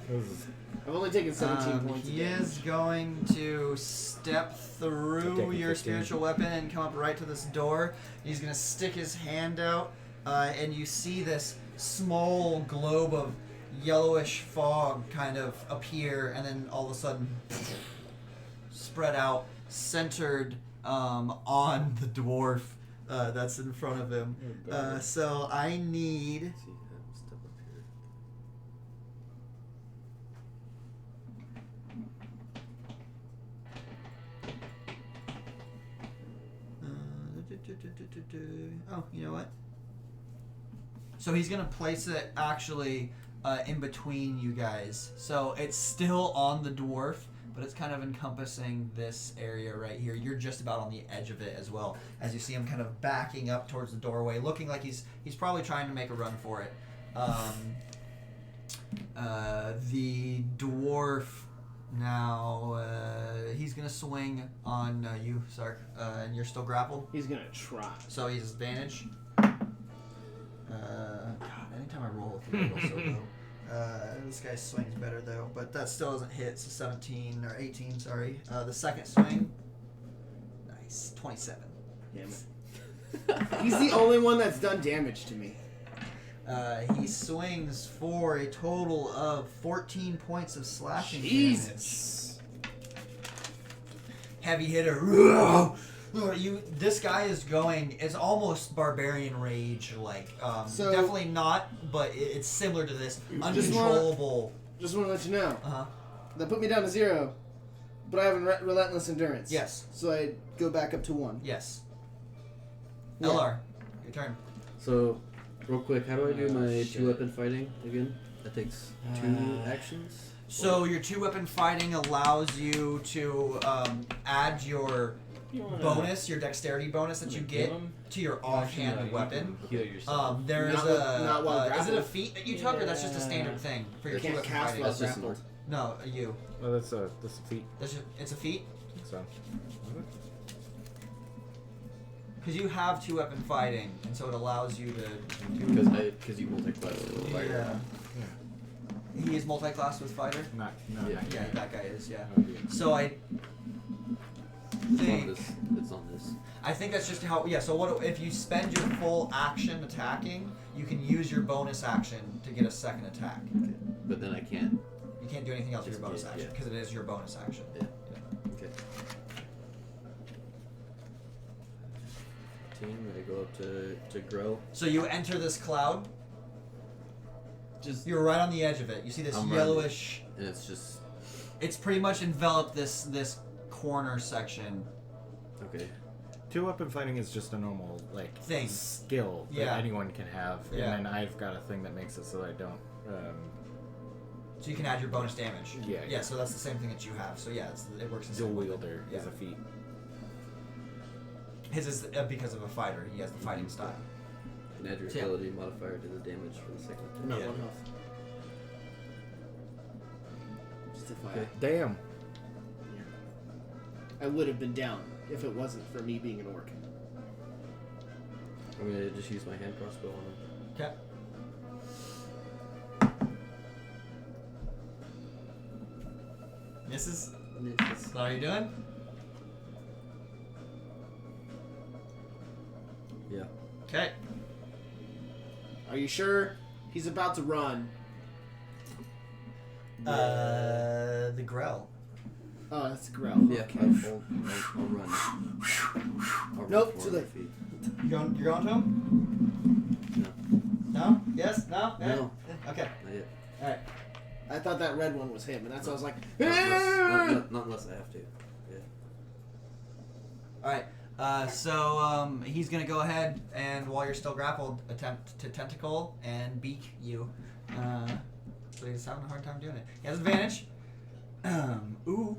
I've only taken 17 points. He of damage. is going to step I'm through taking your 15. spiritual weapon and come up right to this door. He's going to stick his hand out, and you see this small globe of yellowish fog kind of appear, and then all of a sudden spread out, centered on the dwarf that's in front of him. So I need... Oh, you know what? So he's gonna place it actually in between you guys. So it's still on the dwarf, but it's kind of encompassing this area right here. You're just about on the edge of it as well, as you see him kind of backing up towards the doorway, looking like he's probably trying to make a run for it. The dwarf now, he's gonna swing on you, Sark, and you're still grappled. He's gonna try. So he's advantage. God, anytime I roll with you, I roll so low. This guy's swing is better though, but that still doesn't hit. So 17 or 18, sorry. The second swing, nice, 27. Damn it. He's the only one that's done damage to me. He swings for a total of 14 points of slashing Jesus. damage. Heavy hitter. This guy is going. It's almost barbarian rage like. So- Definitely not, but it's similar to this Just wanna- uncontrollable. Just want to let you know. Uh-huh. That put me down to 0, but I have a relentless endurance. Yes. So I go back up to 1. Yes. Yeah. LR, your turn. So, real quick, how do I do my shit. 2-weapon fighting again? That takes 2 actions. So your 2-weapon fighting allows you to add your bonus, your dexterity bonus that you get to your offhand weapon. Heal yourself. There is Not while is it a grappled. feat that you took, or that's just a standard thing for your You can't 2-weapon cast fighting? while That's just grappled. No, you. Well, that's a feat. It's a feat So. because you have 2-weapon fighting, and so it allows you to. Because you multi-class with Yeah. fire. He is multi-class with fighter. No, Yeah. not Yeah, yet. that guy is. Yeah. Oh, dear. So I It's on think. this. It's on this. I think that's just how. Yeah. So what if you spend your full action attacking? You can use your bonus action to get a second attack. Okay. But then I can't. You can't do anything else with your bonus Yeah, action yeah. because it is your bonus action. Yeah. Okay. 15. I go up to grow. So you enter this cloud. Just You're right on the edge of it. You see this I'm running. yellowish. And it's just. It's pretty much enveloped this corner section. Okay. 2-weapon fighting is just a normal Thing. skill that Yeah. anyone can have, Yeah. and then I've got a thing that makes it so that I don't. So you can add your bonus damage. Yeah. Yeah. So that's the same thing that you have. So yeah, it works. the Dual same way. wielder Yeah. is a feat. His is because of a fighter. He has the fighting style. You can add your Yeah. ability modifier to the damage for the second attack. Not Yeah. 1 health. Just a fire. Okay. Damn. I would have been down if it wasn't for me being an orc. I'm gonna just use my hand crossbow on him. Okay. Misses. What are you doing? Yeah. Okay. Are you sure? He's about to run. The Grell. Oh, that's Grell. Yeah. Okay. I'll run. I'll run Nope, 400 too late. feet. You're going to him? No. No? Yes? No? No. Okay. Not yet. Alright. I thought that red one was him, and that's why I was like, Not unless I have to. Yeah. Alright. So he's going to go ahead and, while you're still grappled, attempt to tentacle and beak you. So he's having a hard time doing it. He has advantage. Ooh.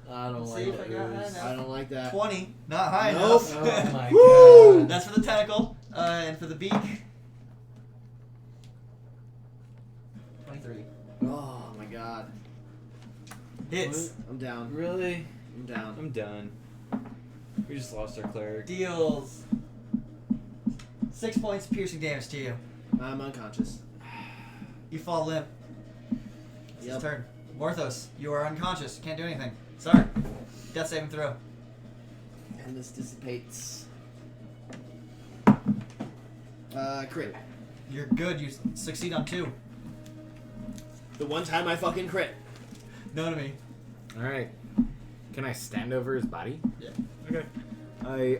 I don't See like if I got that that. now. I don't like that. 20. Not high Nope. enough. oh my Woo! god. That's for the tentacle. And for the beak. 23. Oh my god. Hits. I'm down. Really? I'm down. I'm done. We just lost our cleric. Deals 6 points piercing damage to you. I'm unconscious. You fall limp. It's Yep. his turn. Morthos, you are unconscious. Can't do anything. Sorry. Death saving throw. And this dissipates. Crit. You're good. You succeed on 2. The one time I fucking crit. No to me. All right. Can I stand over his body? Yeah. Okay.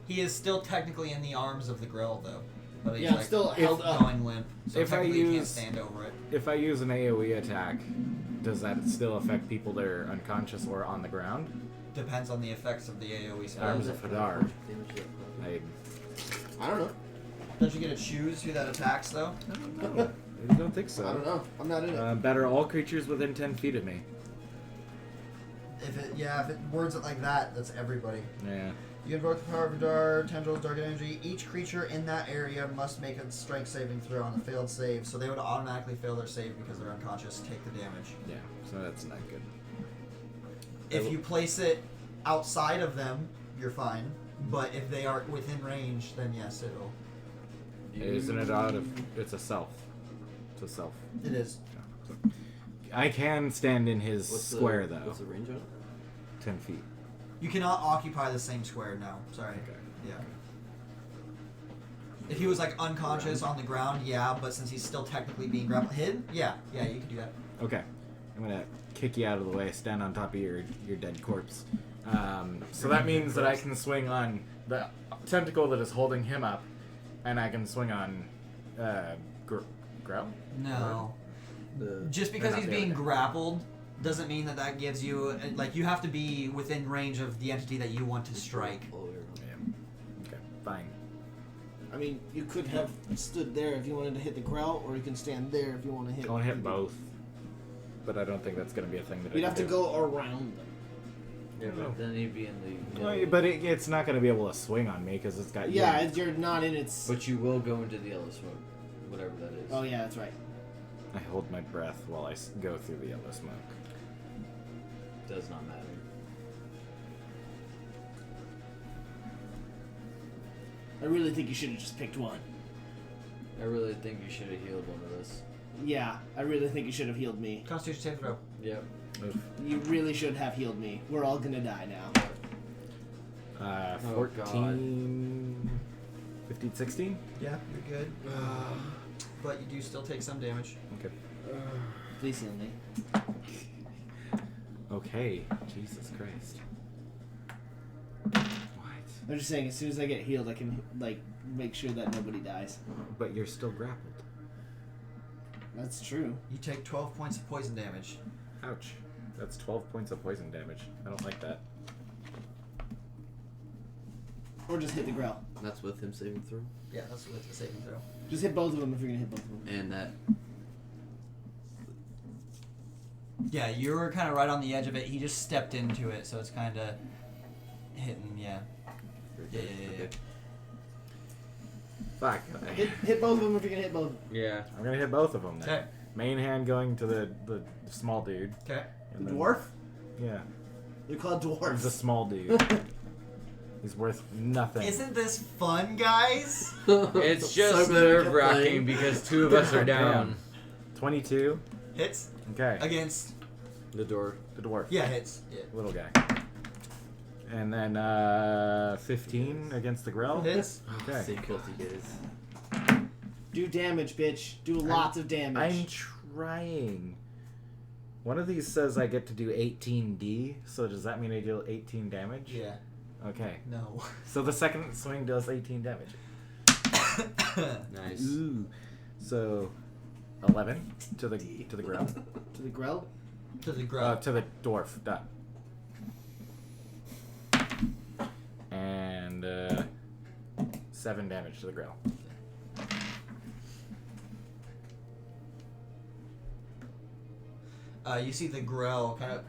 He is still technically in the arms of the grill, though. But he's Yeah, I'm like still held up. going limp. So If I technically you can't use- stand over it. If I use an AOE attack, does that still affect people that are unconscious or on the ground? Depends on the effects of the AoE spell. Arms of Hadar. Damage I I don't know. Don't you get to choose who that attacks, though? don't know. I don't think so. I don't know. I'm not in it. Better all creatures within 10 feet of me. If it words it like that, that's everybody. Yeah. You invoke the power of Hadar, tendrils, dark energy. Each creature in that area must make a strength saving throw on a failed save, so they would automatically fail their save because they're unconscious, take the damage. Yeah. So that's not good. If you place it outside of them, you're fine. But if they are within range, then yes, it'll. Isn't it out of? It's a self. It's a self. It is. I can stand in his square though. What's the range on it? 10 feet. You cannot occupy the same square. No, sorry. Okay. Yeah. If he was like unconscious on the ground, yeah, but since he's still technically being grappled, hidden, yeah, you can do that. Okay. I'm gonna kick you out of the way. Stand on top of your dead corpse. So that means that I can swing on the tentacle that is holding him up, and I can swing on Growl. No. The Just because Or not he's the being other guy. grappled doesn't mean that that gives you like you have to be within range of the entity that you want to strike. all the way around. Yeah. Okay. Fine. I mean, you could have stood there if you wanted to hit the growl, or you can stand there if you want to hit. I want to hit both, but I don't think that's gonna be a thing that You'd I have to can go around them. Yeah, but then he'd be in the do. middle. No, but it's not gonna be able to swing on me because it's got. Yeah, you. you're not in its. But you will go into the yellow smoke, whatever that is. Oh yeah, that's right. I hold my breath while I go through the yellow smoke. Does not matter. I really think you should have just picked one. I really think you should have healed one of us. Yeah, I really think you should have healed me. Constitution save throw. Yep. Oof. You really should have healed me. We're all gonna die now. 14, 15, 16? Yeah, you're good. But you do still take some damage. Okay. Please heal me. Okay. Jesus Christ. What? I'm just saying, as soon as I get healed, I can like make sure that nobody dies. But you're still grappled. That's true. You take 12 points of poison damage. Ouch. That's 12 points of poison damage. I don't like that. Or just hit the growl. That's with him saving throw. Yeah, that's with the saving throw. Just hit both of them if you're gonna hit both of them. And that. Yeah, you were kind of right on the edge of it. He just stepped into it, so it's kind of hitting. Yeah. Yeah. Fuck. Hit both of them if you're gonna hit both. Yeah, I'm gonna hit both of them then. Okay. Main hand going to the small dude. Okay. and The then- dwarf? Yeah. They're called He's dwarves. a small dude. He's worth nothing. Isn't this fun, guys? It's just So glad we kept nerve wracking playing. because two of us are down. 22. Hits Okay. against. The door. The dwarf. Yeah, hits. Yeah. Little guy. And then 15 against the Grell. Hits. Okay. Save guilty guys. Do damage, bitch. Do lots of damage. I'm trying. One of these says I get to do 18d, so does that mean I deal 18 damage? Yeah. Okay. No. So the second swing does 18 damage. Nice. Ooh. So 11 to the Grell. To the Grell? To the ground. To the dwarf. Done. And 7 damage to the Grell. You see the Grell kind of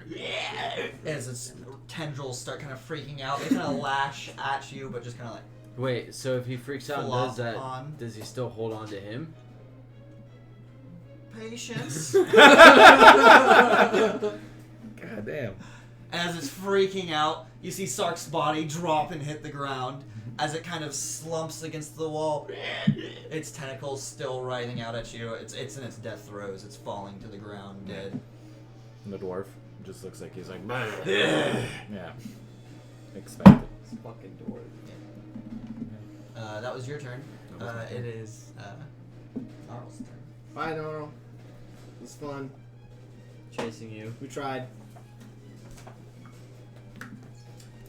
as its tendrils start kind of freaking out. They kind of lash at you, but just kind of like Wait, so if he freaks out and Flop does that, on. does he still hold on to him? patience. God damn. As it's freaking out, you see Sark's body drop and hit the ground. As it kind of slumps against the wall, its tentacles still writhing out at you. It's in its death throes. It's falling to the ground dead. And the dwarf just looks like he's like, yeah. Expected. It's fucking door. That was your turn. It is Gnarl's turn. Bye, Noro. It was fun. Chasing you. We tried.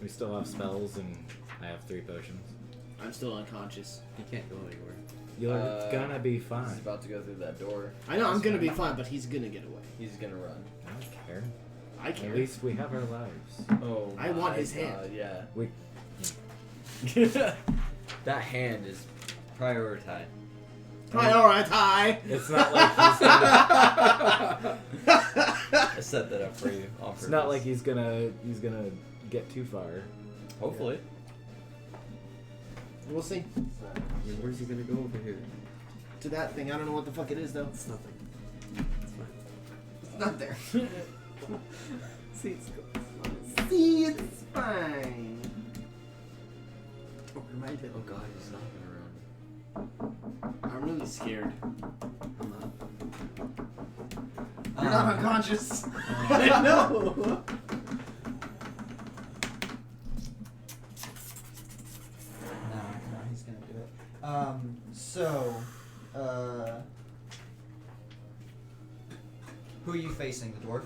We still have spells, and I have 3 potions. I'm still unconscious. He can't go anywhere. You're gonna be He's fine. about to go through that door. I know I'm gonna be fine, but he's gonna get away. He's gonna run. I don't care. I care. At least we have our lives. Oh, I want my his hand. God, Yeah. We. That hand is prioritized. Prioritize. It's not like he's gonna. I set that up for you. On It's not like he's gonna get too far. Hopefully. We'll see. I mean, where's he gonna go over here? To that thing, I don't know what the fuck it is though. It's nothing. It's fine. It's not there. See, it's fine. Oh, remind him. Oh god, he's not gonna run. I'm really scared. I'm not. You're not unconscious. I know. No, he's gonna do it. Who are you facing? The dwarf?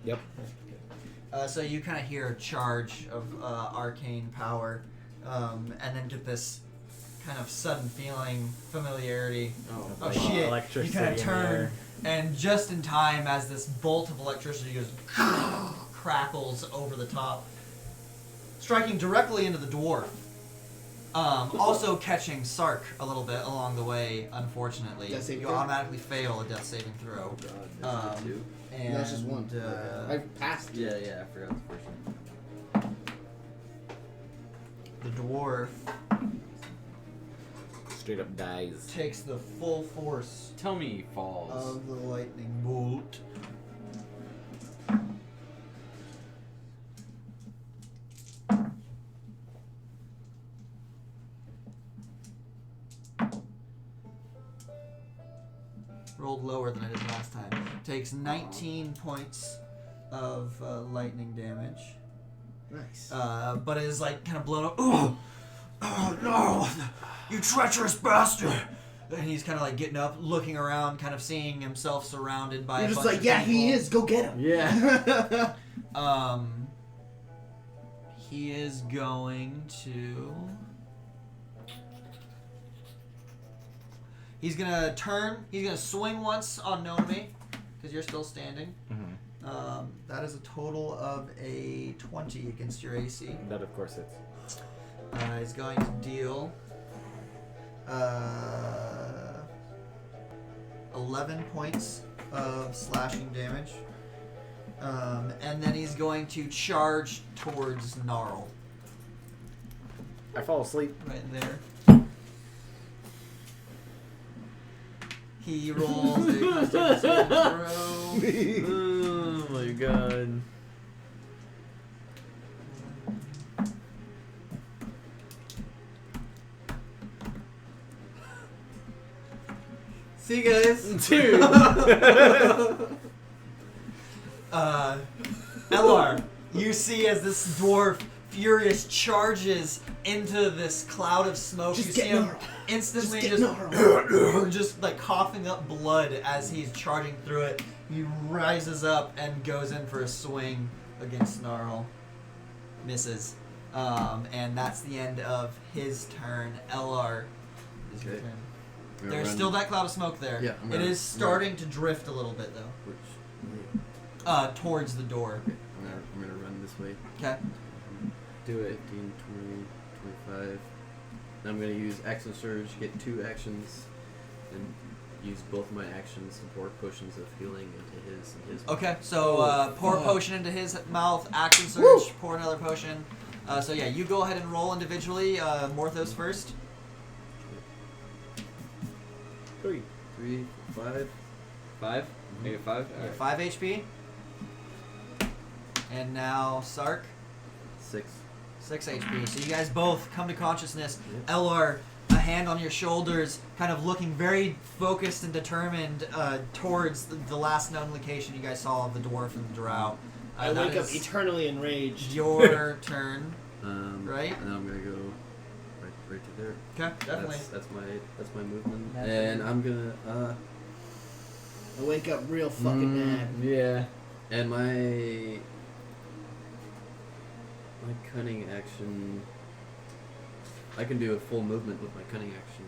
Yep. So you kind of hear a charge of arcane power, and then get this kind of sudden feeling, familiarity. Oh shit! Electricity You kind in of the turn, air. and just in time as this bolt of electricity goes crackles over the top, striking directly into the dwarf. Also catching Sark a little bit along the way, unfortunately. Death saving You throw? automatically fail a death saving throw. God, two. And That's just one. I passed. Yeah, I forgot the first one. the dwarf Straight up dies. takes the full force Tell me he falls. of the lightning bolt. Rolled lower than I did last time. Takes 19 points of lightning damage. Nice. But is like kind of blown up. Oh no! You treacherous bastard! And he's kind of like getting up, looking around, kind of seeing himself surrounded by You're a just bunch like, of yeah, people. he is. Go get him. Yeah. He is going to. He's gonna turn. He's gonna swing once on Nomi, because you're still standing. Mm-hmm. That is a total of a 20 against your AC. That of course it's. He's going to deal 11 points of slashing damage. And then he's going to charge towards Gnarl. I fall asleep. Right there. He rolls a Constitution saving throw. Oh my god. See you guys. Dude. Elar, you see as this dwarf furious charges into this cloud of smoke. Just you get see him Gnarl. instantly Just get just like coughing up blood as he's charging through it. He rises up and goes in for a swing against Gnarl. Misses. And that's the end of his turn. Elar is your Okay. turn. I'm gonna There's run- still that cloud of smoke there. Yeah, I'm It gonna- is starting to drift a little bit though. Which? Towards the door. Okay, I'm gonna run this way. Okay. Do it. 15, 20, 25. Then I'm gonna use action surge, get 2 actions, and use both of my actions to pour potions of healing into his and his. Okay, so pour a potion into his mouth, action surge, Woo! pour another potion. So yeah, you go ahead and roll individually. Morthos first. 3. 3, 5. 5? Maybe 5? You get 5 HP. And now Sark, 6. 6 HP. So you guys both come to consciousness. Yep. Elar, a hand on your shoulders, kind of looking very focused and determined towards the last known location you guys saw of the dwarf and the drow. I that wake up is eternally enraged. your turn. Right? And I'm gonna go right to there. Okay, definitely. That's my movement. That's And it. I'm gonna I wake up real fucking mad. Yeah. and my cunning action. I can do a full movement with my cunning action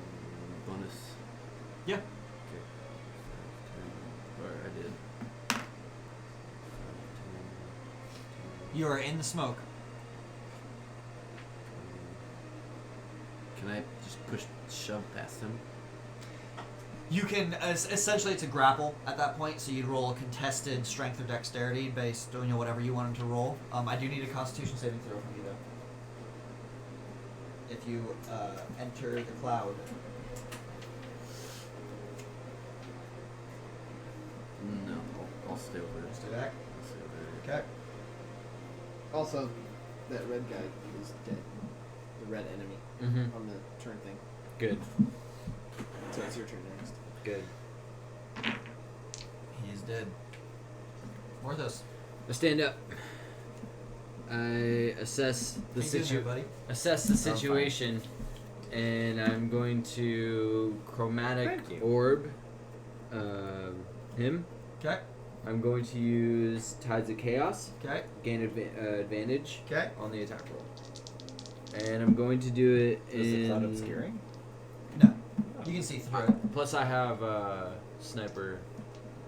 bonus. Yeah. Okay. 5, 10, or I did. 5, 10, You are in the smoke. 20. Can I just shove past him? You can, essentially it's a grapple at that point, so you'd roll a contested strength or dexterity based on whatever you want him to roll. I do need a constitution saving throw from you though. If you enter the cloud. No, I'll stay over there. Stay back. I'll stay over there. Okay. Also, that red guy is dead. The red enemy Mm-hmm. on the turn thing. Good. So it's your turn next. Good. He is dead. Morthos. I stand up. I assess the buddy. assess the situation, and I'm going to chromatic Thank you. orb him. Okay. I'm going to use Tides of Chaos, Okay. gain advantage Okay. on the attack roll. And I'm going to do it Is it not in... obscuring? No. You can see through it. Plus I have sniper.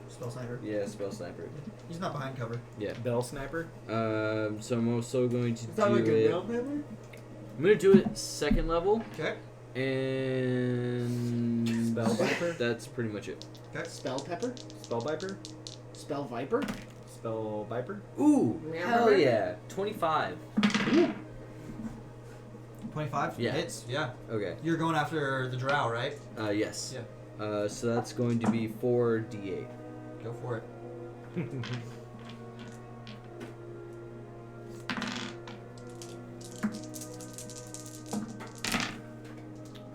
Spell sniper. Yeah, spell sniper. He's not behind cover. Yeah. Bell sniper? So I'm also going to Is that do like a it... bell pepper? I'm going to do it second level. Okay. And... Spell Viper? That's pretty much it. Spell pepper? Spell Viper? Spell viper? Spell Viper? Ooh, Yeah, hell right. yeah. 25. 25 Yeah. hits. Yeah. Okay. You're going after the drow, right? Yes. Yeah. So that's going to be 4d8. Go for it.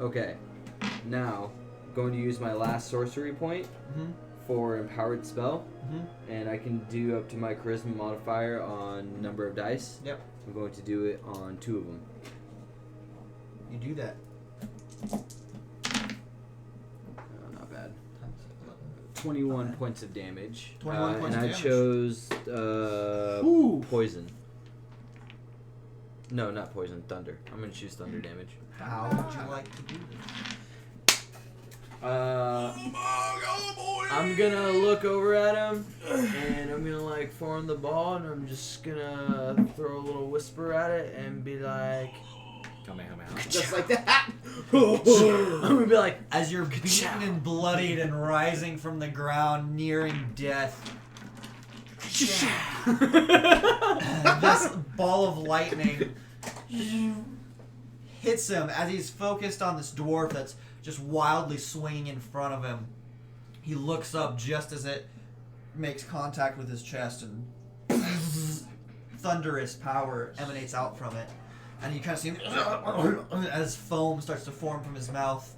Okay. Now, going to use my last sorcery point Mm-hmm. for empowered spell, Mm-hmm. and I can do up to my charisma modifier on number of dice. Yep. I'm going to do it on 2 of them. You do that. Not bad. 21 points of damage. 21 points and of I damage. chose Ooh. poison. No, not poison. Thunder. I'm gonna choose thunder damage. How would you like to do this? I'm gonna look over at him, and I'm gonna like form the ball, and I'm just gonna throw a little whisper at it, and be like, Kamehameha. Just like that. I'm gonna be like, As you're beaten and bloodied and rising from the ground, nearing death, this ball of lightning hits him as he's focused on this dwarf that's just wildly swinging in front of him. He looks up just as it makes contact with his chest, and thunderous power emanates out from it. And you kind of see him as foam starts to form from his mouth,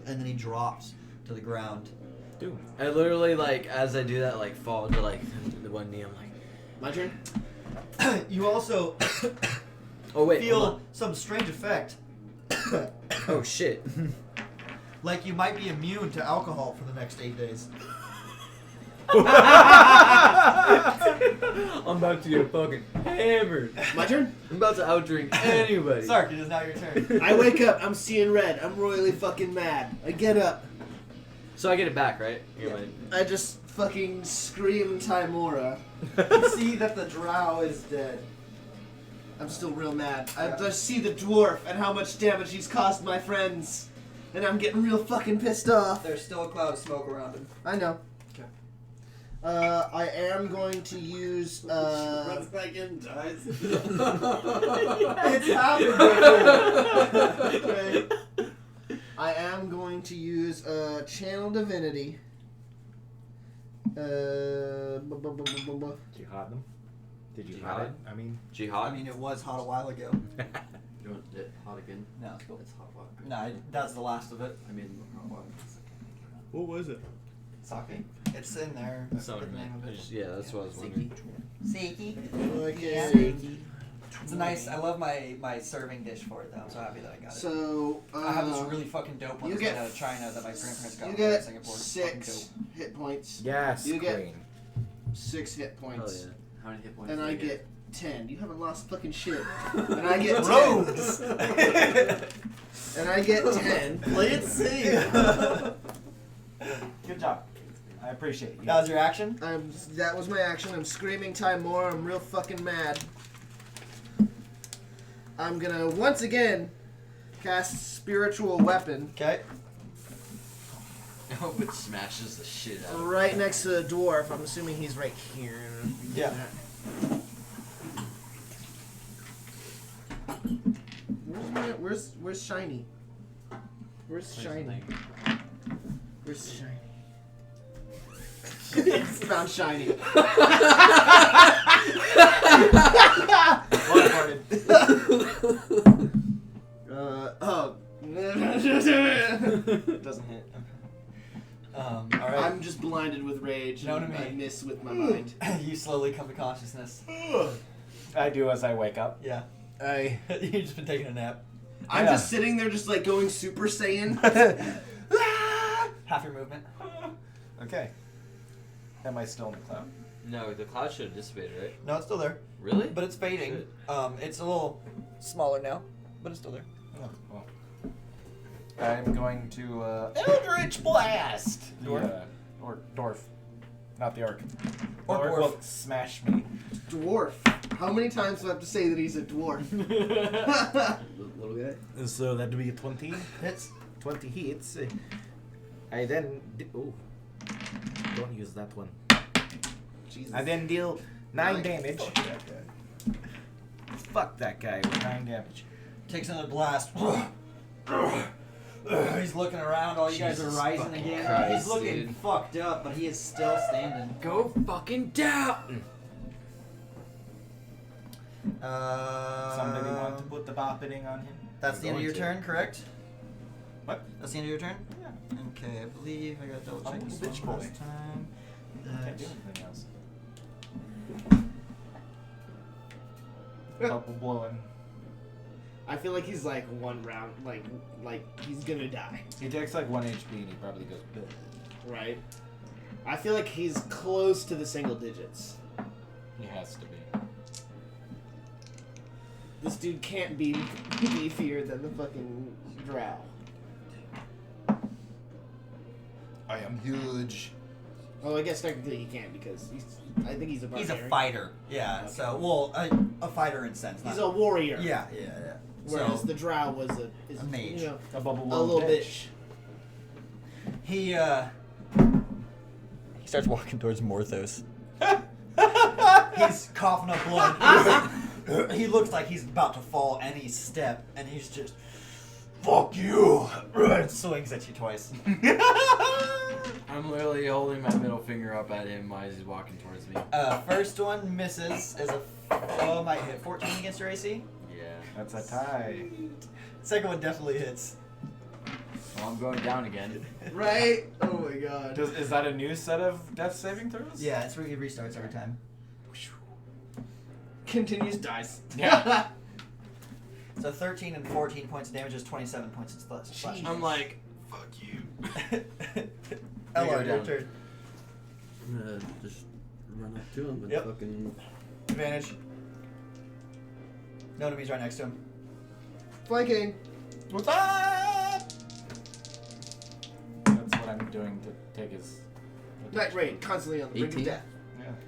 and then he drops to the ground. Dude. I literally like as I do that like fall to like the one knee. I'm like, My turn. You also oh wait, hold feel on. some strange effect, Oh shit. like you might be immune to alcohol for the next 8 days. I'm about to get fucking hammered. My turn. I'm about to outdrink anybody. Sark, it is now your turn. I wake up. I'm seeing red. I'm royally fucking mad. I get up. So I get it back, right? Yeah. I just fucking scream Timora. You see that the drow is dead. I'm still real mad. I just see the dwarf and how much damage he's caused my friends. And I'm getting real fucking pissed off. There's still a cloud of smoke around him. I know. Okay. I am going to use. Runs back in, dies. It's happened before. Okay. I am going to use Channel Divinity. Did you hot them? Did you hot it? I mean, I Jihad. mean, it was hot a while ago. You want it hot again? No, It's hot water. no, that's the last of it. I mean, hot water. what was it? Sake. It's in there. So The name of it. yeah, that's what I was wondering. Sake. Okay. It's a nice. I love my serving dish for it though. I'm so happy that I got it. So I have this really fucking dope one you that's made get out of China that my grandparents got you when get in Singapore. It's fucking 6 dope. hit points. Yes, You get- queen. 6 hit Oh points. yeah. How many hit points And do I you get 10. You haven't lost fucking shit. And I get 10. Rogues. And I get 10. Play it safe. Good job. I appreciate it. That was your action? That was my action. I'm screaming time more. I'm real fucking mad. I'm gonna once again cast Spiritual Weapon Okay. I hope it smashes the shit out of right next to the dwarf. I'm assuming he's right here. Yeah. Where's Shiny? Where's Shiny? Where's Shiny? Found Shiny. Doesn't hit. All right. I'm just blinded with rage. No, and to me. I miss with my mind. You slowly come to consciousness. I do as I wake up. Yeah. I You've just been taking a nap. I'm Yeah. just sitting there, just like going Super Saiyan. Half your movement. okay. Am I still in the cloud? No, the cloud should have dissipated, right? No, it's still there, Really? but it's fading. Shit. It's a little smaller now, but it's still there. Oh, well. I'm going to Eldritch Blast. or dwarf, not the orc. Or The orc dwarf. will smash me. Dwarf. How many times do I have to say that he's a dwarf? Little guy. So that'd be 20. Hits. 20 hits. I then don't use that one. Jesus. I then deal 9 Nine? damage. Fuck that guy. Fuck that guy with 9 damage. Takes another blast. He's looking around. All you guys are Jesus rising fucking again. Christ, He's looking dude. fucked up, but he is still standing. Go fucking down! Somebody want to put the bopping on him? That's I'm the end of going your to. turn, correct? What? That's the end of your turn? Yeah. Okay, I believe I gotta double check Oh, this bitch one boy. last time. Can't do anything else. Yeah. Couple blowing. I feel like he's like one round, like he's gonna die, He takes like 1 HP and he probably goes. "Bleh." right? I feel like he's close to the single digits. He has to be. This dude can't be beefier than the fucking drow. I am huge. Well, I guess technically he can't because I think he's a He's barbarian. a fighter. Yeah, Okay. so, well, a fighter in sense. He's not- a warrior. Yeah. Whereas So, the drow was is A mage. You know, A bubble a little bitch. he starts walking towards Morthos. He's coughing up blood. He looks like he's about to fall any step, and he's just, fuck you! And swings at you twice. I'm literally holding my middle finger up at him while he's walking towards me. First one misses as might hit 14 against your AC. Yeah. That's a tie. Second one definitely hits. Well, I'm going down again. Right? Oh my god. Is that a new set of death saving throws? Yeah, it restarts every time. Continues, dies. Yeah. So 13 and 14 points of damage is 27 points of slashing. I'm like, fuck you. Ellar, your down. turn. I'm gonna just run up to him and Yep. fucking. Advantage. No enemies right next to him. Flanking. What's up? That's what I'm doing to take his. Night raid, constantly on the brink of 18. death.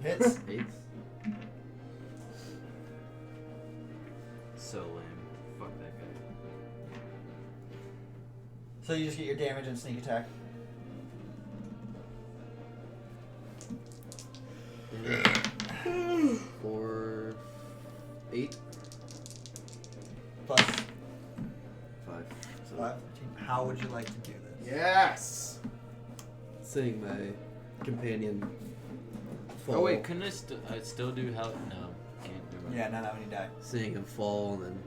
Yeah. Hits. 8. So lame. Fuck that guy. So you just get your damage and sneak attack. For 8. Plus 5. So 5. How would you like to do this? Yes. seeing my companion fall. Oh wait, couldn't I still do health? No, can't do it. Yeah, not when you die. Seeing him fall and then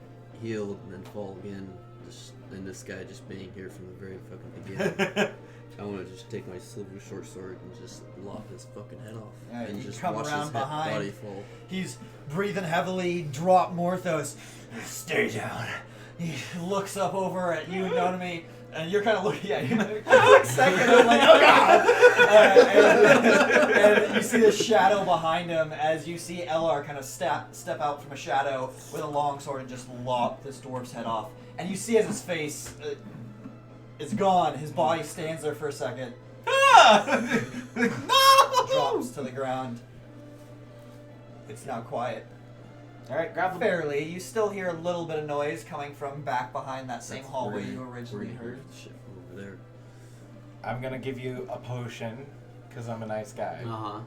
heal and then fall again. And this guy just being here from the very fucking beginning. I want to just take my silver short sword and just lop his fucking head off. Alright, and you just come watch around his behind. body fall. He's breathing heavily, drop Morthos. Stay down. He looks up over at you, Notomy, and you're kind of looking at him for a quick second. I'm like, oh god! And you see the shadow behind him as you see Ellar kind of step out from a shadow with a long sword and just lop this dwarf's head off. And you see as his face is gone, his body stands there for a second. Drops to the ground. It's now quiet. Alright, grab the Barely. You still hear a little bit of noise coming from back behind that same hallway you originally heard. Shit from over there. I'm gonna give you a potion, because I'm a nice guy. Uh-huh.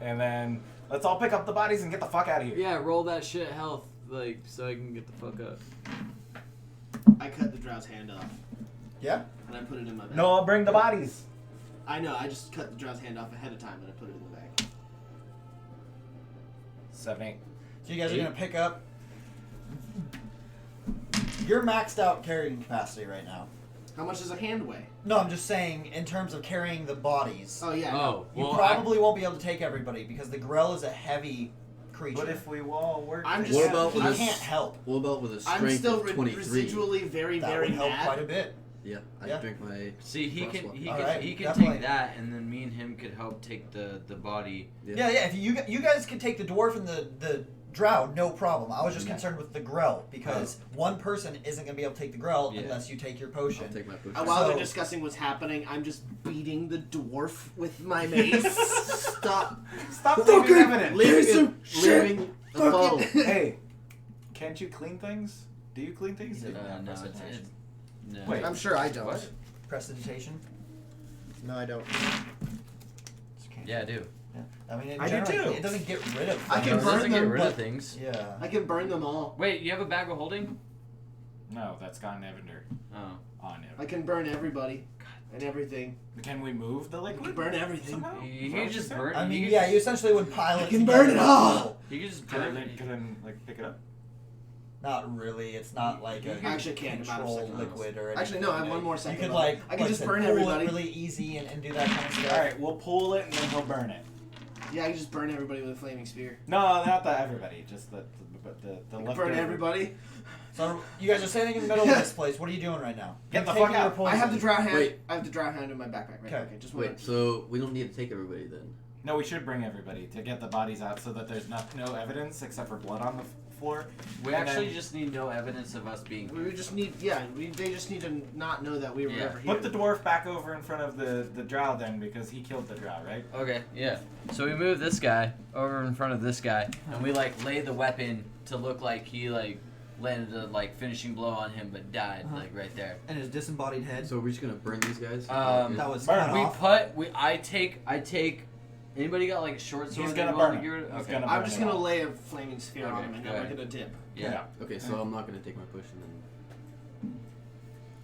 And then, let's all pick up the bodies and get the fuck out of here. Yeah, roll that shit health, like, so I can get the fuck up. I cut the drow's hand off Yeah? and I put it in my bag. No, I'll bring the bodies. I know. I just cut the drow's hand off ahead of time and I put it in the bag. 7, 8. So you guys are going to pick up You're maxed out carrying capacity right now. How much does a hand weigh? No, I'm just saying in terms of carrying the bodies. Oh yeah. Oh, You well, probably won't be able to take everybody because the Grell is a heavy creature. But if we all work, I'm together- just- What about with he a can't help. What about with a I'm strength still of 23? residually very, That very would help mad. quite a bit. Yeah, I Yeah. drink my. See, he can Crosswalk. he All can right, he can definitely. take that, and then me and him could help take the body. Yeah, If you guys could take the dwarf and the drow, no problem. I was just concerned with the Grell because one person isn't going to be able to take the Grell Yeah. unless you take your I'll potion. take my push. While they're So- discussing what's happening, I'm just beating the dwarf with my mace. Stop leaving evidence. leaving a bow. Hey, can't you clean things? Do you clean things? He didn't have No, prestidigitation. no. Wait. I'm sure I don't. What? Prestidigitation? No, I don't. Just can't. Yeah, I do. Yeah. I mean, I do generally, too. It doesn't get rid of I things. can It burn doesn't get them, rid of but- things. Yeah. I can burn them all. Wait, you have a bag of holding? No, that's gone Evander. Oh. On him. I can burn everybody and everything. Can we move the I liquid? can burn everything. Somehow? You Is that can what just said? burn. I mean, you yeah, can you essentially would pile it I can together burn it with all. metal. You can just Can I, burn. can I like pick it up? Not really. It's not like a I actually can't. I'm out of controlled seconds. liquid or anything. Actually, no. I have one more You second. could left. I can just say, burn pull everybody. it really easy and do that kind of stuff. All right, we'll pull it and then he'll burn it. Yeah, I can just burn everybody with a flaming spear. No, not the everybody. Just the I can leftover. burn everybody. So you guys are standing in the middle of this place. What are you doing right now? Get the Taking fuck your out. poison. I have the drow hand. Wait. I have the drow hand in my backpack. Right. Okay. Okay. Just Wait, wait. so we don't need to take everybody then? No, we should bring everybody to get the bodies out so that there's no evidence except for blood on the floor. We And actually then just need no evidence of us being. We just need. Yeah. They just need to not know that we were Yeah. ever here. put the dwarf back over in front of the drow then because he killed the drow, right? Okay, yeah. So we move this guy over in front of this guy, and we like lay the weapon to look like he like landed a like finishing blow on him, but died like right there. And his disembodied head. So we're just gonna burn these guys? That was Burn. cut We off. I take. Anybody got like a short sword? He's they gonna wanna burn get it. rid of? He's Okay. gonna I'm burn just it gonna all. lay a flaming sphere on Okay, him and go then we're ahead. gonna dip. Yeah. Okay, so I'm not gonna take my push and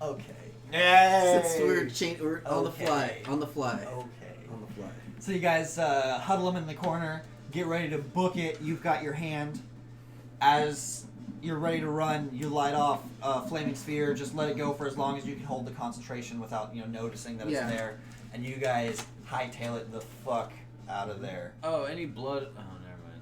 Okay. Yay! then. Since we're on the fly. Okay. On the fly. Okay. On the fly. So you guys huddle them in the corner, get ready to book it. You've got your hand. As you're ready to run, you light off a flaming sphere. Just let it go for as long as you can hold the concentration without noticing that Yeah. it's there. And you guys hightail it the fuck out of there. Oh, any blood? Oh, never mind.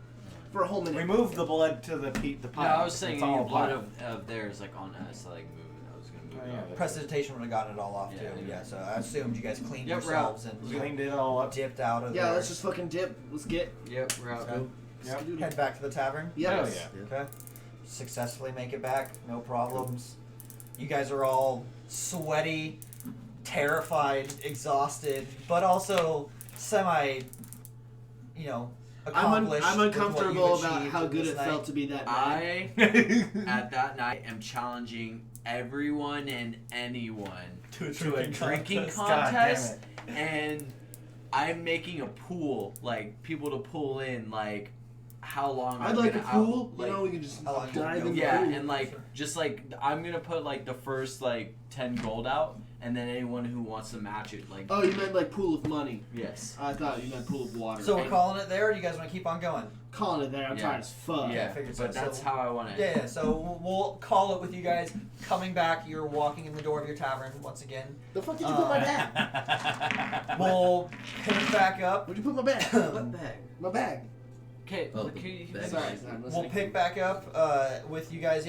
For a whole minute. Remove the blood to the No, pile. I was saying It's any all blood pile. of theirs like on us, so, like move it. I was gonna move Oh, it. yeah, off. that's- Prestidigitation would have gotten it all off Yeah, too. yeah. Yeah. So I assumed you guys cleaned Yep, we're yourselves out. and We cleaned it all up. dipped out of Yeah. there. Let's just fucking dip. Let's get. Yep, we're out. So- Yep. Skidoo. head back to the tavern. Yes. Hell yeah. Okay. Successfully make it back, no problems. You guys are all sweaty, terrified, exhausted, but also semi, accomplished. I'm with what uncomfortable you've about achieved how good this it night. felt to be that night. I at that night am challenging everyone and anyone To a drinking God damn contest, it. and I'm making a pool, like people to pull in, like how long I'd I'm like a gonna pool. like, You know, we can just how long you dive go in the yeah, pool. and like just like I'm gonna put like the first like 10 gold out, and then anyone who wants to match it, like Oh, you meant like pool of money. yes, I thought you meant pool of water. So we're calling it there. Or do you guys want to keep on going? calling it there. I'm Yeah. tired as fuck. yeah, I figured but so. that's So- how I want it. Yeah. So we'll call it with you guys coming back. You're walking in the door of your tavern once again. The fuck did you put my bag? We'll pick back up. Where'd you put my bag? What bag? My bag. Okay, Oh, can you, bag. Sorry, I'm We'll listening. pick back up with you guys,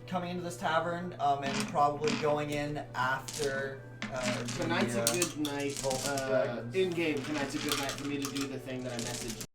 coming into this tavern and probably going in after Tonight's the, a good night. Vault of Dragons. In game, tonight's a good night for me to do the thing that I messaged